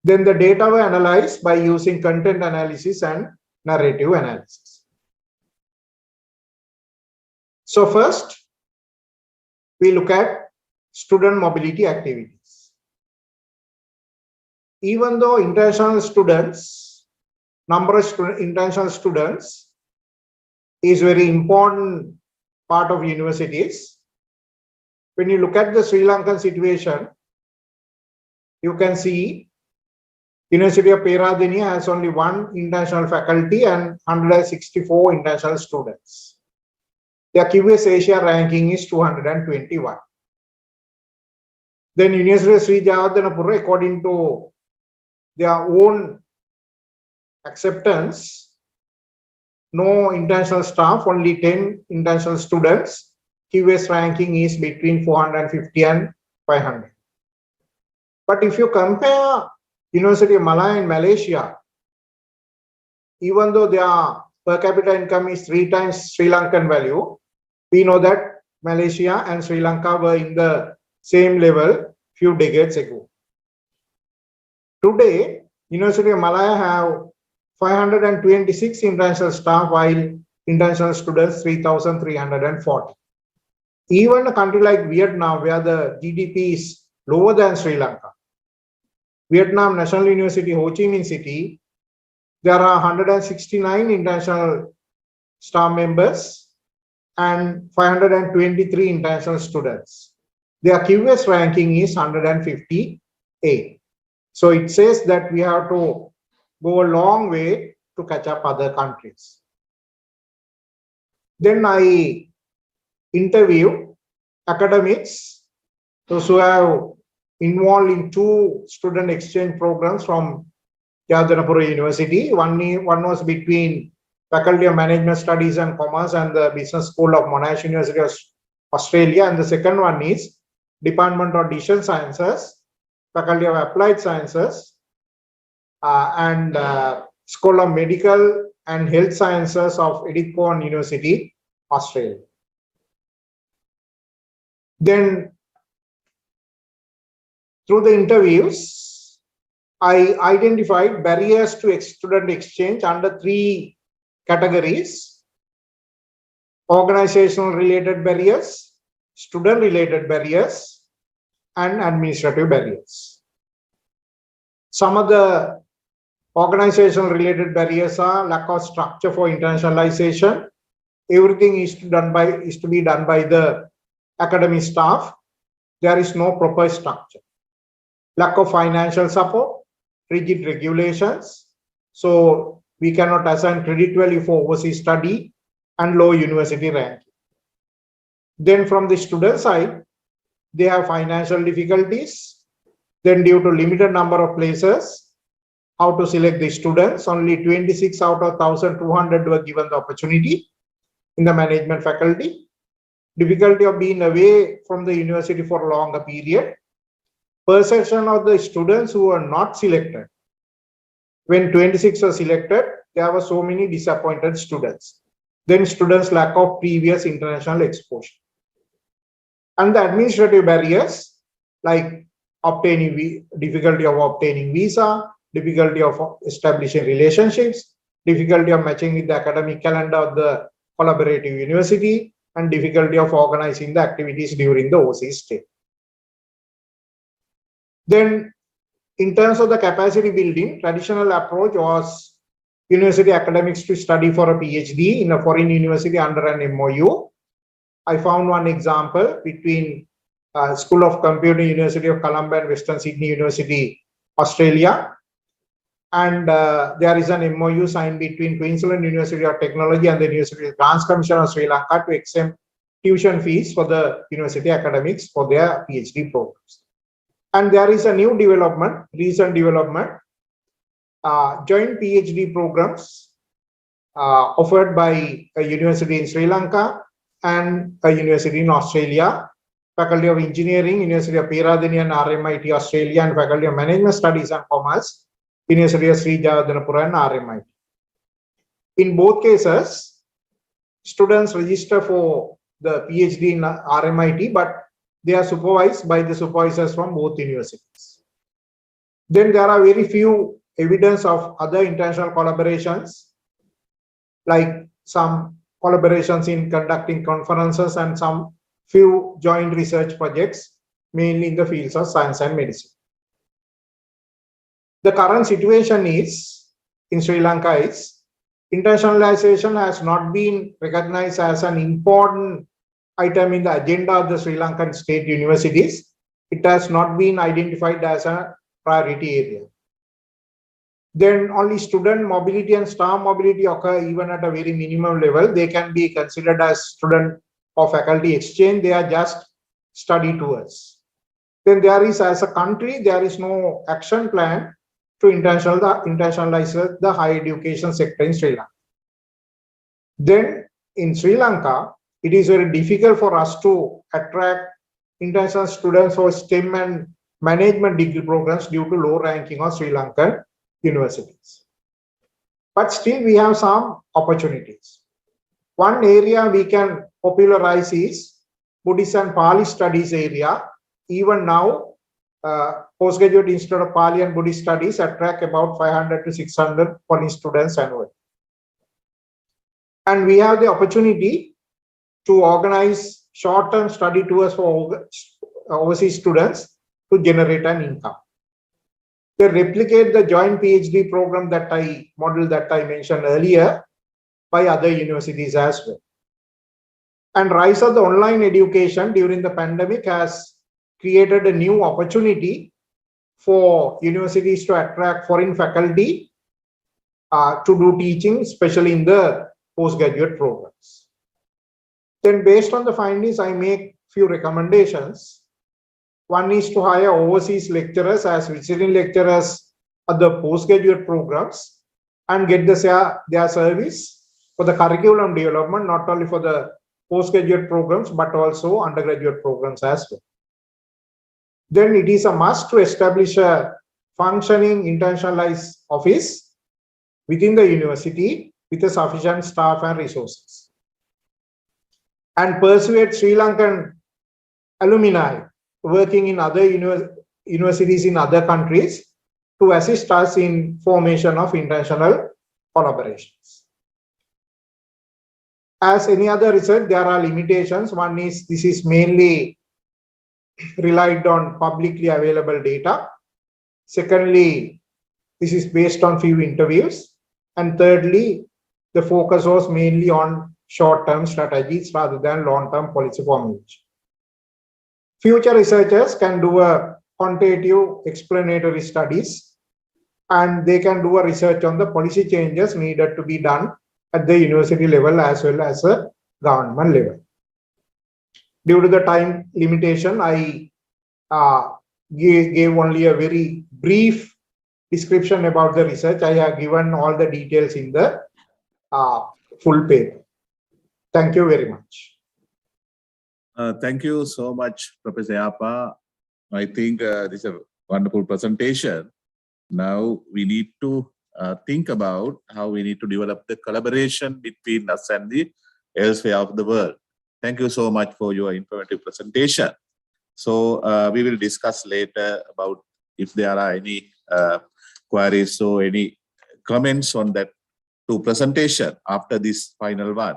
Then the data were analyzed by using content analysis and narrative analysis. So first, we look at student mobility activities. Even though international students, number of international students is very important part of universities, when you look at the Sri Lankan situation, you can see University of Peradeniya has only 1 international faculty and 164 international students. Their QS Asia ranking is 221. Then University of Sri Jagadhanapura, according to their own acceptance, no international staff, only 10 international students. QS ranking is between 450 and 500. But if you compare University of Malaya in Malaysia, even though their per capita income is 3 times Sri Lankan value, we know that Malaysia and Sri Lanka were in the same level few decades ago. Today, University of Malaya have 526 international staff, while international students 3,340. Even a country like Vietnam, where the GDP is lower than Sri Lanka, Vietnam National University, Ho Chi Minh City, there are 169 international staff members and 523 international students. Their QS ranking is 158. So it says that we have to go a long way to catch up other countries. Then I interview academics, those who have involved in 2 student exchange programs from Jagadhanapura University. One was between Faculty of Management Studies and Commerce and the Business School of Monash University of Australia. And the second one is Department of Decision Sciences, Faculty of Applied Sciences, and School of Medical and Health Sciences of Edith Cowan University, Australia. Then through the interviews, I identified barriers to student exchange under 3 categories: organizational related barriers, student related barriers, and administrative barriers. Some of the organizational related barriers are lack of structure for internationalization. Everything is to be done by the academic staff. There is no proper structure. Lack of financial support, rigid regulations. So we cannot assign credit value for overseas study, and low university ranking. Then from the student side, they have financial difficulties. Then due to limited number of places, how to select the students? Only 26 out of 1,200 were given the opportunity in the management faculty. Difficulty of being away from the university for a longer period. Perception of the students who were not selected. When 26 were selected, there were so many disappointed students. Then students' lack of previous international exposure. And the administrative barriers like difficulty of obtaining visa, difficulty of establishing relationships, difficulty of matching with the academic calendar of the collaborative university, and difficulty of organizing the activities during the overseas stay. Then in terms of the capacity building, traditional approach was university academics to study for a PhD in a foreign university under an MOU. I found one example between School of Computing, University of Colombo and Western Sydney University, Australia. And there is an MOU signed between Queensland University of Technology and the University of Grants Commission of Sri Lanka to exempt tuition fees for the university academics for their PhD programs. And there is a new development, recent development, joint PhD programs offered by a university in Sri Lanka and a university in Australia, Faculty of Engineering, University of Peradeniya and RMIT Australia, and Faculty of Management Studies and Commerce, University of Sri Jagadhanapura and RMIT. In both cases, students register for the PhD in RMIT, but they are supervised by the supervisors from both universities. Then there are very few evidence of other international collaborations, like some collaborations in conducting conferences and some few joint research projects, mainly in the fields of science and medicine. The current situation is, in Sri Lanka, is internationalization has not been recognized as an important item in the agenda of the Sri Lankan state universities. It has not been identified as a priority area. Then only student mobility and staff mobility occur even at a very minimum level. They can be considered as student or faculty exchange. They are just study tours. then there is, as a country, there is no action plan to internationalize the higher education sector in Sri Lanka. Then in Sri Lanka, it is very difficult for us to attract international students for STEM and management degree programs due to low ranking of Sri Lankan universities. But still we have some opportunities. One area we can popularize is Buddhist and Pali studies area. Even now, postgraduate Institute of Pali and Buddhist Studies attract about 500 to 600 foreign students annually. And we have the opportunity to organize short-term study tours for overseas students to generate an income. They replicate the joint PhD program model that I mentioned earlier by other universities as well. And rise of the online education during the pandemic has created a new opportunity for universities to attract foreign faculty to do teaching, especially in the postgraduate programs. Then based on the findings, I make few recommendations. One is to hire overseas lecturers as visiting lecturers at the postgraduate programs and get their service for the curriculum development, not only for the postgraduate programs, but also undergraduate programs as well. Then it is a must to establish a functioning internationalized office within the university with a sufficient staff and resources. And persuade Sri Lankan alumni working in other universities in other countries to assist us in formation of international collaborations. As any other research, there are limitations. One is this is mainly relied on publicly available data. Secondly, this is based on few interviews. And thirdly, the focus was mainly on short-term strategies rather than long-term policy formulation. Future researchers can do a quantitative explanatory studies, and they can do a research on the policy changes needed to be done at the university level as well as a government level. Due to the time limitation, I gave only a very brief description about the research. I have given all the details in the full paper. Thank you very much. Thank you so much, Professor Yapa. I think this is a wonderful presentation. Now we need to think about how we need to develop the collaboration between us and the elsewhere of the world. Thank you so much for your informative presentation. So we will discuss later about if there are any queries or any comments on that two presentation after this final one.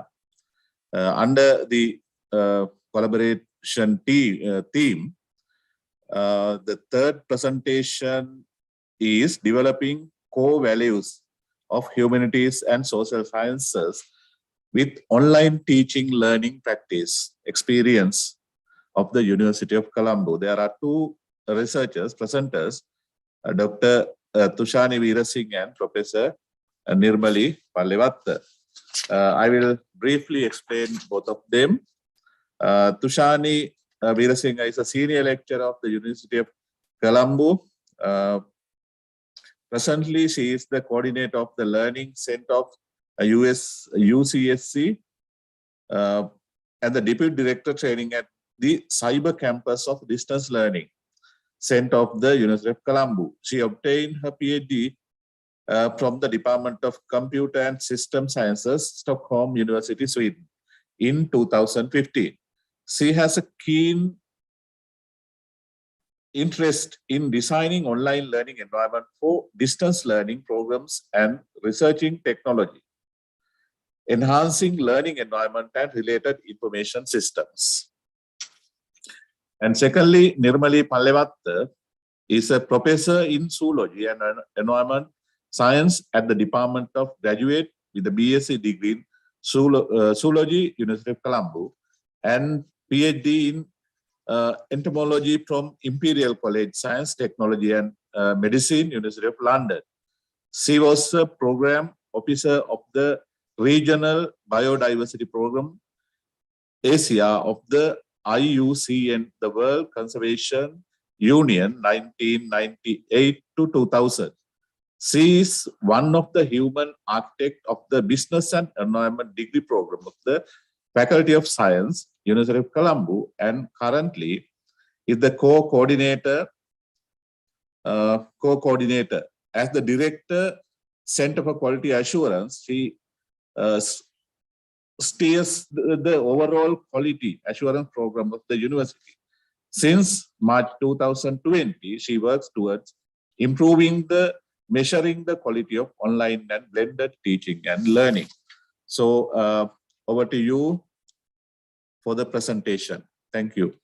Under the collaboration theme, the third presentation is developing core values of humanities and social sciences with online teaching learning practice experience of the University of Colombo. There are two researchers, presenters, Dr. Tushani Veerasinghe and Professor Nirmali Pallewatta. I will briefly explain both of them. Tushani Veerasinghe is a senior lecturer of the University of Colombo. Presently, she is the coordinator of the Learning Center of UCSC and the Deputy Director Training at the Cyber Campus of Distance Learning Center of the University of Colombo. She obtained her PhD from the Department of Computer and System Sciences, Stockholm University, Sweden, in 2015. She has a keen interest in designing online learning environment for distance learning programs and researching technology, enhancing learning environment and related information systems. And secondly, Nirmali Pallewatta is a professor in zoology and environment science at the Department of Graduate with a BSc degree in zoology, University of Colombo, and PhD in entomology from Imperial College Science, Technology and Medicine, University of London. She was a program officer of the Regional Biodiversity Program Asia of the IUCN, the World Conservation Union 1998 to 2000. She is one of the human architect of the Business and Environment degree program of the Faculty of Science, University of Colombo, and currently is the co-coordinator as the director, Center for Quality Assurance. She steers the overall quality assurance program of the university. Since March 2020, she works towards measuring the quality of online and blended teaching and learning. So over to you for the presentation. Thank you.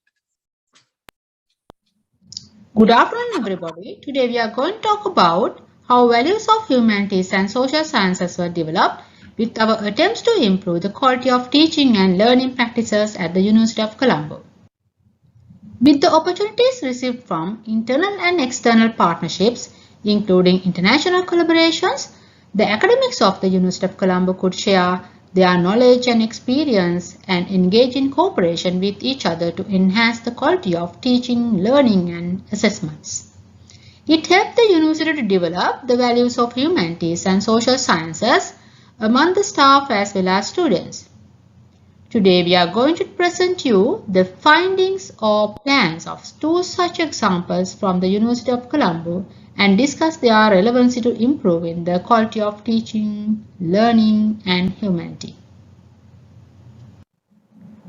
Good afternoon, everybody. Today we are going to talk about how values of humanities and social sciences were developed with our attempts to improve the quality of teaching and learning practices at the University of Colombo. With the opportunities received from internal and external partnerships, including international collaborations, the academics of the University of Colombo could share their knowledge and experience and engage in cooperation with each other to enhance the quality of teaching, learning, and assessments. It helped the university to develop the values of humanities and social sciences among the staff as well as students. Today we are going to present you the findings or plans of two such examples from the University of Colombo and discuss their relevancy to improving the quality of teaching, learning, and humanity.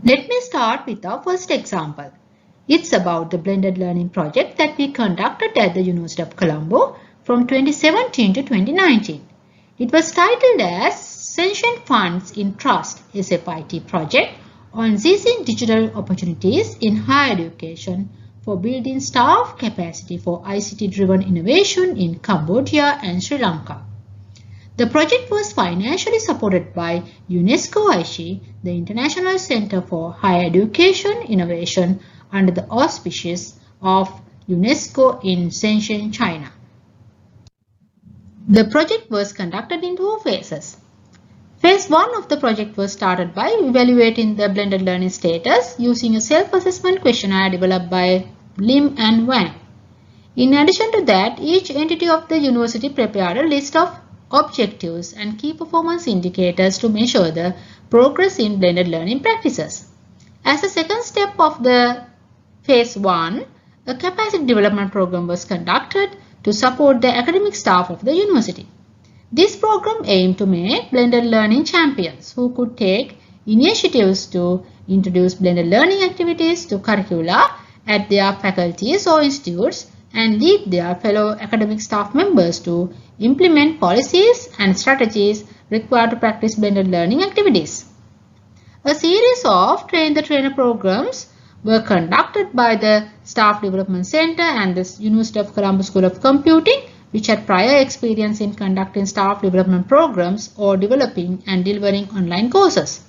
Let me start with our first example. It's about the blended learning project that we conducted at the University of Colombo from 2017 to 2019. It was titled as Sentient Funds in Trust SFIT project on seizing digital opportunities in higher education for building staff capacity for ICT-driven innovation in Cambodia and Sri Lanka. The project was financially supported by UNESCO ICI, the International Center for Higher Education Innovation, under the auspices of UNESCO in Shenzhen, China. The project was conducted in 2 phases. Phase 1 of the project was started by evaluating the blended learning status using a self-assessment questionnaire developed by Lim and Wang. In addition to that, each entity of the university prepared a list of objectives and key performance indicators to measure the progress in blended learning practices. As a second step of the Phase 1, a capacity development program was conducted to support the academic staff of the university. This program aimed to make blended learning champions who could take initiatives to introduce blended learning activities to curricula at their faculties or institutes and lead their fellow academic staff members to implement policies and strategies required to practice blended learning activities. A series of train-the-trainer programs were conducted by the Staff Development Center and the University of Colombo School of Computing, which had prior experience in conducting staff development programs or developing and delivering online courses.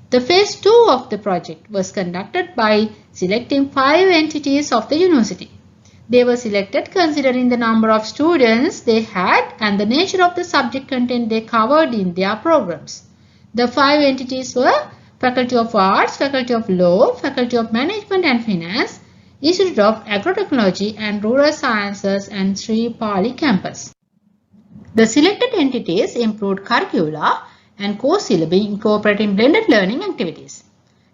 The phase 2 of the project was conducted by selecting 5 entities of the university. They were selected considering the number of students they had and the nature of the subject content they covered in their programs. The 5 entities were Faculty of Arts, Faculty of Law, Faculty of Management and Finance, Institute of Agrotechnology and Rural Sciences, and Sri Pali campus. The selected entities improved curricula and course syllabi incorporating blended learning activities.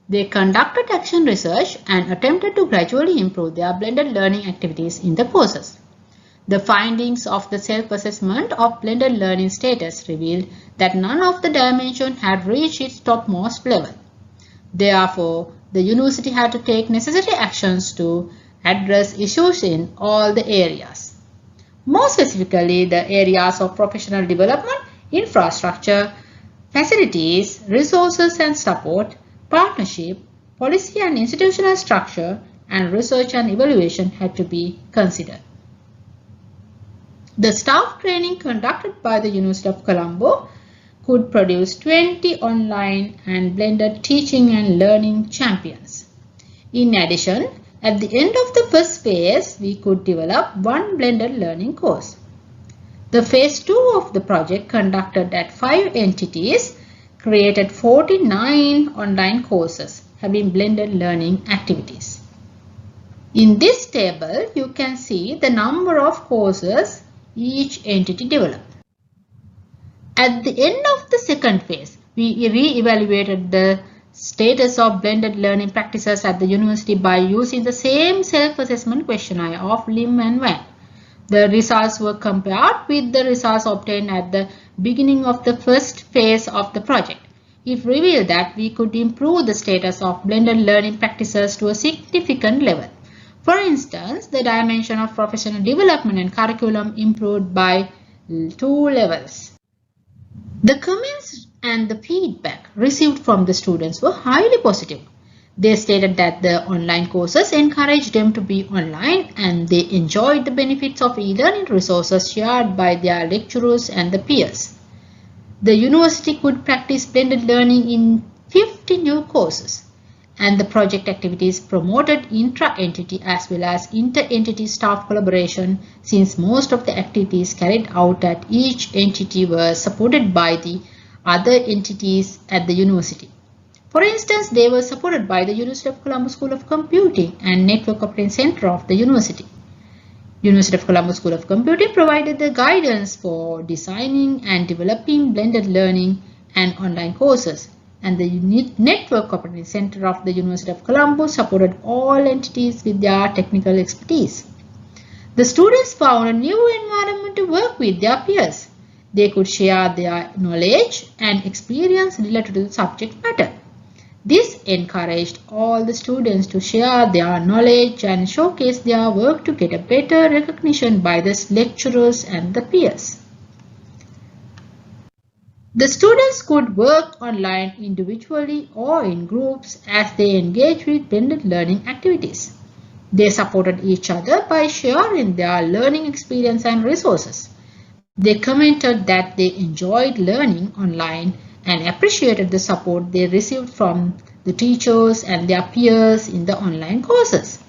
They conducted action research and attempted to gradually improve their blended learning activities in the courses. The findings of the self-assessment of blended learning status revealed that none of the dimensions had reached its topmost level. Therefore, the university had to take necessary actions to address issues in all the areas. More specifically, the areas of professional development, infrastructure, facilities, resources and support, partnership, policy and institutional structure, and research and evaluation had to be considered. The staff training conducted by the University of Colombo could produce 20 online and blended teaching and learning champions. In addition, at the end of the first phase, we could develop 1 blended learning course. The phase 2 of the project, conducted at 5 entities, created 49 online courses having blended learning activities. In this table, you can see the number of courses each entity developed. At the end of the second phase, we re-evaluated the status of blended learning practices at the university by using the same self-assessment questionnaire of Lim and Wang. The results were compared with the results obtained at the beginning of the first phase of the project. It revealed that we could improve the status of blended learning practices to a significant level. For instance, the dimension of professional development and curriculum improved by 2 levels. The comments and the feedback received from the students were highly positive. They stated that the online courses encouraged them to be online and they enjoyed the benefits of e-learning resources shared by their lecturers and the peers. The university could practice blended learning in 50 new courses, and the project activities promoted intra-entity as well as inter-entity staff collaboration, since most of the activities carried out at each entity were supported by the other entities at the university. For instance, they were supported by the University of Colombo School of Computing and Network Operating Center of the university. University of Colombo School of Computing provided the guidance for designing and developing blended learning and online courses, and the Network Operating Center of the University of Colombo supported all entities with their technical expertise. The students found a new environment to work with their peers. They could share their knowledge and experience related to the subject matter. This encouraged all the students to share their knowledge and showcase their work to get a better recognition by the lecturers and the peers. The students could work online individually or in groups as they engaged with blended learning activities. They supported each other by sharing their learning experience and resources. They commented that they enjoyed learning online and appreciated the support they received from the teachers and their peers in the online courses.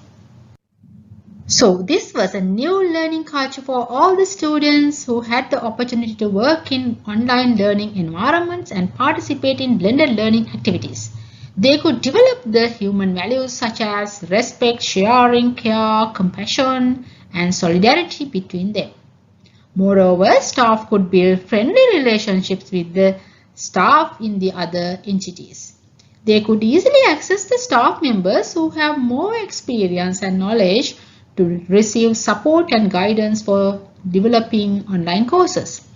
So this was a new learning culture for all the students who had the opportunity to work in online learning environments and participate in blended learning activities. They could develop the human values such as respect, sharing, care, compassion, and solidarity between them. Moreover, staff could build friendly relationships with the staff in the other entities. They could easily access the staff members who have more experience and knowledge to receive support and guidance for developing online courses.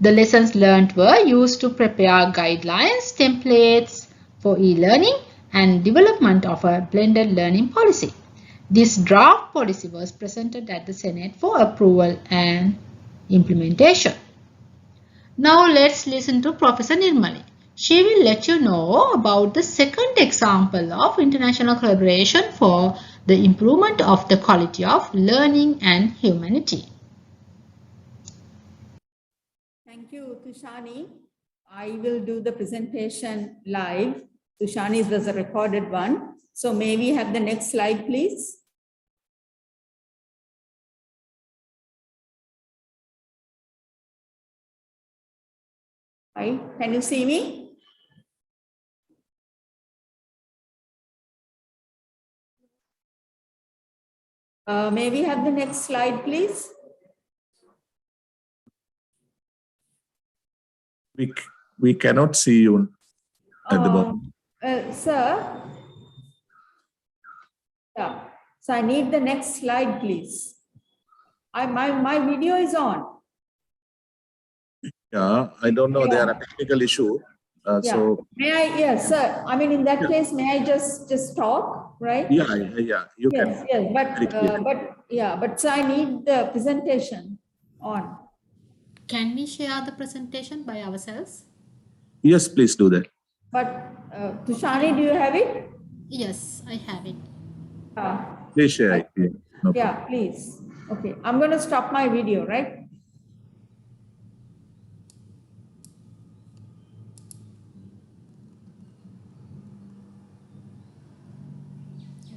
The lessons learned were used to prepare guidelines, templates for e-learning and development of a blended learning policy. This draft policy was presented at the Senate for approval and implementation. Now let's listen to Professor Nirmali. She will let you know about the second example of international collaboration for the improvement of the quality of learning and humanity. Thank you, Tushani. I will do the presentation live. Tushani's was a recorded one. So may we have the next slide, please? Hi, can you see me? May we have the next slide, please? We cannot see you at the bottom. Sir, yeah. So I need the next slide, please. My video is on. Yeah, I don't know. Yeah. There are a technical issue. Yeah. So May I? Yes, sir. I mean, in that case, may I just talk, right? yeah, you Yes, can. yes, but so I need the presentation on. Can we share the presentation by ourselves? Yes, please do that. But Tushani, do you have it? Yes, I have it. Please share it. Yeah, no Yeah, problem. please. Okay, I'm going to stop my video, right?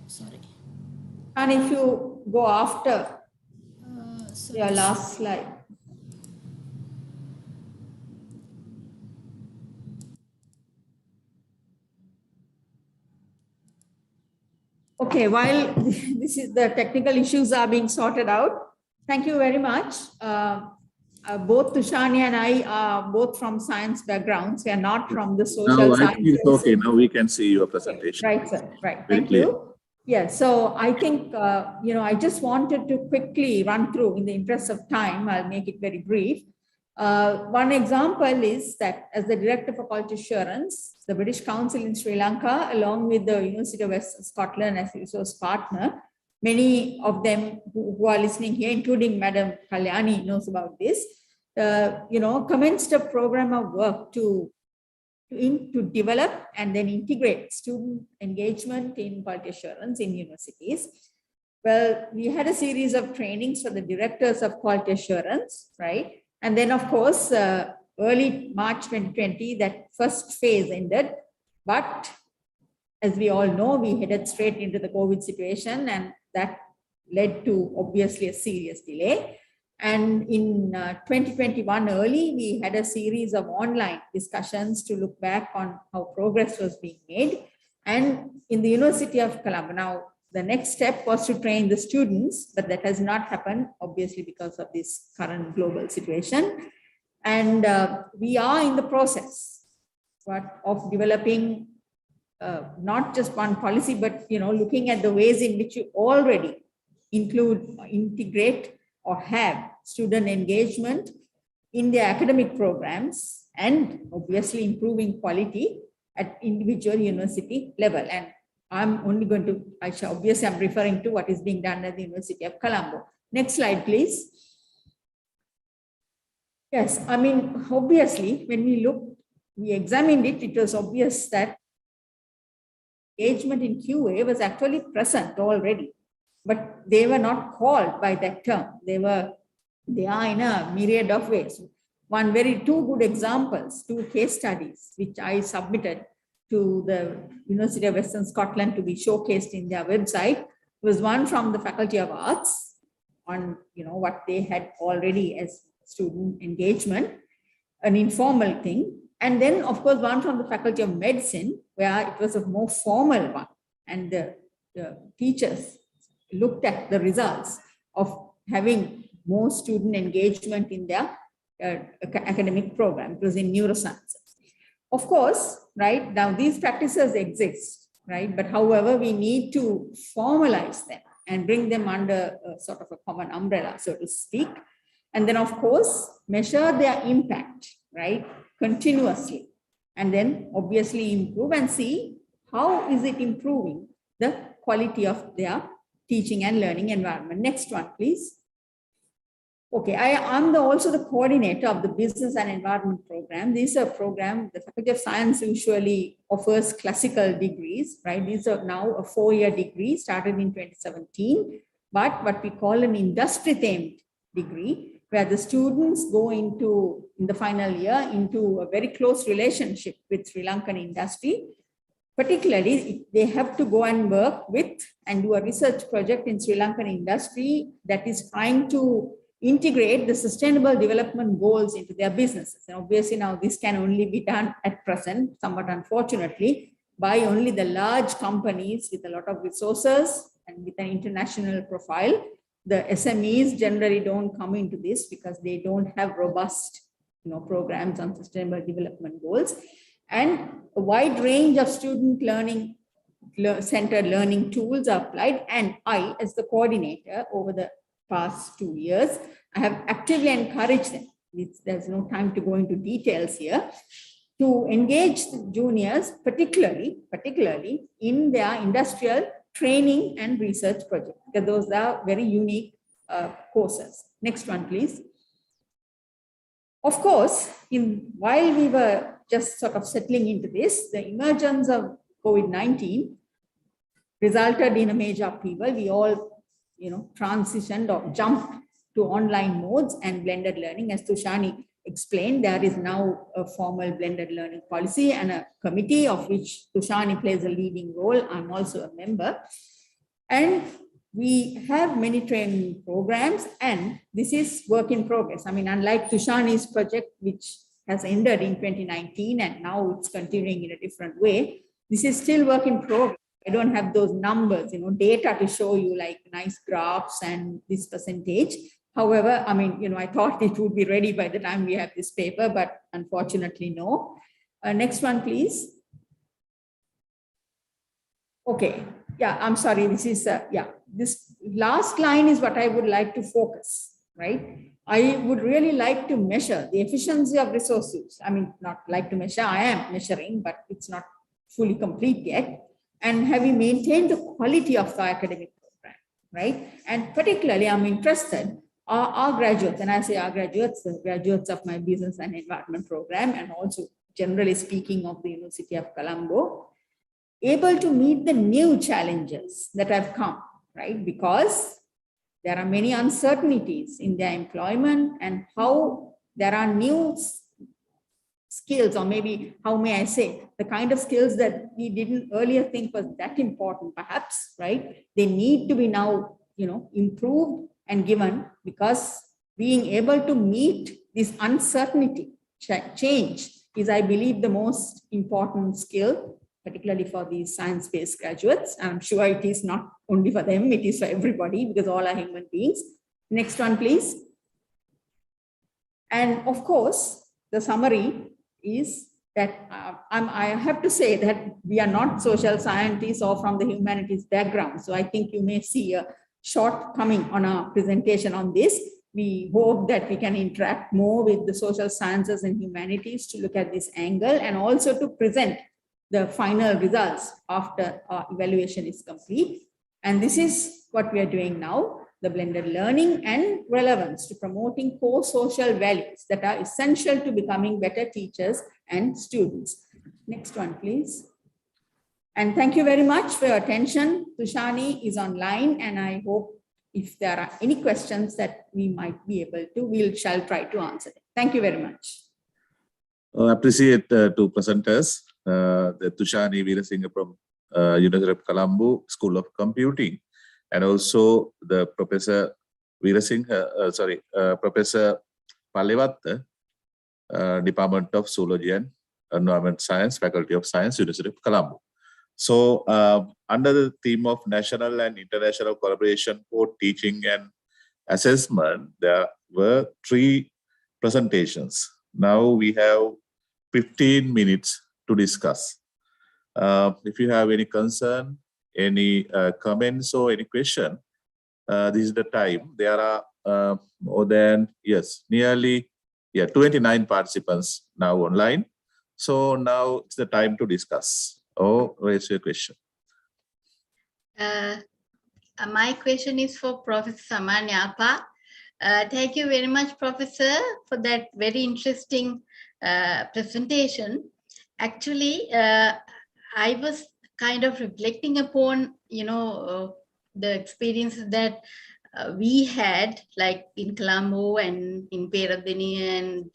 Sorry. And if you go after your last slide. Okay, while the technical issues are being sorted out, thank you very much. Both Tushani and I are both from science backgrounds. We are not from the social Now I think it's sciences. okay. Now we can see your presentation. Right, sir. Right. Very Thank clear. you. Yeah, so I think, I just wanted to quickly run through in the interest of time. I'll make it very brief. One example is that as the Director for Quality Assurance, the British Council in Sri Lanka, along with the University of Western Scotland as resource partner, many of them who are listening here, including Madam Kalyani knows about this, commenced a program of work to develop and then integrate student engagement in quality assurance in universities. Well, we had a series of trainings for the directors of quality assurance, right? And then, of course, early March 2020, that first phase ended. But as we all know, we headed straight into the COVID situation, and that led to obviously a serious delay. And in 2021 early, we had a series of online discussions to look back on how progress was being made. And in the University of Colombo, now the next step was to train the students, but that has not happened, obviously, because of this current global situation. And we are in the process of developing not just one policy, but looking at the ways in which you already integrate or have student engagement in their academic programs, and obviously improving quality at individual university level. And I'm only going to, obviously I'm referring to what is being done at the University of Colombo. Next slide, please. Yes, I mean, obviously, when we examined it, it was obvious that engagement in QA was actually present already, but they were not called by that term. They are in a myriad of ways. Two good examples, two case studies, which I submitted to the University of Western Scotland to be showcased in their website, was one from the Faculty of Arts on what they had already as student engagement, an informal thing. And then, of course, one from the Faculty of Medicine, where it was a more formal one. And the teachers looked at the results of having more student engagement in their academic program. It was in neurosciences. Of course, right, now these practices exist, right? But however, we need to formalize them and bring them under a sort of a common umbrella, so to speak. And then, of course, measure their impact, right, continuously. And then obviously improve and see how is it improving the quality of their teaching and learning environment. Next one, please. Okay, I'm also the coordinator of the Business and Environment program. This is a program, the Faculty of Science usually offers classical degrees, right? These are now a 4-year degree, started in 2017, but what we call an industry-themed degree, where the students go into, in the final year, into a very close relationship with Sri Lankan industry. Particularly, they have to go and work with and do a research project in Sri Lankan industry that is trying to integrate the sustainable development goals into their businesses. And obviously now this can only be done at present, somewhat unfortunately, by only the large companies with a lot of resources and with an international profile. The SMEs generally don't come into this because they don't have robust programs on sustainable development goals. And a wide range of student learning centered learning tools are applied. And I, as the coordinator over the past 2 years, I have actively encouraged them. There's no time to go into details here, to engage the juniors, particularly in their industrial training and research projects, because those are very unique courses. Next one, please. Of course, while we were just sort of settling into this, the emergence of COVID-19 resulted in a major upheaval. We all, transitioned or jumped to online modes and blended learning. As Tushani explained, there is now a formal blended learning policy and a committee of which Tushani plays a leading role. I'm also a member. And we have many training programs, and this is work in progress. I mean, unlike Tushani's project, which has ended in 2019 and now it's continuing in a different way, this is still work in progress. I don't have those numbers, data to show you like nice graphs and this percentage. However, I mean, I thought it would be ready by the time we have this paper, but unfortunately, no. Next one, please. Okay. Yeah, I'm sorry. This is, this last line is what I would like to focus, right? I would really like to measure the efficiency of resource use. I mean, not like to measure, I am measuring, but it's not fully complete yet. And have we maintained the quality of the academic program, right? And particularly, I'm interested, our graduates, and I say our graduates, the graduates of my business and environment program, and also generally speaking of the University of Colombo, able to meet the new challenges that have come, right? Because there are many uncertainties in their employment and how there are new skills, or maybe how may I say, the kind of skills that we didn't earlier think was that important, perhaps, right? They need to be now, improved and given, because being able to meet this uncertainty, change is, I believe, the most important skill, particularly for these science-based graduates. I'm sure it is not only for them, it is for everybody, because all are human beings. Next one, please. And of course, the summary is that I have to say that we are not social scientists or from the humanities background. So I think you may see a shortcoming on our presentation on this. We hope that we can interact more with the social sciences and humanities to look at this angle, and also to present the final results after our evaluation is complete. And this is what we are doing now, the blended learning and relevance to promoting core social values that are essential to becoming better teachers and students. Next one, please. And thank you very much for your attention. Tushani is online, and I hope if there are any questions that we might be able to, we shall try to answer them. Thank you very much. I appreciate two presenters, the Tushani Veerasinghe from University of Colombo School of Computing, and also the Professor Veerasinghe, Professor Palewatta, Department of Zoology and Environment Science, Faculty of Science, University of Colombo. So under the theme of national and international collaboration for teaching and assessment, there were 3 presentations. Now we have 15 minutes to discuss. If you have any concern, any comments or any question, this is the time. There are more than, nearly 29 participants now online. So now it's the time to discuss or raise your question. My question is for Professor Samanyapa. Thank you very much, Professor, for that very interesting presentation. Actually, I was kind of reflecting upon, the experiences that we had, like in Colombo and in Peradeniya, and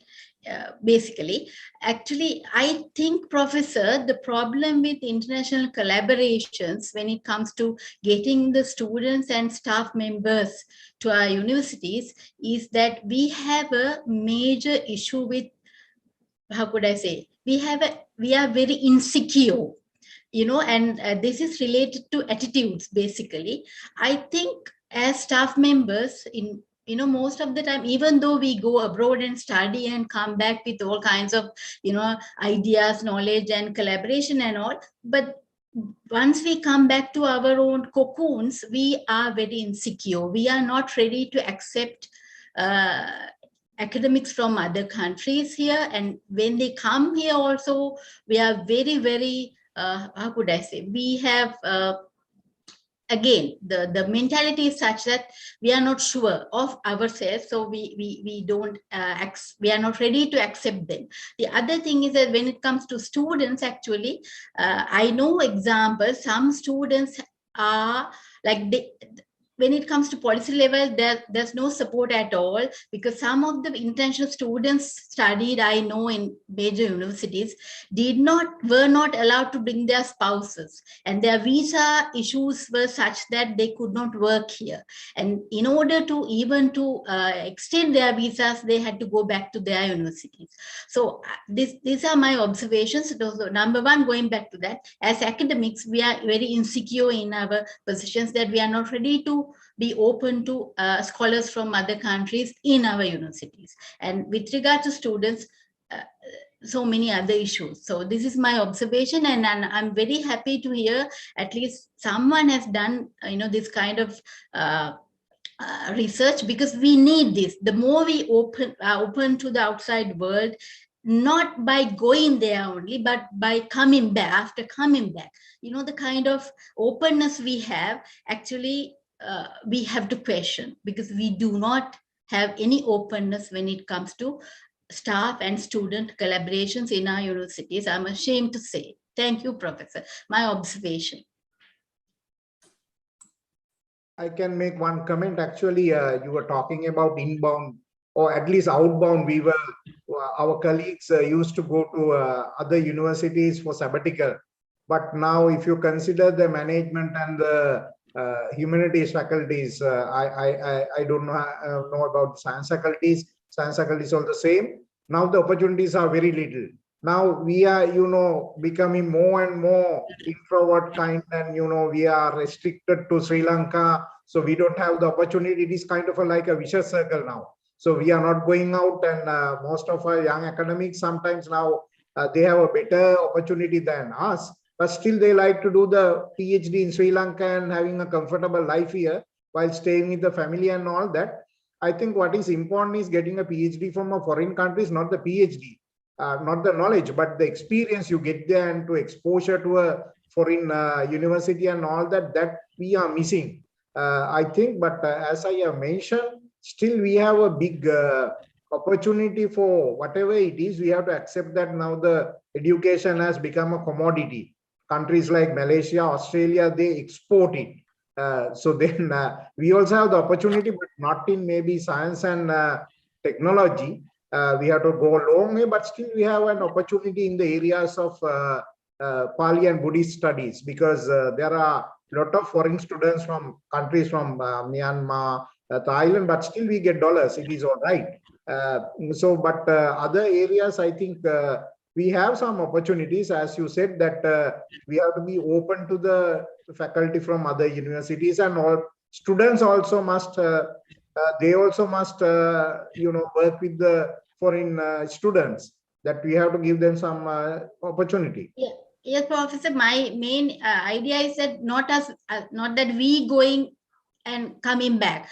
basically, actually, I think, Professor, the problem with international collaborations when it comes to getting the students and staff members to our universities is that we have a major issue with, how could I say, we are very insecure, and this is related to attitudes, basically. I think as staff members, most of the time, even though we go abroad and study and come back with all kinds of, ideas, knowledge and collaboration and all, but once we come back to our own cocoons, we are very insecure. We are not ready to accept academics from other countries here. And when they come here also, we are very, very, how could I say, we have, again, the mentality is such that we are not sure of ourselves, so we are not ready to accept them. The other thing is that when it comes to students, actually, I know examples, some students are like when it comes to policy level, there's no support at all, because some of the international students studied, I know, in major universities, were not allowed to bring their spouses, and their visa issues were such that they could not work here. And in order to even extend their visas, they had to go back to their universities. So these are my observations. So number one, going back to that, as academics, we are very insecure in our positions that we are not ready to be open to scholars from other countries in our universities. And with regard to students, so many other issues. So this is my observation, and I'm very happy to hear at least someone has done, this kind of research, because we need this. The more we are open to the outside world, not by going there only, but by coming back, after coming back, the kind of openness we have, actually, we have to question, because we do not have any openness when it comes to staff and student collaborations in our universities. I'm ashamed to say. Thank you, Professor. My observation. I can make one comment. Actually, you were talking about inbound, or at least outbound. Our colleagues used to go to other universities for sabbatical. But now, if you consider the management and the humanities faculties, I don't know about science faculties. Science faculties are the same. Now the opportunities are very little. Now we are, becoming more and more introvert kind, and we are restricted to Sri Lanka, so we don't have the opportunity. It is kind of like a vicious circle now. So we are not going out, and most of our young academics sometimes now they have a better opportunity than us, but still they like to do the PhD in Sri Lanka and having a comfortable life here while staying with the family and all that. I think what is important is getting a PhD from a foreign country, not the PhD, not the knowledge, but the experience you get there, and to exposure to a foreign university and all that we are missing, I think. But as I have mentioned, still we have a big opportunity for whatever it is. We have to accept that now the education has become a commodity. Countries like Malaysia, Australia, they export it. So then we also have the opportunity, but not in maybe science and technology. We have to go a long way, but still we have an opportunity in the areas of Pali and Buddhist studies, because there are a lot of foreign students from countries from Myanmar, Thailand, but still we get dollars. It is all right. But other areas, I think we have some opportunities, as you said, that we have to be open to the faculty from other universities, and all students also must, they also must, work with the foreign students, that we have to give them some opportunity. Yeah. Yes, Professor, my main idea is that not that we going and coming back.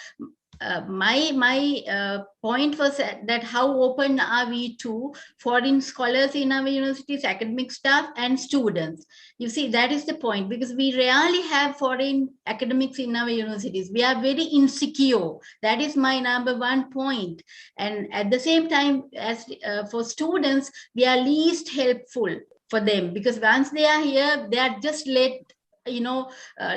My point was that how open are we to foreign scholars in our universities, academic staff and students. You see, that is the point, because we rarely have foreign academics in our universities. We are very insecure. That is my number one point. And at the same time, as for students, we are least helpful for them, because once they are here, they are just let,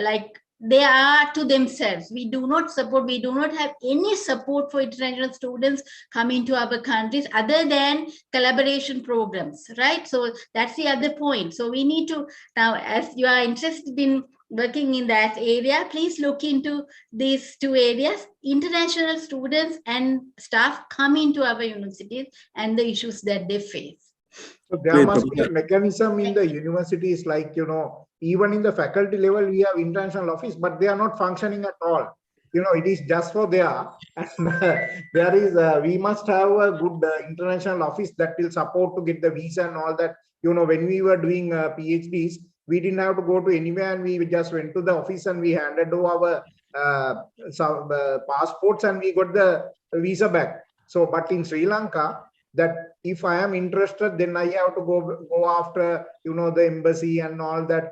like they are to themselves. We do not have any support for international students coming to our countries other than collaboration programs, right? So that's the other point. So we need to, now, as you are interested in working in that area, please look into these two areas: international students and staff coming to our universities and the issues that they face. So there must be a mechanism in the universities, like, even in the faculty level, we have international office, but they are not functioning at all. It is just for there. And we must have a good international office that will support to get the visa and all that. When we were doing PhDs, we didn't have to go to anywhere, and we just went to the office and we handed over our passports and we got the visa back. So, but in Sri Lanka, that if I am interested, then I have to go after, the embassy and all that.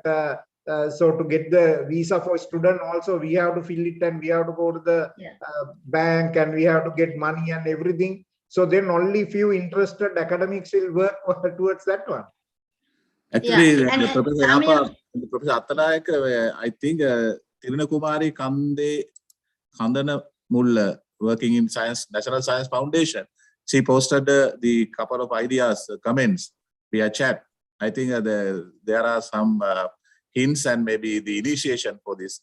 So to get the visa for student also, we have to fill it, and we have to go to the bank, and we have to get money and everything. So then only few interested academics will work towards that one. Actually, Professor Attanayake, I think Tiruna Kumari Kande Kandana Mulla, working in National Science Foundation. She posted the couple of ideas, comments via chat. I think there are some hints and maybe the initiation for this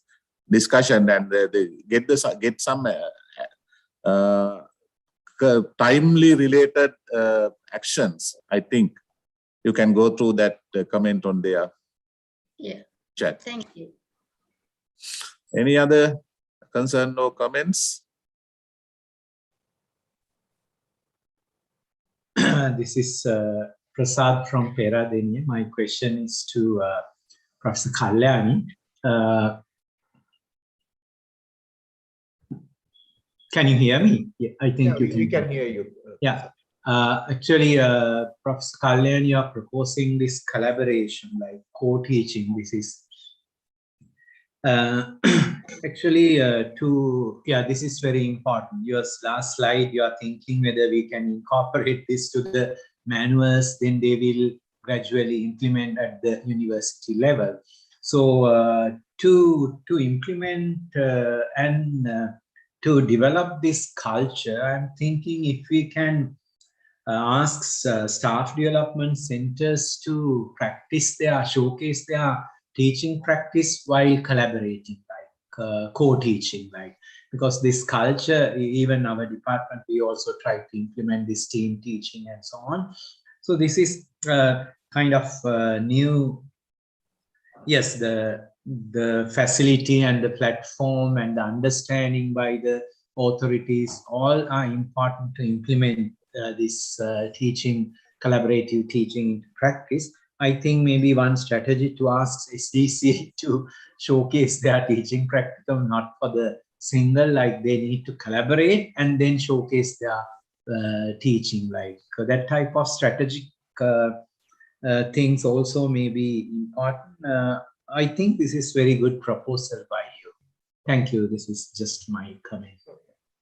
discussion, and they get some timely related actions. I think you can go through that comment on their chat. Thank you. Any other concern or comments? This is Prasad from Peradeniya. My question is to Professor Kalyani. Can you hear me? Yeah, I think we can hear you. Yeah. Actually, Professor Kalyani, you are proposing this collaboration, like co-teaching. This is actually this is very important. Your last slide, you are thinking whether we can incorporate this to the manuals, then they will gradually implement at the university level. So to implement and to develop this culture, I'm thinking if we can ask staff development centers to showcase their teaching practice while collaborating, like co-teaching, like, because this culture, even our department, we also try to implement this team teaching and so on. So this is kind of new, yes, the facility and the platform and the understanding by the authorities all are important to implement this teaching, collaborative teaching into practice. I think maybe one strategy to ask SDC to showcase their teaching practicum, not for the single, like they need to collaborate and then showcase their teaching, like that type of strategic things also may be important. I think this is very good proposal by you. Thank you. This is just my comment.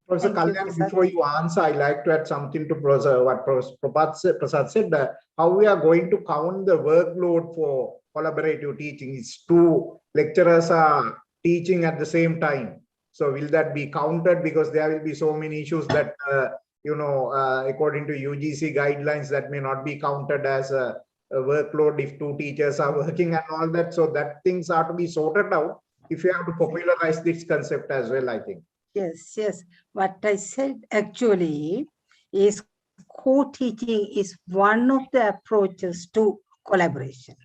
Professor Kalyani, before you answer, I'd like to add something to what Prasad said, how we are going to count the workload for collaborative teaching. It's 2 lecturers are teaching at the same time. So will that be counted? Because there will be so many issues that, according to UGC guidelines, that may not be counted as a workload if 2 teachers are working and all that. So that things are to be sorted out if you have to popularize this concept as well, I think. Yes. What I said actually is co-teaching is one of the approaches to collaboration,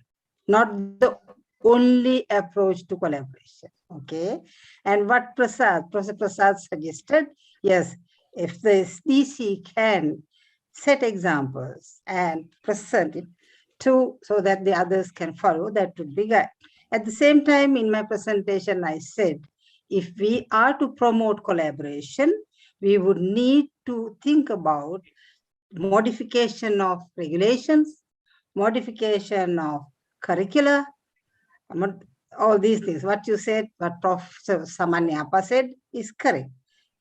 not the only approach to collaboration. Okay. And what Professor Prasad suggested, yes, if the SDC can set examples and present it so that the others can follow, that would be good. At the same time, in my presentation, I said, if we are to promote collaboration, we would need to think about modification of regulations, modification of curricula, all these things. What you said, what Professor Samanyapa said is correct.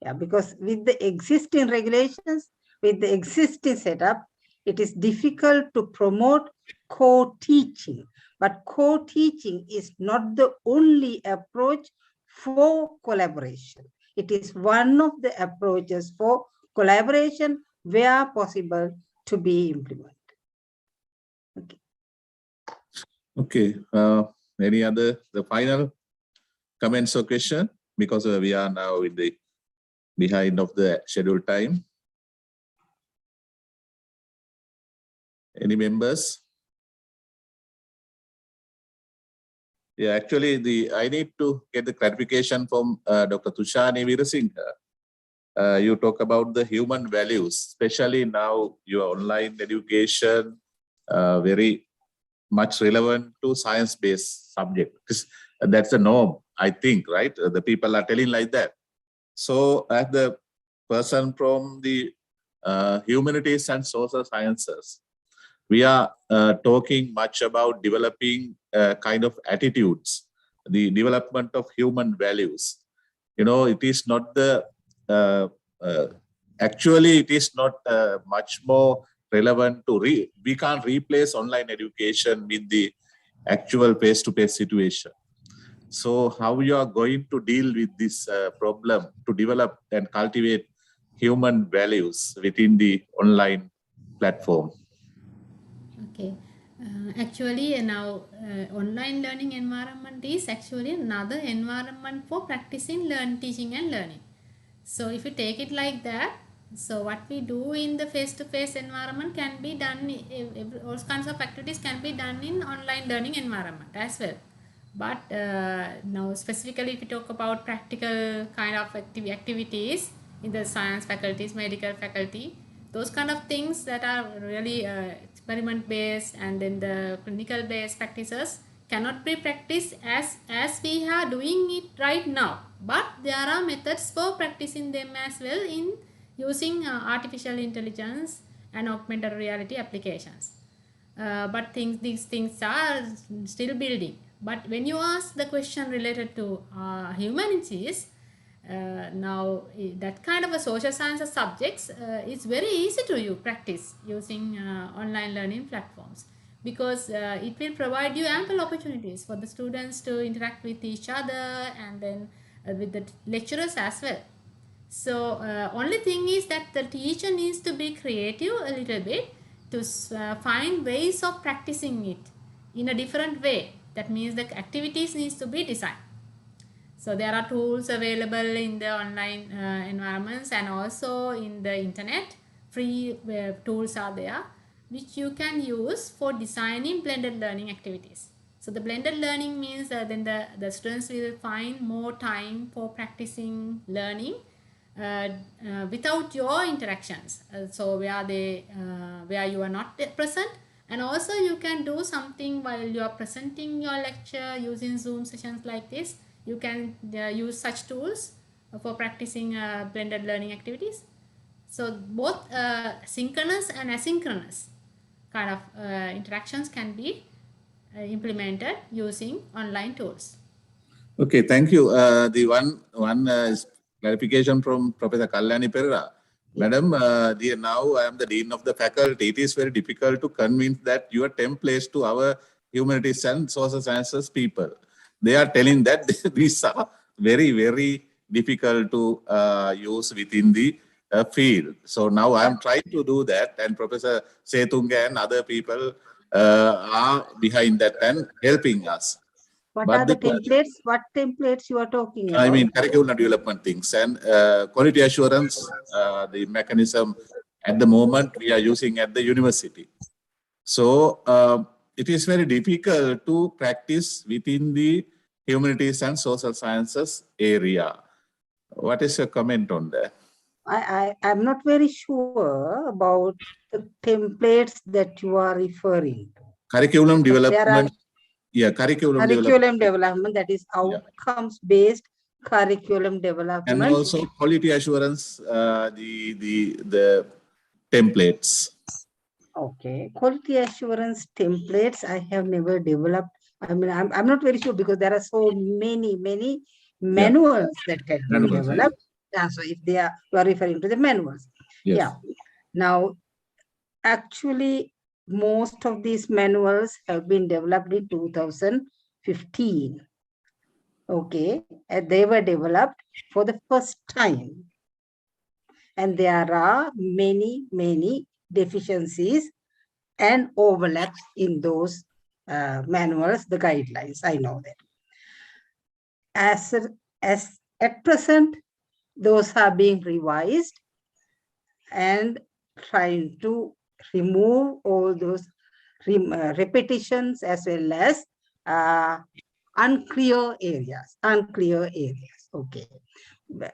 Yeah, because with the existing regulations, with the existing setup, it is difficult to promote co-teaching. But co-teaching is not the only approach for collaboration. It is one of the approaches for collaboration where possible to be implemented. Okay. Any other, the final comments or question? Because we are now in the behind of the scheduled time. Any members? Yeah, actually, I need to get the clarification from Dr. Tushani Weerasinghe. You talk about the human values, especially now your online education, very much relevant to science-based subject. That's the norm, I think, right? The people are telling like that. So as the person from the humanities and social sciences, we are talking much about developing kind of attitudes, the development of human values. It is not the, actually it is not much more relevant to, we can't replace online education with the actual face-to-face situation. So how you are going to deal with this problem to develop and cultivate human values within the online platform? Okay. Actually, now online learning environment is actually another environment for practicing teaching and learning. So if you take it like that, so what we do in the face-to-face environment can be done, all kinds of activities can be done in online learning environment as well. But now specifically if you talk about practical kind of activities in the science faculties, medical faculty, those kind of things that are really experiment based and then the clinical based practices cannot be practiced as we are doing it right now. But there are methods for practicing them as well in using artificial intelligence and augmented reality applications. But these things are still building. But when you ask the question related to humanities, now that kind of a social sciences subjects is very easy to practice using online learning platforms, because it will provide you ample opportunities for the students to interact with each other and then with the lecturers as well. So only thing is that the teacher needs to be creative a little bit to find ways of practicing it in a different way. That means the activities needs to be designed. So there are tools available in the online environments and also in the internet. Free tools are there which you can use for designing blended learning activities. So the blended learning means then the students will find more time for practicing learning without your interactions. So where you are not present, and also you can do something while you are presenting your lecture using Zoom sessions like this. You can use such tools for practicing blended learning activities. So both synchronous and asynchronous kind of interactions can be implemented using online tools. Okay, thank you. The one clarification from Professor Kalyani Perera. Madam, now I am the Dean of the Faculty. It is very difficult to convince that your templates to our humanities and social sciences people. They are telling that these are very, very difficult to use within the field. So now I am trying to do that, and Professor Setunga and other people are behind that and helping us. What But are the templates? What templates you are talking about? I mean, curriculum development things and quality assurance, the mechanism at the moment we are using at the university. So it is very difficult to practice within the humanities and social sciences area. What is your comment on that? I'm not very sure about the templates that you are referring to. Curriculum development. Yeah, curriculum development, that is outcomes-based curriculum development. And also quality assurance, the templates. Okay, quality assurance templates I have never developed. I mean, I'm not very sure because there are so many manuals that can be developed. Yeah, so if you are referring to the manuals. Yes. Yeah. Now, actually, most of these manuals have been developed in 2015. Okay, and they were developed for the first time. And there are many deficiencies and overlaps in those manuals, the guidelines. I know that. As at present, those are being revised and trying to remove all those repetitions as well as unclear areas. Okay.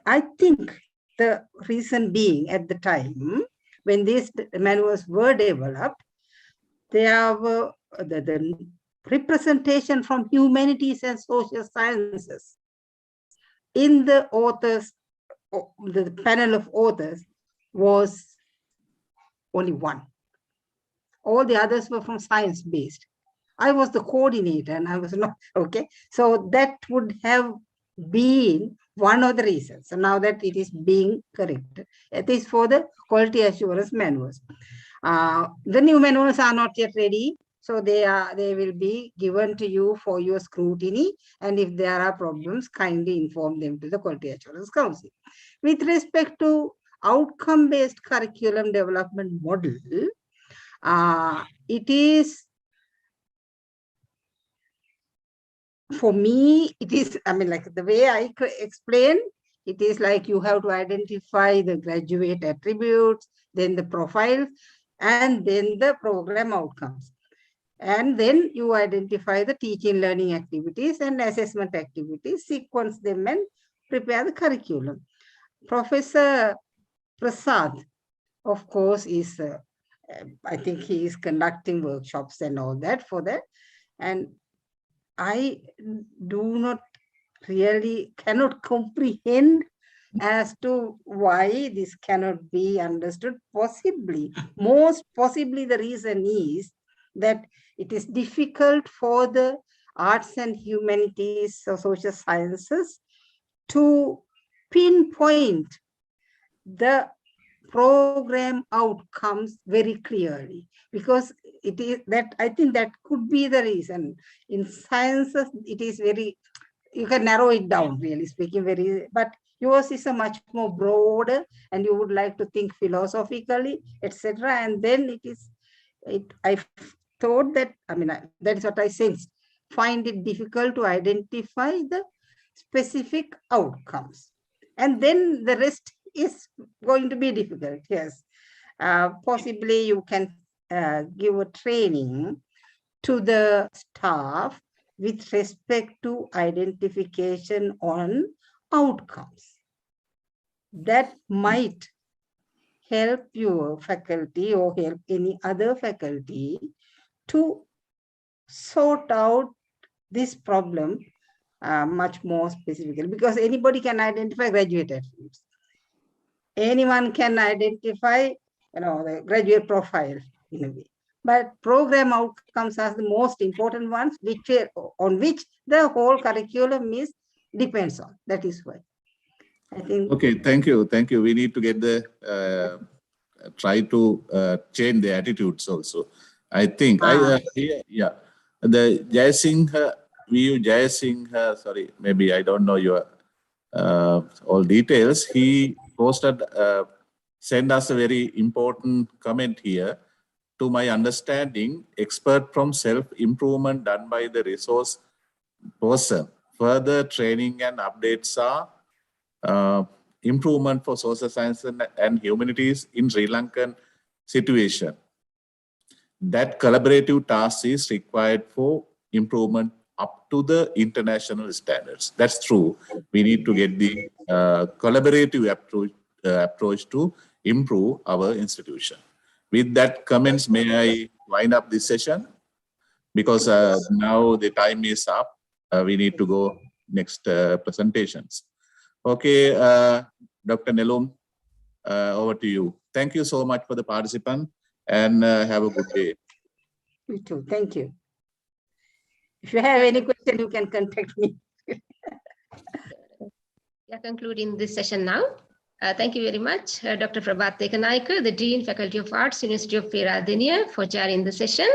I think the reason being at the time when these manuals were developed, there were the representation from humanities and social sciences in the authors, the panel of authors was only one. All the others were from science-based. I was the coordinator and I was not, okay. So that would have been one of the reasons. So now that it is being corrected, it is for the quality assurance manuals. The new manuals are not yet ready. So they will be given to you for your scrutiny. And if there are problems, kindly inform them to the Quality Assurance Council. With respect to outcome-based curriculum development model, it is, for me, it is, I mean, like the way I explain, it is like you have to identify the graduate attributes, then the profiles, and then the program outcomes. And then you identify the teaching learning activities and assessment activities, sequence them and prepare the curriculum. Professor Prasad, of course, is, I think he is conducting workshops and all that for that. And I do not really cannot comprehend as to why this cannot be understood. Possibly, most possibly the reason is that it is difficult for the arts and humanities or social sciences to pinpoint the program outcomes very clearly, because it is that, I think that could be the reason. In sciences, it is very, you can narrow it down, really speaking, very, but yours is a much more broader, and you would like to think philosophically, etc. And then it is, I thought that, I mean, that is what I sensed, find it difficult to identify the specific outcomes. And then the rest is going to be difficult, yes. Possibly you can give a training to the staff with respect to identification on outcomes. That might help your faculty or help any other faculty to sort out this problem much more specifically, because anybody can identify graduate attributes. Anyone can identify, the graduate profile in a way. But program outcomes are the most important ones, on which the whole curriculum depends on. That is why I think. Okay, thank you. We need to get try to change the attitudes also. I think the Jayasinghe, VU Jayasinghe, sorry, maybe I don't know your all details. He posted, sent us a very important comment here. To my understanding, expert from self-improvement done by the resource person. Further training and updates are improvement for social science and humanities in Sri Lankan situation. That collaborative task is required for improvement up to the international standards. That's true. We need to get the collaborative approach to improve our institution. With that comments, may I wind up this session? Because now the time is up. We need to go next presentations. Okay, Dr. Nelum, over to you. Thank you so much for the participant, and have a good day. You too. Thank you. If you have any question, you can contact me. We are concluding this session now. Thank you very much, Dr. Prabhat Ekanaike, the Dean, Faculty of Arts, University of Peradeniya, for chairing the session.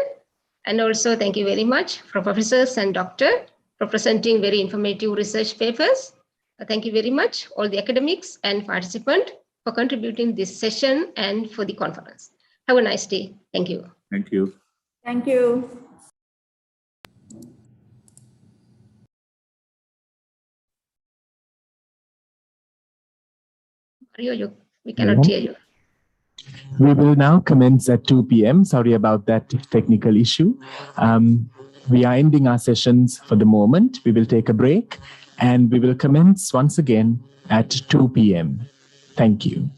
And also thank you very much for professors and doctor for presenting very informative research papers. Thank you very much, all the academics and participants for contributing this session and for the conference. Have a nice day. Thank you. Thank you. Thank you. Mario, we cannot hear you. We will now commence at 2 p.m. Sorry about that technical issue. We are ending our sessions for the moment. We will take a break and we will commence once again at 2 p.m. Thank you.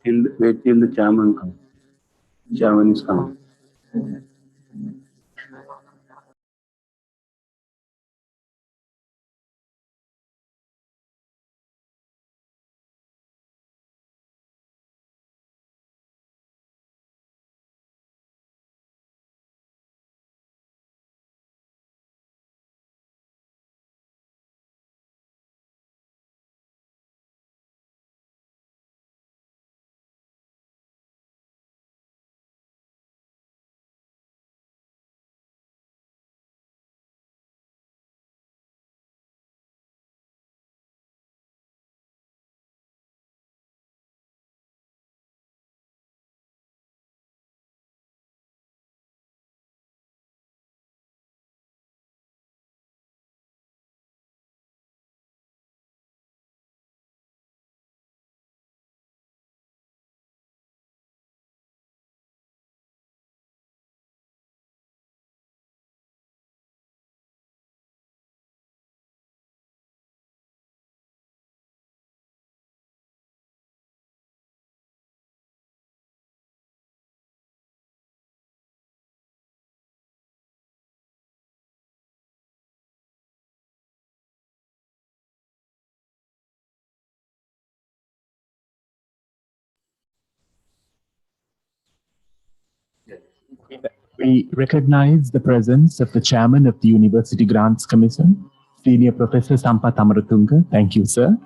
Wait till the chairman comes. Chairman is coming. We recognize the presence of the chairman of the University Grants Commission, Senior Professor Sampath Amaratunga. Thank you, sir.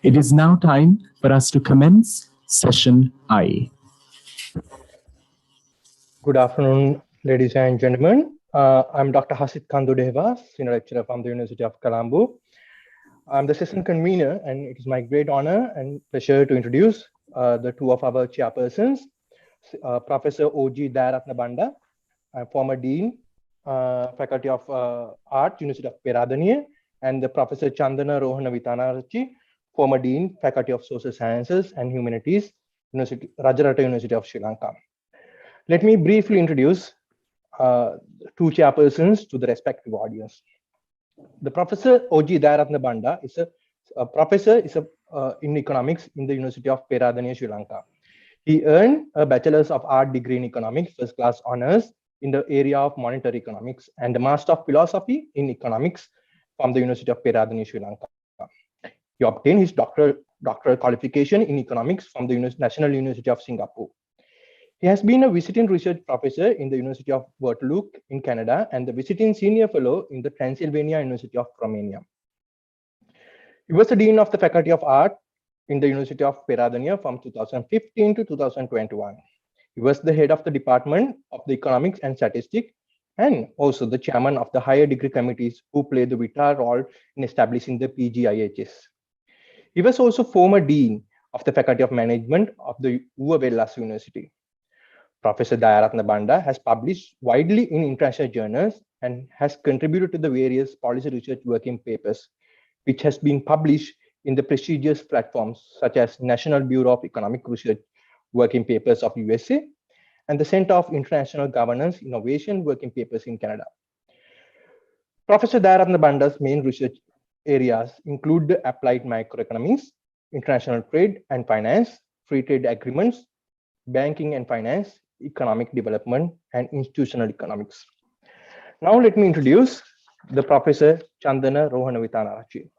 It is now time for us to commence session I. Good afternoon, ladies and gentlemen. I'm Dr. Hasit Kandudeva, Senior Lecturer from the University of Colombo. I'm the session convener, and it is my great honor and pleasure to introduce the two of our chairpersons, Professor O.G. Dayaratna Banda, former Dean, Faculty of Art, University of Peradeniya, and the Professor Chandana Rohana Vitanarachi, former Dean, Faculty of Social Sciences and Humanities, Rajarata University of Sri Lanka. Let me briefly introduce two chairpersons to the respective audience. The Professor O.G. Dayaratna Banda is a professor in economics in the University of Peradeniya, Sri Lanka. He earned a Bachelor's of Art degree in economics, first class honors in the area of monetary economics, and a Master of Philosophy in economics from the University of Peradeniya, Sri Lanka. He obtained his doctoral qualification in economics from the National University of Singapore. He has been a visiting research professor in the University of Waterloo in Canada and the visiting senior fellow in the Transylvania University of Romania. He was the Dean of the Faculty of Art in the University of Peradeniya from 2015 to 2021. He was the head of the Department of the Economics and Statistics and also the chairman of the higher degree committees who played the vital role in establishing the PGIHS. He was also former Dean of the Faculty of Management of the Uva Wellassa University. Professor Dayaratna Banda has published widely in international journals and has contributed to the various policy research working papers, which has been published in the prestigious platforms such as National Bureau of Economic Research working papers of USA and the Center of International Governance Innovation working papers in Canada. Professor Dayaratna Banda's main research areas include the applied microeconomics, international trade and finance, free trade agreements, banking and finance, economic development, and institutional economics. Now let me introduce the Professor Chandana Rohana Vitanarachi.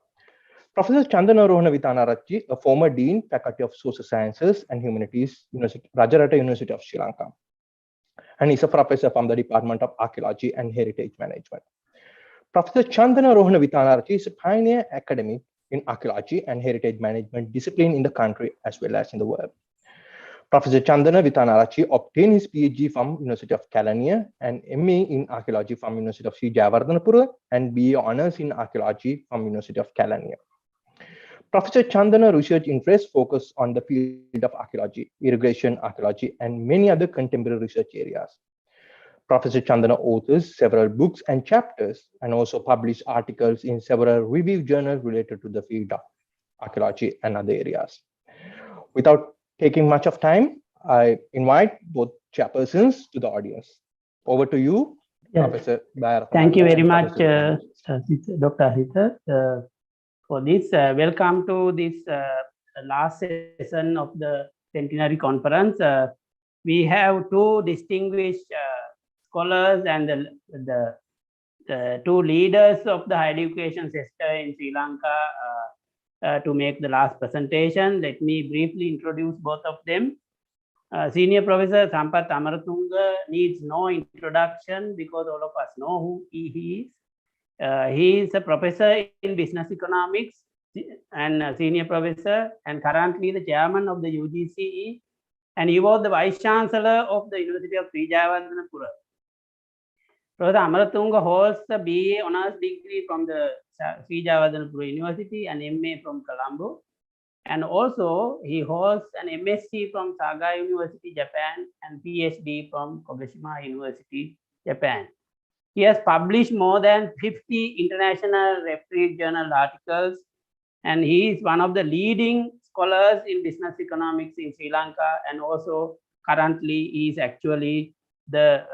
Professor Chandana Rohana Vitanarachi, a former Dean, Faculty of Social Sciences and Humanities, Rajarata University of Sri Lanka, and is a professor from the Department of Archaeology and Heritage Management. Professor Chandana Rohana Vitanarachi is a pioneer academic in archaeology and heritage management discipline in the country as well as in the world. Professor Chandana Vitanarachi obtained his PhD from University of Kelaniya and MA in Archaeology from University of Sri Jayawardenepura and BA Honours in Archaeology from University of Kelaniya. Professor Chandana research interests focus on the field of archaeology, irrigation archaeology, and many other contemporary research areas. Professor Chandana authors several books and chapters and also published articles in several review journals related to the field of archaeology and other areas. Without taking much of time, I invite both chairpersons to the audience. Over to you, Professor Dayaratna. Thank you very much, Dr. Hita, for this. Welcome to this last session of the centenary conference. We have two distinguished scholars and the two leaders of the higher education sector in Sri Lanka to make the last presentation. Let me briefly introduce both of them. Senior Professor Sampath Amaratunga needs no introduction because all of us know who he is. He is a professor in business economics and a senior professor and currently the chairman of the UGCE, and he was the vice chancellor of the University of Sri Jayawardenepura. Professor Amaratunga holds a BA honors degree from the Sri Jayawardenepura University and MA from Colombo. And also he holds an MSc from Saga University, Japan, and PhD from Kagoshima University, Japan. He has published more than 50 international refereed journal articles, and he is one of the leading scholars in business economics in Sri Lanka, and also currently he is actually the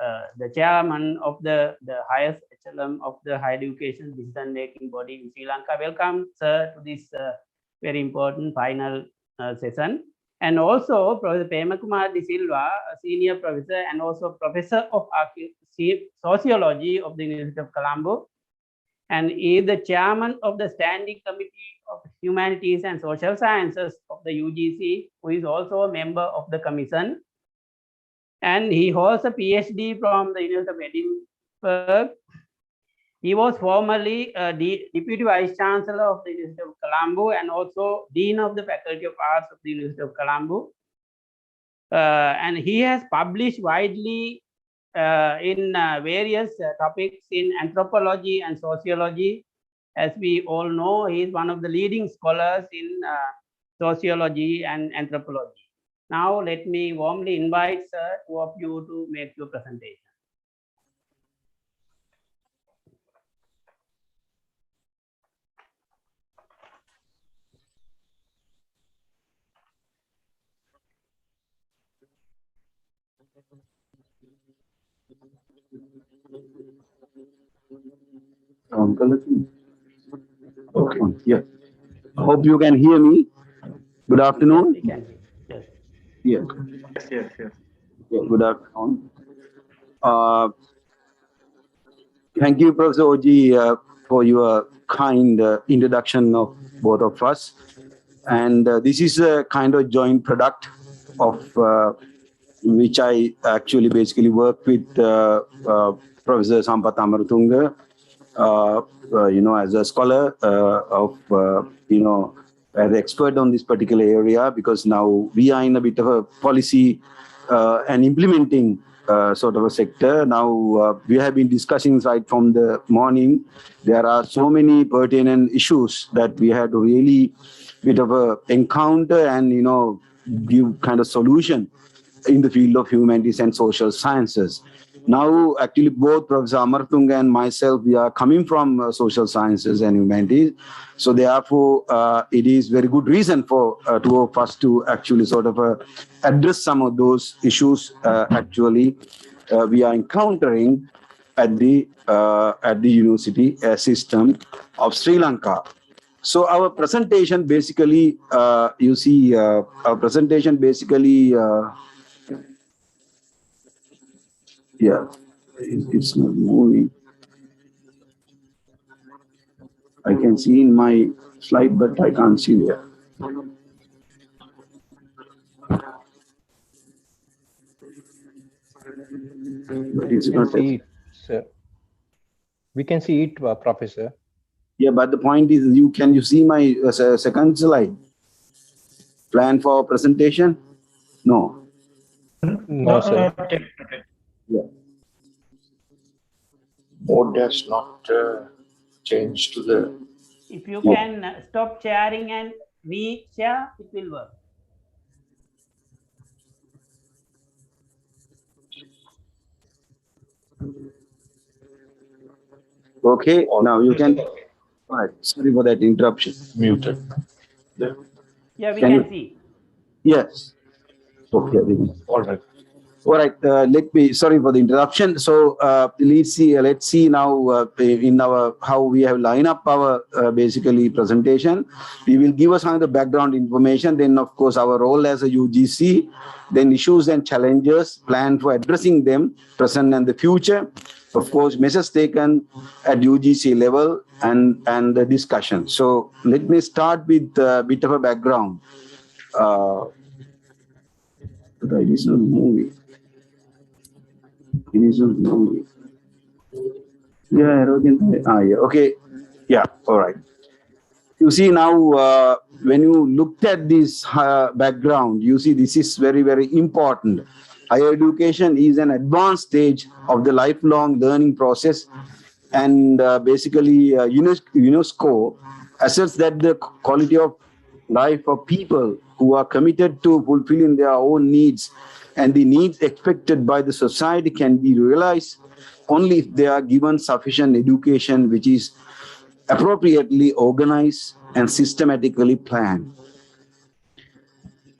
chairman of the highest echelon of the higher education decision-making body in Sri Lanka. Welcome, sir, to this very important final session. And also Professor Pemakumar De Silva, a senior professor and also professor of sociology of the University of Colombo, and is the chairman of the Standing Committee of Humanities and Social Sciences of the UGC, who is also a member of the commission. And he holds a PhD from the University of Edinburgh. He was formerly Deputy Vice Chancellor of the University of Colombo and also Dean of the Faculty of Arts of the University of Colombo. And he has published widely in various topics in anthropology and sociology. As we all know, he is one of the leading scholars in sociology and anthropology. Now, let me warmly invite two of you to make your presentation. Okay, yeah. Hope you can hear me. Good afternoon. Yes. Yeah. Yes. Yeah, good afternoon. Thank you, Professor Oji, for your kind introduction of both of us. And this is a kind of joint product of which I actually basically work with Professor Sampath Amaratunga, as a scholar as an expert on this particular area, because now we are in a bit of a policy and implementing sort of a sector. Now we have been discussing right from the morning. There are so many pertinent issues that we had to really bit of a encounter and give kind of solution in the field of humanities and social sciences. Now, actually, both Professor Amaratunga and myself, we are coming from social sciences and humanities. So therefore, it is very good reason for two of us to actually sort of address some of those issues we are encountering at the university system of Sri Lanka. So our presentation basically, our presentation basically, it's not moving. I can see in my slide, but I can't see there. But it's not we can see it, Professor. Yeah, but the point is, can you see my second slide? Plan for presentation? No. No, sir. Yeah. Board has not changed to the. If you can stop sharing and re-share, it will work. Okay, now you can. All right, sorry for that interruption. Muted. Yeah, we can see. Yes. Okay. All right. All right, sorry for the interruption. So let's see now in our, how we have lined up our basically presentation. We will give us some of the background information, then of course our role as a UGC, then issues and challenges, plan for addressing them, present and the future. Of course, measures taken at UGC level and the discussion. So let me start with a bit of a background. It is not moving. It is not moving. Yeah, okay. Yeah, all right. You see now, when you looked at this background, you see this is very, very important. Higher education is an advanced stage of the lifelong learning process, and basically UNESCO asserts that the quality of life of people who are committed to fulfilling their own needs and the needs expected by the society can be realized only if they are given sufficient education which is appropriately organized and systematically planned.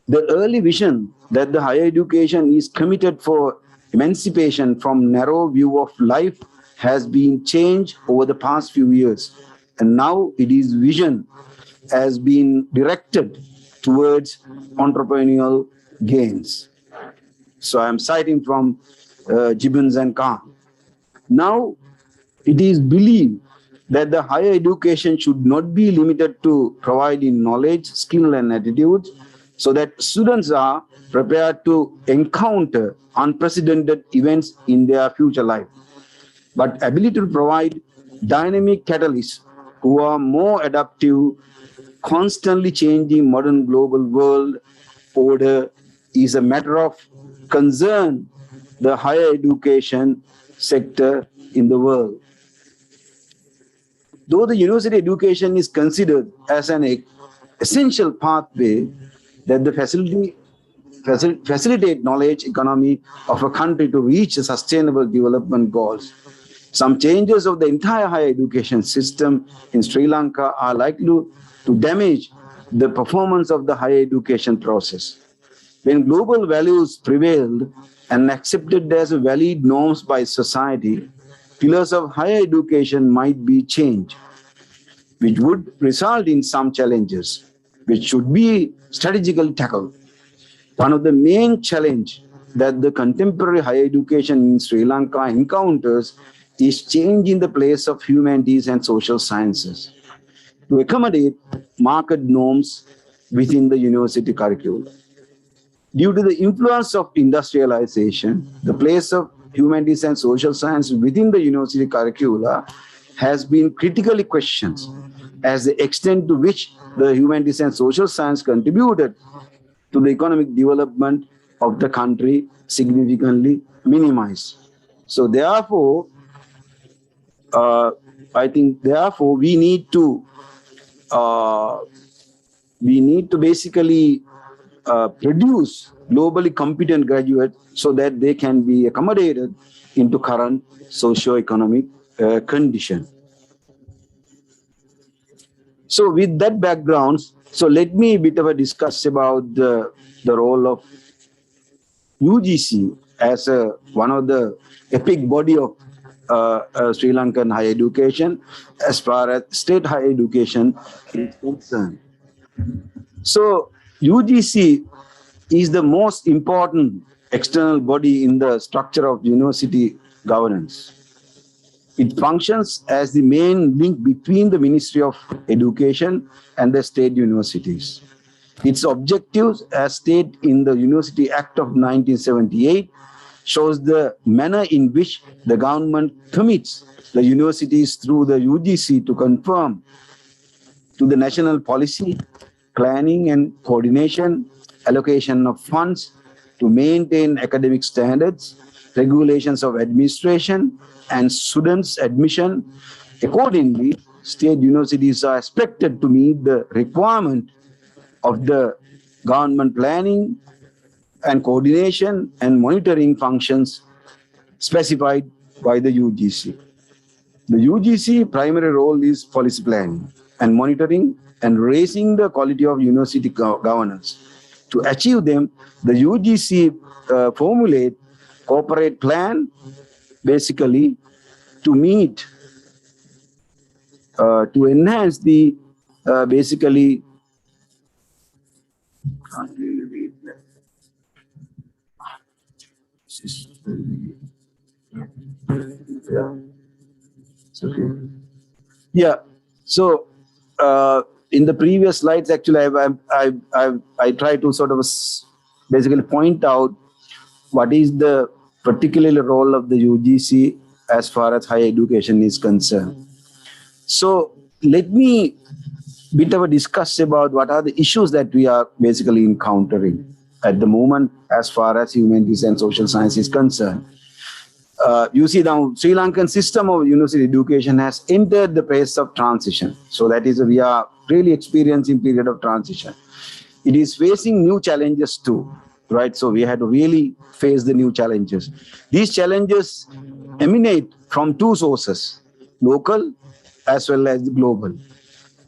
The early vision that the higher education is committed for emancipation from narrow view of life has been changed over the past few years, and now it is vision has been directed towards entrepreneurial gains. So I am citing from Gibbons and Kahn. Now it is believed that the higher education should not be limited to providing knowledge, skill and attitudes, so that students are prepared to encounter unprecedented events in their future life, but ability to provide dynamic catalysts who are more adaptive, constantly changing modern global world order is a matter of concern the higher education sector in the world. Though the university education is considered as an essential pathway that the facilitate knowledge economy of a country to reach the sustainable development goals, some changes of the entire higher education system in Sri Lanka are likely to damage the performance of the higher education process. When global values prevailed and accepted as valid norms by society, pillars of higher education might be changed, which would result in some challenges, which should be strategically tackled. One of the main challenges that the contemporary higher education in Sri Lanka encounters is change in the place of humanities and social sciences to accommodate market norms within the university curriculum. Due to the influence of industrialization, the place of humanities and social science within the university curricula has been critically questioned, as the extent to which the humanities and social science contributed to the economic development of the country significantly minimized. So therefore, I think therefore we need to basically produce globally competent graduates so that they can be accommodated into current socio-economic condition. So with that background, so let me discuss about the role of UGC as one of the epic body of Sri Lankan higher education as far as state higher education is concerned. So UGC is the most important external body in the structure of university governance. It functions as the main link between the Ministry of Education and the state universities. Its objectives, as stated in the University Act of 1978, shows the manner in which the government commits the universities through the UGC to conform to the national policy, planning and coordination, allocation of funds to maintain academic standards, regulations of administration, and students' admission. Accordingly, state universities are expected to meet the requirement of the government planning and coordination and monitoring functions specified by the UGC. The UGC primary role is policy planning and monitoring and raising the quality of university governance. To achieve them, the UGC formulate corporate plan, basically to meet, to enhance the, basically, can't really read that. Yeah. So in the previous slides, actually, I try to sort of basically point out what is the particular role of the UGC as far as higher education is concerned. So let me bit of a discuss about what are the issues that we are basically encountering at the moment as far as humanities and social science is concerned. You see now, Sri Lankan system of university education has entered the phase of transition. So that is, we are really experiencing period of transition. It is facing new challenges too, right? So we had to really face the new challenges. These challenges emanate from two sources, local as well as global.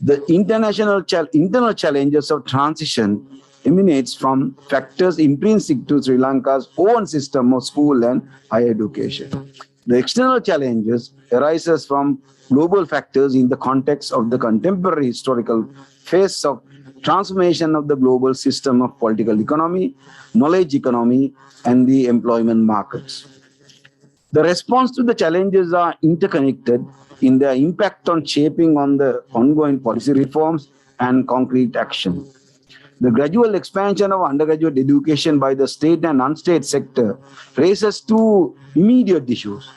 The internal challenges of transition emanates from factors intrinsic to Sri Lanka's own system of school and higher education. The external challenges arises from global factors in the context of the contemporary historical phase of transformation of the global system of political economy, knowledge economy, and the employment markets. The response to the challenges are interconnected in their impact on shaping on the ongoing policy reforms and concrete action. The gradual expansion of undergraduate education by the state and unstate sector raises two immediate issues: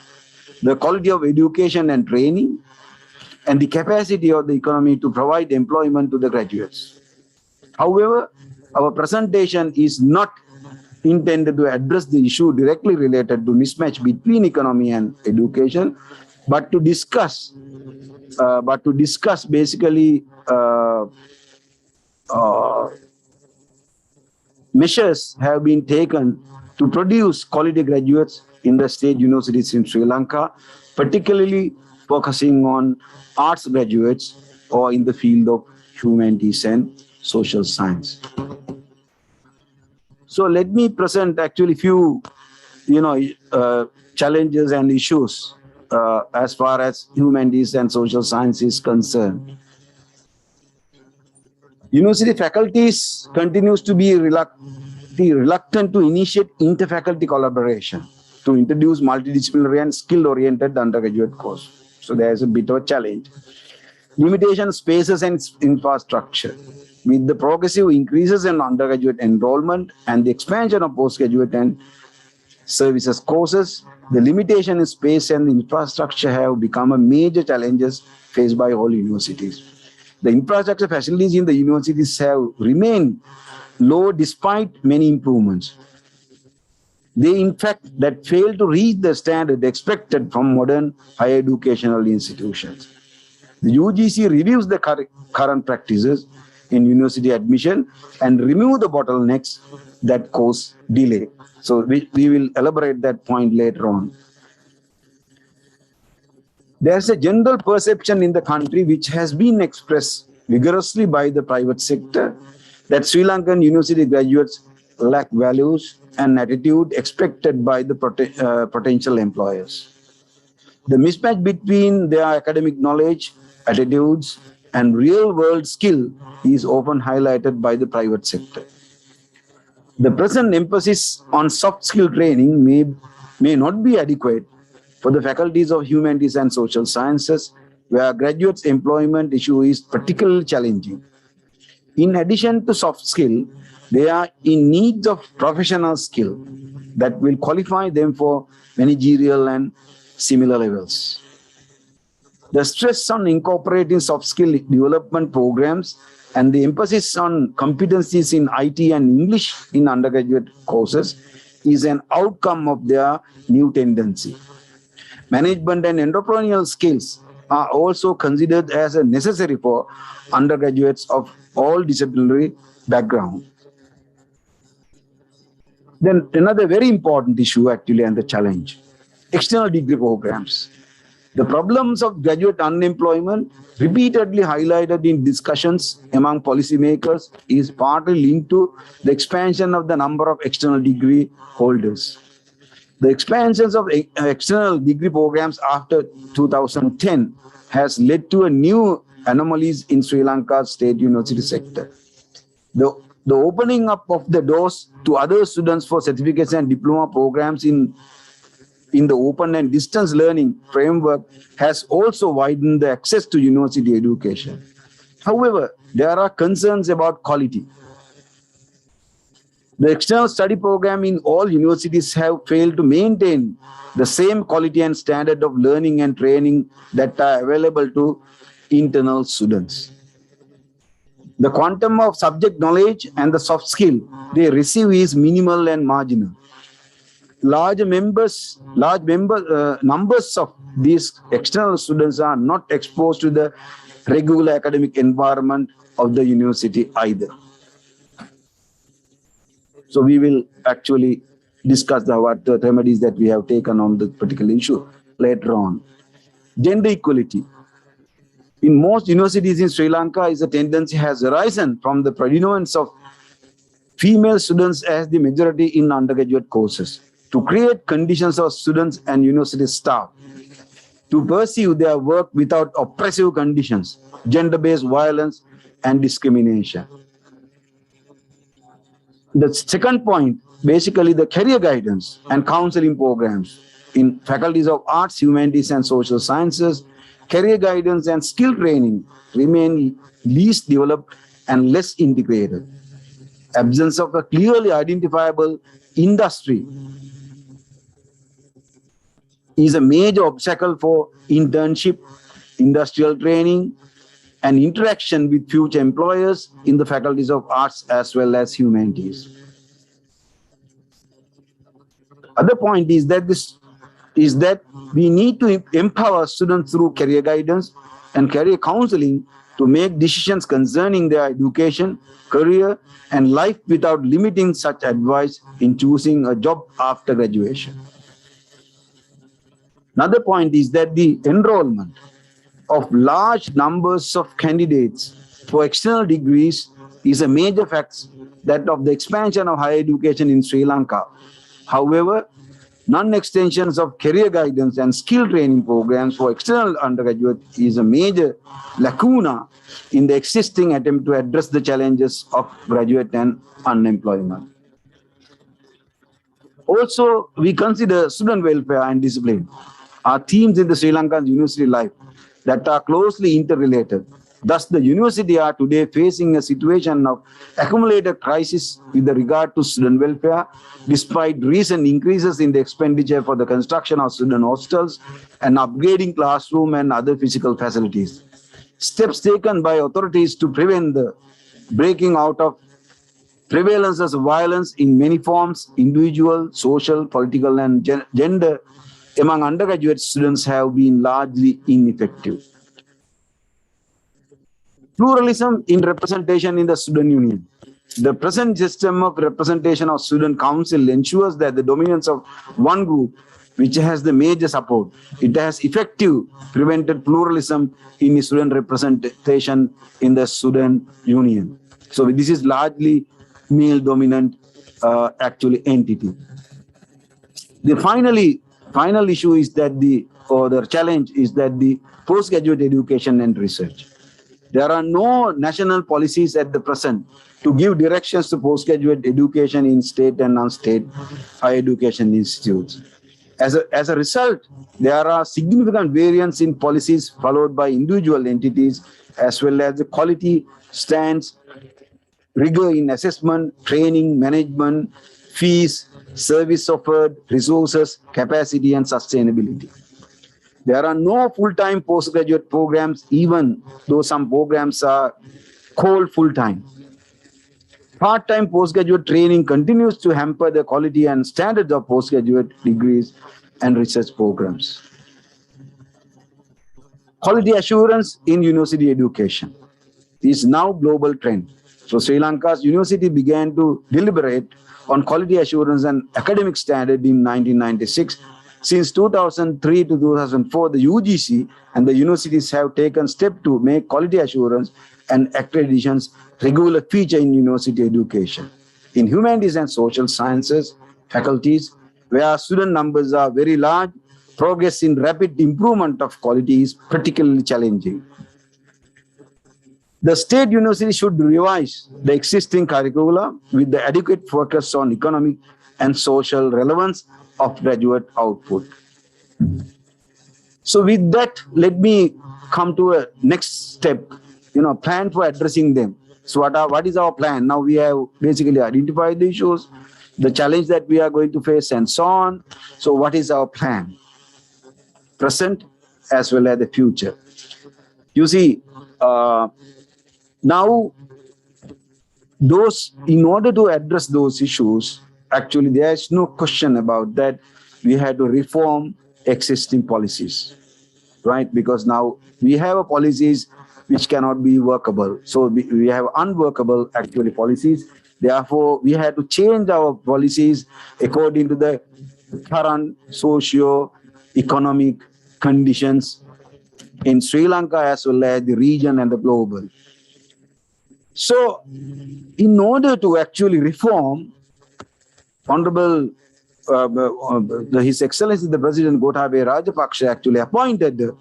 the quality of education and training, and the capacity of the economy to provide employment to the graduates. However, our presentation is not intended to address the issue directly related to mismatch between economy and education, but to discuss basically measures have been taken to produce quality graduates in the state universities in Sri Lanka, particularly focusing on arts graduates or in the field of humanities and social science. So let me present actually few, challenges and issues as far as humanities and social science is concerned. University faculties continues to be reluctant to initiate inter-faculty collaboration to introduce multidisciplinary and skill-oriented undergraduate course. So there is a bit of a challenge. Limitation spaces and infrastructure. With the progressive increases in undergraduate enrollment and the expansion of postgraduate and services courses, the limitation in space and infrastructure have become a major challenges faced by all universities. The infrastructure facilities in the universities have remained low despite many improvements. They, in fact, that fail to reach the standard expected from modern higher educational institutions. The UGC reviews the current practices in university admission and remove the bottlenecks that cause delay. So we will elaborate that point later on. There's a general perception in the country which has been expressed vigorously by the private sector that Sri Lankan university graduates lack values and attitude expected by the potential employers. The mismatch between their academic knowledge, attitudes, and real-world skill is often highlighted by the private sector. The present emphasis on soft skill training may not be adequate for the faculties of humanities and social sciences, where graduates' employment issue is particularly challenging. In addition to soft skill, they are in need of professional skill that will qualify them for managerial and similar levels. The stress on incorporating soft skill development programs and the emphasis on competencies in IT and English in undergraduate courses is an outcome of their new tendency. Management and entrepreneurial skills are also considered as necessary for undergraduates of all disciplinary background. Then another very important issue actually and the challenge, external degree programs. The problems of graduate unemployment, repeatedly highlighted in discussions among policymakers, is partly linked to the expansion of the number of external degree holders. The expansions of external degree programs after 2010 has led to a new anomalies in Sri Lanka's state university sector. The opening up of the doors to other students for certificates and diploma programs in the open and distance learning framework has also widened the access to university education. However, there are concerns about quality. The external study program in all universities have failed to maintain the same quality and standard of learning and training that are available to internal students. The quantum of subject knowledge and the soft skill they receive is minimal and marginal. Large numbers of these external students are not exposed to the regular academic environment of the university either. So we will actually discuss what the remedies that we have taken on the particular issue later on. Gender equality. In most universities in Sri Lanka, a tendency has arisen from the predominance of female students as the majority in undergraduate courses to create conditions of students and university staff to pursue their work without oppressive conditions, gender-based violence, and discrimination. The second point, basically the career guidance and counseling programs in faculties of arts, humanities, and social sciences, career guidance and skill training remain least developed and less integrated. Absence of a clearly identifiable industry is a major obstacle for internship, industrial training, and interaction with future employers in the faculties of arts as well as humanities. Other point is that we need to empower students through career guidance and career counseling to make decisions concerning their education, career, and life without limiting such advice in choosing a job after graduation. Another point is that the enrollment of large numbers of candidates for external degrees is a major factor that of the expansion of higher education in Sri Lanka. However, non-extensions of career guidance and skill training programs for external undergraduate is a major lacuna in the existing attempt to address the challenges of graduate and unemployment. Also, we consider student welfare and discipline are themes in the Sri Lankan university life that are closely interrelated. Thus, the university are today facing a situation of accumulated crisis with regard to student welfare, despite recent increases in the expenditure for the construction of student hostels and upgrading classroom and other physical facilities. Steps taken by authorities to prevent the breaking out of prevalences of violence in many forms, individual, social, political, and gender among undergraduate students have been largely ineffective. Pluralism in representation in the student union. The present system of representation of student council ensures that the dominance of one group, which has the major support, it has effectively prevented pluralism in student representation in the student union. So this is largely male dominant actually entity. The final issue is that the challenge is that the postgraduate education and research. There are no national policies at the present to give directions to postgraduate education in state and non-state higher education institutes. As a result, there are significant variance in policies followed by individual entities, as well as the quality stands, rigor in assessment, training, management, fees, service offered, resources, capacity, and sustainability. There are no full-time postgraduate programs, even though some programs are called full-time. Part-time postgraduate training continues to hamper the quality and standards of postgraduate degrees and research programs. Quality assurance in university education is now a global trend. So Sri Lanka's university began to deliberate on quality assurance and academic standard in 1996. Since 2003 to 2004, the UGC and the universities have taken steps to make quality assurance and accreditations regular feature in university education. In humanities and social sciences faculties, where student numbers are very large, progress in rapid improvement of quality is particularly challenging. The state university should revise the existing curricula with the adequate focus on economic and social relevance of graduate output. So with that, let me come to a next step, plan for addressing them. So what is our plan? Now we have basically identified the issues, the challenge that we are going to face and so on. So what is our plan? Present as well as the future. You see, now in order to address those issues, actually there is no question about that. We had to reform existing policies, right? Because now we have policies which cannot be workable. So we have unworkable actually policies. Therefore, we had to change our policies according to the current socio-economic conditions in Sri Lanka as well as the region and the global. So, in order to actually reform, Honorable His Excellency the President Gotabaya Rajapaksa actually appointed the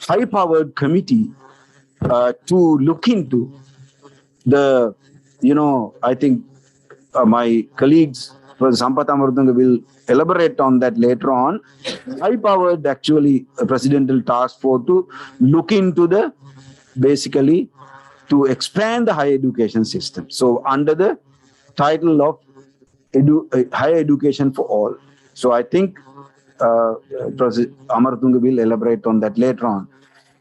high-powered committee to look into the, I think my colleagues, Professor Sampath Amaratunga will elaborate on that later on. High-powered actually a presidential task force to look into the, basically, to expand the higher education system. So under the title of higher education for all. So I think Professor Amaratunga will elaborate on that later on.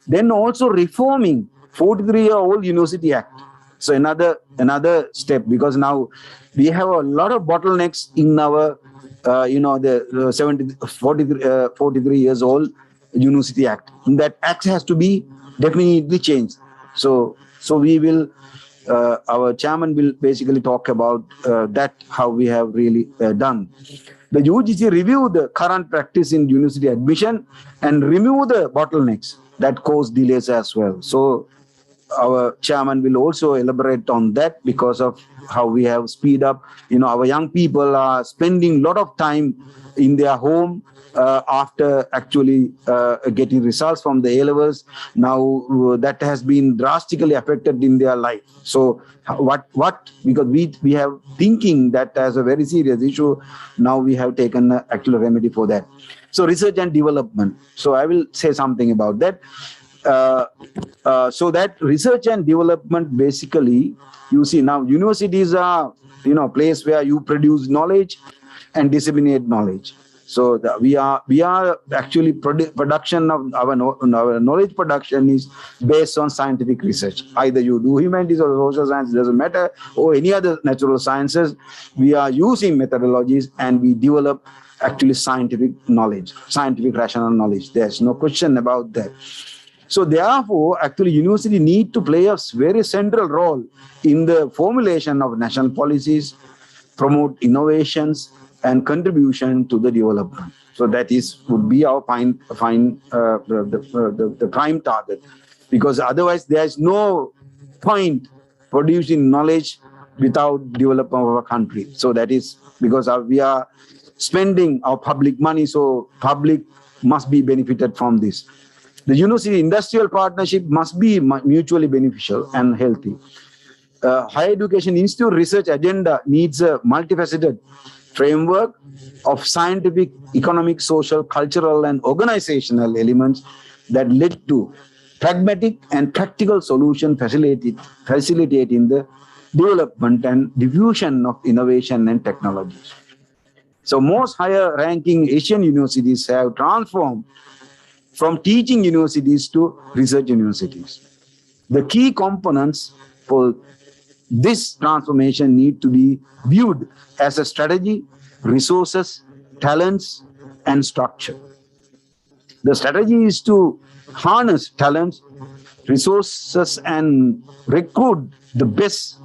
Then also reforming 43-year-old University Act. So another step, because now we have a lot of bottlenecks in our, the 43 years old University Act. And that act has to be definitely changed. So we will, our chairman will basically talk about that, how we have really done. The UGC review the current practice in university admission and remove the bottlenecks that cause delays as well. So our chairman will also elaborate on that because of how we have speed up. Our young people are spending a lot of time in their home after actually getting results from the A-levels. Now that has been drastically affected in their life. So because we have thinking that as a very serious issue, now we have taken an actual remedy for that. So research and development. So I will say something about that. So that research and development, basically, you see now universities are, place where you produce knowledge and disseminate knowledge. So we are actually production of our knowledge production is based on scientific research. Either you do humanities or social science, doesn't matter, or any other natural sciences. We are using methodologies and we develop actually scientific knowledge, scientific rational knowledge. There's no question about that. So therefore, actually, university need to play a very central role in the formulation of national policies, promote innovations, and contribution to the development. So that would be our the prime target, because otherwise there is no point producing knowledge without development of our country. So that is because we are spending our public money, so public must be benefited from this. The university industrial partnership must be mutually beneficial and healthy. Higher education institute research agenda needs a multifaceted framework of scientific, economic, social, cultural, and organizational elements that lead to pragmatic and practical solution facilitating the development and diffusion of innovation and technologies. So most higher ranking Asian universities have transformed from teaching universities to research universities. The key components for this transformation need to be viewed as a strategy, resources, talents, and structure. The strategy is to harness talents, resources, and recruit the best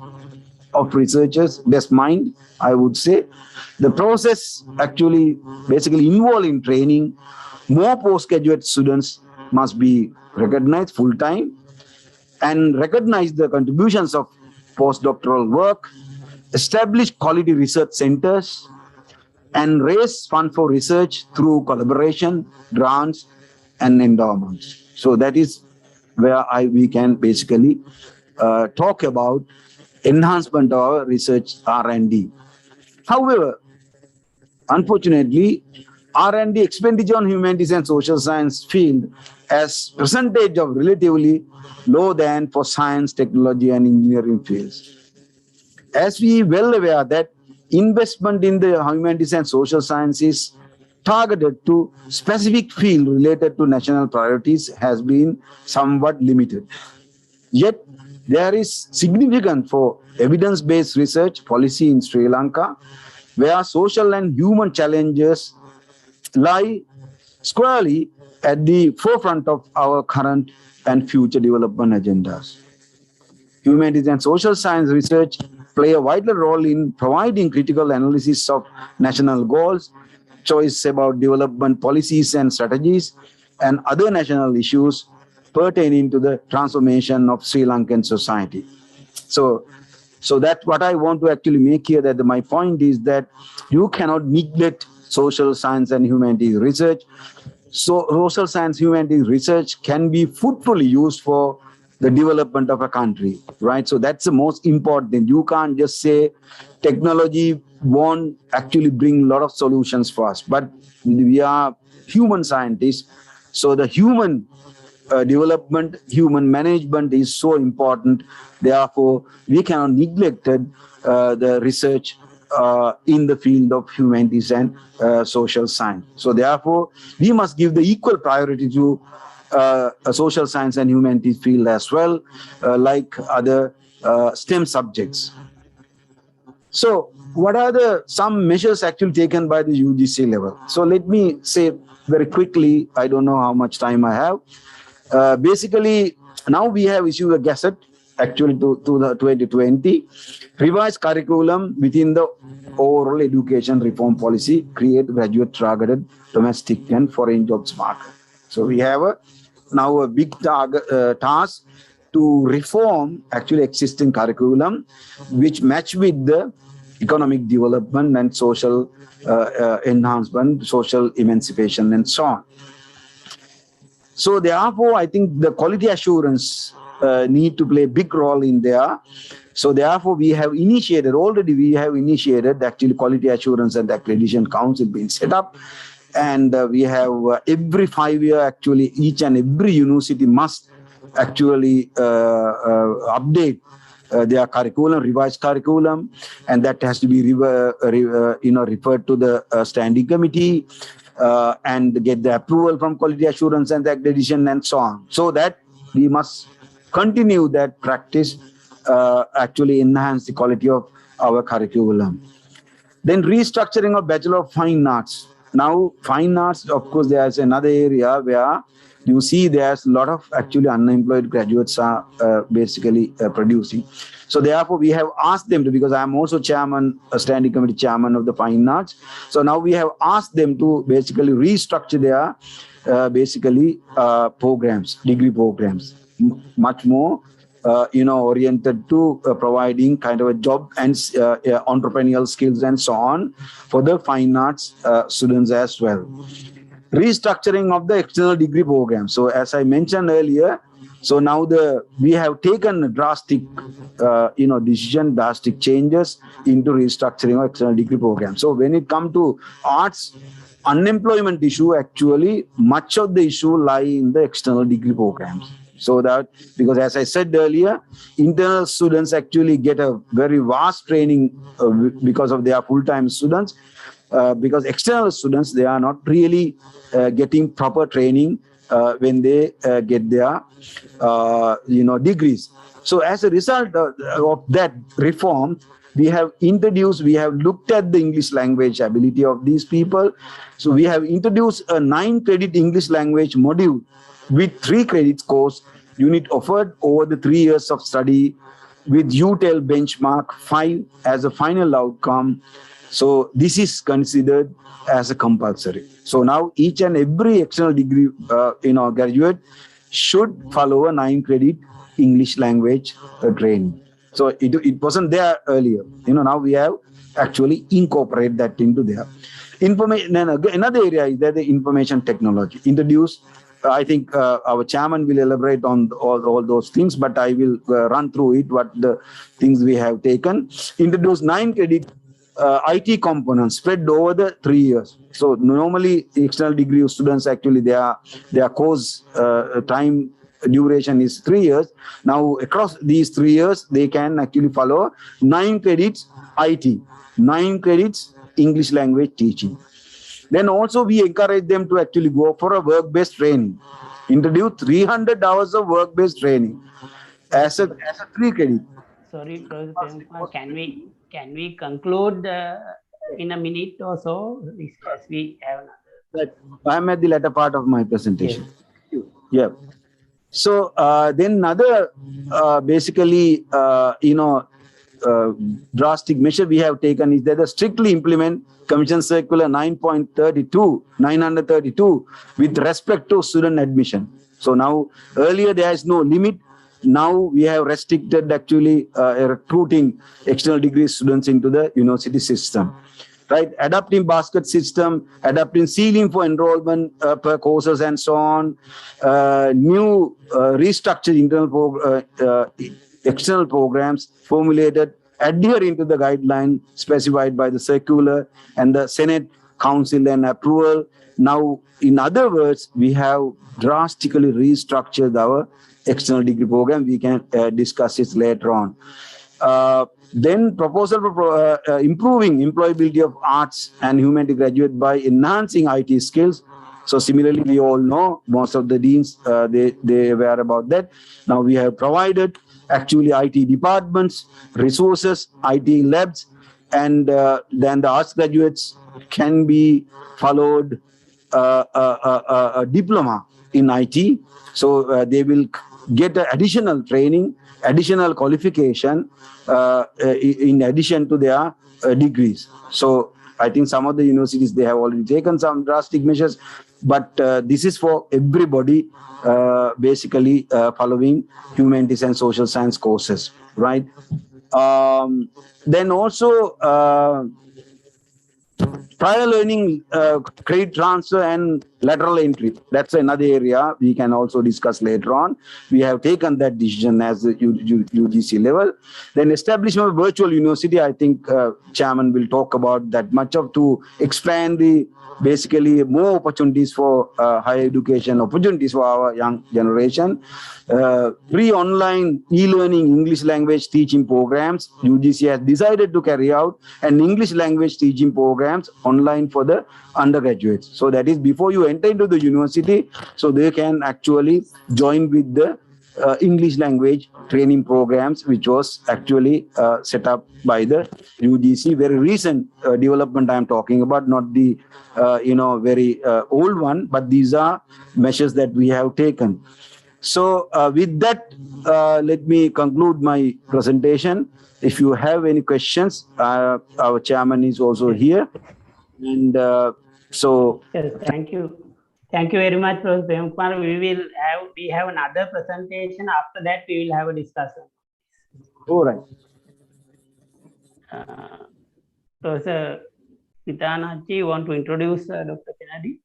of researchers, best mind, I would say. The process actually basically involved in training. More postgraduate students must be recognized full-time and recognize the contributions of postdoctoral work, establish quality research centers, and raise funds for research through collaboration, grants, and endowments. So that is where we can basically talk about enhancement of our research R&D. However, unfortunately, R&D expenditure on humanities and social science field as percentage of relatively low than for science, technology, and engineering fields. As we well aware that investment in the humanities and social sciences targeted to specific field related to national priorities has been somewhat limited. Yet, there is significant for evidence-based research policy in Sri Lanka, where social and human challenges lie squarely at the forefront of our current and future development agendas. Humanities and social science research play a vital role in providing critical analysis of national goals, choice about development policies and strategies, and other national issues pertaining to the transformation of Sri Lankan society. So that's what I want to actually make here, that my point is that you cannot neglect social science and humanities research. So social science humanities research can be fruitfully used for the development of a country, right? So that's the most important thing. You can't just say technology won't actually bring a lot of solutions for us, but we are human scientists. So the human development, human management is so important. Therefore, we cannot neglect the research in the field of humanities and social science. So therefore, we must give the equal priority to a social science and humanities field as well, like other STEM subjects. So what are some measures actually taken by the UGC level? So let me say very quickly, I don't know how much time I have. Basically, now we have issued a gazette actually to the 2020, revised curriculum within the overall education reform policy, create graduate targeted domestic and foreign jobs market. So we have now a big task to reform actually existing curriculum, which match with the economic development and social enhancement, social emancipation, and so on. So therefore, I think the quality assurance need to play a big role in there. So therefore, we have initiated actually quality assurance and accreditation council being set up. And we have every 5 year, actually, each and every university must actually update their curriculum, revised curriculum, and that has to be referred to the standing committee and get the approval from quality assurance and the accreditation and so on. So that we must continue that practice, actually enhance the quality of our curriculum. Then restructuring of Bachelor of Fine Arts. Now, fine arts, of course, there's another area where you see there's a lot of actually unemployed graduates are basically producing. So therefore, we have asked them to, because I'm also chairman, a standing committee chairman of the fine arts. So now we have asked them to basically restructure their programs, degree programs, much more oriented to providing kind of a job and entrepreneurial skills and so on for the fine arts students as well. Restructuring of the external degree program. So as I mentioned earlier, so now we have taken a drastic drastic changes into restructuring of external degree program. So when it comes to arts, unemployment issue, actually much of the issue lie in the external degree programs. So that, because as I said earlier, internal students actually get a very vast training because of their full-time students, because external students, they are not really getting proper training when they get their degrees. So as a result of that reform, we have looked at the English language ability of these people. So we have introduced a 9-credit English language module with 3 credits course unit offered over the 3 years of study with UTEL benchmark 5 as a final outcome. So this is considered as a compulsory. So now each and every external degree graduate should follow a 9-credit English language training. So it wasn't there earlier. Now we have actually incorporate that into there. Information. Another area is that the information technology introduced. I think our chairman will elaborate on all those things, but I will run through it. What the things we have taken. Introduce 9 credit IT components spread over the 3 years. So normally external degree students actually their course time duration is 3 years. Now across these 3 years they can actually follow 9 credits IT, 9 credits English language teaching. Then also we encourage them to actually go for a work-based training. Introduce 300 hours of work-based training as a 3 credit. Sorry, Professor Premkumar, can we conclude in a minute or so? Because we have. I'm at the latter part of my presentation. Yes. Yeah. So then another basically drastic measure we have taken is that strictly implement Commission Circular 932 with respect to student admission. So now earlier there is no limit. Now we have restricted actually recruiting external degree students into the university system. Right, adapting basket system, adapting ceiling for enrollment per courses and so on, new restructured internal external programs formulated, adhering to the guideline specified by the circular and the Senate, Council and approval. Now, in other words, we have drastically restructured our external degree program. We can discuss this later on. Then proposal for improving employability of arts and humanity graduate by enhancing IT skills. So similarly, we all know most of the deans, they aware about that. Now we have provided actually IT departments, resources, IT labs, and then the arts graduates can be followed a diploma in IT. So they will get additional training, additional qualification in addition to their degrees. So I think some of the universities, they have already taken some drastic measures, but this is for everybody basically following humanities and social science courses, right? Then also prior learning, credit transfer and lateral entry. That's another area we can also discuss later on. We have taken that decision as the UGC level. Then establishment of virtual university, I think Chairman will talk about that much of to expand the basically more opportunities for higher education, opportunities for our young generation. Free online e-learning English language teaching programs. UGC has decided to carry out an English language teaching programs online for the undergraduates. So that is before you enter into the university, so they can actually join with the English language training programs, which was actually set up by the UGC. Very recent development I'm talking about, not the very old one, but these are measures that we have taken. So with that, let me conclude my presentation. If you have any questions, our chairman is also here. And so yes, thank you. Thank you very much, Professor Premkumar. We have another presentation. After that, we will have a discussion. All right. Professor Pitanachi, you want to introduce Dr. Kennedy?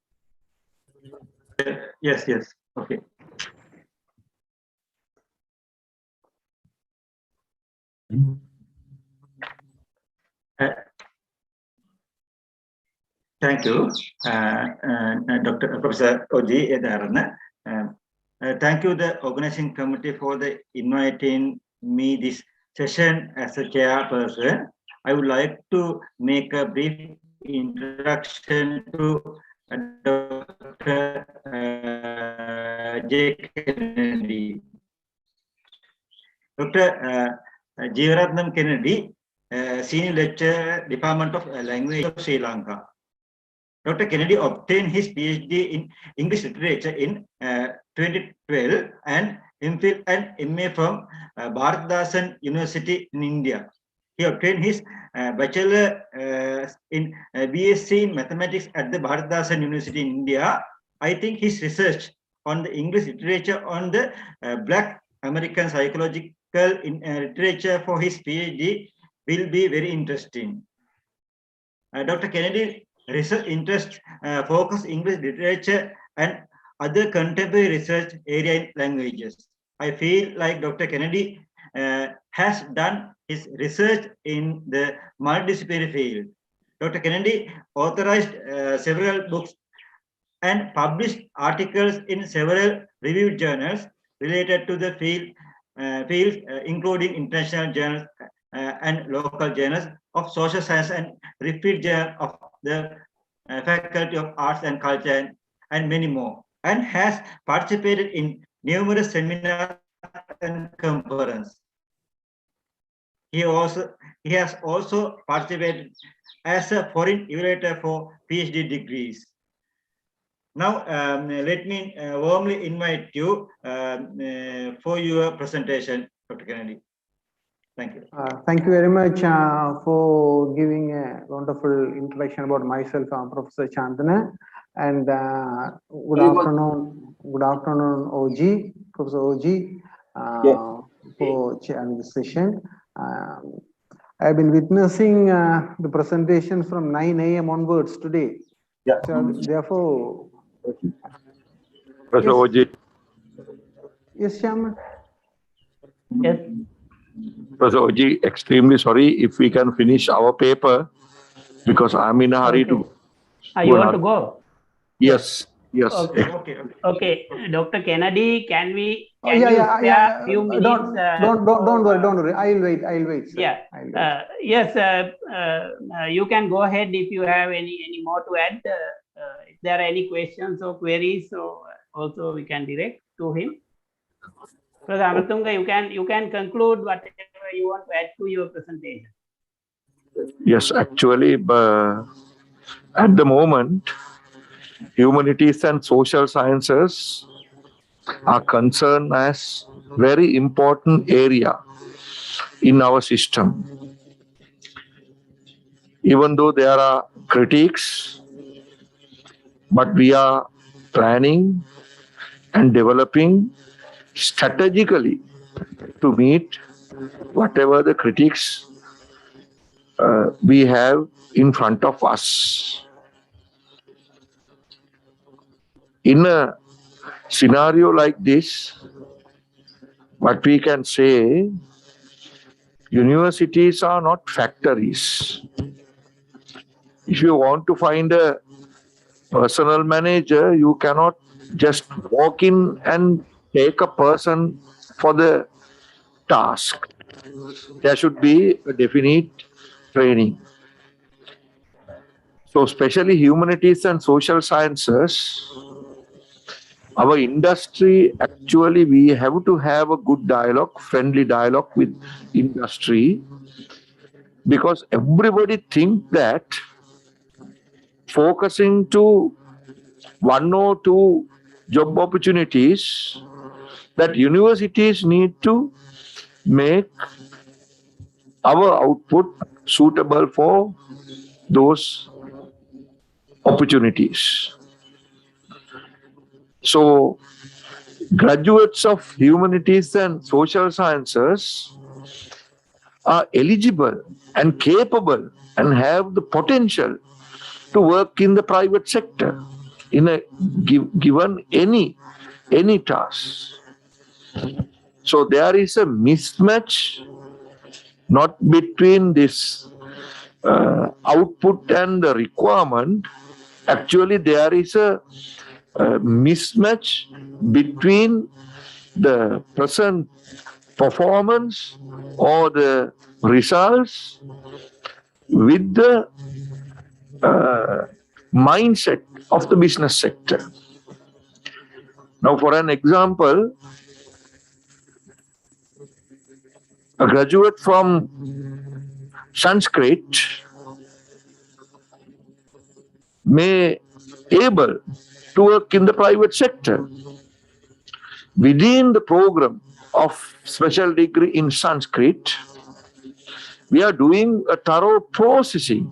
Yes. Okay. Thank you, Professor Oji Edarana. Thank you, the organizing committee, for inviting me this session as a chairperson. I would like to make a brief introduction to Dr. J. Kennedy. Dr. Jeevaratnam Kennedy, Senior Lecturer, Department of Language of Sri Lanka. Dr. Kennedy obtained his PhD in English Literature in 2012 and MPhil and MA from Bharatdasan University in India. He obtained his Bachelor in BSc in Mathematics at the Bharatdasan University in India. I think his research on the English literature on the Black American psychology literature for his PhD will be very interesting. Dr. Kennedy research interests focus English literature and other contemporary research area in languages. I feel like Dr. Kennedy has done his research in the multidisciplinary field. Dr. Kennedy authorized several books and published articles in several reviewed journals related to the fields, including international journals and local journals of social science and repeat journal of the Faculty of Arts and Culture and many more, and has participated in numerous seminars and conferences. He has also participated as a foreign evaluator for PhD degrees. Now, let me warmly invite you for your presentation, Dr. Kennedy. Thank you. Thank you very much for giving a wonderful introduction about myself. I'm Professor Chandana, and good afternoon, OG, Professor OG, for chairing the session. I've been witnessing the presentation from 9 a.m. onwards today. Yeah. So therefore, Professor OG. Yes, Chairman. Yes. Professor OG, extremely sorry if we can finish our paper because I'm in a hurry to. You want to go? Yes. Yes. Okay. Dr. Kennedy, can you yeah. few minutes? Don't worry. I'll wait. Sir. Yeah. Yes. You can go ahead if you have any more to add. If there are any questions or queries, so also we can direct to him. Professor Amatunga, you can conclude whatever you want to add to your presentation. Yes, actually, at the moment, humanities and social sciences are concerned as very important area in our system. Even though there are critiques, but we are planning and developing strategically to meet whatever the critics we have in front of us. In a scenario like this, what we can say, universities are not factories. If you want to find a personal manager, you cannot just walk in and take a person for the task. There should be a definite training. So especially humanities and social sciences, our industry, actually we have to have a good dialogue, friendly dialogue with industry, because everybody think that focusing to one or two job opportunities, that universities need to make our output suitable for those opportunities. So graduates of humanities and social sciences are eligible and capable and have the potential to work in the private sector in a given any task. So there is a mismatch not between this output and the requirement. Actually, there is a mismatch between the present performance or the results with the mindset of the business sector. Now, for an example, a graduate from Sanskrit may able to work in the private sector. Within the program of special degree in Sanskrit, we are doing a thorough processing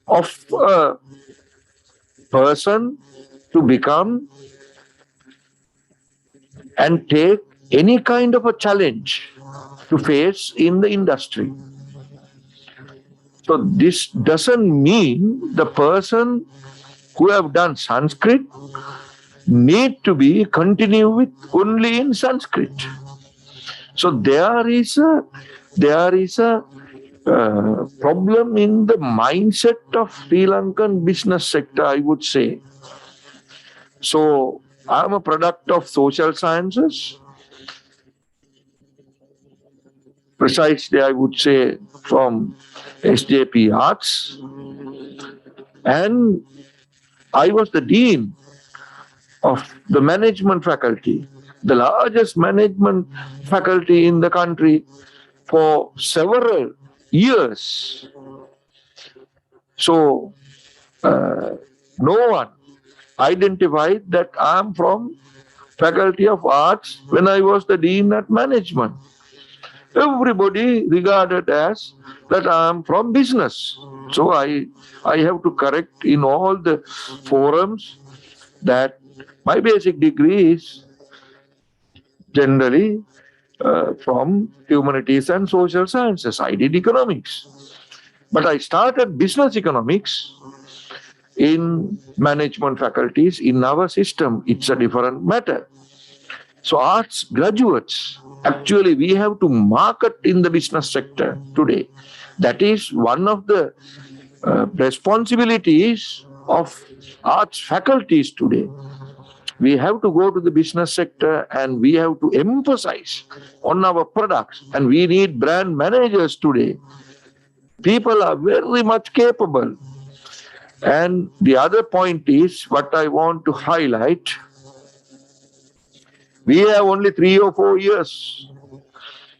of a person to become and take any kind of a challenge to face in the industry. So this doesn't mean the person who have done Sanskrit need to be continue with only in Sanskrit. So there is a problem in the mindset of Sri Lankan business sector, I would say. So I'm a product of social sciences. Precisely, I would say from SJP Arts. And I was the dean of the management faculty, the largest management faculty in the country for several years. So no one identified that I'm from Faculty of Arts when I was the dean at management. Everybody regarded as that I am from business. So I have to correct in all the forums that my basic degree is generally from humanities and social sciences. I did economics. But I started business economics in management faculties in our system. It's a different matter. So arts graduates, actually we have to market in the business sector today. That is one of the responsibilities of arts faculties today. We have to go to the business sector and we have to emphasize on our products, and we need brand managers today. People are very much capable. And the other point is what I want to highlight. We have only 3 or 4 years.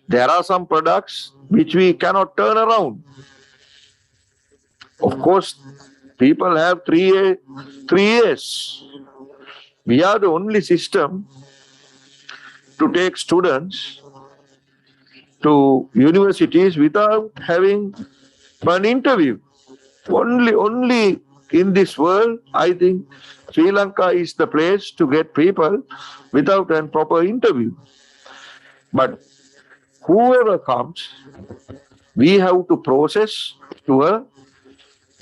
There are some products which we cannot turn around. Of course, people have 3 years. We are the only system to take students to universities without having an interview. Only in this world, I think Sri Lanka is the place to get people without a proper interview. But whoever comes, we have to process to a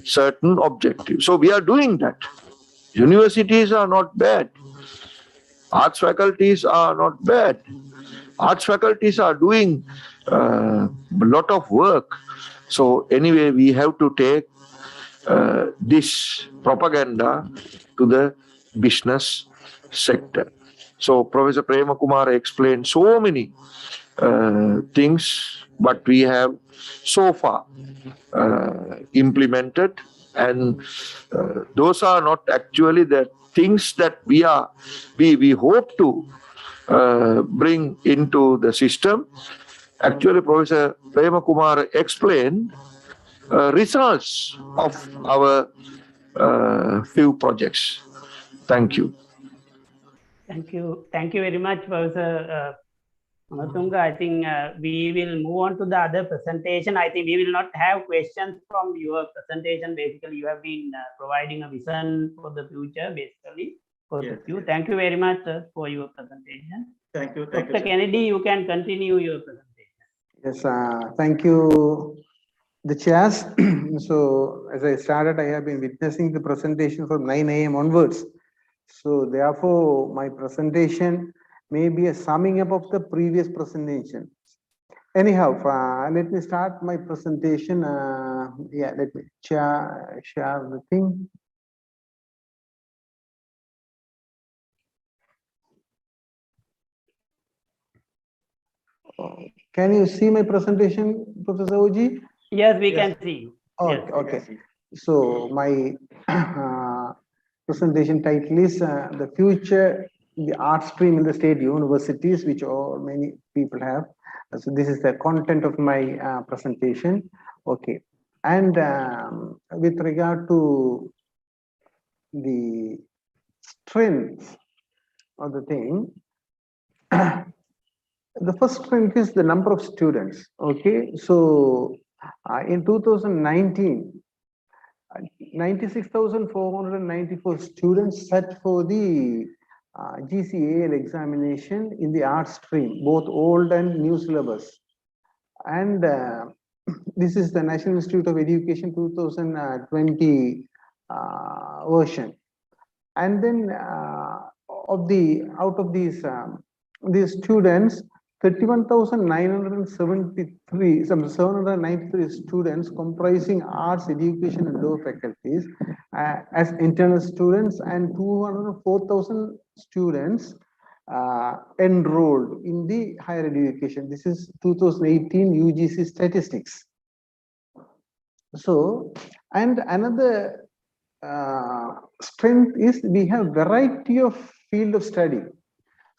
certain objective. So we are doing that. Universities are not bad. Arts faculties are not bad. Arts faculties are doing a lot of work. So anyway, we have to take this propaganda to the business sector. So Professor Prema Kumar explained so many things what we have so far implemented, and those are not actually the things that we hope to bring into the system. Actually, Professor Prema Kumar explained results of our few projects. Thank you. Thank you. Thank you very much, Professor Amatunga. I think we will move on to the other presentation. I think we will not have questions from your presentation. Basically, you have been providing a vision for the future, basically, for the future. Thank you very much for your presentation. Thank you. Dr. Kennedy, you can continue your presentation. Yes, thank you, the chairs. So as I started, I have been witnessing the presentation from 9 a.m. onwards. So therefore, my presentation may be a summing up of the previous presentation. Anyhow, let me start my presentation. Yeah, let me share the thing. Can you see my presentation, Professor Oji? Yes, we can see. Okay, Yes. okay. So my presentation title is The Future, the Art Stream in the State Universities, which many people have. So this is the content of my presentation. Okay. And with regard to the strength of the thing, the first strength is the number of students. Okay. So in 2019, 96,494 students set for the GCAL examination in the art stream, both old and new syllabus. And this is the National Institute of Education 2020 version. And then out of these students, 31,973, some 793 students comprising arts, education, and law faculties as internal students, and 204,000 students enrolled in the higher education. This is 2018 UGC statistics. So, and another strength is we have variety of field of study.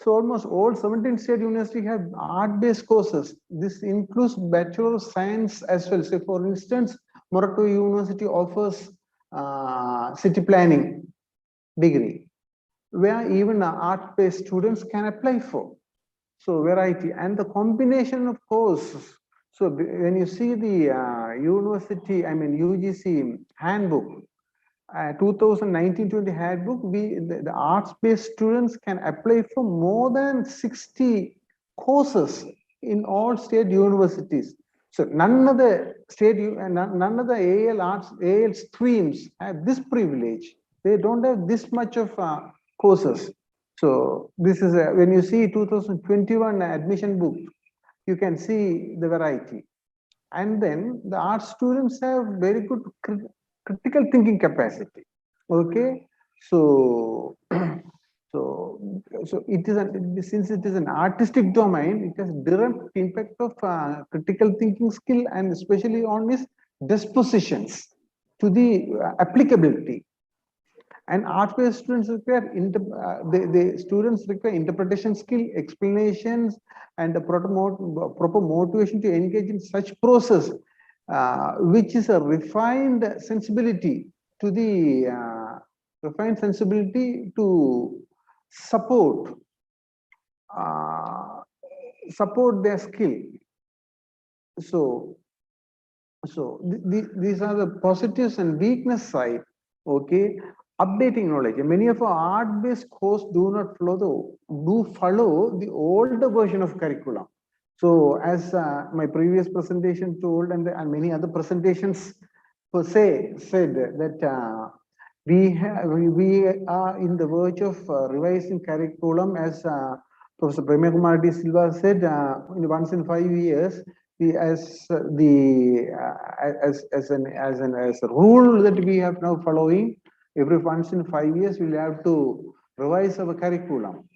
So almost all 17 state universities have art-based courses. This includes Bachelor of Science as well. So for instance, Morato University offers city planning degree, where even art-based students can apply for. So variety and the combination of courses. So when you see the UGC handbook, 2019-20 handbook, the arts-based students can apply for more than 60 courses in all state universities. So none of the AL arts, AL streams have this privilege. They don't have this much of courses. So this is when you see 2021 admission book, you can see the variety. And then the art students have very good critical thinking capacity. Okay, so it is since it is an artistic domain, it has direct impact of critical thinking skill, and especially on its dispositions to the applicability. And art-based students require the students require interpretation skill, explanations, and a proper motivation to engage in such process, which is a refined sensibility to the support their skill. So these are the positives and weakness side. Okay, updating knowledge. Many of our art-based courses do follow the older version of curriculum. So as my previous presentation told, and many other presentations said that we are in the verge of revising curriculum, as Professor Premya Kumar D. Silva said, once in 5 years. As a rule that we have now following, every once in 5 years we'll have to revise our curriculum.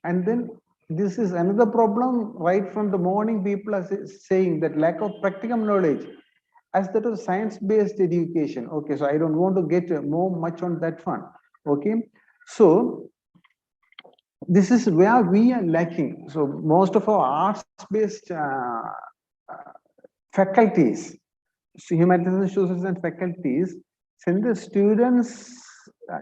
And then this is another problem. Right from the morning, people are saying that lack of practical knowledge as that of science-based education. Okay, so I don't want to get much on that one. Okay, so this is where we are lacking. So most of our arts-based faculties, humanities, socials, and faculties, send the students.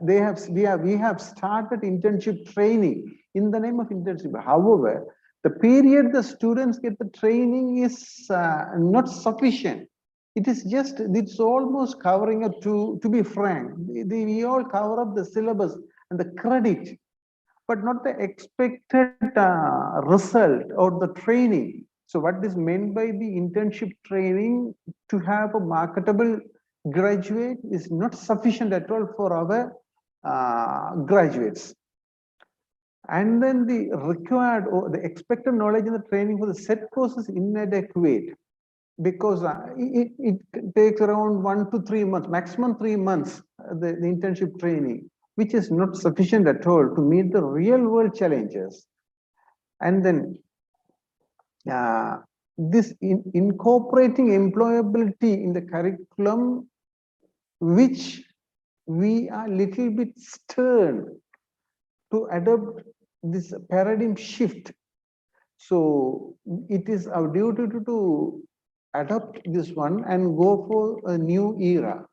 We have started internship training in the name of internship. However, the period the students get the training is not sufficient. It's almost covering up, to be frank. We all cover up the syllabus and the credit, but not the expected result or the training. So what is meant by the internship training to have a marketable graduate is not sufficient at all for our graduates. And then the required or the expected knowledge in the training for the set course is inadequate, because it takes around 1 to 3 months, maximum 3 months, the internship training, which is not sufficient at all to meet the real world challenges. And then this incorporating employability in the curriculum, which we are little bit stern to adopt this paradigm shift. So it is our duty to adopt this one and go for a new era.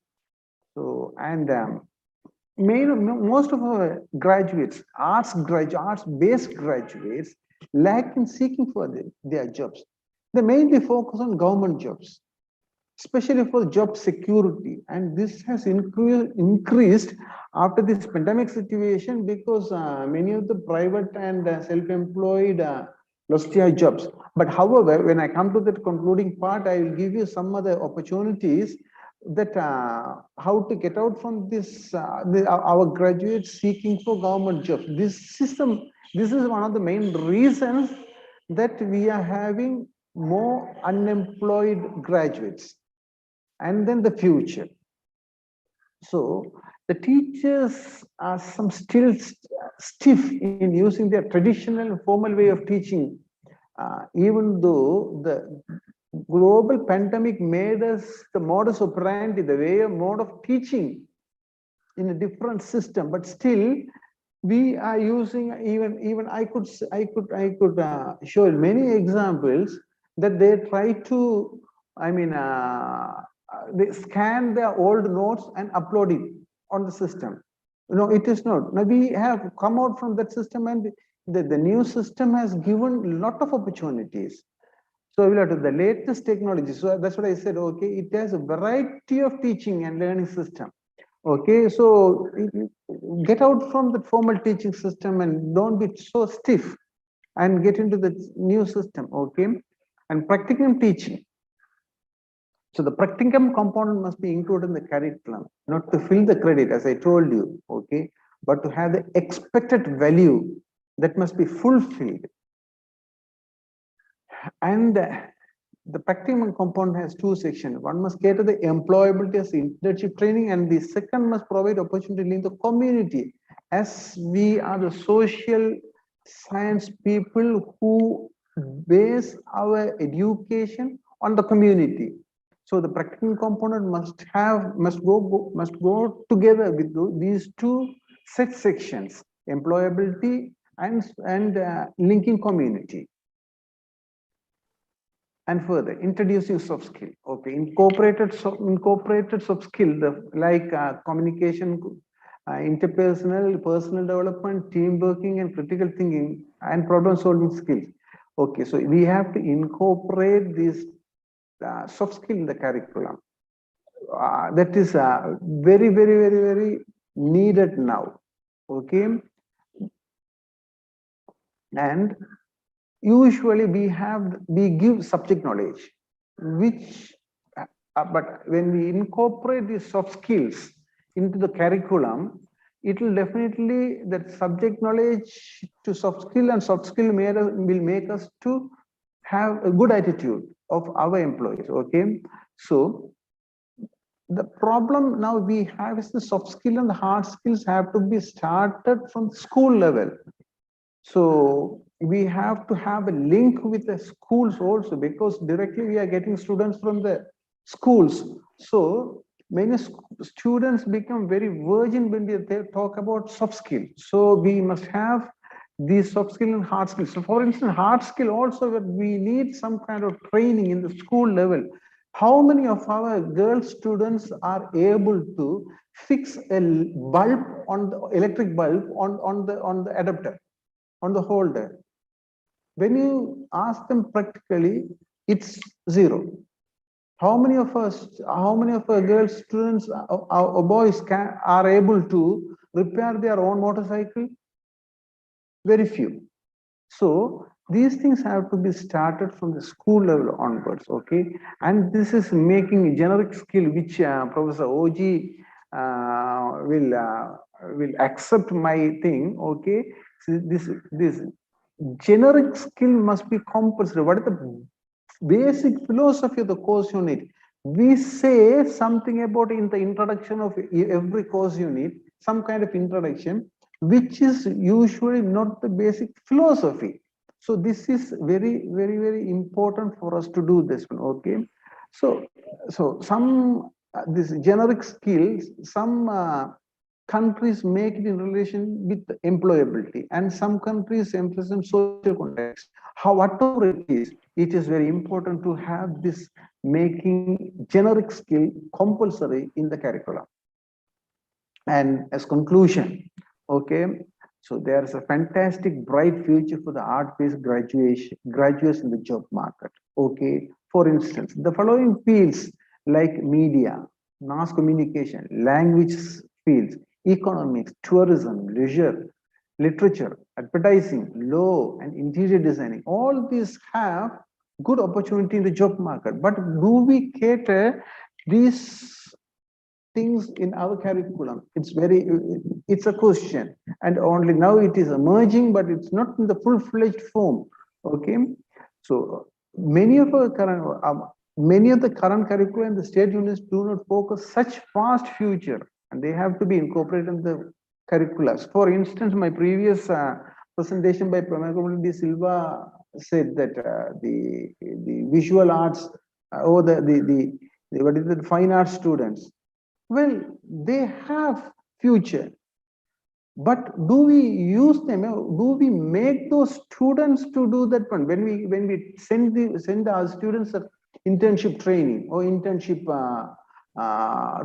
So, and most of our graduates, arts-based graduates, lack in seeking for their jobs. They mainly focus on government jobs. especially for job security. And this has increased after this pandemic situation because many of the private and self-employed lost their jobs. But however, when I come to that concluding part, I will give you some other opportunities that how to get out from this, our graduates seeking for government jobs. This system, this is one of the main reasons that we are having more unemployed graduates. And then the future. So the teachers are still stiff in using their traditional formal way of teaching, even though the global pandemic made us the modus operandi, the way of mode of teaching in a different system, but still we are using, even I could show many examples that they try to, they scan their old notes and upload it on the system. No, it is not. Now we have come out from that system, and the new system has given a lot of opportunities. So we'll have to the latest technology. So that's what I said. Okay, it has a variety of teaching and learning system. Okay, so get out from the formal teaching system and don't be so stiff, and get into the new system. Okay, and practicum teaching. So the practicum component must be included in the curriculum, not to fill the credit, as I told you, okay, but to have the expected value that must be fulfilled. And the practicum component has two sections. One must cater the employability as internship training, and the second must provide opportunity in the community, as we are the social science people who base our education on the community. So the practical component must go together with these two set sections: employability and linking community. And further, introducing soft skill. Okay, incorporated soft skill like communication, interpersonal, personal development, team working, and critical thinking and problem solving skills. Okay, so we have to incorporate these soft skill in the curriculum. That is very, very, very, very needed now. Okay, and usually we give subject knowledge, which but when we incorporate these soft skills into the curriculum, it will definitely, that subject knowledge to soft skill, and soft skill will make us to have a good attitude of our employees. Okay, so the problem now we have is the soft skill and the hard skills have to be started from school level. So we have to have a link with the schools also, because directly we are getting students from the schools. So many students become very virgin when they talk about soft skill. So we must have these soft skill and hard skills. So for instance, hard skill also, we need some kind of training in the school level. How many of our girl students are able to fix a bulb on the electric bulb on the adapter, on the holder? When you ask them practically, it's zero. How many of our girl students or boys are able to repair their own motorcycle? Very few. So these things have to be started from the school level onwards. Okay, and this is making a generic skill, which Professor Oji will accept my thing. Okay, so this generic skill must be compulsory. What is the basic philosophy of the course unit? We say something about in the introduction of every course unit, some kind of introduction, which is usually not the basic philosophy. So this is very, very, very important for us to do this one. Okay, so some this generic skills, some countries make it in relation with employability, and some countries emphasize on social context. Whatever it is very important to have this making generic skill compulsory in the curriculum. And as conclusion, okay, so there's a fantastic bright future for the art-based graduates in the job market. Okay, for instance, the following fields like media, mass communication, language fields, economics, tourism, leisure, literature, advertising, law, and interior designing. All these have good opportunity in the job market. But do we cater these things in our curriculum? It's a question. And only now it is emerging, but it's not in the full-fledged form. Okay. So many of the current curricula in the state units do not focus such fast future, and they have to be incorporated in the curricula. For instance, my previous presentation by Pramila De Silva said that the visual arts or the fine arts students, well, they have future, but do we use them? Do we make those students to do that one? When we send our students internship training or internship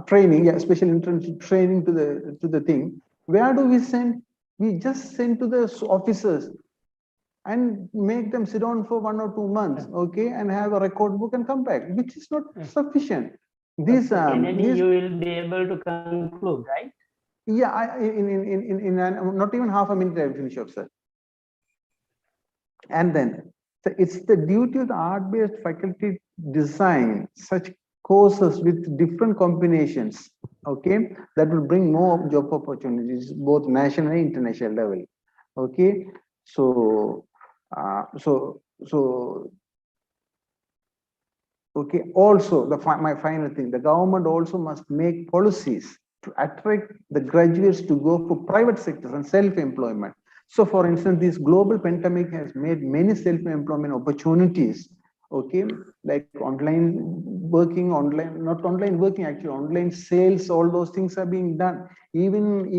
training, special internship training to the thing, where do we send? We just send to the officers and make them sit down for 1 or 2 months, okay, and have a record book and come back, which is not sufficient. These you will be able to conclude, right? Yeah, in not even half a minute I will finish up, sir. And then it's the duty of the art-based faculty design such courses with different combinations, okay, that will bring more job opportunities, both national and international level. Okay, so okay, also my final thing, the government also must make policies to attract the graduates to go for private sectors and self-employment. So for instance, this global pandemic has made many self-employment opportunities, okay, like online working, not online working, actually online sales, all those things are being done. Even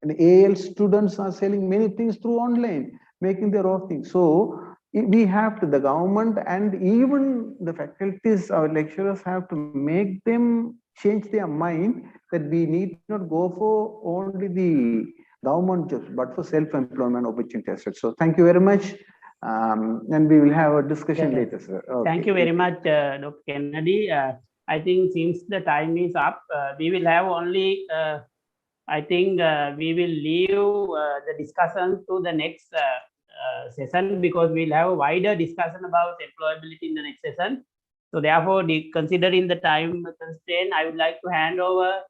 the AL students are selling many things through online, making their own things. So we have to, the government and even the faculties, our lecturers have to make them change their mind that we need not go for only the government jobs, but for self-employment opportunities. So thank you very much. And we will have a discussion later, sir. Okay. Thank you very much, Dr. Kennedy. I think since the time is up, we will have only, I think we will leave the discussion to the next session, because we'll have a wider discussion about employability in the next session. So therefore, considering the time constraint, I would like to hand over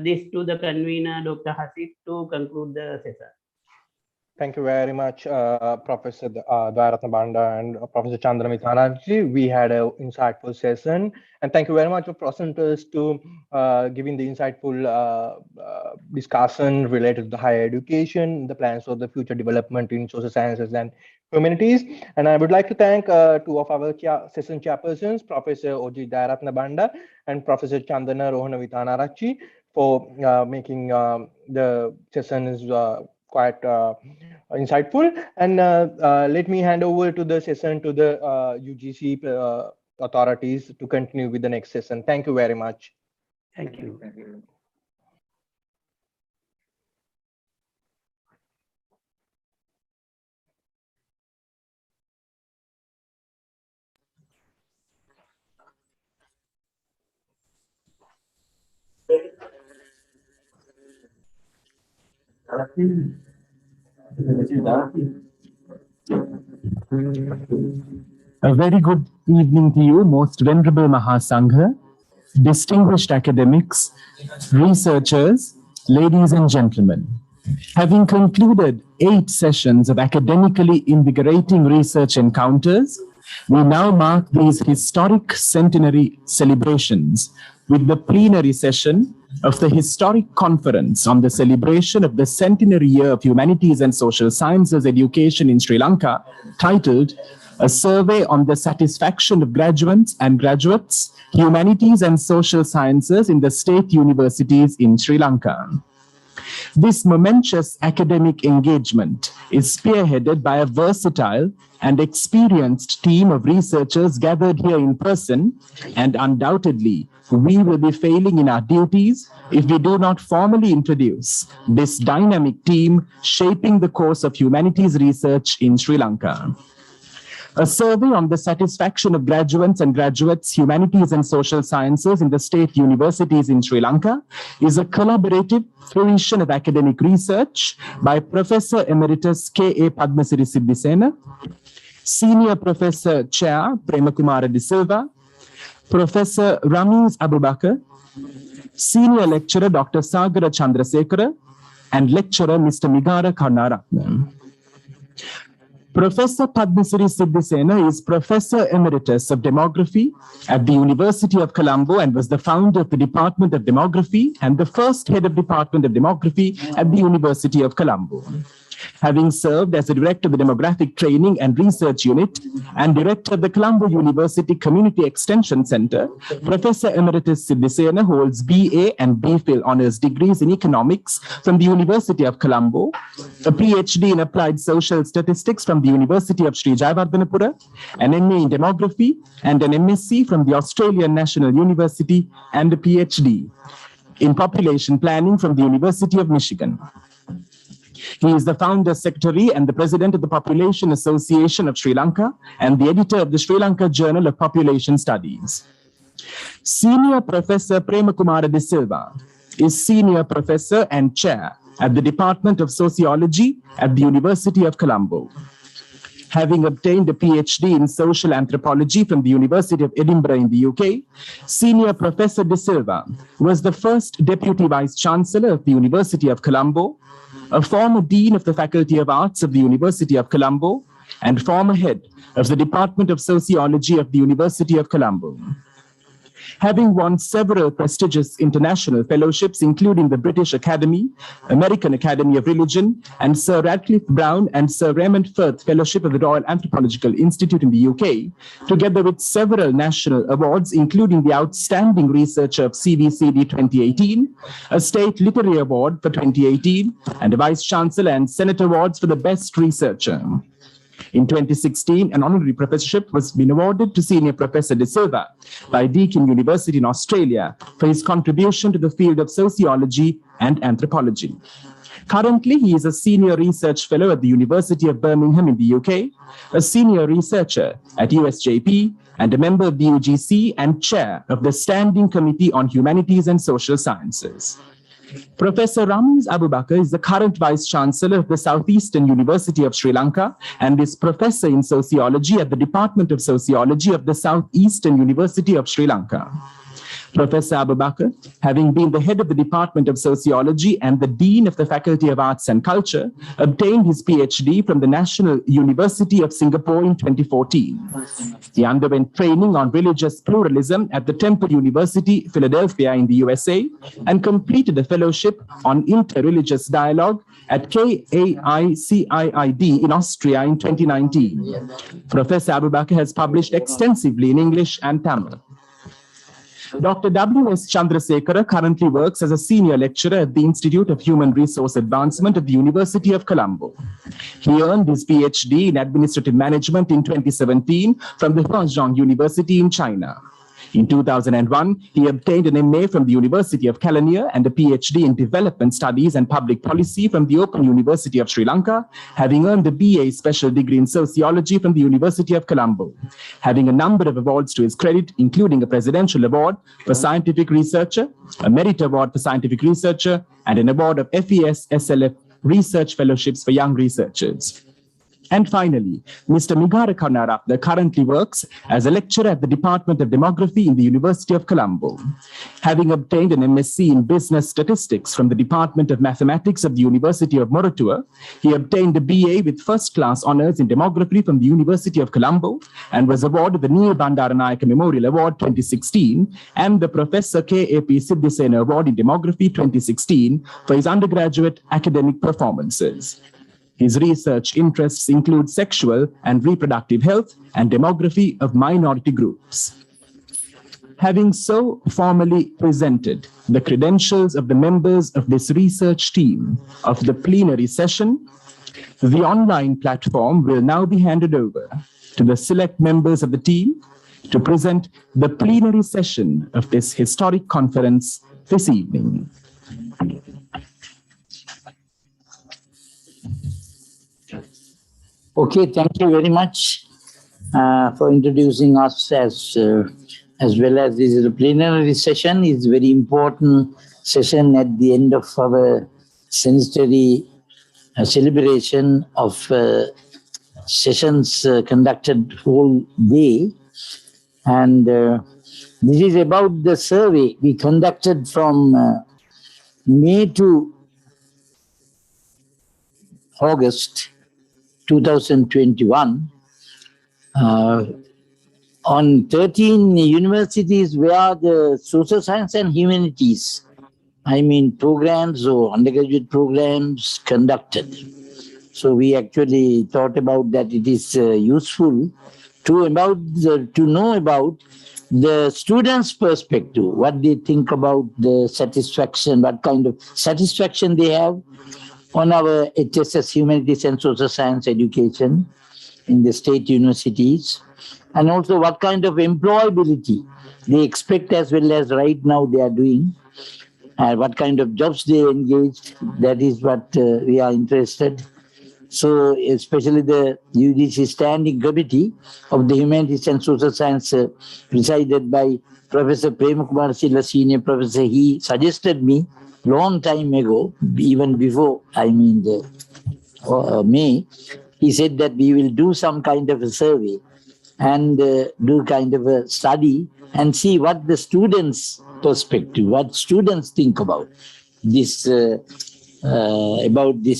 this to the convener, Dr. Hasit, to conclude the session. Thank you very much, Professor Dwayaratna Banda and Professor Chandana Mithanarji. We had an insightful session, and thank you very much for presenters to giving the insightful discussion related to the higher education, the plans for the future development in social sciences and humanities. And I would like to thank two of our session chairpersons, Professor Oji Dwayaratna Banda and Professor Chandana Rohana Vithanarachchi, for making the sessions quite insightful. And let me hand over to the session to the UGC authorities to continue with the next session. Thank you very much. Thank you. Thank you. A very good evening to you, most venerable Mahasangha, distinguished academics, researchers, ladies and gentlemen. Having concluded 8 sessions of academically invigorating research encounters, we now mark these historic centenary celebrations with the plenary session of the historic conference on the celebration of the centenary year of humanities and social sciences education in Sri Lanka, titled A Survey on the Satisfaction of Graduates and Graduates, Humanities and Social Sciences in the State Universities in Sri Lanka. This momentous academic engagement is spearheaded by a versatile and experienced team of researchers gathered here in person, and undoubtedly, we will be failing in our duties if we do not formally introduce this dynamic team shaping the course of humanities research in Sri Lanka. A survey on the satisfaction of graduates and graduates humanities and social sciences in the state universities in Sri Lanka is a collaborative fruition of academic research by Professor Emeritus K.A. Padmasiri Siddhisena, Senior Professor Chair Premakumara De Silva, Professor Ramiz Abubakar, Senior Lecturer Dr. Sagara Chandrasekara, and Lecturer Mr. Migara Karnaratnam. Professor Padmasiri Siddhisena is Professor Emeritus of Demography at the University of Colombo and was the founder of the Department of Demography and the first head of Department of Demography at the University of Colombo. Having served as the Director of the Demographic Training and Research Unit and Director of the Colombo University Community Extension Center, Professor Emeritus Siddhisena holds BA and BPhil honors degrees in economics from the University of Colombo, a PhD in applied social statistics from the University of Sri Jayawardhanapura, an MA in demography, and an MSc from the Australian National University, and a PhD in population planning from the University of Michigan. He is the founder, secretary, and the president of the Population Association of Sri Lanka and the editor of the Sri Lanka Journal of Population Studies. Senior Professor Premakumara De Silva is senior professor and chair at the Department of Sociology at the University of Colombo. Having obtained a PhD in social anthropology from the University of Edinburgh in the UK, Senior Professor De Silva was the first Deputy Vice Chancellor of the University of Colombo, a former Dean of the Faculty of Arts of the University of Colombo, and former head of the Department of Sociology of the University of Colombo. Having won several prestigious international fellowships, including the British Academy, American Academy of Religion, and Sir Radcliffe Brown and Sir Raymond Firth Fellowship of the Royal Anthropological Institute in the UK, together with several national awards, including the Outstanding Researcher of CVCD 2018, a State Literary Award for 2018, and a Vice Chancellor and Senate Awards for the Best Researcher. In 2016, an honorary professorship was been awarded to Senior Professor De Silva by Deakin University in Australia for his contribution to the field of sociology and anthropology. Currently, he is a senior research fellow at the University of Birmingham in the UK, a senior researcher at USJP, and a member of the UGC and chair of the Standing Committee on Humanities and Social Sciences. Professor Ramiz Abubakar is the current Vice Chancellor of the Southeastern University of Sri Lanka and is Professor in Sociology at the Department of Sociology of the Southeastern University of Sri Lanka. Professor Abubakar, having been the head of the Department of Sociology and the Dean of the Faculty of Arts and Culture, obtained his PhD from the National University of Singapore in 2014. He underwent training on religious pluralism at the Temple University, Philadelphia in the USA, and completed a fellowship on interreligious dialogue at KAICIID in Austria in 2019. Professor Abubakar has published extensively in English and Tamil. Dr. W.S. Chandrasekara currently works as a senior lecturer at the Institute of Human Resource Advancement at the University of Colombo. He earned his PhD in Administrative Management in 2017 from the Huazhong University in China. In 2001, he obtained an MA from the University of Kelaniya and a PhD in Development Studies and Public Policy from the Open University of Sri Lanka, having earned a BA Special Degree in Sociology from the University of Colombo. Having a number of awards to his credit, including a Presidential Award for Scientific Researcher, a Merit Award for Scientific Researcher, and an award of FES SLF Research Fellowships for Young Researchers. And finally, Mr. Migara Karnaratnam currently works as a lecturer at the Department of Demography in the University of Colombo. Having obtained an MSc in Business Statistics from the Department of Mathematics of the University of Moratuwa, he obtained a BA with first-class honours in Demography from the University of Colombo and was awarded the Neil Bandaranayake Memorial Award 2016 and the Professor K.A.P. Siddhisena Award in Demography 2016 for his undergraduate academic performances. His research interests include sexual and reproductive health and demography of minority groups. Having so formally presented the credentials of the members of this research team of the plenary session, the online platform will now be handed over to the select members of the team to present the plenary session of this historic conference this evening. Okay, thank you very much, for introducing us as well as this is a plenary session. It's a very important session at the end of our sensory celebration of sessions conducted whole day. And this is about the survey we conducted from May to August 2021 on 13 universities where the social science and humanities, programs or undergraduate programs conducted. So we actually thought about that it is useful to know about the students' perspective, what they think about the satisfaction, what kind of satisfaction they have on our HSS Humanities and Social Science education in the state universities, and also what kind of employability they expect as well as right now they are doing, and what kind of jobs they engaged. That is what we are interested. So especially the UGC Standing Committee of the Humanities and Social Science presided by Professor Premakumar Silla, Senior Professor, he suggested me long time ago, even before, May, he said that we will do some kind of a survey and do kind of a study and see what the students' perspective, what students think about this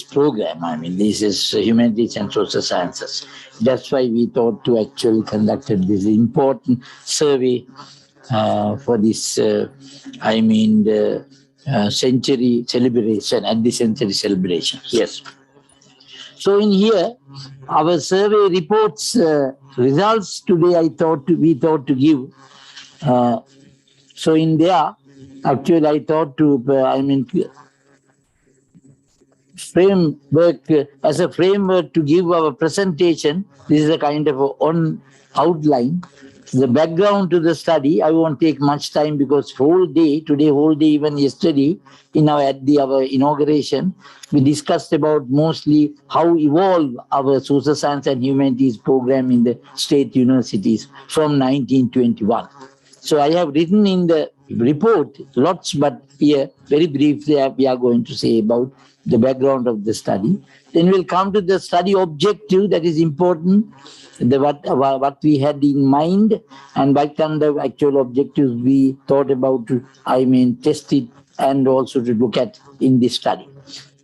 program. This is Humanities and Social Sciences. That's why we thought to actually conduct this important survey for this, the century celebration, at the century celebration. Yes. So in here, our survey reports results today we thought to give. So in there, actually I thought to, framework, as a framework to give our presentation. This is a kind of on outline. The background to the study, I won't take much time because whole day, today, whole day, even yesterday, at our inauguration, we discussed about mostly how evolve our social science and humanities program in the state universities from 1921. So I have written in the report lots, but here very briefly we are going to say about the background of the study. Then we'll come to the study objective, that is important, what we had in mind and what kind of actual objectives we thought about to, test it and also to look at in this study.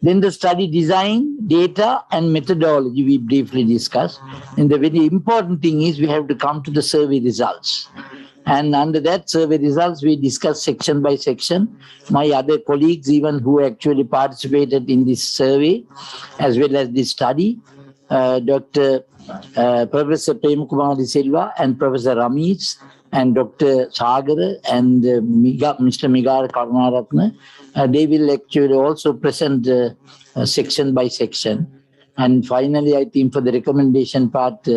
Then the study design, data and methodology we briefly discussed. And the very important thing is we have to come to the survey results. And under that survey results, we discuss section by section. My other colleagues, even who actually participated in this survey, as well as this study, Dr. Professor Premakumar Silva and Professor Ramesh and Dr. Sagar and Mr. Migara Karunaratne, they will actually also present section by section. And finally, I think for the recommendation part,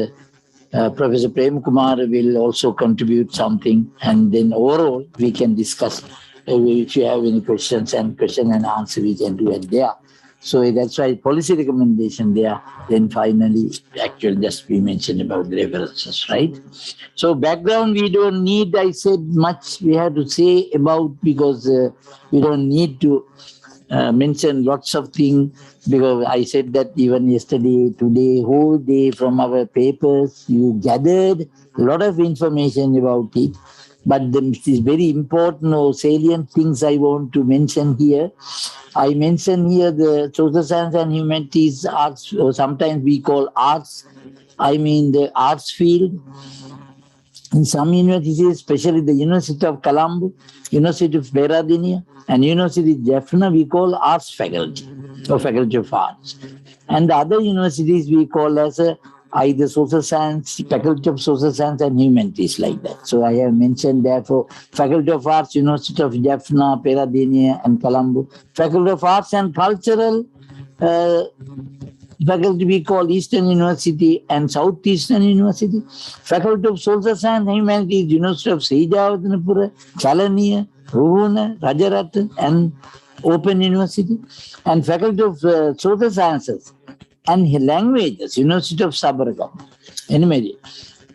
Professor Premakumar will also contribute something, and then overall we can discuss. If you have any questions and question and answer, we can do it there. So that's why policy recommendation there. Then finally, actually just we mentioned about the references, right? So background we don't need, I said much we have to say about, because we don't need to mention lots of things, because I said that even yesterday, today, whole day from our papers, you gathered a lot of information about it. But it is very important or salient things I want to mention here. I mention here the social science and humanities arts, or sometimes we call arts, the arts field. In some universities, especially the University of Colombo, University of Peradeniya, and University of Jaffna, we call arts faculty or faculty of arts. And the other universities we call as either social science, faculty of social science and humanities, like that. So I have mentioned therefore faculty of arts, University of Jaffna, Peradeniya and Colombo. Faculty of arts and cultural faculty we call Eastern University and Southeastern University. Faculty of social science and humanities, University of Srijawatanapura, Chalaniya, Ruvuna, Rajarat and Open University. And Faculty of Social Sciences and Languages, University of Sabaragam. Anyway,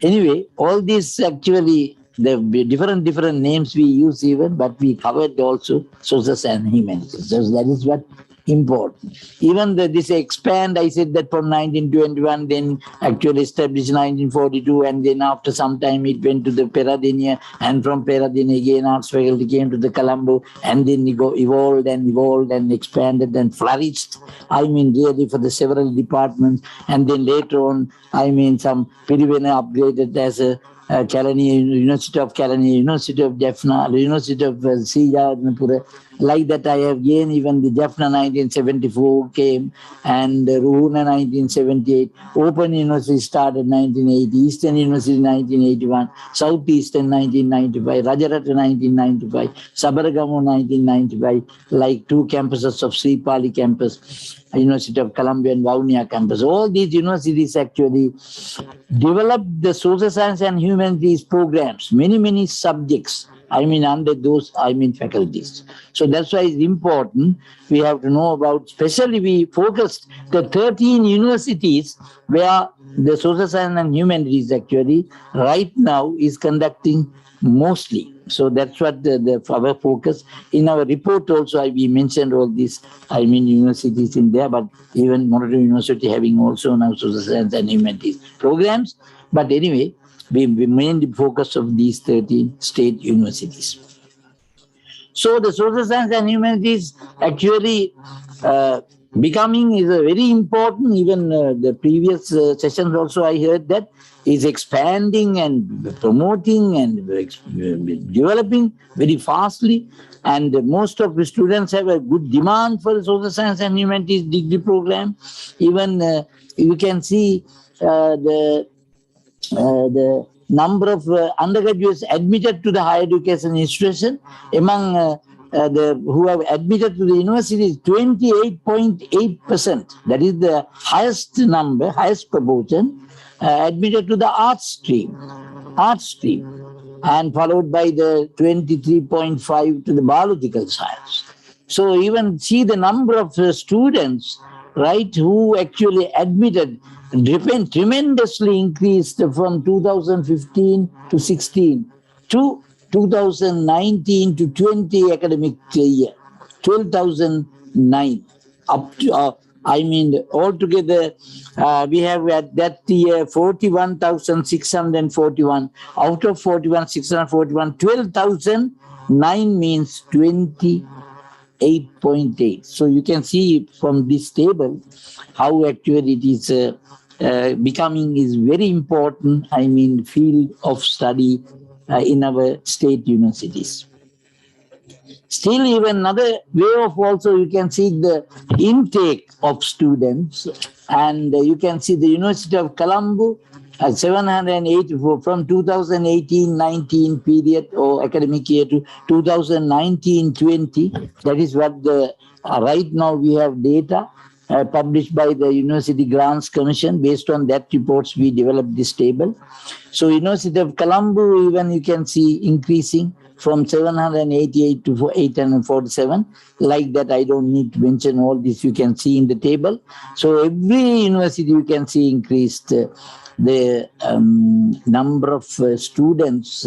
anyway, all these actually, the different names we use even, but we covered also social and humanities. So that is what important. Even this expand, I said that from 1921, then actually established 1942, and then after some time it went to the Peradeniya, and from Peradeniya again arts faculty came to the Colombo, and then it evolved and expanded and flourished. I mean, really for the several departments, and then later on, I mean, some Pirivena upgraded as a Kelaniya, University of Kelaniya, University of Jaffna, University of Sijawadnapura. Like that, I have gained even the Jaffna 1974 came, and Ruhuna 1978. Open University started 1980, Eastern University 1981, Southeastern 1995, Rajarata 1995, Sabaragamu 1995, like 2 campuses of Sri Pali campus, University of Columbia and Vaunia campus. All these universities actually developed the social science and humanities programs, many subjects. I mean, under those, faculties. So that's why it's important. We have to know about, especially we focused the 13 universities where the social science and humanities actually right now is conducting mostly. So that's what our focus. In our report also, we mentioned all these, universities in there, but even Monash University having also now social science and humanities programs. But anyway, we mainly focus on these 13 state universities. So the social science and humanities actually becoming is a very important, even the previous sessions also I heard that is expanding and promoting and developing very fastly. And most of the students have a good demand for the social science and humanities degree program. Even you can see the number of undergraduates admitted to the higher education institution among who have admitted to the university is 28.8%. That is the highest number, highest proportion admitted to the arts stream, and followed by the 23.5 to the biological science. So even see the number of students, right, who actually admitted tremendously increased from 2015 to 16 to 2019 to 20 academic year, 12,009 up to, altogether we have at that year 41,641. Out of 41,641, 12,009 means 28.8. So you can see from this table how actually it is becoming is very important, field of study in our state universities. Still, even another way of also you can see the intake of students, and you can see the University of Colombo at 784 from 2018-19 period or academic year to 2019-20. That is what the right now we have data published by the University Grants Commission. Based on that reports, we developed this table. So University of Colombo, even you can see increasing from 788 to 847. Like that, I don't need to mention all this, you can see in the table. So every university you can see increased the number of students,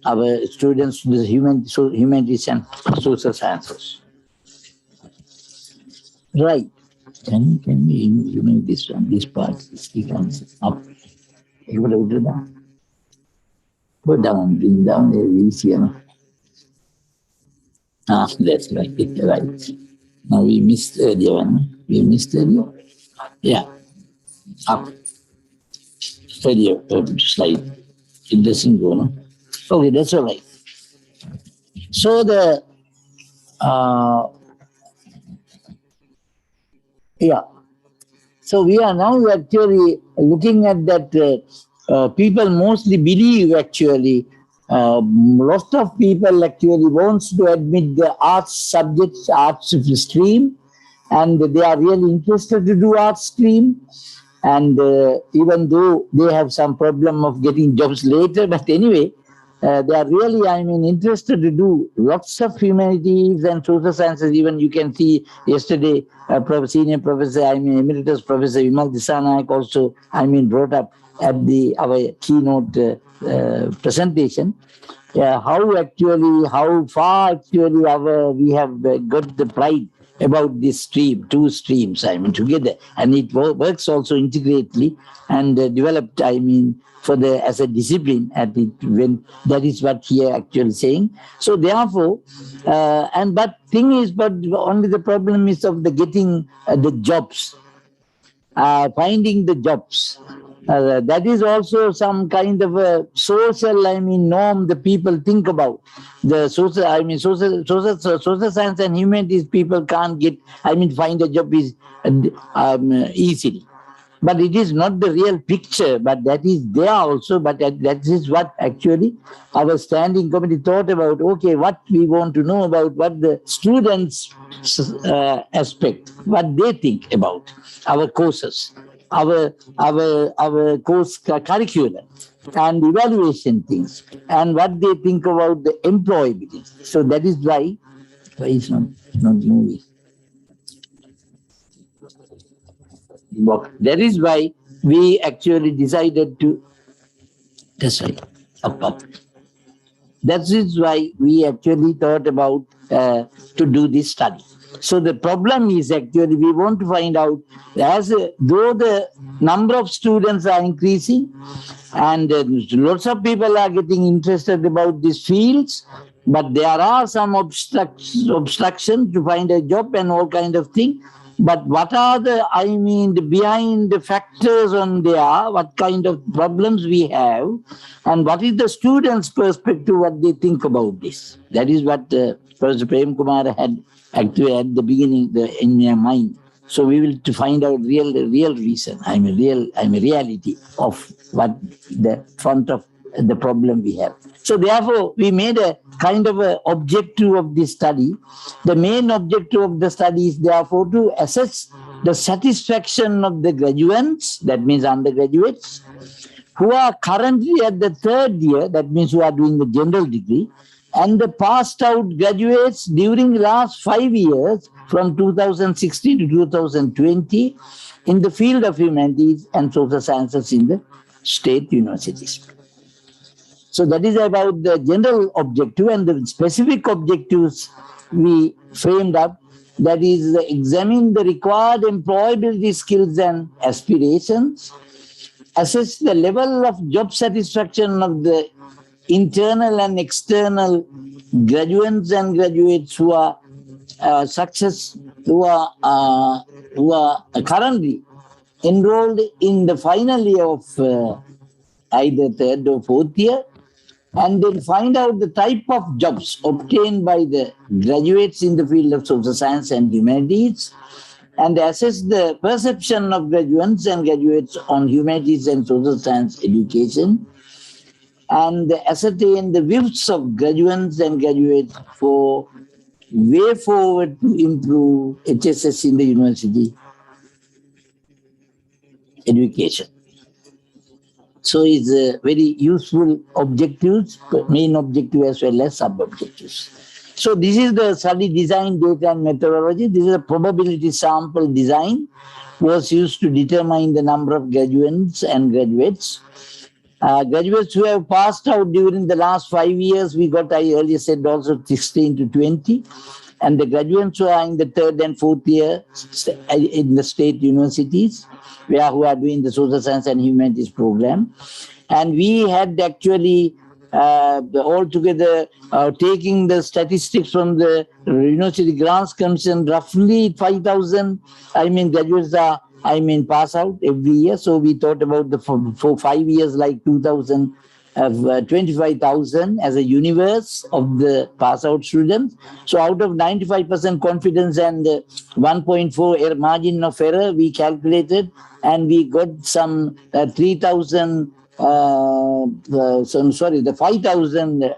our students with humanities and social sciences. Right. Can we make this one, this part, stick on up? You will do that. Put down, bring down the easier. That's right. Right. Now we missed earlier one. We missed earlier. Yeah. Up. Earlier slide. It doesn't go, no? Okay, that's all right. So the so we are now actually looking at that people mostly believe actually, lots of people actually wants to admit the arts subjects, arts stream, and they are really interested to do arts stream. And even though they have some problem of getting jobs later, but anyway, they are really, interested to do lots of humanities and social sciences. Even you can see yesterday, senior professor, emeritus professor Vimal Disanayak also, brought up at our keynote presentation, how far actually we have got the pride about this stream, two streams, together. And it works also integrately and developed, as a discipline that is what here actually saying. So therefore, but only the problem is of the getting the jobs, finding the jobs. That is also some kind of a social, norm the people think about. The social science and humanities people can't get, find a job easily. But it is not the real picture, but that is there also. But that is what actually our standing committee thought about. Okay, what we want to know about what the students aspect, what they think about our courses, our course curriculum and evaluation things, and what they think about the employability. So that is why it's not moving. That is why we actually decided to, that is why we actually thought about to do this study. So the problem is actually we want to find out, though the number of students are increasing and lots of people are getting interested about these fields, but there are some obstructions to find a job and all kind of thing. But what are the behind the factors on there, what kind of problems we have, and what is the students' perspective, what they think about this. That is what Professor Prem Kumar had actually at the beginning in their mind. So we will to find out real reason, reality of what the front of the problem we have. So therefore, we made a kind of a objective of this study. The main objective of the study is therefore to assess the satisfaction of the graduates, that means undergraduates, who are currently at the third year, that means who are doing the general degree, and the passed out graduates during the last 5 years from 2016 to 2020 in the field of humanities and social sciences in the state universities. So that is about the general objective, and the specific objectives we framed up, that is examine the required employability skills and aspirations, assess the level of job satisfaction of the internal and external graduates and graduates who are currently enrolled in the final year of either third or fourth year, and then find out the type of jobs obtained by the graduates in the field of social science and humanities, and assess the perception of graduates and graduates on humanities and social science education, and ascertain the views of graduates and graduates for way forward to improve HSS in the university education. So it's a very useful objectives, main objective as well as sub-objectives. So this is the study design, data and methodology. This is a probability sample design, was used to determine the number of graduates and graduates. Graduates who have passed out during the last 5 years, we got, I earlier said, also 16 to 20. And the graduates who are in the third and fourth year in the state universities, who are doing the social science and humanities program. And we had actually altogether taking the statistics from the University Grants Commission, roughly 5,000, graduates are, pass out every year. So we thought about for 5 years, like 25,000 as a universe of the pass out students. So out of 95% confidence and 1.4 margin of error, we calculated, and we got some 3,000, the 5,000,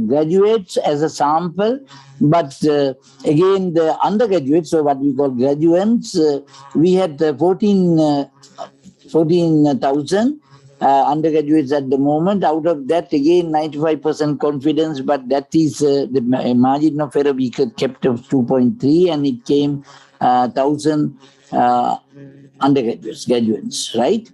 graduates as a sample. But again, the undergraduates, so what we call graduates, we had 14,000 undergraduates at the moment. Out of that, again, 95% confidence, but that is the margin of error we kept of 2.3, and it came 1,000 undergraduates, graduates, right?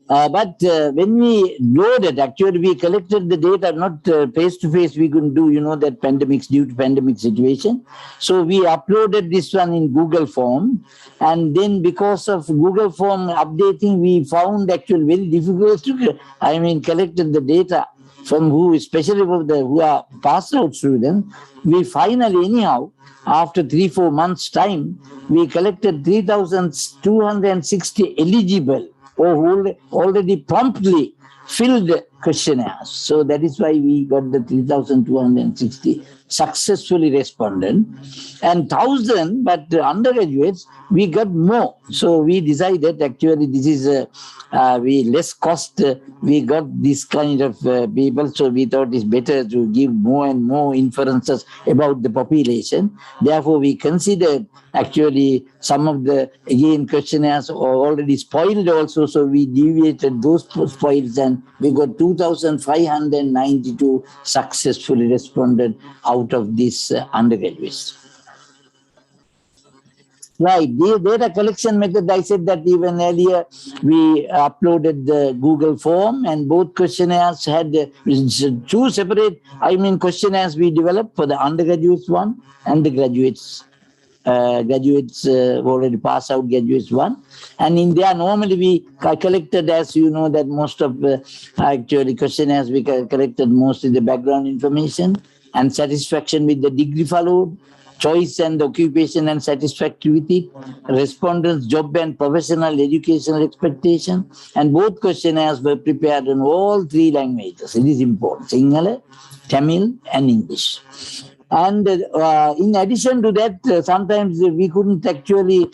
But when we loaded, actually we collected the data, not face to face, we couldn't do, that pandemics due to pandemic situation. So we uploaded this one in Google Form. And then because of Google Form updating, we found actually very difficult to, collected the data from who, especially who are passed out students. We finally, anyhow, after 3-4 months time, we collected 3,260 eligible or already promptly filled questionnaires. So that is why we got the 3,260 successfully respondent, and 1,000, but undergraduates, we got more. So we decided actually this is less cost. We got this kind of people, so we thought it's better to give more and more inferences about the population. Therefore, we considered actually some of the, again, questionnaires are already spoiled also, so we deviated those spoils and we got 2,592 successfully responded out of these undergraduates. Right, the data collection method, I said that even earlier, we uploaded the Google form and both questionnaires had two separate, questionnaires we developed for the undergraduates one and the graduates. Graduates already passed out, graduates one. And in there, normally we collected, as you know, that most of the actually questionnaires, we collected mostly the background information and satisfaction with the degree followed, choice and occupation and satisfactory, respondents' job and professional educational expectation, and both questionnaires were prepared in all 3 languages. It is important: Sinhala, Tamil, and English. And in addition to that, sometimes we couldn't actually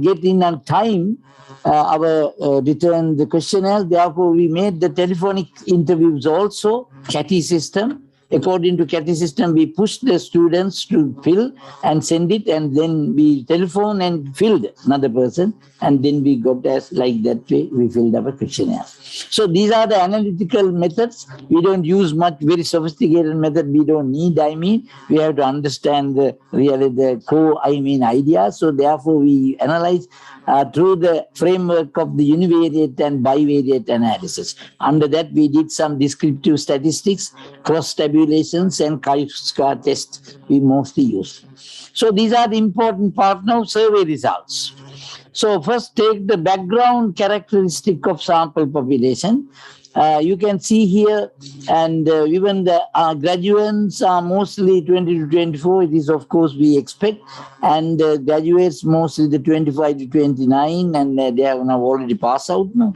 get in on time our return the questionnaire. Therefore, we made the telephonic interviews also, CATI system. According to CATI system, we pushed the students to fill and send it, and then we telephone and filled another person, and then we got as like that way, we filled our questionnaire. So these are the analytical methods. We don't use much very sophisticated method. We don't need, we have to understand really the core, ideas. So therefore, we analyze through the framework of the univariate and bivariate analysis. Under that, we did some descriptive statistics, cross tabulations, and chi-square tests we mostly use. So these are the important part now, survey results. So first take the background characteristic of sample population. You can see here, and even the graduates are mostly 20 to 24. It is, of course, we expect, and graduates mostly the 25 to 29, and they have now already passed out now.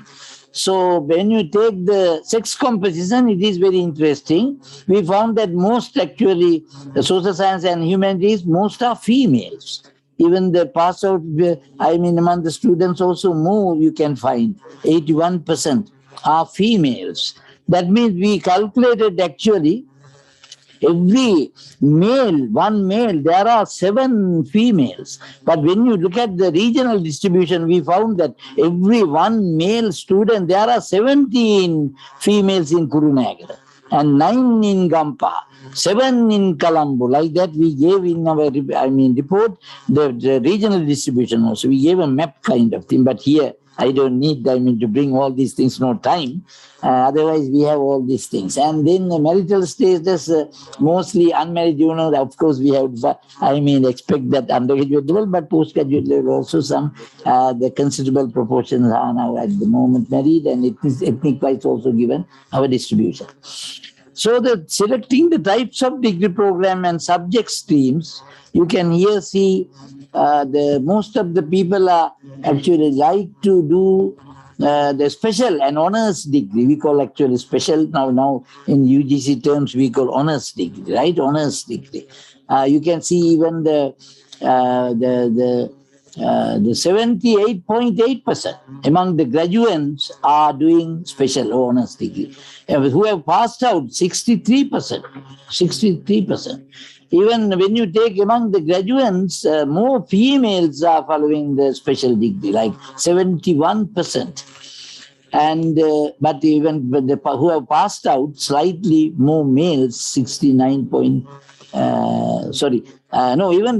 So when you take the sex composition, it is very interesting. We found that most actually, the social science and humanities, most are females. Even the pass out, among the students also more you can find, 81% are females. That means we calculated actually every male, one male, there are 7 females. But when you look at the regional distribution, we found that every one male student, there are 17 females in Kurunegala and 9 in Gampa, 7 in Colombo. Like that we gave in our, report, the regional distribution also. We gave a map kind of thing, but here I don't need, to bring all these things, no time. Otherwise, we have all these things. And then the marital status, mostly unmarried, of course, we have, expect that undergraduate level, but postgraduate level also some, the considerable proportions are now at the moment married, and it is ethnic-wise also given our distribution. So selecting the types of degree program and subject streams, you can here see most of the people are actually like to do the special and honors degree. We call actually special now in UGC terms we call honors degree, right? Honors degree. You can see even the 78.8% among the graduates are doing special honors degree. Who have passed out, 63%. Even when you take among the graduates, more females are following the special degree, like 71%. And but even who have passed out, slightly more males, 69 point. Even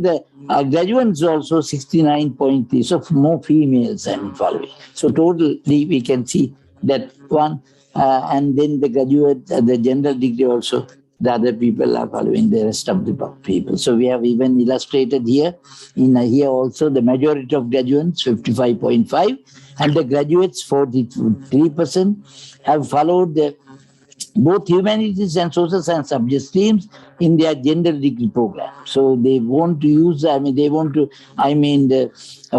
the graduates also 69.3. So more females following. So totally we can see that one. And then the graduate, the general degree also, the other people are following the rest of the people. So we have even illustrated here, here also the majority of graduates, 55.5, and the graduates, 43%, have followed the both humanities and social science subject streams in their general degree program. So they want to use, they want to,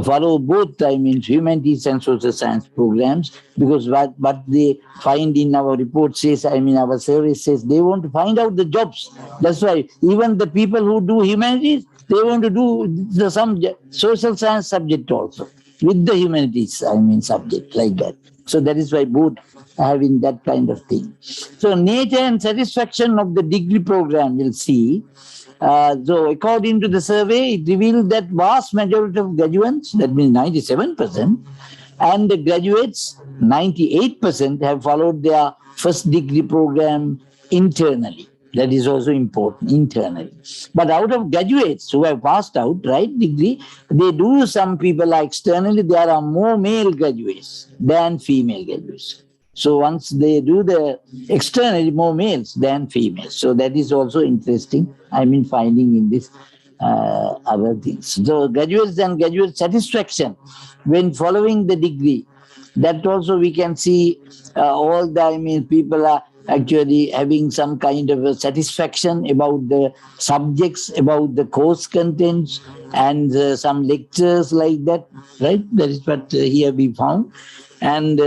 follow both, humanities and social science programs, because what they find in our report says, our survey says, they want to find out the jobs. That's why even the people who do humanities, they want to do some social science subject also, with the humanities, subject like that. So that is why both having that kind of thing. So nature and satisfaction of the degree program, we'll see. So according to the survey, it revealed that vast majority of graduates, that means 97%, and the graduates, 98%, have followed their first degree program internally. That is also important, internally. But out of graduates who have passed out, degree, some people are externally, there are more male graduates than female graduates. So once they do the externally, more males than females. So that is also interesting, finding in this other things. So graduates and graduate satisfaction when following the degree, that also we can see all the, people are actually having some kind of a satisfaction about the subjects, about the course contents, and some lectures like that, right? That is what here we found. And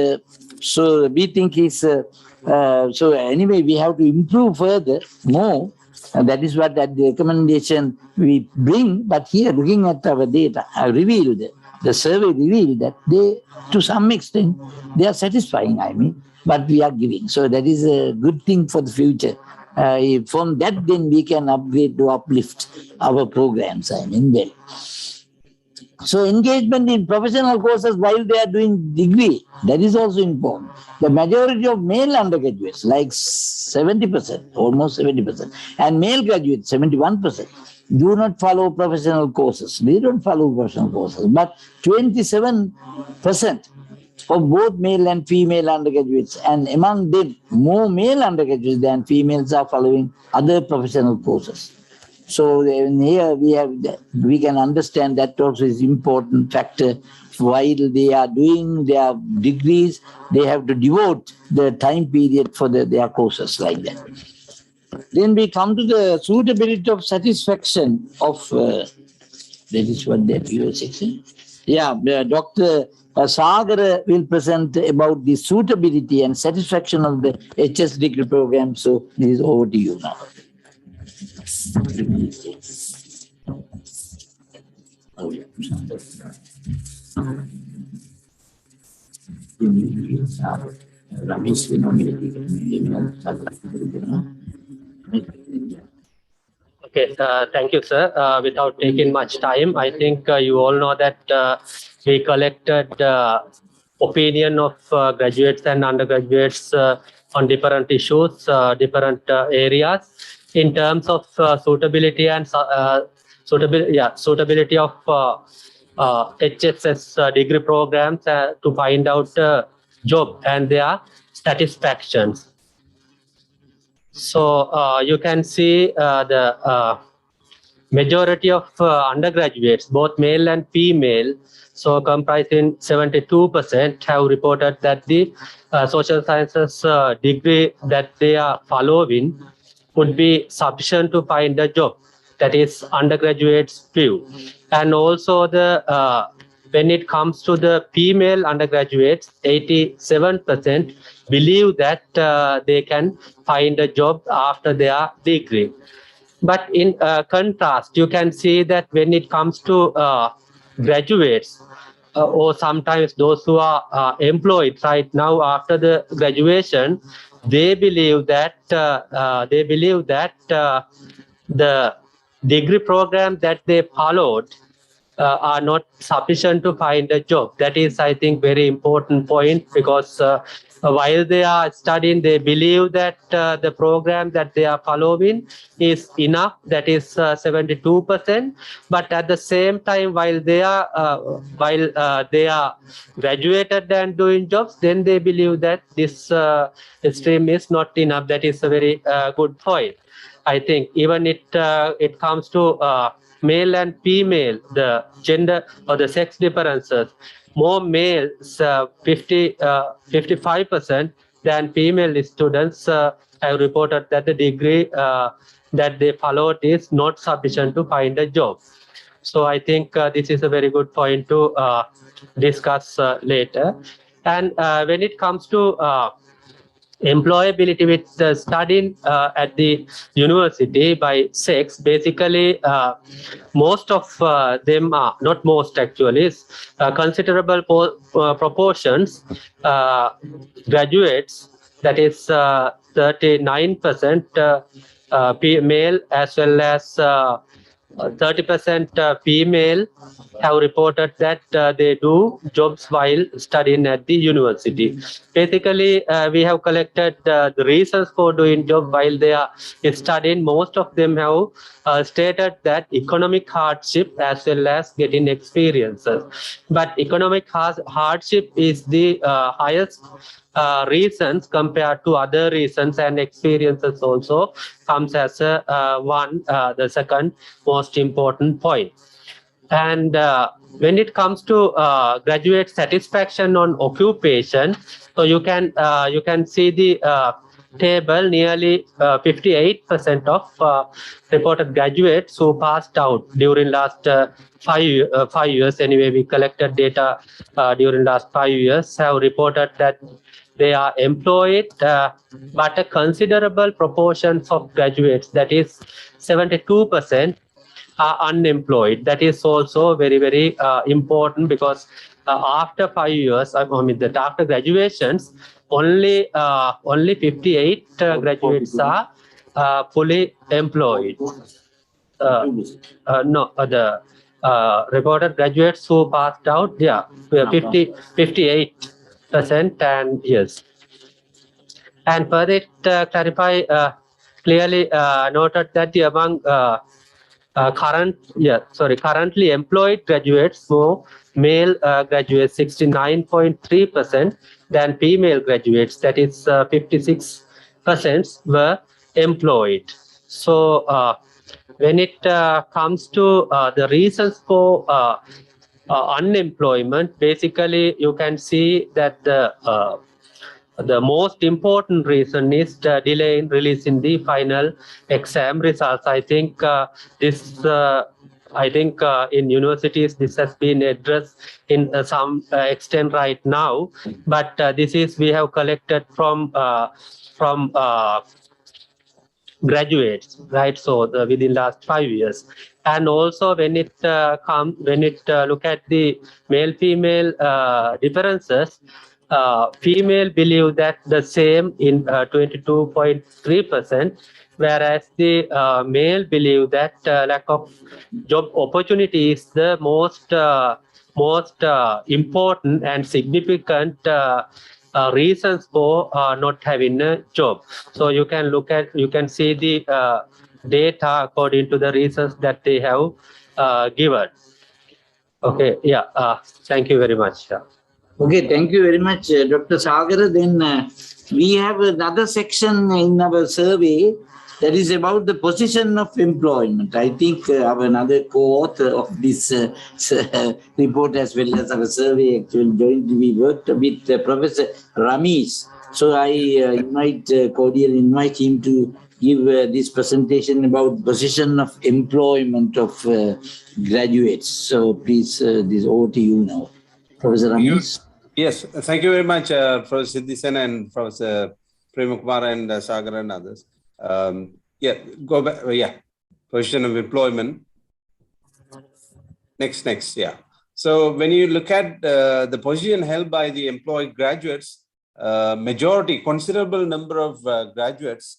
so we think so anyway, we have to improve further, more. And that is what that the recommendation we bring. But here, looking at our data, have revealed, the survey revealed that they, to some extent, they are satisfying, what we are giving. So that is a good thing for the future. From that, then we can upgrade to uplift our programs, well. So engagement in professional courses while they are doing degree, that is also important. The majority of male undergraduates, like 70%, almost 70%, and male graduates, 71%, do not follow professional courses. They don't follow professional courses, but 27% of both male and female undergraduates, and among them, more male undergraduates than females are following other professional courses. So here we can understand that also is important factor. While they are doing their degrees, they have to devote the time period for their courses like that. Then we come to the suitability of satisfaction of, that is what the viewer section. Yeah, Dr. Sagar will present about the suitability and satisfaction of the HS degree program. So this is over to you now. Okay, thank you, sir. Without taking much time, I think you all know that we collected opinion of graduates and undergraduates on different issues, different areas in terms of suitability and suitability of HSS degree programs to find out job and their satisfactions. So you can see the majority of undergraduates, both male and female, so comprising 72%, have reported that the social sciences degree that they are following would be sufficient to find a job. That is undergraduates' view. And also the when it comes to the female undergraduates, 87% believe that they can find a job after their degree. But in contrast, you can see that when it comes to graduates, or sometimes those who are employed right now after the graduation, they believe that the degree program that they followed are not sufficient to find a job. That is, I think, very important point, because while they are studying, they believe that the program that they are following is enough, that is 72%. But at the same time, while they are graduated and doing jobs, then they believe that this stream is not enough. That is a very good point. I think even it comes to male and female, the gender or the sex differences. More males, 55% than female students have reported that the degree that they followed is not sufficient to find a job. So I think this is a very good point to discuss later. And when it comes to employability with studying at the university by sex, basically most of them are, not most actually, considerable proportions graduates, that is 39% male as well as 30% female have reported that they do jobs while studying at the university. Basically, we have collected the reasons for doing job while they are studying. Most of them have stated that economic hardship as well as getting experiences. But economic hardship is the highest reasons compared to other reasons, and experiences also comes as the second most important point. And when it comes to graduate satisfaction on occupation, so you can see the table. Nearly 58% of reported graduates who passed out during last 5 years. Anyway, we collected data during last 5 years, have reported that they are employed, but a considerable proportion of graduates, that is 72%, are unemployed. That is also very, very important, because after 5 years, I mean that after graduations, only 58 graduates are fully employed. No, the reported graduates who passed out, 58%, and yes. And further, it clarify clearly noted that among currently employed graduates, so male graduates 69.3% than female graduates, that is 56% were employed. So when it comes to the reasons for unemployment, basically you can see that the most important reason is the delay in releasing the final exam results. I think in universities this has been addressed in some extent right now, but this is we have collected from graduates, right? So within last 5 years. And also when it look at the male-female differences, female believe that the same in 22.3%, whereas the male believe that lack of job opportunity is the most important and significant reasons for not having a job. So you can see the data according to the reasons that they have given. Okay, thank you very much. Okay, thank you very much, Dr. Sagara. Then we have another section in our survey that is about the position of employment. I think our another co-author of this report as well as our survey actually we worked with Professor Ramesh. So I cordially invite him to give this presentation about position of employment of graduates. So please, this over to you now, Professor Ramesh. Yes, thank you very much, Professor Siddhisan and Professor Premakumar and Sagar and others. Go back. Position of employment. Next. So when you look at the position held by the employed graduates, considerable number of graduates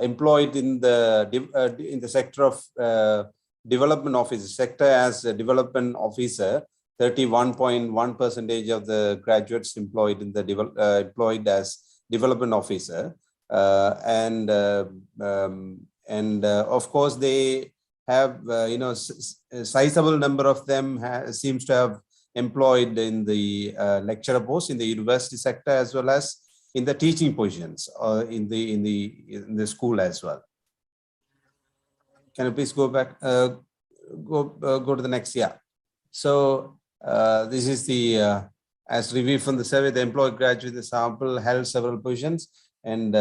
employed in the sector of development officer, sector as a development officer, 31.1% of the graduates employed in the employed as development officer, and of course they have a sizable number of them seems to have employed in the lecturer post in the university sector as well as in the teaching positions or in the school as well. Can you please go back? Go to the next. Yeah. So this is the as reviewed from the survey, the employed graduate sample held several positions, and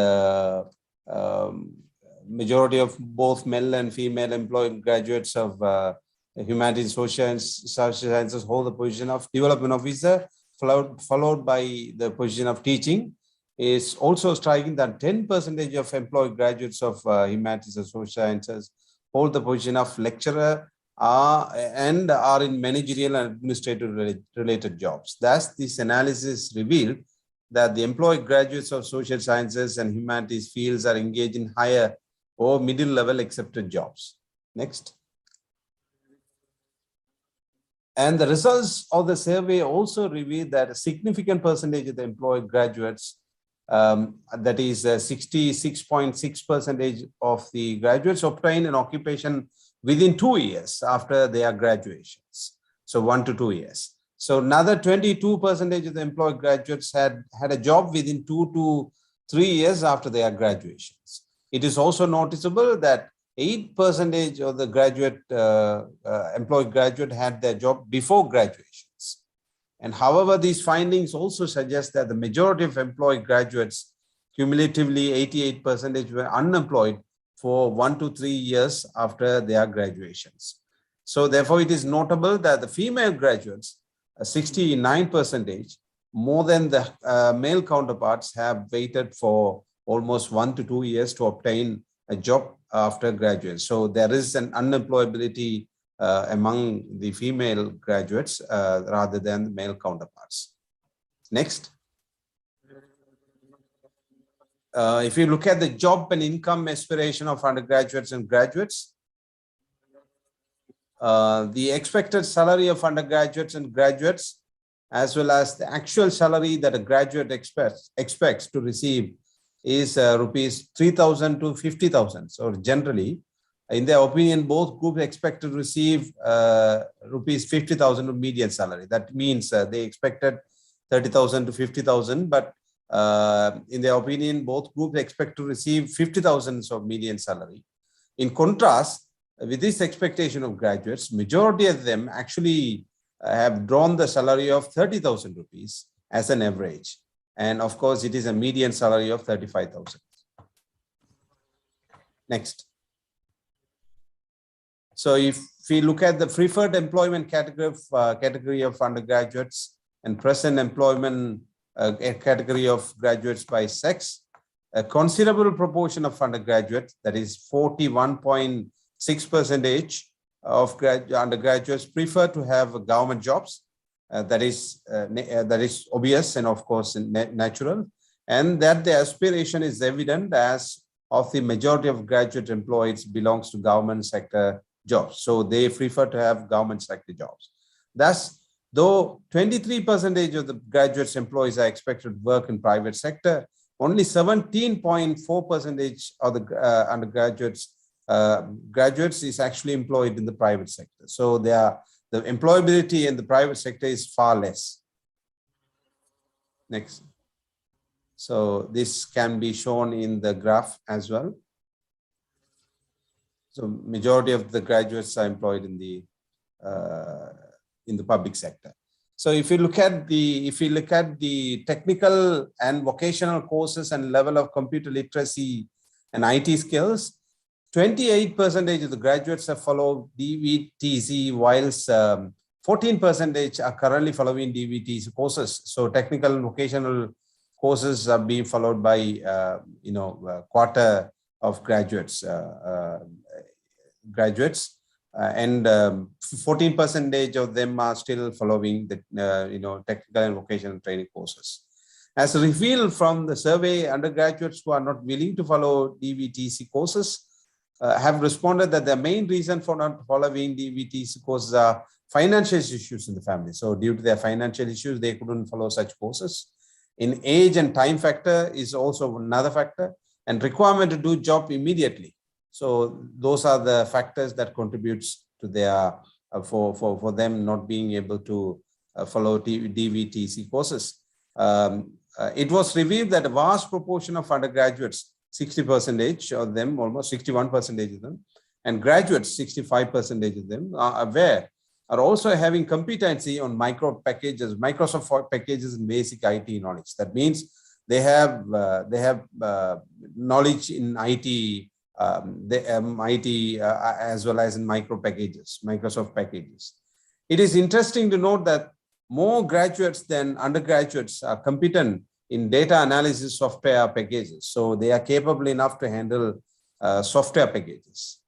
majority of both male and female employed graduates of humanities, social sciences hold the position of development officer, followed by the position of teaching. Is also striking that 10% of employed graduates of humanities and social sciences hold the position of lecturer and are in managerial and administrative related jobs. Thus, this analysis revealed that the employed graduates of social sciences and humanities fields are engaged in higher or middle level accepted jobs. Next. And the results of the survey also revealed that a significant percentage of the employed graduates, that is 66.6% of the graduates, obtain an occupation within 2 years after their graduations. So 1 to 2 years. So another 22% of the employed graduates had a job within 2 to 3 years after their graduations. It is also noticeable that 8% of the employed graduate had their job before graduations. And however, these findings also suggest that the majority of employed graduates, cumulatively 88%, were unemployed for 1 to 3 years after their graduations. So therefore, it is notable that the female graduates, 69%, more than the male counterparts, have waited for almost 1 to 2 years to obtain a job after graduation. So there is an unemployability among the female graduates rather than the male counterparts. Next. If you look at the job and income aspiration of undergraduates and graduates, the expected salary of undergraduates and graduates, as well as the actual salary that a graduate expects to receive, is rupees 3,000 to 50,000. So generally, in their opinion, both groups expect to receive rupees 50,000 of median salary. That means they expected 30,000 to 50,000, but in their opinion, both groups expect to receive 50,000 of median salary. In contrast, with this expectation of graduates, majority of them actually have drawn the salary of 30,000 rupees as an average. And of course, it is a median salary of 35,000. Next. So if we look at the preferred employment category of undergraduates and present employment category of graduates by sex, a considerable proportion of undergraduates, that is 41.6% of undergraduates, prefer to have government jobs. That is obvious and of course natural, and that the aspiration is evident as of the majority of graduate employees belongs to government sector jobs. So they prefer to have government sector jobs. Thus, though 23% of the graduates employees are expected to work in private sector, only 17.4% of the graduates is actually employed in the private sector. So the employability in the private sector is far less. Next. So this can be shown in the graph as well. So majority of the graduates are employed in the public sector. So if you look at the technical and vocational courses and level of computer literacy and IT skills, 28% of the graduates have followed DVTC, whilst 14% are currently following DVTC courses. So technical and vocational courses are being followed by quarter of graduates, and 14% of them are still following the technical and vocational training courses. As revealed from the survey, undergraduates who are not willing to follow DVTC courses have responded that the main reason for not following DVTC courses are financial issues in the family. So due to their financial issues, they couldn't follow such courses. In age and time factor is also another factor, and requirement to do job immediately. So those are the factors that contributes to their for them not being able to follow DVTC courses. It was revealed that a vast proportion of undergraduates, 60% of them, almost 61% of them, and graduates, 65% of them are also having competency on Microsoft packages and basic IT knowledge. That means they have knowledge in IT, as well as in Microsoft packages. It is interesting to note that more graduates than undergraduates are competent in data analysis software packages. So they are capable enough to handle software packages.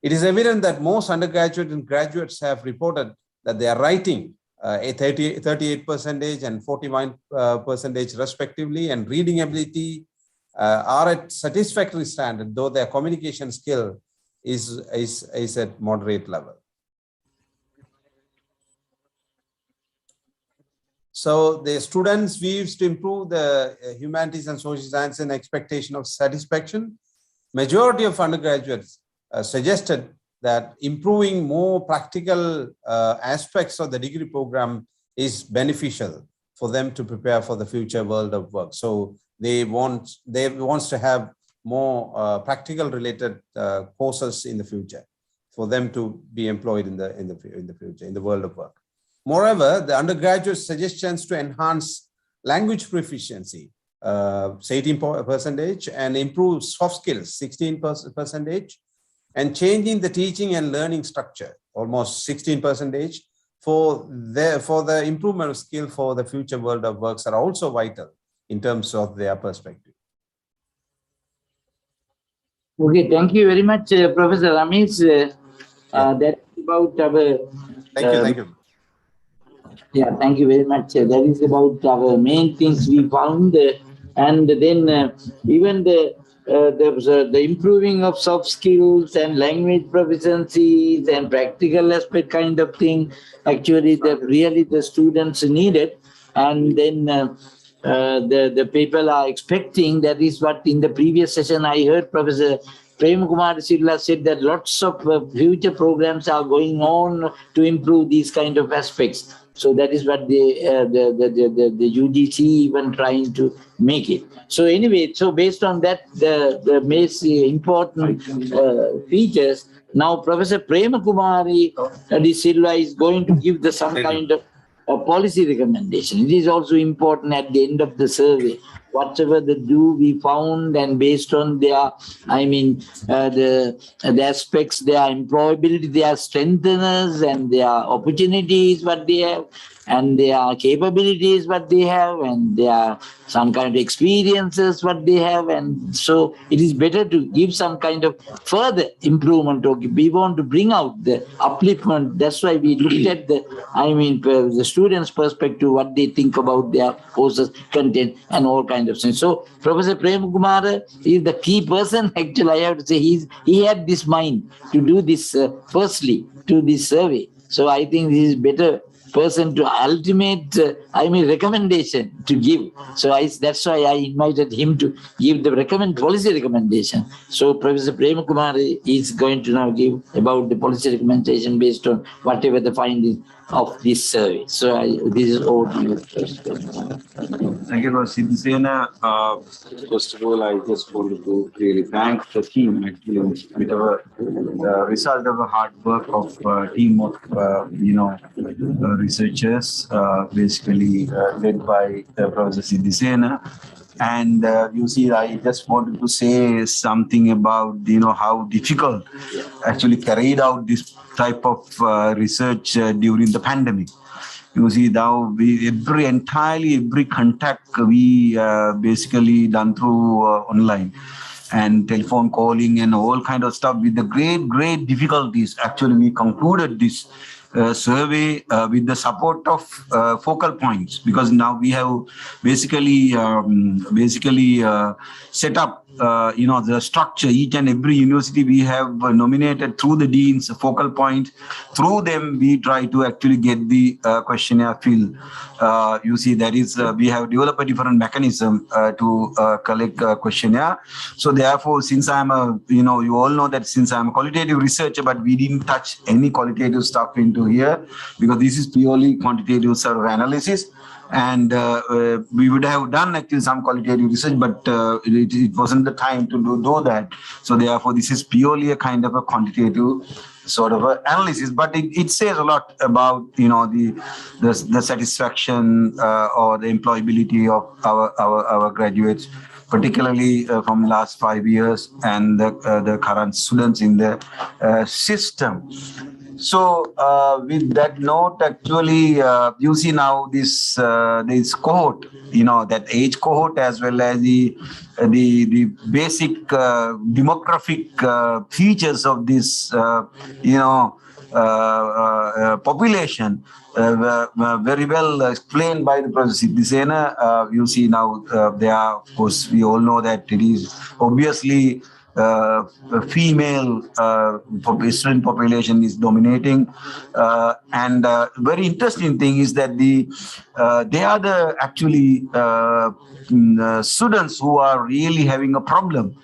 It is evident that most undergraduate and graduates have reported that they are writing 38% and 41% respectively, and reading ability are at satisfactory standard, though their communication skill is at moderate level. So the students' views to improve the humanities and social science and expectation of satisfaction. Majority of undergraduates suggested that improving more practical aspects of the degree program is beneficial for them to prepare for the future world of work. So they want to have more practical related courses in the future for them to be employed in the future in the world of work. Moreover, the undergraduate suggestions to enhance language proficiency, 18%, and improve soft skills, 16%, and changing the teaching and learning structure, almost 16%, for the improvement of skill for the future world of works are also vital in terms of their perspective. Okay, thank you very much, Professor Ramesh. That's about our... Thank you. Yeah, thank you very much. That is about our main things we found. And then even the improving of soft skills and language proficiencies and practical aspect kind of thing, actually really the students needed. And then the people are expecting, that is what in the previous session I heard Professor Prem Kumar Sirla said that lots of future programs are going on to improve these kind of aspects. So that is what the UGC even trying to make it. So anyway, so based on that, the most important features, now Professor Prema Kumari Silva is going to give some kind of a policy recommendation. It is also important at the end of the survey. Whatever they do, we found, and based on their, the aspects, their employability, their strengtheners and their opportunities, what they have, and their capabilities, what they have, and their some kind of experiences, what they have. And so it is better to give some kind of further improvement, or we want to bring out the upliftment. That's why we looked at the students' perspective, what they think about their courses, content, and all kinds of things. So Professor Prem Kumar is the key person. Actually, I have to say he had this mind to do this firstly to this survey. So I think this is better person to ultimate, recommendation to give. So that's why I invited him to give the policy recommendation. So Professor Prem Kumar is going to now give about the policy recommendation based on whatever the findings of this survey. So this is all to you. Thank you, Professor Siddhisena. First of all, I just wanted to really thank the team, actually, with the result of the hard work of a team of, researchers, basically led by Professor Siddhisena. And you see, I just wanted to say something about, how difficult actually carried out this type of research during the pandemic. You see, now every contact we basically done through online and telephone calling and all kind of stuff with the great difficulties. Actually, we concluded this survey with the support of focal points, because now we have basically set up the structure. Each and every university we have nominated through the deans, focal point. Through them, we try to actually get the questionnaire filled. You see, that is, we have developed a different mechanism to collect questionnaire. So therefore, since I'm you all know that since I'm a qualitative researcher, but we didn't touch any qualitative stuff into here, because this is purely quantitative sort of analysis. And we would have done actually some qualitative research, but it wasn't the time to do that. So therefore, this is purely a kind of a quantitative sort of analysis, but it says a lot about the satisfaction or the employability of our graduates, particularly from last 5 years, and the current students in the system. So with that note, actually, you see now this cohort, that age cohort, as well as the basic demographic features of this, population were very well explained by the Professor Siddhisena. You see now, they are, of course, we all know that it is obviously female student population is dominating, and very interesting thing is that they are the actually students who are really having a problem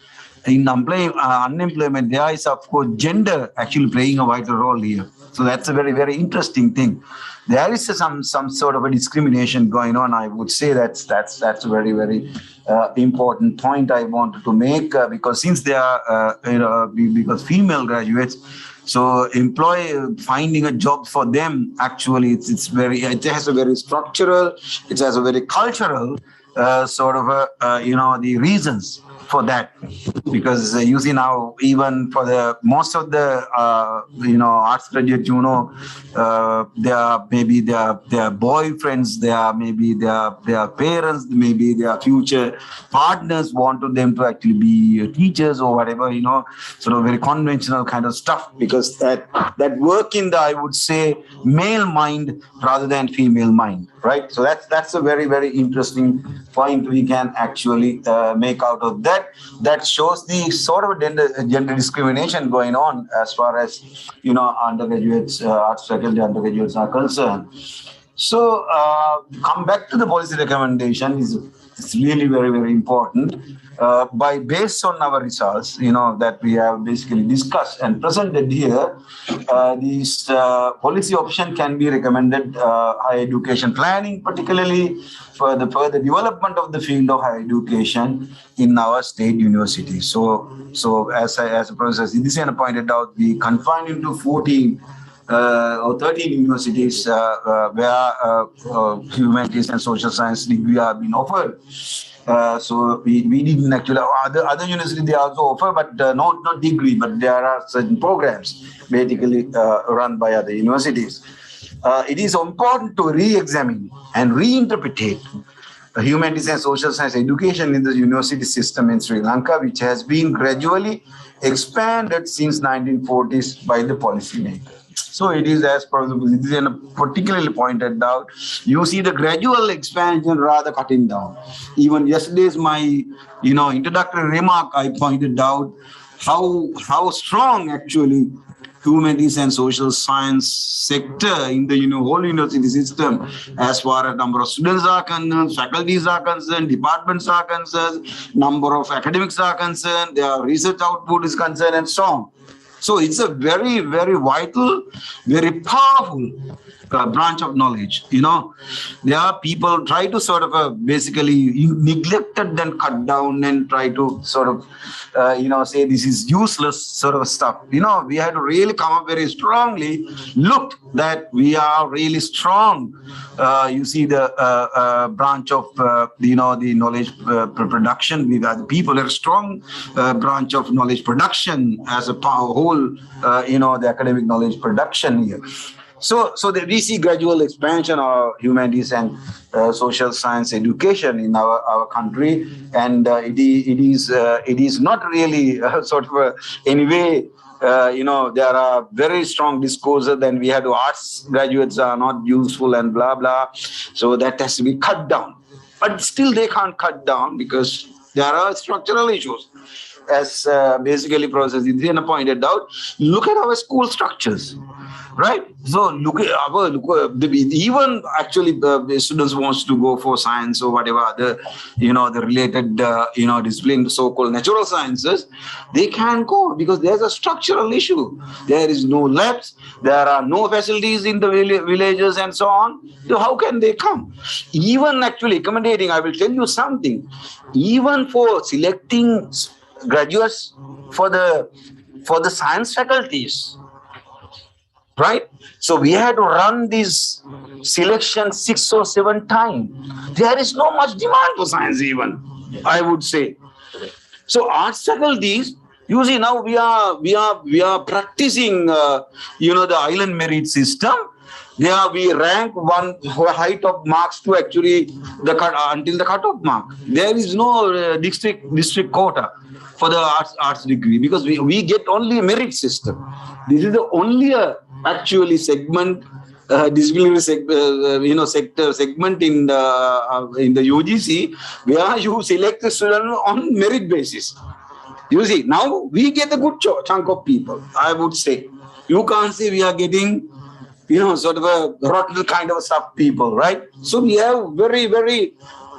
in unemployment. There is, of course, gender actually playing a vital role here. So that's a very, very interesting thing. There is some sort of a discrimination going on. I would say that's a very, very important point I wanted to make, because since they are because female graduates, so finding a job for them, actually it has a very structural, it has a very cultural sort of the reasons for that, because you see now, even for the most of the arts graduates, they are maybe their boyfriends, they are maybe their parents, maybe their future partners wanted them to actually be teachers or whatever, sort of very conventional kind of stuff, because that work in the, I would say, male mind rather than female mind, right? So that's a very, very interesting point we can actually make out of that. That shows the sort of gender discrimination going on as far as undergraduates, arts faculty undergraduates are concerned. So come back to the policy recommendation. It's really very, very important. Based on our results, that we have basically discussed and presented here, this policy option can be recommended higher education planning, particularly for the further development of the field of higher education in our state universities. So as Professor Siddhisena pointed out, we confined into 14 or 13 universities where humanities and social science degree have been offered. So we didn't actually, other universities they also offer, but not degree, but there are certain programs basically run by other universities. It is important to re-examine and reinterpret humanities and social science education in the university system in Sri Lanka, which has been gradually expanded since 1940s by the policymakers. So it is, as Professor Siddhisena particularly pointed out, you see the gradual expansion rather cutting down. Even yesterday's my introductory remark, I pointed out how strong actually humanities and social science sector in the whole university system, as far as number of students are concerned, faculties are concerned, departments are concerned, number of academics are concerned, their research output is concerned, and so on. So it's a very, very vital, very powerful branch of knowledge. There are people try to sort of basically neglect it, then cut down and try to sort of, say this is useless sort of stuff. We had to really come up very strongly, look that we are really strong. You see the branch of, the knowledge production. We got the people are strong branch of knowledge production as a whole, the academic knowledge production here. So we see gradual expansion of humanities and social science education in our country, and it is not really sort of anyway. There are very strong discourses. Then we have to arts graduates are not useful and blah blah. So that has to be cut down. But still, they can't cut down because there are structural issues. As basically Professor Zidriana pointed out, look at our school structures, right? So look at even actually the students wants to go for science or whatever other, the related, discipline, so-called natural sciences, they can't go because there's a structural issue. There is no labs, there are no facilities in the villages and so on. So how can they come? Even actually accommodating, I will tell you something, even for selecting graduates for the science faculties, right? So we had to run this selection 6 or 7 times. There is no much demand for science even, I would say. So arts faculties, you see now we are practicing the island merit system. There we rank one height of marks to actually until the cutoff mark. There is no district quota for the arts degree because we get only a merit system. This is the only actually segment, disciplinary sector segment in the UGC where you select the student on merit basis. You see, now we get a good chunk of people, I would say. You can't say we are getting sort of a rotten kind of stuff people, right? So we have very, very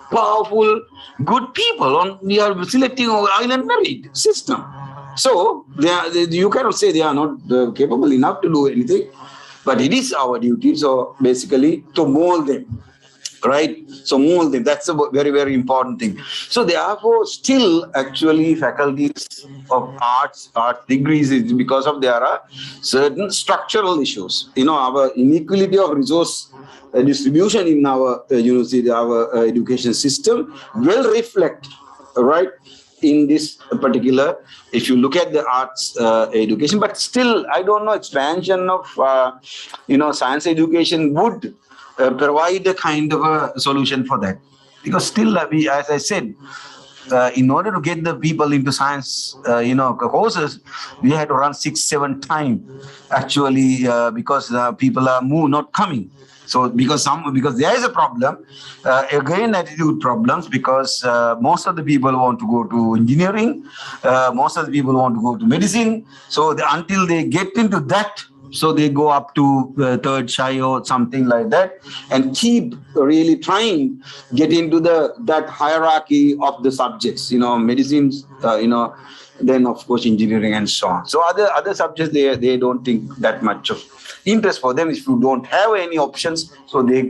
powerful, good people we are selecting our island merit system. So you cannot say they are not capable enough to do anything, but it is our duty. So basically to mold them, right? So mold them, that's a very, very important thing. So therefore still actually faculties of art degrees is because of there are certain structural issues. Our inequality of resource distribution in our university, our education system will reflect, right, in this particular, if you look at the arts education. But still, I don't know, expansion of, science education would provide a kind of a solution for that. Because still, as I said, in order to get the people into science, courses, we had to run 6-7 times actually because people are not coming. So because there is a problem, again attitude problems, because most of the people want to go to engineering, most of the people want to go to medicine. So until they get into that, so they go up to third shy or something like that, and keep really trying get into that hierarchy of the subjects, medicines, then of course engineering and so on. So other subjects they don't think that much of interest for them. If you don't have any options, so they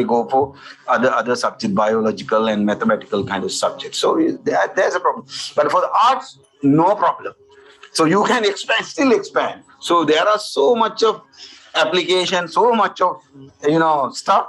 go for other subjects, biological and mathematical kind of subjects. So there's a problem. But for the arts, no problem. So you can still expand. So there are so much of application, so much of stuff.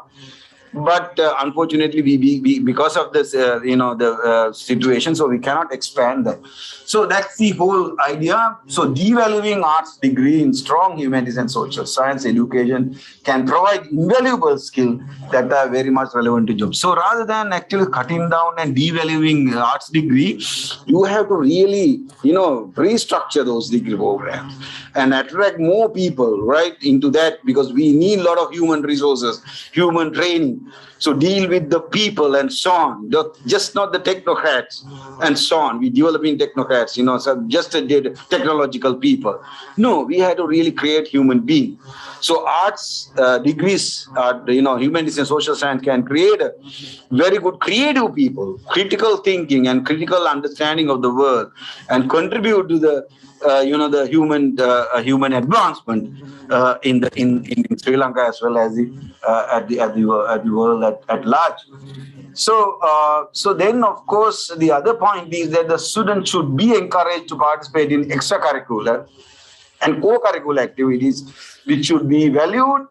But unfortunately, we because of this, the situation, so we cannot expand that. So that's the whole idea. So devaluing arts degree in strong humanities and social science education can provide invaluable skills that are very much relevant to jobs. So rather than actually cutting down and devaluing arts degree, you have to really, restructure those degree programs and attract more people, right, into that, because we need a lot of human resources, human training. So deal with the people and so on, just not the technocrats and so on. We developing technocrats, so just technological people. No, we had to really create human beings. So arts degrees, humanities and social science can create a very good creative people, critical thinking and critical understanding of the world, and contribute to the the human advancement in Sri Lanka as well as at the world at large. So then of course the other point is that the student should be encouraged to participate in extracurricular and co-curricular activities, which should be valued,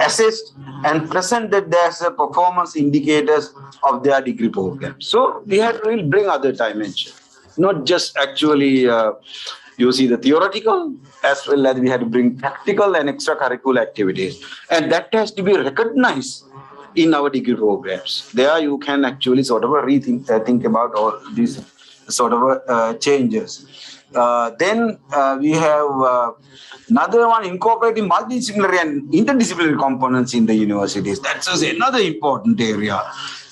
assessed, and presented as a performance indicators of their degree program. So we have to really bring other dimensions, not just actually the theoretical, as well as we had to bring practical and extracurricular activities. And that has to be recognized in our degree programs. There you can actually sort of think about all these sort of changes. Then we have another one, incorporating multidisciplinary and interdisciplinary components in the universities. That's another important area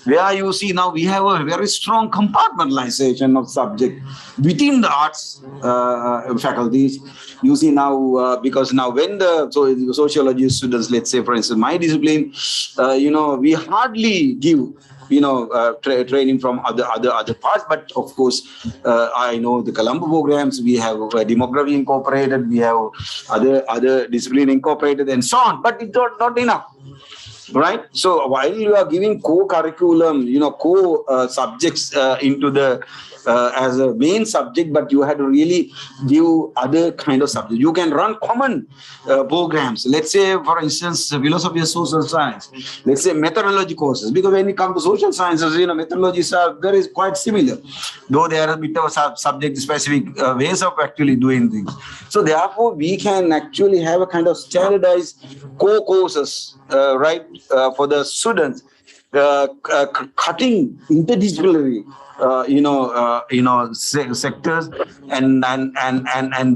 where you see now we have a very strong compartmentalization of subject within the arts faculties. You see now, because now when the sociology students, let's say for instance, my discipline, we hardly give training from other parts, but of course, I know the Colombo programs, we have demography incorporated, we have other discipline incorporated and so on, but it's not enough. Right. So while you are giving co-curriculum, co-subjects into the as a main subject, but you had to really give other kind of subjects. You can run common programs. Let's say, for instance, philosophy of social science. Let's say methodology courses, because when it comes to social sciences, methodologies are quite similar, though there are a bit of subject-specific ways of actually doing things. So therefore, we can actually have a kind of standardized co-courses, for the students, cutting interdisciplinary sectors and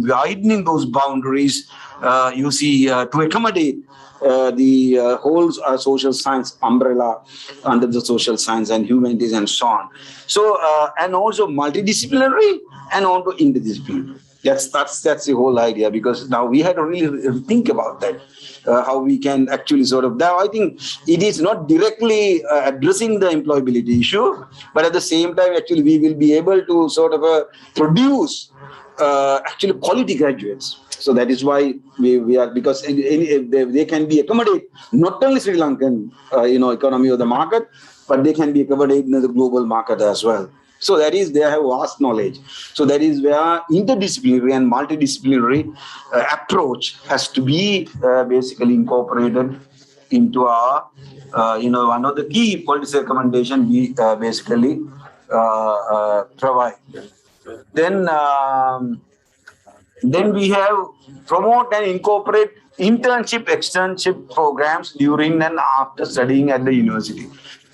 widening those boundaries, to accommodate the whole social science umbrella under the social science and humanities and so on. So, and also multidisciplinary and also interdisciplinary. That's the whole idea, because now we had to really think about that. How we can actually now I think it is not directly addressing the employability issue, but at the same time, actually, we will be able to produce actually quality graduates. So that is why we are, because they can be accommodated not only Sri Lankan economy or the market, but they can be accommodated in the global market as well. So that is, they have vast knowledge. So that is where interdisciplinary and multidisciplinary approach has to be basically incorporated into our, one of the key policy recommendations we basically provide. Then we have promote and incorporate externship programs during and after studying at the university.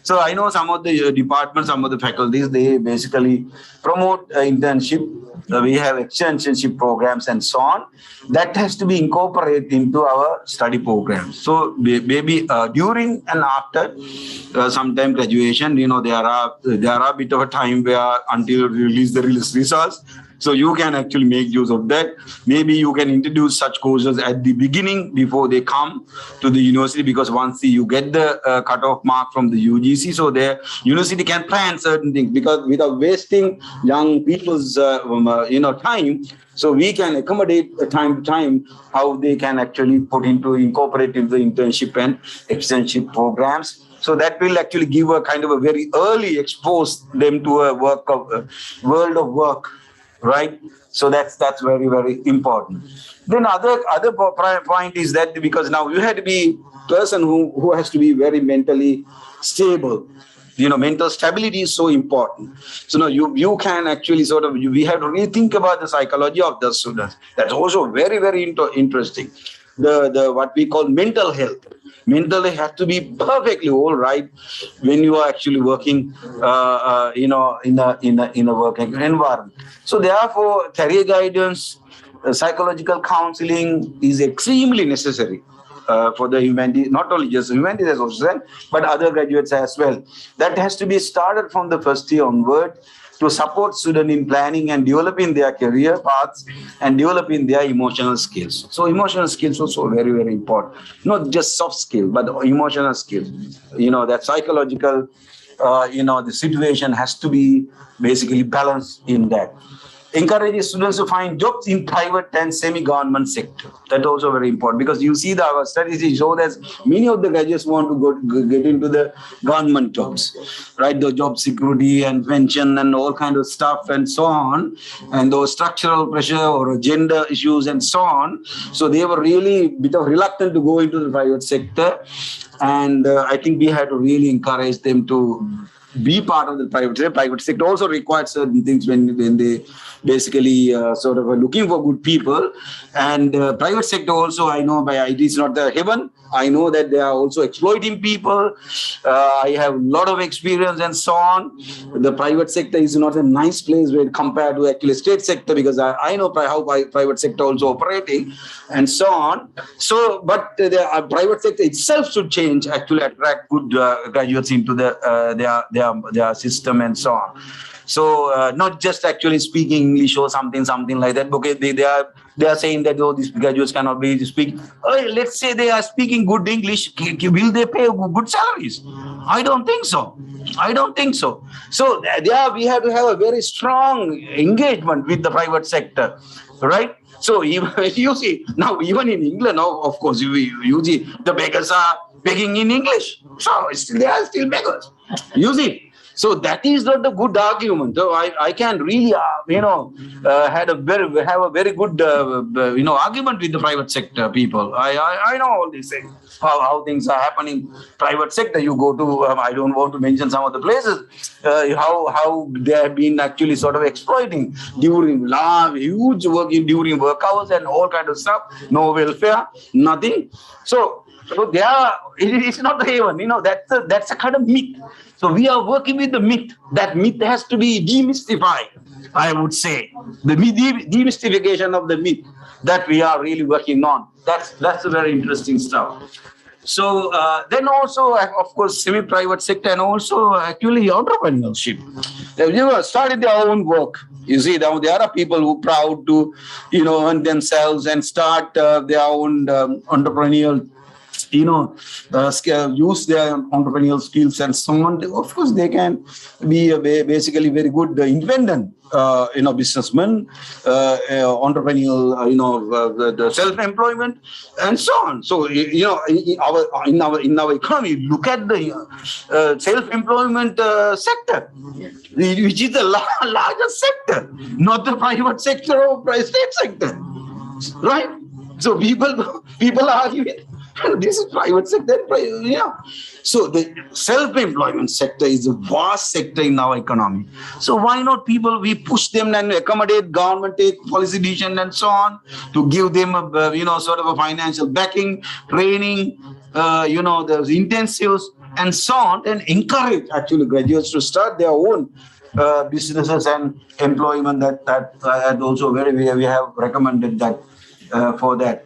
So I know some of the departments, some of the faculties, they basically promote internship. We have externship programs and so on. That has to be incorporated into our study programs. So maybe during and after sometime graduation, there are a bit of a time where until you release the results. So you can actually make use of that. Maybe you can introduce such courses at the beginning before they come to the university, because once you get the cutoff mark from the UGC, so the university can plan certain things, because without wasting young people's time, so we can accommodate time to time how they can actually incorporate into the internship and externship programs. So that will actually give a kind of a very early expose them to a world of work. Right, so that's very, very important. Then other point is that, because now you have to be person who has to be very mentally stable. Mental stability is so important. So now you can actually we have to really think about the psychology of the students. That's also very, very interesting. The what we call mental health. Mentally has to be perfectly all right when you are actually working, in a working environment. So therefore, career guidance, psychological counseling is extremely necessary for the humanity, not only just humanities as also, but other graduates as well. That has to be started from the first year onward, to support students in planning and developing their career paths and developing their emotional skills. So emotional skills also very, very important. Not just soft skills, but emotional skills. That psychological, the situation has to be basically balanced in that. Encourages students to find jobs in private and semi-government sector. That's also very important, because you see our statistics show that many of the graduates want to get into the government jobs, right? The job security and pension and all kind of stuff and so on, and those structural pressure or gender issues and so on. So they were really a bit of reluctant to go into the private sector, and I think we had to really encourage them to be part of the private sector. Private sector also requires certain things when they basically looking for good people. And private sector also, I know by IT is not the heaven, I know that they are also exploiting people. I have a lot of experience and so on. The private sector is not a nice place when compared to actually state sector, because I know how private sector also operating and so on. So, but the private sector itself should change, actually attract good graduates into their system and so on. So not just actually speaking English or something like that. Okay, they are saying that, oh, these graduates cannot be speaking. Oh, let's say they are speaking good English. Will they pay good salaries? I don't think so. So we have to have a very strong engagement with the private sector, right? So even you see now, even in England, now of course you see the beggars are begging in English. So they are still beggars. You see. So that is not a good argument. So I can really, have a very good, argument with the private sector people. I know all these things, how things are happening. Private sector, you go to, I don't want to mention some of the places, how they have been actually sort of exploiting during huge working during work hours and all kind of stuff. No welfare, nothing. So it's not the haven, that's a kind of myth. So we are working with the myth. That myth has to be demystified, I would say. The demystification of the myth that we are really working on. That's a very interesting stuff. So then also, of course, semi-private sector and also actually entrepreneurship. They started their own work. You see, now there are people who are proud to, earn themselves and start their own entrepreneurial, use their entrepreneurial skills and so on. Of course, they can be basically very good independent, businessmen, entrepreneurial, the self-employment, and so on. So, in our economy, look at the self-employment sector, which is the largest sector, not the private sector or state sector, right? So people argue it. This is private sector, So the self-employment sector is a vast sector in our economy. So why not we push them and accommodate government, take policy decision and so on to give them sort of a financial backing, training, the intensives and so on, and encourage actually graduates to start their own businesses and employment. That also we have recommended that for that.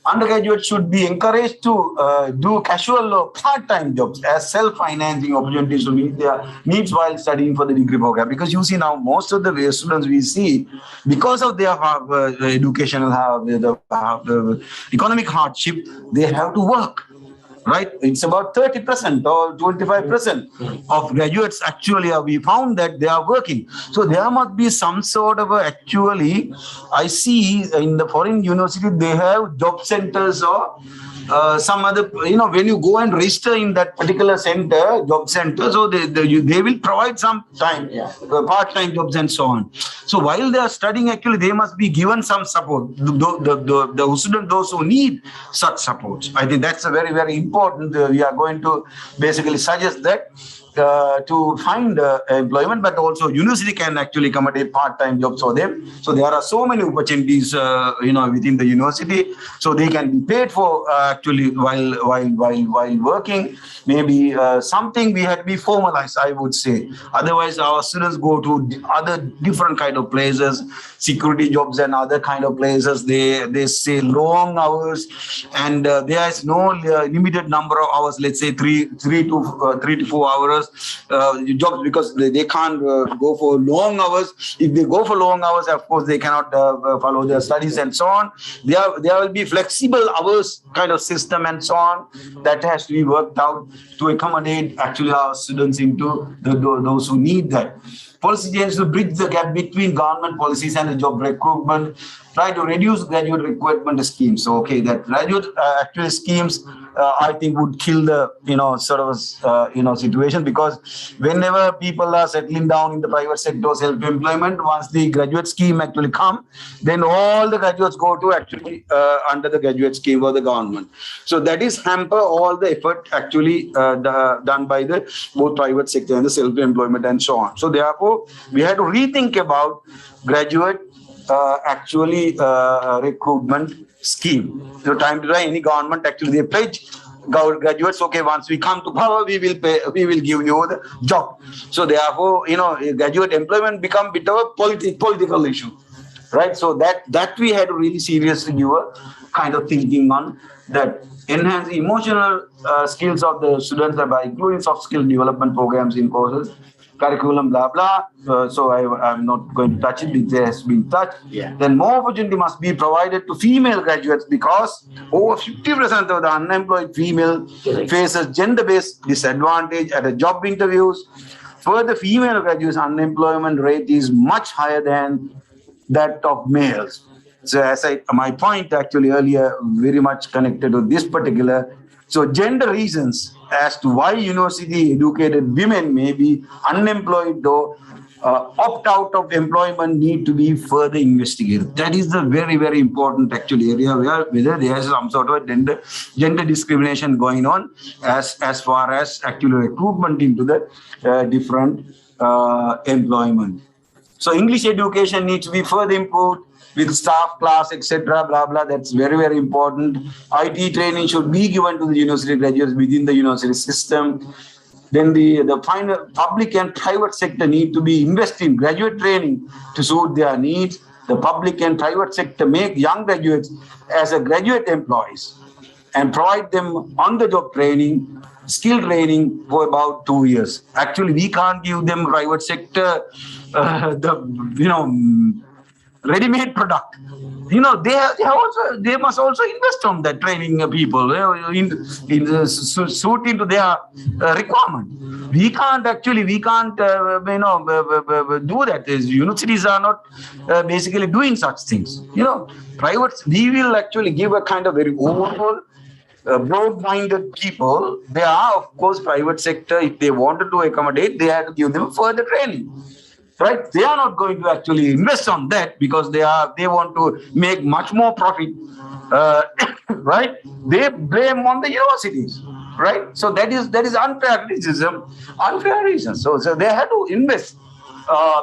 Undergraduates should be encouraged to do casual or part-time jobs as self-financing opportunities to meet their needs while studying for the degree program. Because you see now, most of the students we see, because of their educational the economic hardship, they have to work. Right? It's about 30% or 25% of graduates actually we found that they are working. So there must be some sort of I see in the foreign university, they have job centers or some other, when you go and register in that particular center, job center, so they will provide some time, part-time jobs and so on. So while they are studying, actually, they must be given some support. The students, those who need such support. I think that's a very, very important. We are going to basically suggest that to find employment, but also university can actually accommodate part-time jobs for them. So there are so many opportunities, within the university. So they can be paid for actually while working. Maybe something we had to be formalized, I would say. Otherwise, our students go to other different kind of places, security jobs and other kind of places. They say long hours, and there is no limited number of hours. Let's say 3 to 4 hours. Jobs, because they can't go for long hours. If they go for long hours, of course, they cannot follow their studies and so on. There will be flexible hours kind of system and so on that has to be worked out to accommodate actually our students into those who need that. Policy change to bridge the gap between government policies and the job recruitment, try to reduce graduate recruitment schemes. So, okay, that graduate actual schemes, I think would kill the, situation, because whenever people are settling down in the private sector, self-employment, once the graduate scheme actually come, then all the graduates go to actually under the graduate scheme of the government. So that is hamper all the effort actually done by the both private sector and the self-employment and so on. So therefore, we had to rethink about graduate recruitment scheme. So time to time, any government actually they pledge graduates, okay, once we come to power, we will give you the job. So therefore, graduate employment become a bit of a political issue, right? So that we had to really seriously give a kind of thinking on that. Enhance the emotional skills of the students by including soft skill development programs in courses, curriculum, blah, blah. So I'm not going to touch it, it has been touched. Yeah. Then more opportunity must be provided to female graduates because over 50% of the unemployed female faces gender-based disadvantage at the job interviews. Further, female graduates' unemployment rate is much higher than that of males. So as my point actually earlier, very much connected to this particular. So gender reasons as to why university educated women may be unemployed though opt out of employment need to be further investigated. That is the very, very important actually area where whether there is some sort of gender discrimination going on as far as actually recruitment into the different employment. So English education needs to be further improved with staff, class, etc. Blah, blah. That's very, very important. IT training should be given to the university graduates within the university system. Then the final public and private sector need to be invested in graduate training to suit their needs. The public and private sector make young graduates as a graduate employees and provide them on-the-job training, skill training for about 2 years. Actually, we can't give them private sector ready-made product. They must also invest on that training people suit into their requirement. We can't do that. Universities are not basically doing such things. Privates, we will actually give a kind of very overall broad-minded people. There are, of course, private sector, if they wanted to accommodate, they have to give them further training. Right? They are not going to actually invest on that because they want to make much more profit. Right? They blame on the universities. Right? So that is unfair criticism, unfair reason. So they have to invest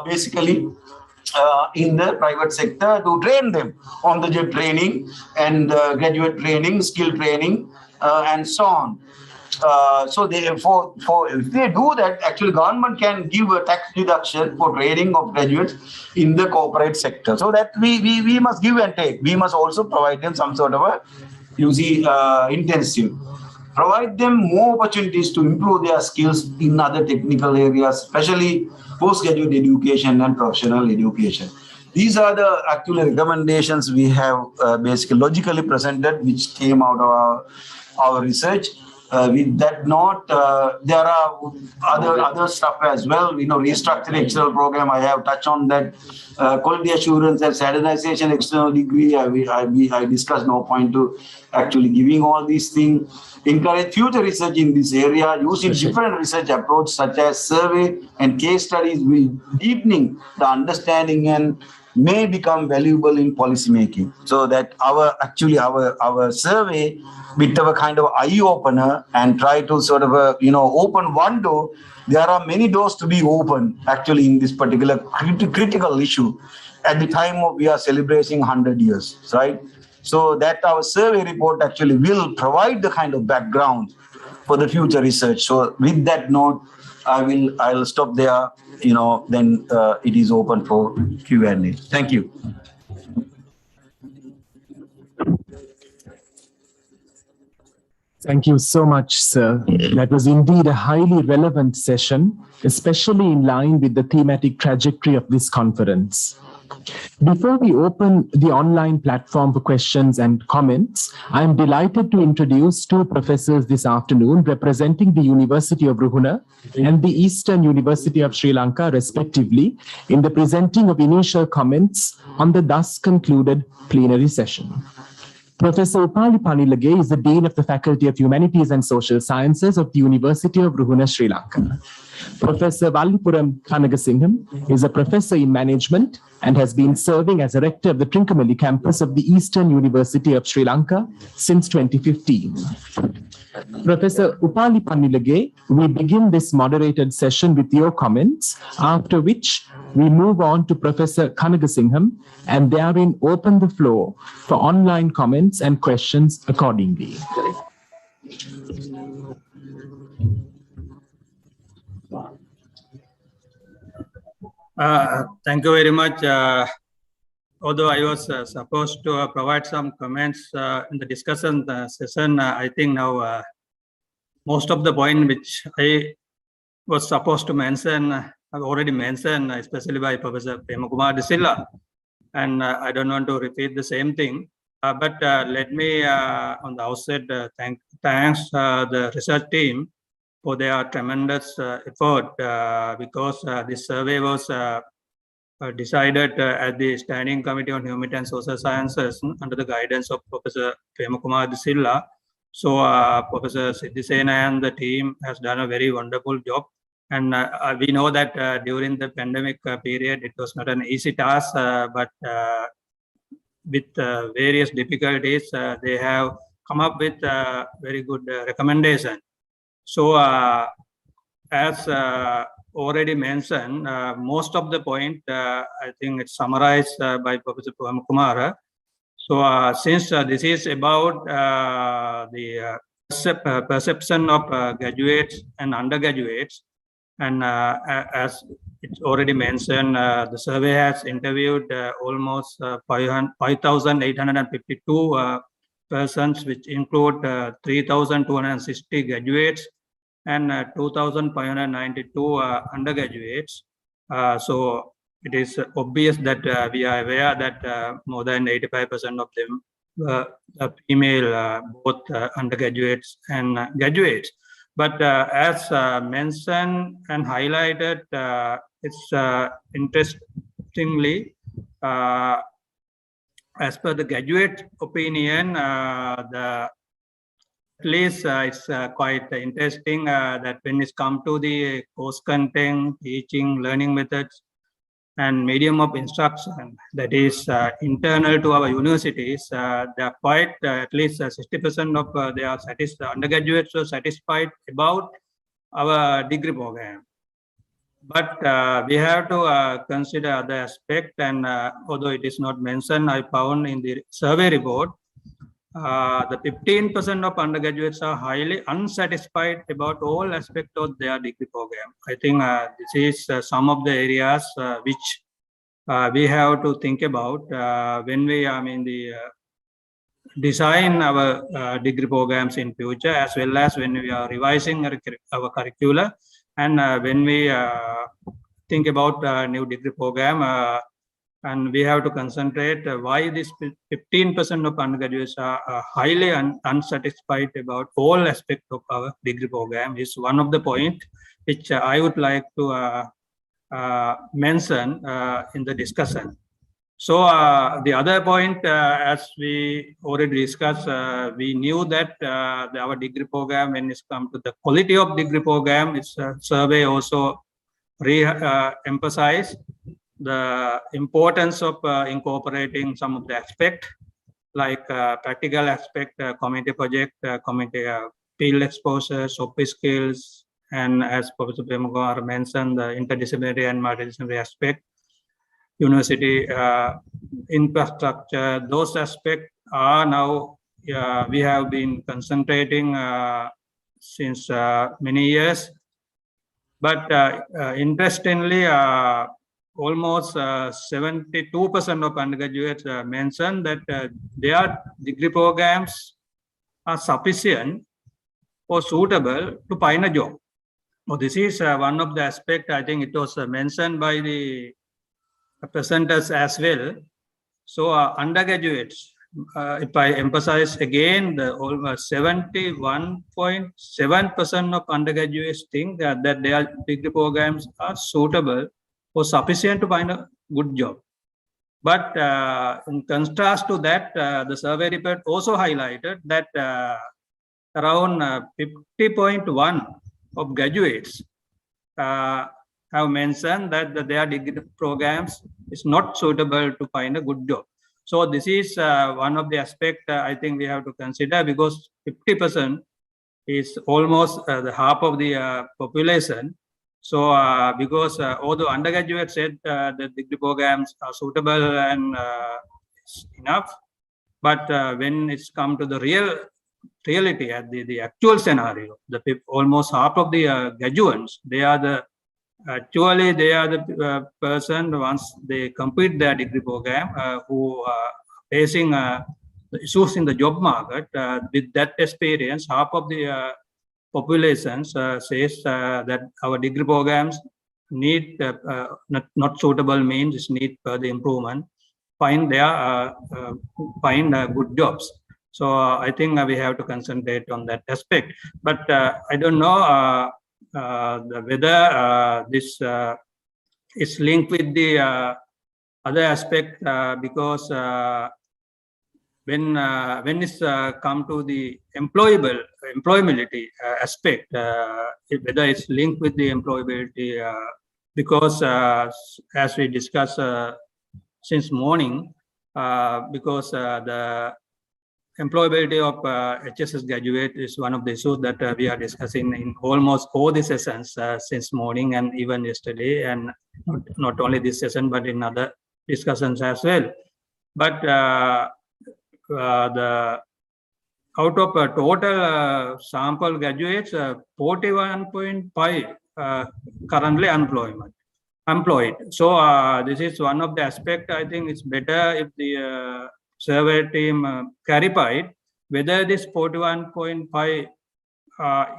basically in the private sector to train them on the job training and graduate training, skill training, and so on. So therefore, if they do that, actually government can give a tax deduction for training of graduates in the corporate sector. So that we must give and take. We must also provide them some sort of a intensive. Provide them more opportunities to improve their skills in other technical areas, especially postgraduate education and professional education. These are the actual recommendations we have basically logically presented, which came out of our research. With that note, there are other stuff as well. Restructuring external program, I have touched on that. Quality assurance and standardization external degree, I discussed, no point to actually giving all these things. Encourage future research in this area, using different research approach such as survey and case studies will deepening the understanding and may become valuable in policy making. So that our survey bit of a kind of eye opener and try to sort of open one door. There are many doors to be opened actually in this particular critical issue at the time of we are celebrating 100 years, right? So that our survey report actually will provide the kind of background for the future research. So with that note, I'll stop there. Then it is open for Q&A. Thank you. Thank you so much, sir. That was indeed a highly relevant session, especially in line with the thematic trajectory of this conference. Before we open the online platform for questions and comments, I am delighted to introduce two professors this afternoon representing the University of Ruhuna and the Eastern University of Sri Lanka, respectively, in the presenting of initial comments on the thus concluded plenary session. Professor Upali Panilage is the Dean of the Faculty of Humanities and Social Sciences of the University of Ruhuna, Sri Lanka. Professor Vallipuram Kanagasingham is a professor in management and has been serving as a rector of the Trincomalee campus of the Eastern University of Sri Lanka since 2015. Professor Upali Panilage, we begin this moderated session with your comments, after which we move on to Professor Kanagasingham and therein open the floor for online comments and questions accordingly. Thank you very much. Although I was supposed to provide some comments in the discussion session, I think now most of the point which I was supposed to mention, I've already mentioned, especially by Professor Premakumar De Silva, and I don't want to repeat the same thing. But let me, on the outset, thanks the research team for their tremendous effort, because this survey was decided at the Standing Committee on Humanity and Social Sciences under the guidance of Professor Premakumar De Silva. So Professor Siddhisena and the team has done a very wonderful job. And we know that during the pandemic period, it was not an easy task, but with various difficulties, they have come up with very good recommendation. So as already mentioned, most of the point, I think it's summarized by Professor Premakumar. So since this is about the perception of graduates and undergraduates, and as it's already mentioned, the survey has interviewed almost 5,852 persons, which include 3,260 graduates and 2,592 undergraduates. So it is obvious that we are aware that more than 85% of them are female, both undergraduates and graduates. But as mentioned and highlighted, it's interestingly, as per the graduate opinion, at least it's quite interesting that when it's come to the course content, teaching, learning methods, and medium of instruction that is internal to our universities, they are quite at least 60% of they are undergraduates are satisfied about our degree program. But we have to consider other aspect, and although it is not mentioned, I found in the survey report, the 15% of undergraduates are highly unsatisfied about all aspects of their degree program. I think this is some of the areas which we have to think about when we design our degree programs in future, as well as when we are revising our curricula, and when we think about new degree program. And we have to concentrate why this 15% of undergraduates are highly unsatisfied about all aspects of our degree program is one of the points which I would like to mention in the discussion. So the other point, as we already discussed, we knew that our degree program, when it's come to the quality of degree program, its survey also emphasized the importance of incorporating some of the aspects like practical aspect, community project, community field exposure, soft skills, and as Professor Premakumar mentioned, the interdisciplinary and multidisciplinary aspect, university infrastructure. Those aspects are now we have been concentrating since many years. But interestingly, almost 72% of undergraduates mentioned that their degree programs are sufficient or suitable to find a job. So this is one of the aspects. I think it was mentioned by the presenters as well. So undergraduates, if I emphasize again, the almost 71.7% of undergraduates think that their degree programs are suitable or sufficient to find a good job. But in contrast to that, the survey report also highlighted that around 50.1 of graduates have mentioned that their degree programs is not suitable to find a good job. So this is one of the aspects I think we have to consider, because 50% is almost the half of the population. So because although undergraduates said that the degree programs are suitable and enough, but when it's come to the reality at the actual scenario, almost half of the graduates, they are the person once they complete their degree program who are facing issues in the job market. With that experience, half of the populations says that our degree programs need not suitable means need further improvement, find good jobs. So I think we have to concentrate on that aspect. But I don't know whether this is linked with the other aspect because when it's come to the employability aspect, whether it's linked with the employability, because as we discussed since morning, because the employability of HSS graduate is one of the issues that we are discussing in almost all the sessions since morning and even yesterday, and not only this session but in other discussions as well. But the out of total sample graduates, 41.5 currently employed. So this is one of the aspects. I think it's better if the survey team clarified whether this 41.5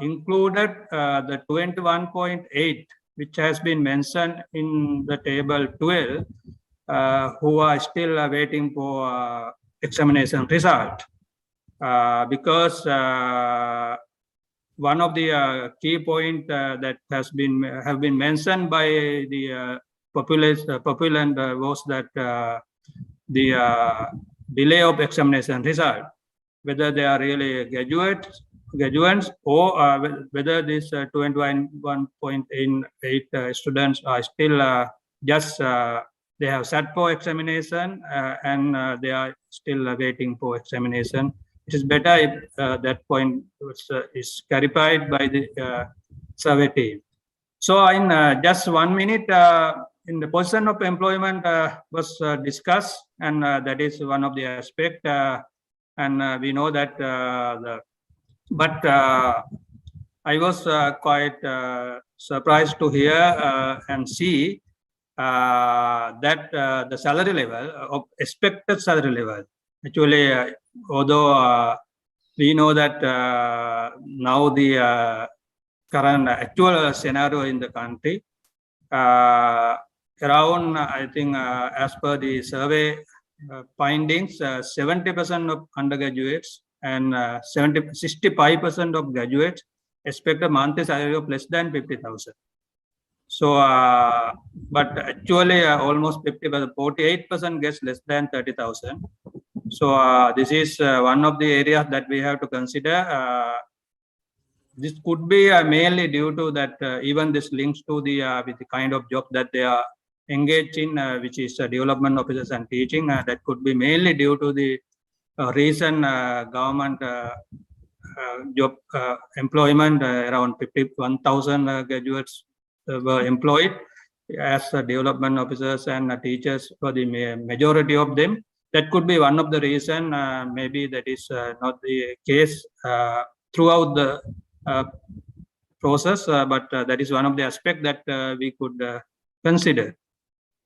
included the 21.8, which has been mentioned in the table 12, who are still waiting for examination result. Because one of the key point that have been mentioned by the populace was that the delay of examination result, whether they are really graduates or whether this 21.8 students are still just they have sat for examination and they are still waiting for examination. It is better if that point is clarified by the survey team. So in just 1 minute, in the position of employment was discussed, and that is one of the aspects. And we know that, but I was quite surprised to hear and see that the salary level of expected salary level, actually, although we know that now the current actual scenario in the country, around, I think, as per the survey findings, 70% of undergraduates and 65% of graduates expect a monthly salary of less than 50,000. So, but actually, almost 48% gets less than 30,000. So, this is one of the areas that we have to consider. This could be mainly due to that. Even this links to the with the kind of job that they are engaged in, which is development officers and teaching. That could be mainly due to the recent government job employment. Around 51,000 graduates were employed as development officers and teachers for the majority of them. That could be one of the reason. Maybe that is not the case throughout the process, but that is one of the aspects that we could consider.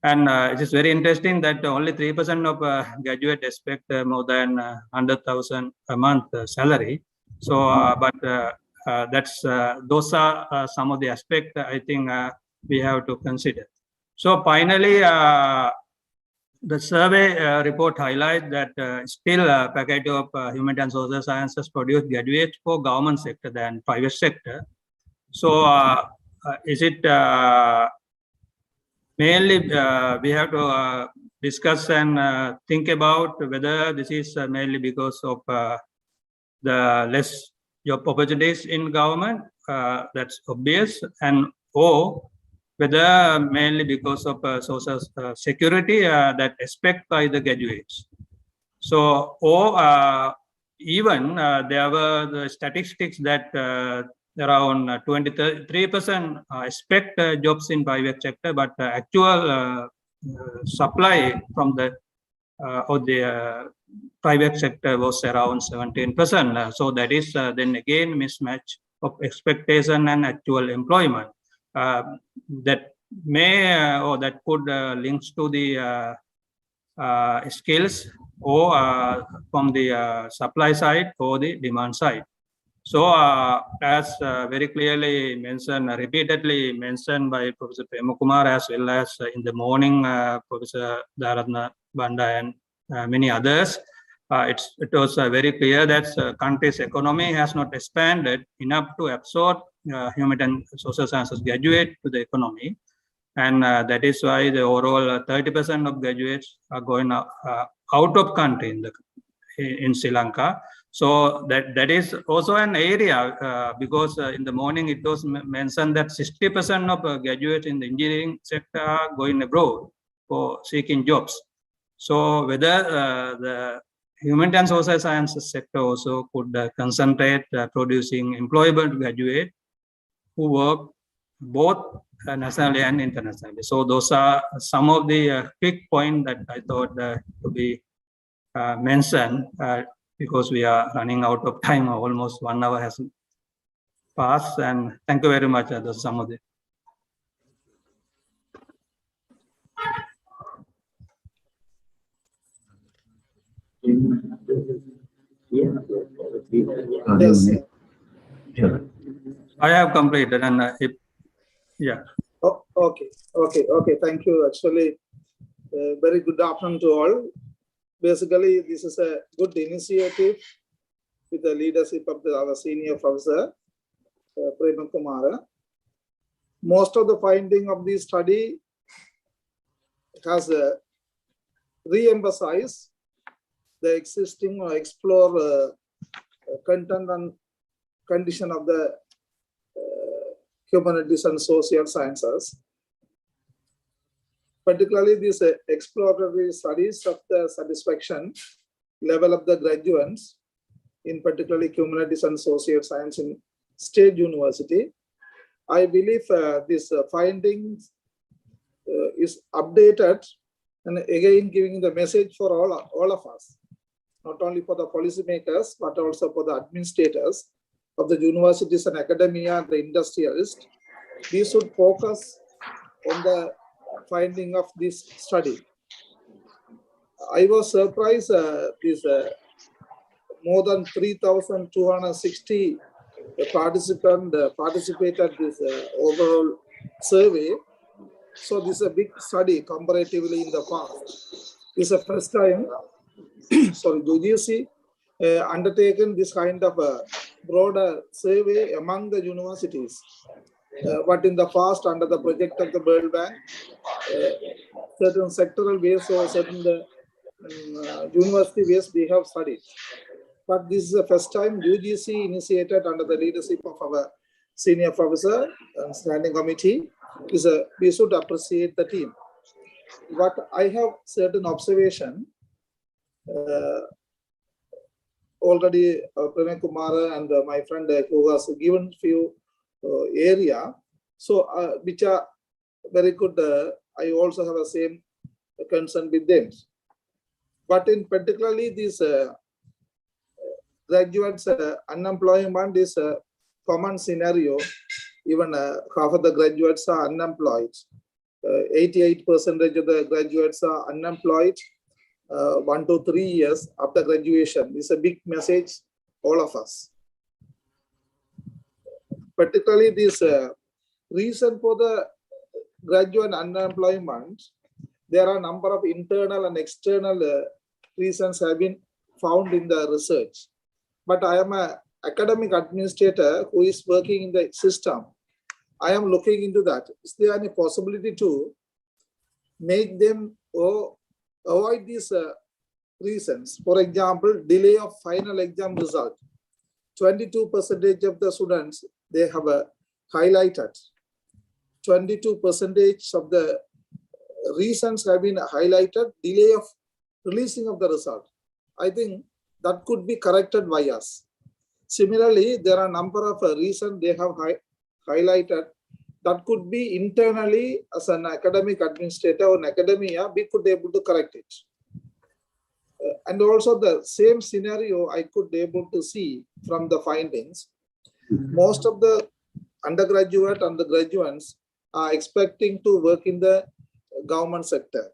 And it is very interesting that only 3% of graduate expect more than 100,000 a month salary. So, but that's those are some of the aspects I think we have to consider. So finally, the survey report highlights that still a faculty of humanitarian and social sciences produce graduates for government sector than private sector. So is it mainly we have to discuss and think about whether this is mainly because of the less job opportunities in government, that's obvious, and or whether mainly because of social security that expect by the graduates. So, or even there were the statistics that around 23% expect jobs in private sector, but actual supply from the private sector was around 17%. So that is then again mismatch of expectation and actual employment. That may or that could links to the skills or from the supply side or the demand side. So as very clearly mentioned, repeatedly mentioned by Professor Premakumar, as well as in the morning, Professor Daratna Banda and many others, it was very clear that the country's economy has not expanded enough to absorb human and social sciences graduate to the economy. And that is why the overall 30% of graduates are going out of country in Sri Lanka. So that is also an area because in the morning it was mentioned that 60% of graduates in the engineering sector are going abroad for seeking jobs. So whether the human and social sciences sector also could concentrate producing employable graduates who work both nationally and internationally. So those are some of the quick points that I thought to be mentioned because we are running out of time. Almost 1 hour has passed, and thank you very much. Those are some of the. Yes. I have completed, and yeah. Oh, okay. Thank you. Actually, very good afternoon to all. Basically, this is a good initiative with the leadership of our senior professor, Premakumara. Most of the finding of this study has re-emphasized the existing or explore content and condition of the humanities and social sciences. Particularly these exploratory studies of the satisfaction level of the graduates in particularly humanities and social science in State University. I believe this findings is updated and again giving the message for all of us, not only for the policymakers, but also for the administrators of the universities and academia and the industrialists. We should focus on the finding of this study. I was surprised this more than 3,260 participants participated this overall survey. So this is a big study comparatively in the past. This is the first time, sorry, UGC undertaken this kind of a broader survey among the universities. But in the past, under the project of the World Bank, certain sectoral ways or certain university ways we have studied. But this is the first time UGC initiated under the leadership of our senior professor and standing committee. We should appreciate the team. But I have certain observation. Already Premakumara and my friend who has given few area, so which are very good. I also have the same concern with them. But in particularly this graduates unemployment is a common scenario. Even half of the graduates are unemployed. 88% of the graduates are unemployed 1 to 3 years after graduation. This is a big message, all of us. Particularly this reason for the graduate unemployment, there are a number of internal and external reasons have been found in the research. But I am an academic administrator who is working in the system. I am looking into that. Is there any possibility to make them or avoid these reasons? For example, delay of final exam result. 22% of the students, they have highlighted. 22% of the reasons have been highlighted, delay of releasing of the result. I think that could be corrected by us. Similarly, there are a number of reasons they have highlighted that could be internally as an academic administrator or an academia, we could be able to correct it. And also the same scenario I could be able to see from the findings. Most of the undergraduate and the graduates are expecting to work in the government sector,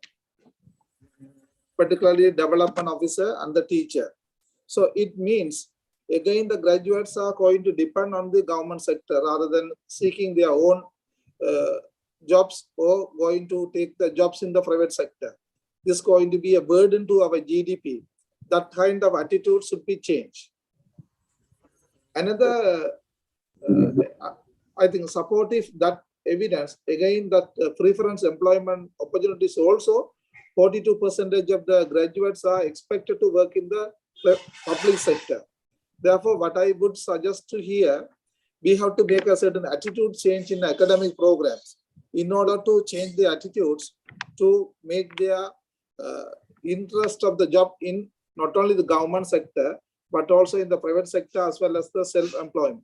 particularly development officer and the teacher. So it means, again, the graduates are going to depend on the government sector rather than seeking their own jobs or going to take the jobs in the private sector. This is going to be a burden to our GDP. That kind of attitude should be changed. Another, I think, supportive that evidence, again, that preference employment opportunities also, 42% of the graduates are expected to work in the public sector. Therefore, what I would suggest to here, we have to make a certain attitude change in academic programs in order to change the attitudes to make their interest of the job in not only the government sector, but also in the private sector as well as the self-employment.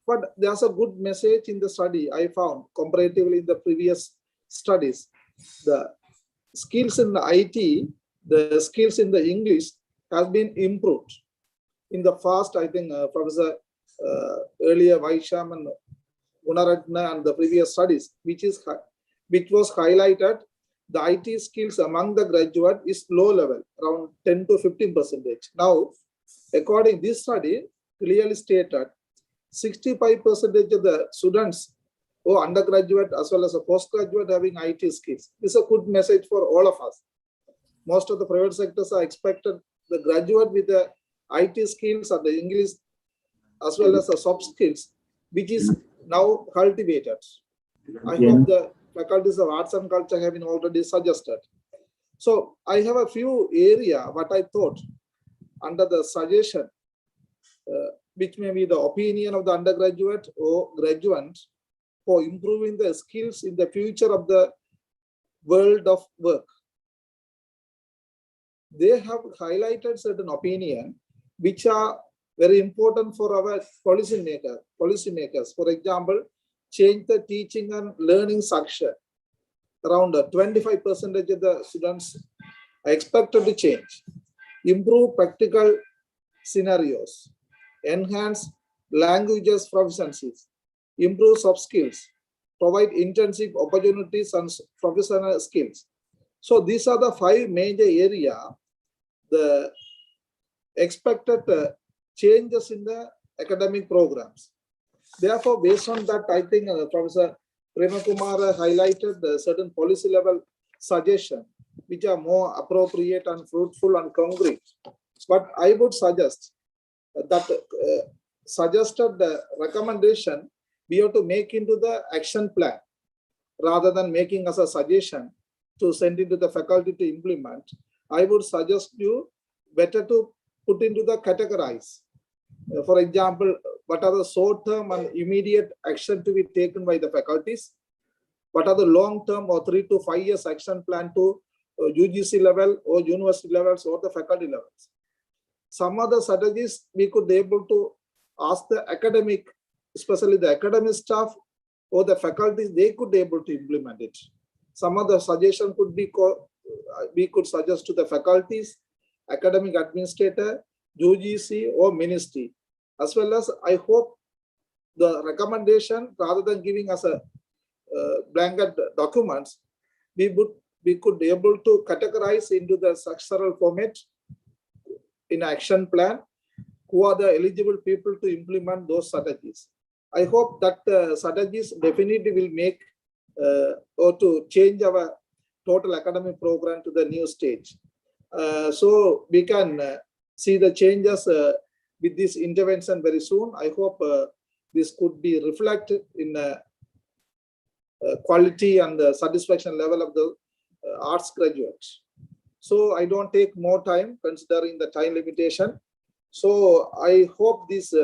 But there's a good message in the study I found comparatively in the previous studies. The skills in the IT, the skills in the English has been improved. In the past, I think Professor earlier Vaisham and Gunaratna and the previous studies, which was highlighted, the IT skills among the graduate is low level, around 10 to 15%. Now, according to this study, clearly stated, 65% of the students who are undergraduate as well as a postgraduate having IT skills. This is a good message for all of us. Most of the private sectors are expected the graduate with the IT skills and the English as well as the soft skills, which is now cultivated. I hope the faculties of arts and culture have been already suggested. So I have a few area what I thought under the suggestion, which may be the opinion of the undergraduate or graduate for improving the skills in the future of the world of work. They have highlighted certain opinion which are very important for our policymakers. For example, change the teaching and learning structure. Around 25% of the students are expected to change. Improve practical scenarios. Enhance languages proficiencies. Improve soft skills. Provide intensive opportunities and professional skills. So these are the 5 major areas, the expected changes in the academic programs. Therefore, based on that, I think Professor Prema Kumar highlighted the certain policy level suggestions, which are more appropriate and fruitful and concrete. But I would suggest that suggested recommendation we have to make into the action plan rather than making as a suggestion to send into the faculty to implement. I would suggest you better to put into the categorize. For example, what are the short-term and immediate action to be taken by the faculties? What are the long-term or 3 to 5 years action plan to UGC level or university levels or the faculty levels? Some other strategies we could be able to ask the academic, especially the academic staff or the faculties, they could be able to implement it. Some other suggestion could be, we could suggest to the faculties, academic administrator, UGC or ministry, as well as I hope the recommendation, rather than giving us a blanket documents, we could be able to categorize into the structural format in action plan, who are the eligible people to implement those strategies. I hope that strategies definitely will make or to change our total academic program to the new stage. So we can see the changes with this intervention very soon. I hope this could be reflected in quality and the satisfaction level of the arts graduates. So I don't take more time considering the time limitation. So I hope this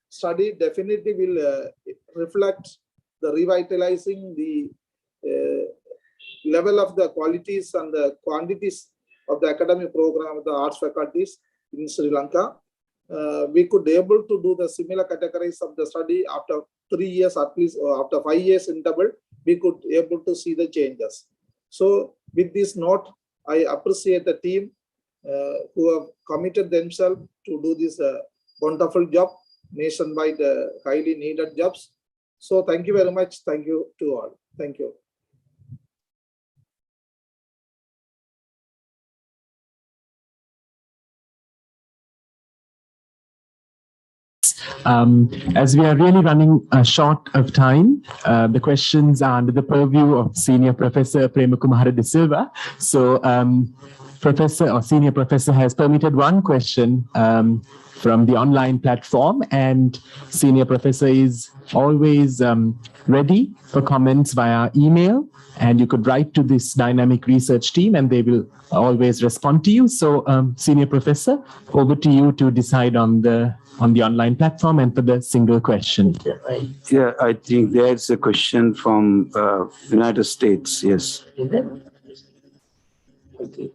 study definitely will reflect the revitalizing the level of the qualities and the quantities of the academic program of the arts faculties in Sri Lanka. we could able to do the similar categories of the study after 3 years, at least, or after 5 years interval, we could able to see the changes. So with this note, I appreciate the team who have committed themselves to do this wonderful job, nationwide highly needed jobs. So thank you very much. Thank you to all. Thank you. As we are really running short of time, the questions are under the purview of Senior Professor Premakumara De Silva. So Professor or Senior Professor has permitted one question from the online platform, and Senior Professor is always ready for comments via email, and you could write to this dynamic research team and they will always respond to you. So Senior Professor, over to you to decide on the online platform and for the single question. Yeah, I think there's a question from United States. Yes. Okay.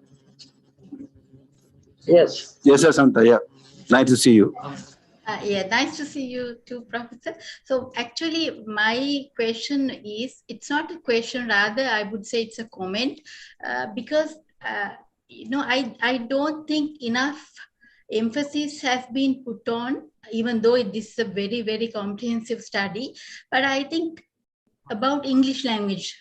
Yes. Yes, Asanta. Yeah. Nice to see you. Yeah, nice to see you too, Professor. So actually, my question is, it's not a question, rather I would say it's a comment, because, I don't think enough emphasis has been put on, even though this is a very, very comprehensive study, but I think about English language,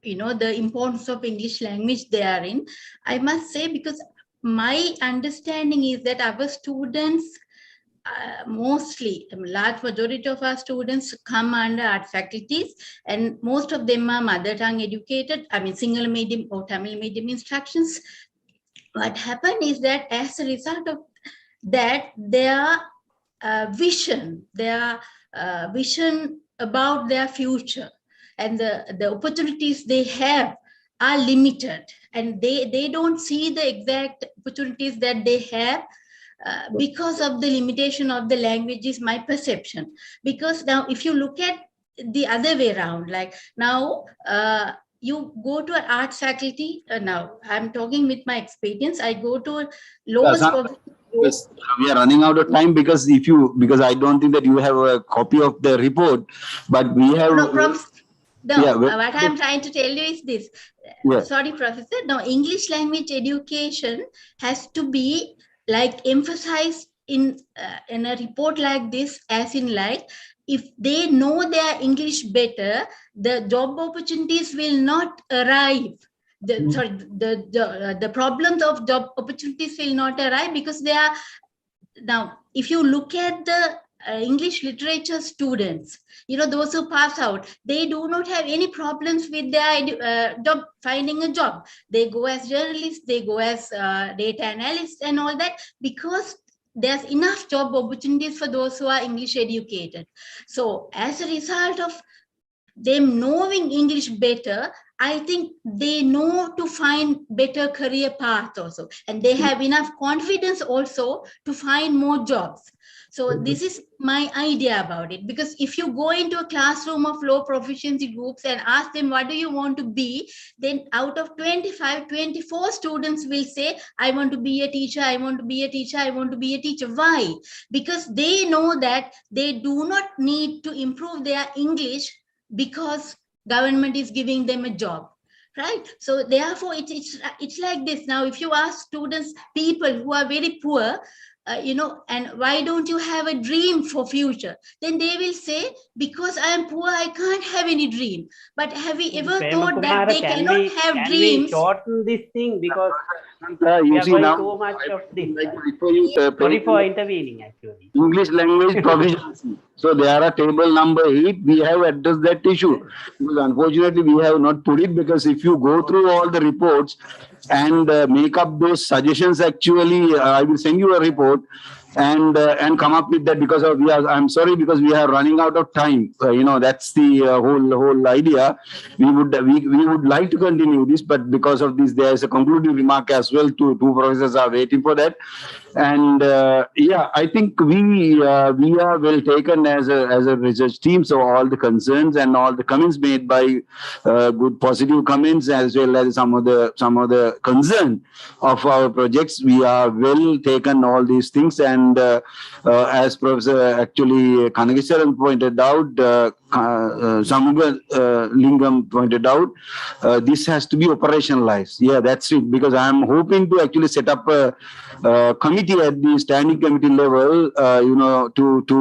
the importance of English language therein, I must say, because my understanding is that our students, mostly, a large majority of our students come under art faculties, and most of them are mother tongue educated, single medium or Tamil medium instructions. What happened is that as a result of that, their vision about their future and the opportunities they have are limited, and they don't see the exact opportunities that they have because of the limitation of the language, is my perception. Because now if you look at the other way around, like now you go to an arts faculty, now I'm talking with my experience, I go to law school. Yes, we are running out of time because because I don't think that you have a copy of the report, but we have. What I'm trying to tell you is this. Yeah. Sorry, Professor. No, English language education has to be like emphasized in a report like this, as in like, if they know their English better, the job opportunities will not arrive. The problems of job opportunities will not arrive because they are, now, if you look at the English literature students, those who pass out, they do not have any problems with their job, finding a job. They go as journalists, they go as data analysts and all that, because there's enough job opportunities for those who are English educated. So as a result of them knowing English better, I think they know to find better career path also, and they have enough confidence also to find more jobs. So this is my idea about it, because if you go into a classroom of low proficiency groups and ask them, what do you want to be? Then out of 25, 24 students will say, I want to be a teacher, I want to be a teacher, I want to be a teacher. Why? Because they know that they do not need to improve their English because government is giving them a job, right? So therefore it's like this. Now, if you ask students, people who are very poor, and why don't you have a dream for future? Then they will say, because I am poor, I can't have any dream. But have we ever thought that they cannot have dreams? Can we shorten this thing, because we are going too much of this. Sorry for intervening, actually. English language proficiency. So there are table number 8. We have addressed that issue. Because unfortunately, we have not put it, because if you go through all the reports and make up those suggestions, actually, I will send you a report and come up with that, because I'm sorry, because we are running out of time. That's the whole idea. We would like to continue this, but because of this, there is a concluding remark as well. Two professors are waiting for that. And I think we are well taken as a research team. So all the concerns and all the comments made by good positive comments, as well as some of the concern of our projects, we are well taken all these things, and And as Professor actually Kanagesaran pointed out, Samuga Lingam pointed out, this has to be operationalized. Yeah, that's it. Because I'm hoping to actually set up a committee at the standing committee level, to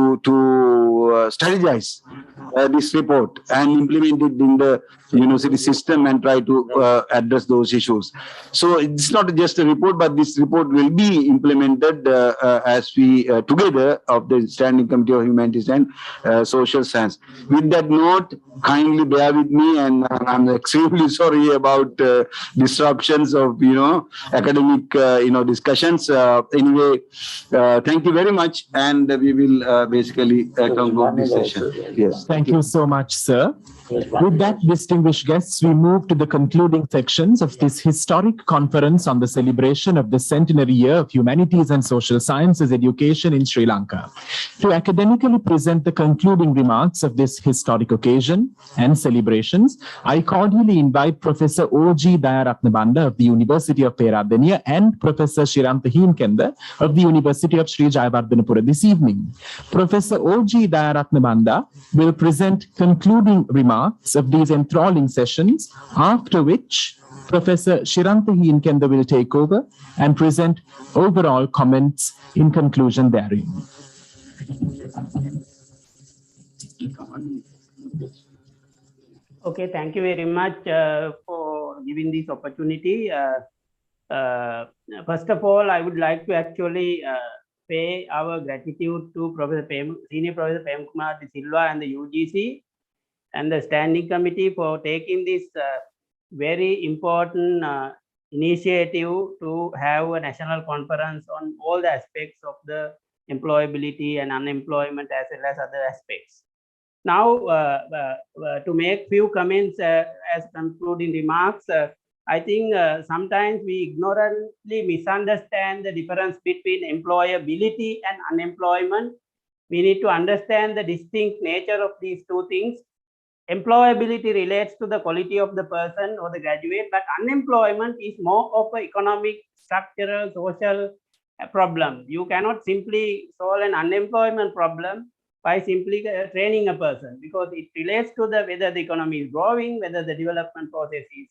strategize this report and implement it in the university system and try to address those issues. So it's not just a report, but this report will be implemented as we together of the Standing Committee of Humanities and Social Science. With that note, kindly bear with me, and I'm extremely sorry about disruptions of academic discussions. Anyway, thank you very much, and we will basically conclude this session. Yes. Thank you so much, sir. With that, distinguished guests, we move to the concluding sections of this historic conference on the celebration of the centenary year of humanities and social sciences education in Sri Lanka. To academically present the concluding remarks of this historic occasion and celebrations, I cordially invite Professor O.G. Dayaratnabanda of the University of Peradeniya and Professor Shirantha Heenkenda of the University of Sri Jayawardhanapura this evening. Professor O.G. Dayaratnabanda will present concluding remarks of these enthralling sessions, after which Professor Shirantha Heenkenda will take over and present overall comments in conclusion therein. Okay, thank you very much for giving this opportunity. First of all, I would like to actually pay our gratitude to Senior Professor Prem Kumar De Silva and the UGC and the Standing Committee for taking this very important initiative to have a national conference on all the aspects of the employability and unemployment as well as other aspects. Now, to make few comments as concluding remarks, I think sometimes we ignorantly misunderstand the difference between employability and unemployment. We need to understand the distinct nature of these two things. Employability relates to the quality of the person or the graduate, but unemployment is more of an economic, structural, social problem. You cannot simply solve an unemployment problem by simply training a person, because it relates to whether the economy is growing, whether the development process is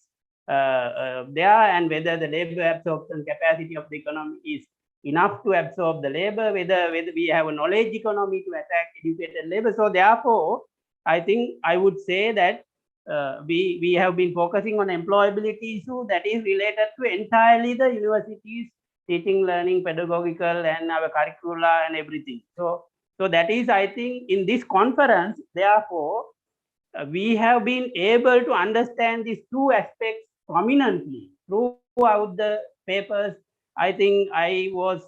there, and whether the labor absorption capacity of the economy is enough to absorb the labor, whether we have a knowledge economy to attract educated labor. So therefore, I think I would say that we have been focusing on employability issue that is related to entirely the university's teaching, learning, pedagogical, and our curricula and everything. So that is, I think, in this conference, therefore, we have been able to understand these two aspects prominently throughout the papers. I think I was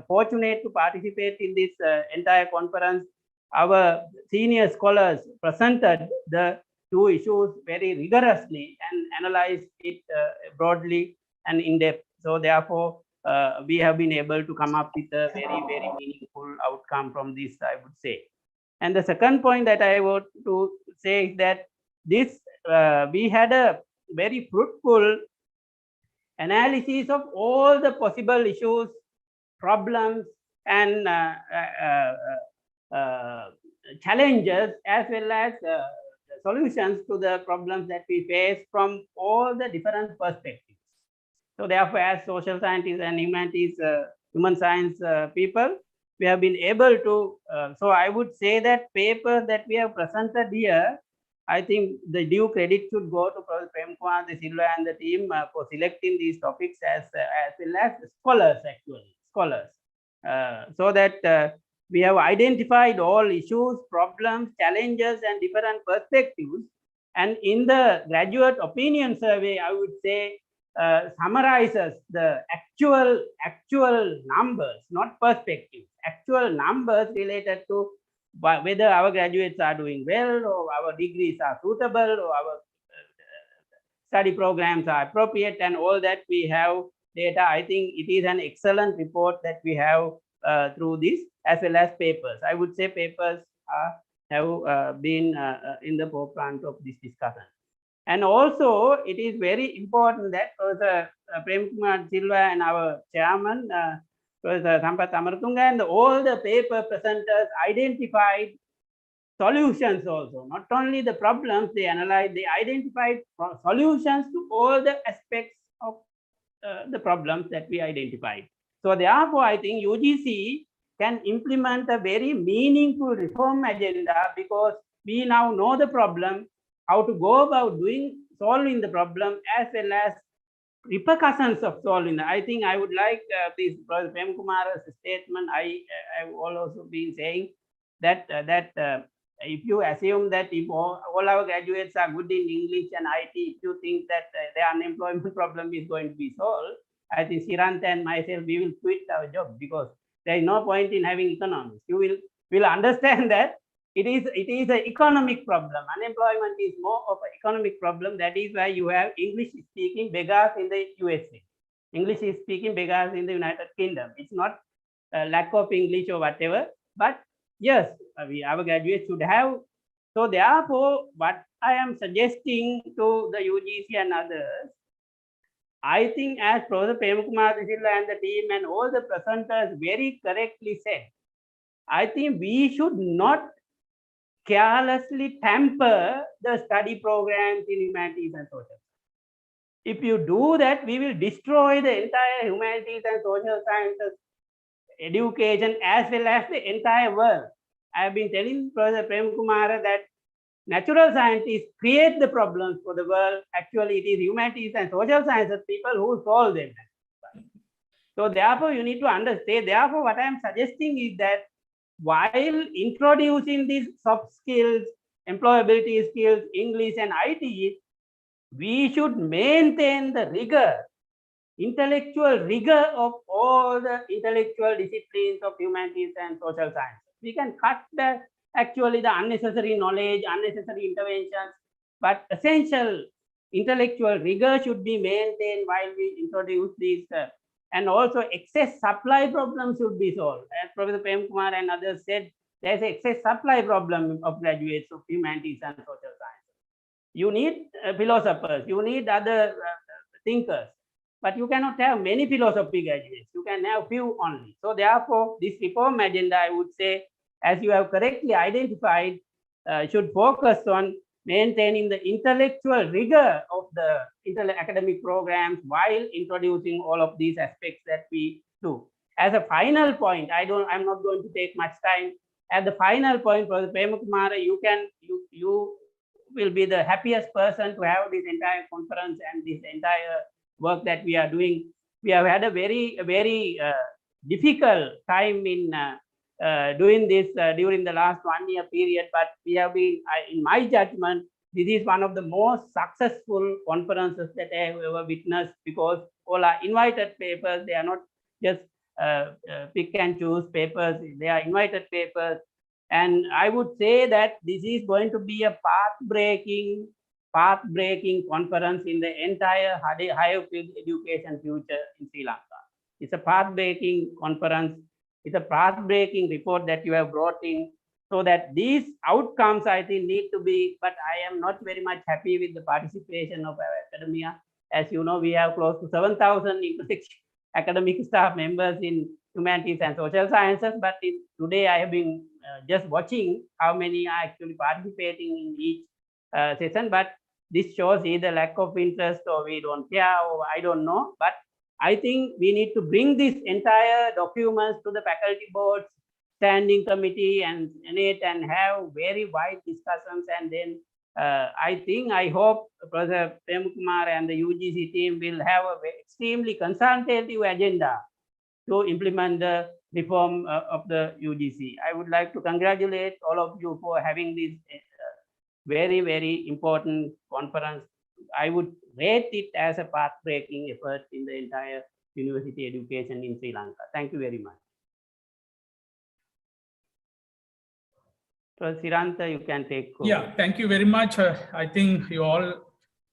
fortunate to participate in this entire conference. Our senior scholars presented the two issues very rigorously and analyzed it broadly and in depth. So therefore, we have been able to come up with a very, very meaningful outcome from this, I would say. And the second point that I want to say is that this we had a very fruitful analysis of all the possible issues, problems, and challenges, as well as solutions to the problems that we face from all the different perspectives. So therefore, as social scientists and humanities, human science people, we have been able to, so I would say that paper that we have presented here, I think the due credit should go to Professor Prem Kumar De Silva and the team for selecting these topics as well as scholars, actually, scholars. So that we have identified all issues, problems, challenges, and different perspectives. And in the graduate opinion survey, I would say, summarizes the actual numbers, not perspectives, actual numbers related to whether our graduates are doing well, or our degrees are suitable, or our study programs are appropriate, and all that we have data. I think it is an excellent report that we have through this, as well as papers. I would say papers have been in the forefront of this discussion. And also, it is very important that Professor Prem Kumar De Silva and our chairman Professor Sampath Amaratunga, and all the paper presenters identified solutions also. Not only the problems they analyzed, they identified solutions to all the aspects of the problems that we identified. So therefore, I think UGC can implement a very meaningful reform agenda, because we now know the problem, how to go about solving the problem, as well as repercussions of solving. I think I would like this Professor Prem Kumar's statement. I have also been saying that if you assume that if all our graduates are good in English and IT, if you think that their unemployment problem is going to be solved, I think Siranta and myself, we will quit our job, because there is no point in having economics. You will understand that it is an economic problem. Unemployment is more of an economic problem. That is why you have English-speaking beggars in the USA, English-speaking beggars in the United Kingdom. It's not a lack of English or whatever, but yes, our graduates should have. So therefore, what I am suggesting to the UGC and others, I think, as Professor Prem Kumar Silla and the team and all the presenters very correctly said, I think we should not carelessly tamper the study programs in humanities and social. If you do that, we will destroy the entire humanities and social sciences education as well as the entire world. I have been telling Professor Prem Kumar that natural scientists create the problems for the world. Actually, it is humanities and social sciences people who solve them. So therefore, you need to understand. Therefore, what I am suggesting is that while introducing these soft skills, employability skills, English and IT, we should maintain the rigor, intellectual rigor of all the intellectual disciplines of humanities and social sciences. We can cut the unnecessary knowledge, unnecessary interventions, but essential intellectual rigor should be maintained while we introduce these. And also excess supply problems should be solved. As Professor Prem Kumar and others said, there's an excess supply problem of graduates of humanities and social sciences. You need philosophers, you need other thinkers, but you cannot have many philosophy graduates. You can have few only. So therefore, this reform agenda, I would say, as you have correctly identified, should focus on maintaining the intellectual rigor of the academic programs while introducing all of these aspects that we do. As a final point, I'm not going to take much time. At the final point, Professor Prem Kumar, you will be the happiest person to have this entire conference and this entire work that we are doing. We have had a very difficult time in doing this during the last 1 year period, but we have been, in my judgment, this is one of the most successful conferences that I have ever witnessed, because all are invited papers. They are not just pick and choose papers. They are invited papers. And I would say that this is going to be a path-breaking conference in the entire higher field education future in Sri Lanka. It's a path-breaking conference. It's a path-breaking report that you have brought in, so that these outcomes, I think, need to be, but I am not very much happy with the participation of our academia. As you know, we have close to 7,000 academic staff members in humanities and social sciences, but today I have been just watching how many are actually participating in each session, but this shows either lack of interest or we don't care, or I don't know, but I think we need to bring this entire documents to the faculty boards, standing committee and Senate, and have very wide discussions. And then I hope Professor Prem Kumar and the UGC team will have an extremely consultative agenda to implement the reform of the UGC. I would like to congratulate all of you for having this very important conference. I would rate it as a path-breaking effort in the entire university education in Sri Lanka. Thank you very much. So Siranta, you can take over. Yeah, thank you very much. I think you all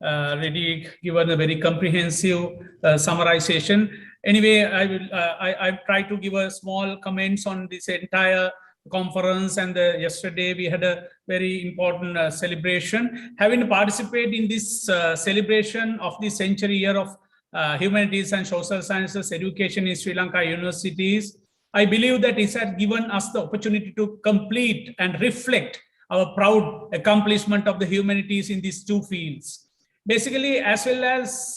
already given a very comprehensive summarization. Anyway, I try to give a small comments on this entire conference, and yesterday we had a very important celebration. Having participated in this celebration of the century year of humanities and social sciences education in Sri Lanka universities. I believe that it has given us the opportunity to complete and reflect our proud accomplishment of the humanities in these two fields. Basically, as well as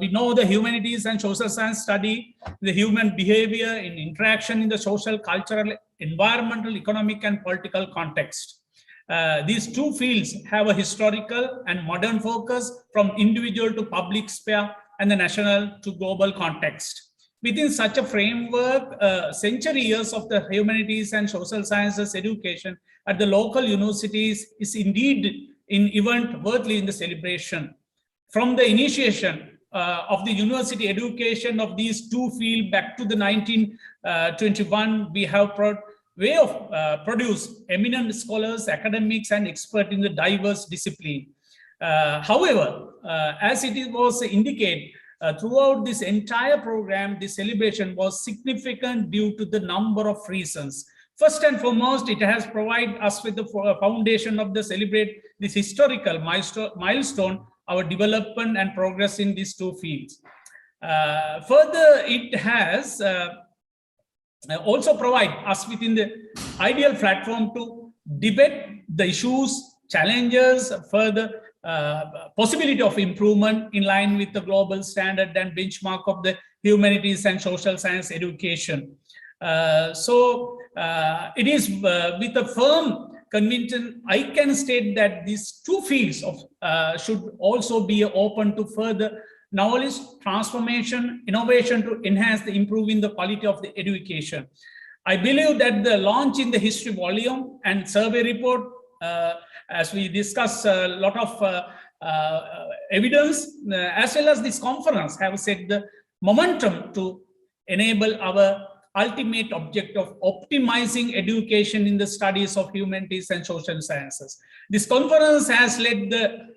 we know the humanities and social science study the human behavior in interaction in the social, cultural, environmental, economic, and political context. These two fields have a historical and modern focus from individual to public sphere and the national to global context. Within such a framework, century years of the humanities and social sciences education at the local universities is indeed an event worthy in the celebration. From the initiation of the university education of these two fields back to the 1921, we have produced eminent scholars, academics, and experts in the diverse discipline. However, as it was indicated, throughout this entire program, the celebration was significant due to the number of reasons. First and foremost, it has provided us with the foundation of the celebrate this historical milestone, our development and progress in these two fields. Further, it has also provide us within the ideal platform to debate the issues, challenges, further possibility of improvement in line with the global standard and benchmark of the humanities and social science education. It is with a firm conviction, I can state that these two fields of, should also be open to further knowledge, transformation, innovation to enhance the improving the quality of the education. I believe that the launch in the history volume and survey report, as we discussed a lot of evidence, as well as this conference have set the momentum to enable our ultimate object of optimizing education in the studies of humanities and social sciences. This conference has led the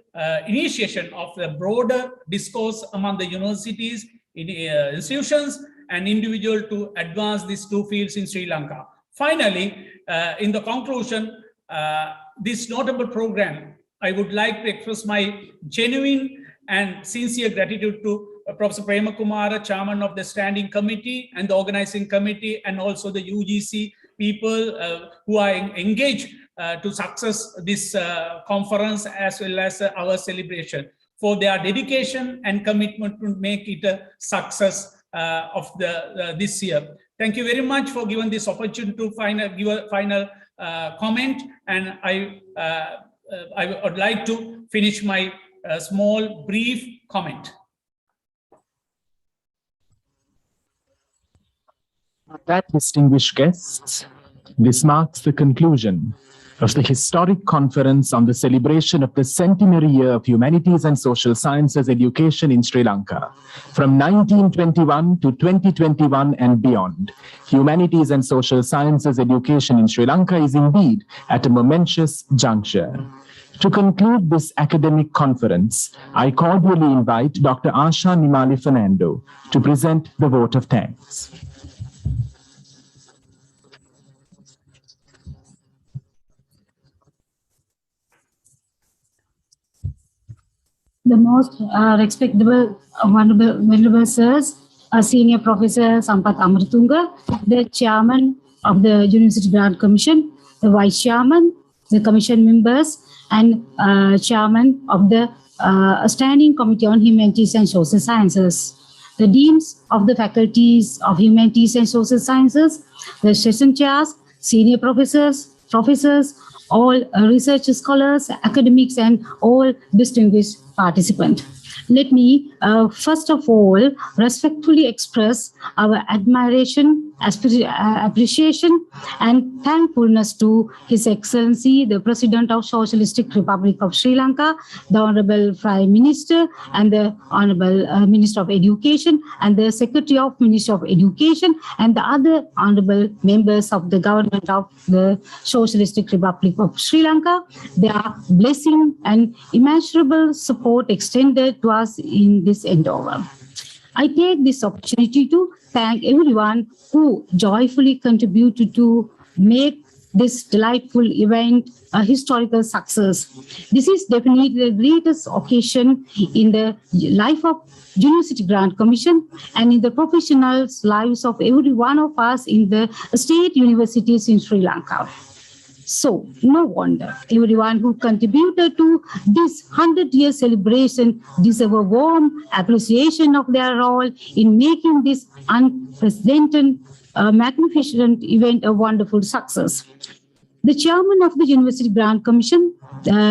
initiation of the broader discourse among the universities, institutions, and individuals to advance these two fields in Sri Lanka. Finally, in the conclusion, this notable program, I would like to express my genuine and sincere gratitude to Professor Prema Kumara, Chairman of the Standing Committee and the Organizing Committee, and also the UGC people who are engaged to success this conference as well as our celebration, for their dedication and commitment to make it a success of this year. Thank you very much for giving this opportunity to give a final comment, and I would like to finish my small brief comment. That, distinguished guests, this marks the conclusion of the historic conference on the celebration of the centenary year of humanities and social sciences education in Sri Lanka. From 1921 to 2021 and beyond, humanities and social sciences education in Sri Lanka is indeed at a momentous juncture. To conclude this academic conference, I cordially invite Dr. Asha Nimali Fernando to present the vote of thanks. The most respectable, venerable sirs, Senior Professor Sampath Amaratunga, the Chairman of the University Grant Commission, the Vice Chairman, the Commission members, and Chairman of the Standing Committee on Humanities and Social Sciences, the Deans of the Faculties of Humanities and Social Sciences, the Session Chairs, Senior Professors, all research scholars, academics, and all distinguished participants. Let me first of all respectfully express our admiration, appreciation, and thankfulness to His Excellency, the President of Socialistic Republic of Sri Lanka, the Honorable Prime Minister, and the Honorable Minister of Education, and the Secretary of Ministry of Education, and the other honorable members of the government of the Socialistic Republic of Sri Lanka. Their blessing and immeasurable support extended to us in this endeavor. I take this opportunity to thank everyone who joyfully contributed to make this delightful event a historical success. This is definitely the greatest occasion in the life of University Grant Commission and in the professionals' lives of every one of us in the state universities in Sri Lanka. So, no wonder everyone who contributed to this 100-year celebration deserve a warm appreciation of their role in making this unprecedented, magnificent event a wonderful success. The chairman of the University Grant Commission,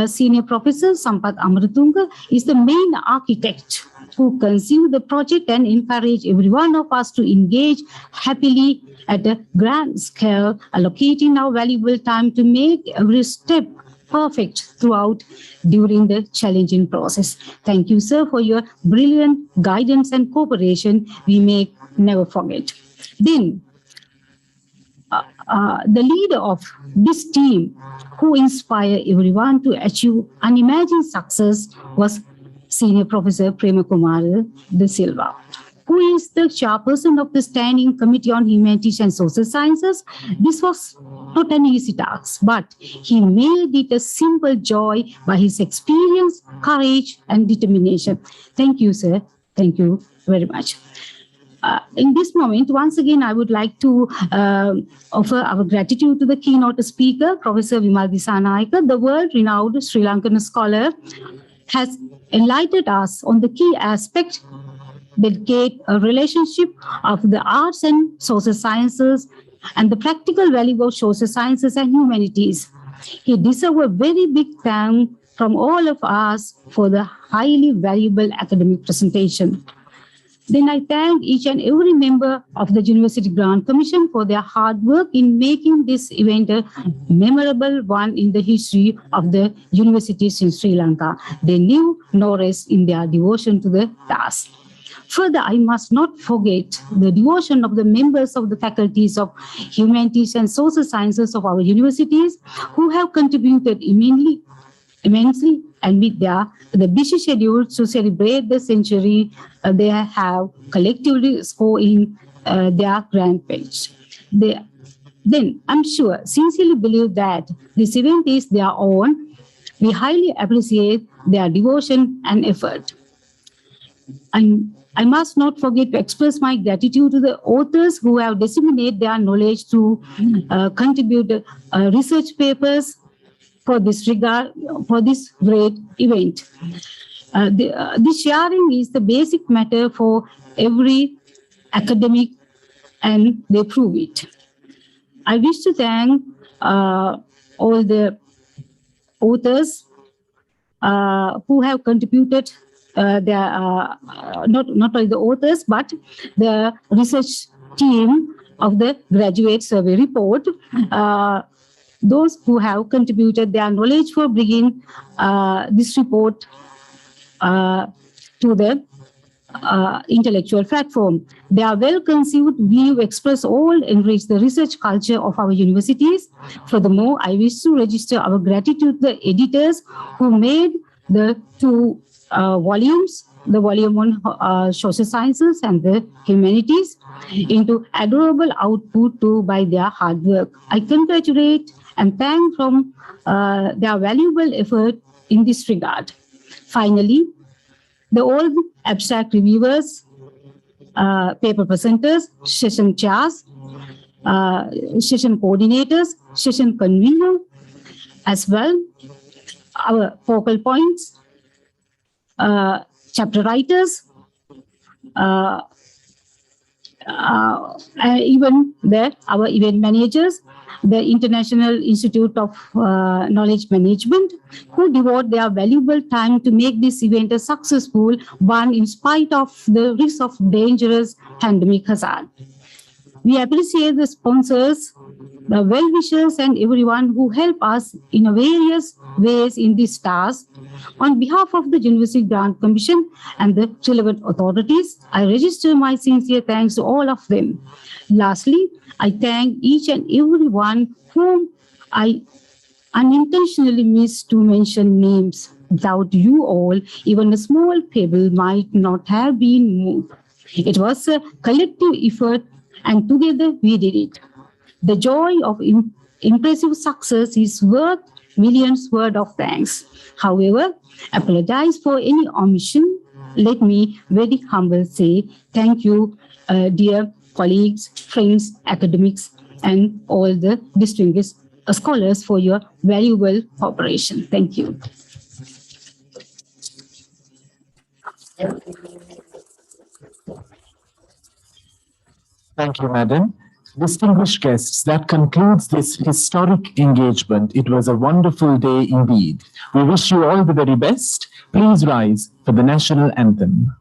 Senior Professor Sampath Amaratunga, is the main architect who conceived the project and encouraged every one of us to engage happily at a grand scale, allocating our valuable time to make every step perfect throughout during the challenging process. Thank you, sir, for your brilliant guidance and cooperation we may never forget. Then, the leader of this team who inspired everyone to achieve unimagined success was Senior Professor Prema Kumara De Silva, who is the chairperson of the Standing Committee on Humanities and Social Sciences. This was not an easy task, but he made it a simple joy by his experience, courage, and determination. Thank you, sir. Thank you very much. In this moment, once again, I would like to offer our gratitude to the keynote speaker, Professor Vimal Dissanayake, the world-renowned Sri Lankan scholar, has enlightened us on the key aspect that a relationship of the arts and social sciences and the practical value of social sciences and humanities. He deserves a very big thank from all of us for the highly valuable academic presentation. Then I thank each and every member of the University Grant Commission for their hard work in making this event a memorable one in the history of the universities in Sri Lanka. They knew no rest in their devotion to the task. Further, I must not forget the devotion of the members of the faculties of humanities and social sciences of our universities who have contributed immensely and with the busy schedule to celebrate the century they have collectively scored in their grant page. Then I'm sure, sincerely believe that this event is their own. We highly appreciate their devotion and effort. I must not forget to express my gratitude to the authors who have disseminated their knowledge to contribute research papers for this great event. This sharing is the basic matter for every academic, and they prove it. I wish to thank all the authors who have contributed not only the authors, but the research team of the graduate survey report, those who have contributed their knowledge for bringing this report to the intellectual platform. Their well-conceived view express all enrich the research culture of our universities. Furthermore, I wish to register our gratitude to the editors who made the two volumes, the volume on social sciences and the humanities, into adorable output too by their hard work. I congratulate and thank from their valuable effort in this regard. Finally, the all abstract reviewers, paper presenters, session chairs, session coordinators, session convener, as well, our focal points, chapter writers, even our event managers, the International Institute of Knowledge Management, who devote their valuable time to make this event a successful one in spite of the risk of dangerous pandemic hazard. We appreciate the sponsors, the well-wishers, and everyone who help us in various ways in this task. On behalf of the University Grant Commission and the relevant authorities, I register my sincere thanks to all of them. Lastly, I thank each and everyone whom I unintentionally missed to mention names. Without you all, even a small pebble might not have been moved. It was a collective effort, and together we did it. The joy of impressive success is worth millions words of thanks. However, apologize for any omission. Let me very humble say thank you, dear colleagues, friends, academics, and all the distinguished scholars for your valuable cooperation. Thank you. Thank you, Madam. Distinguished guests, that concludes this historic engagement. It was a wonderful day indeed. We wish you all the very best. Please rise for the national anthem.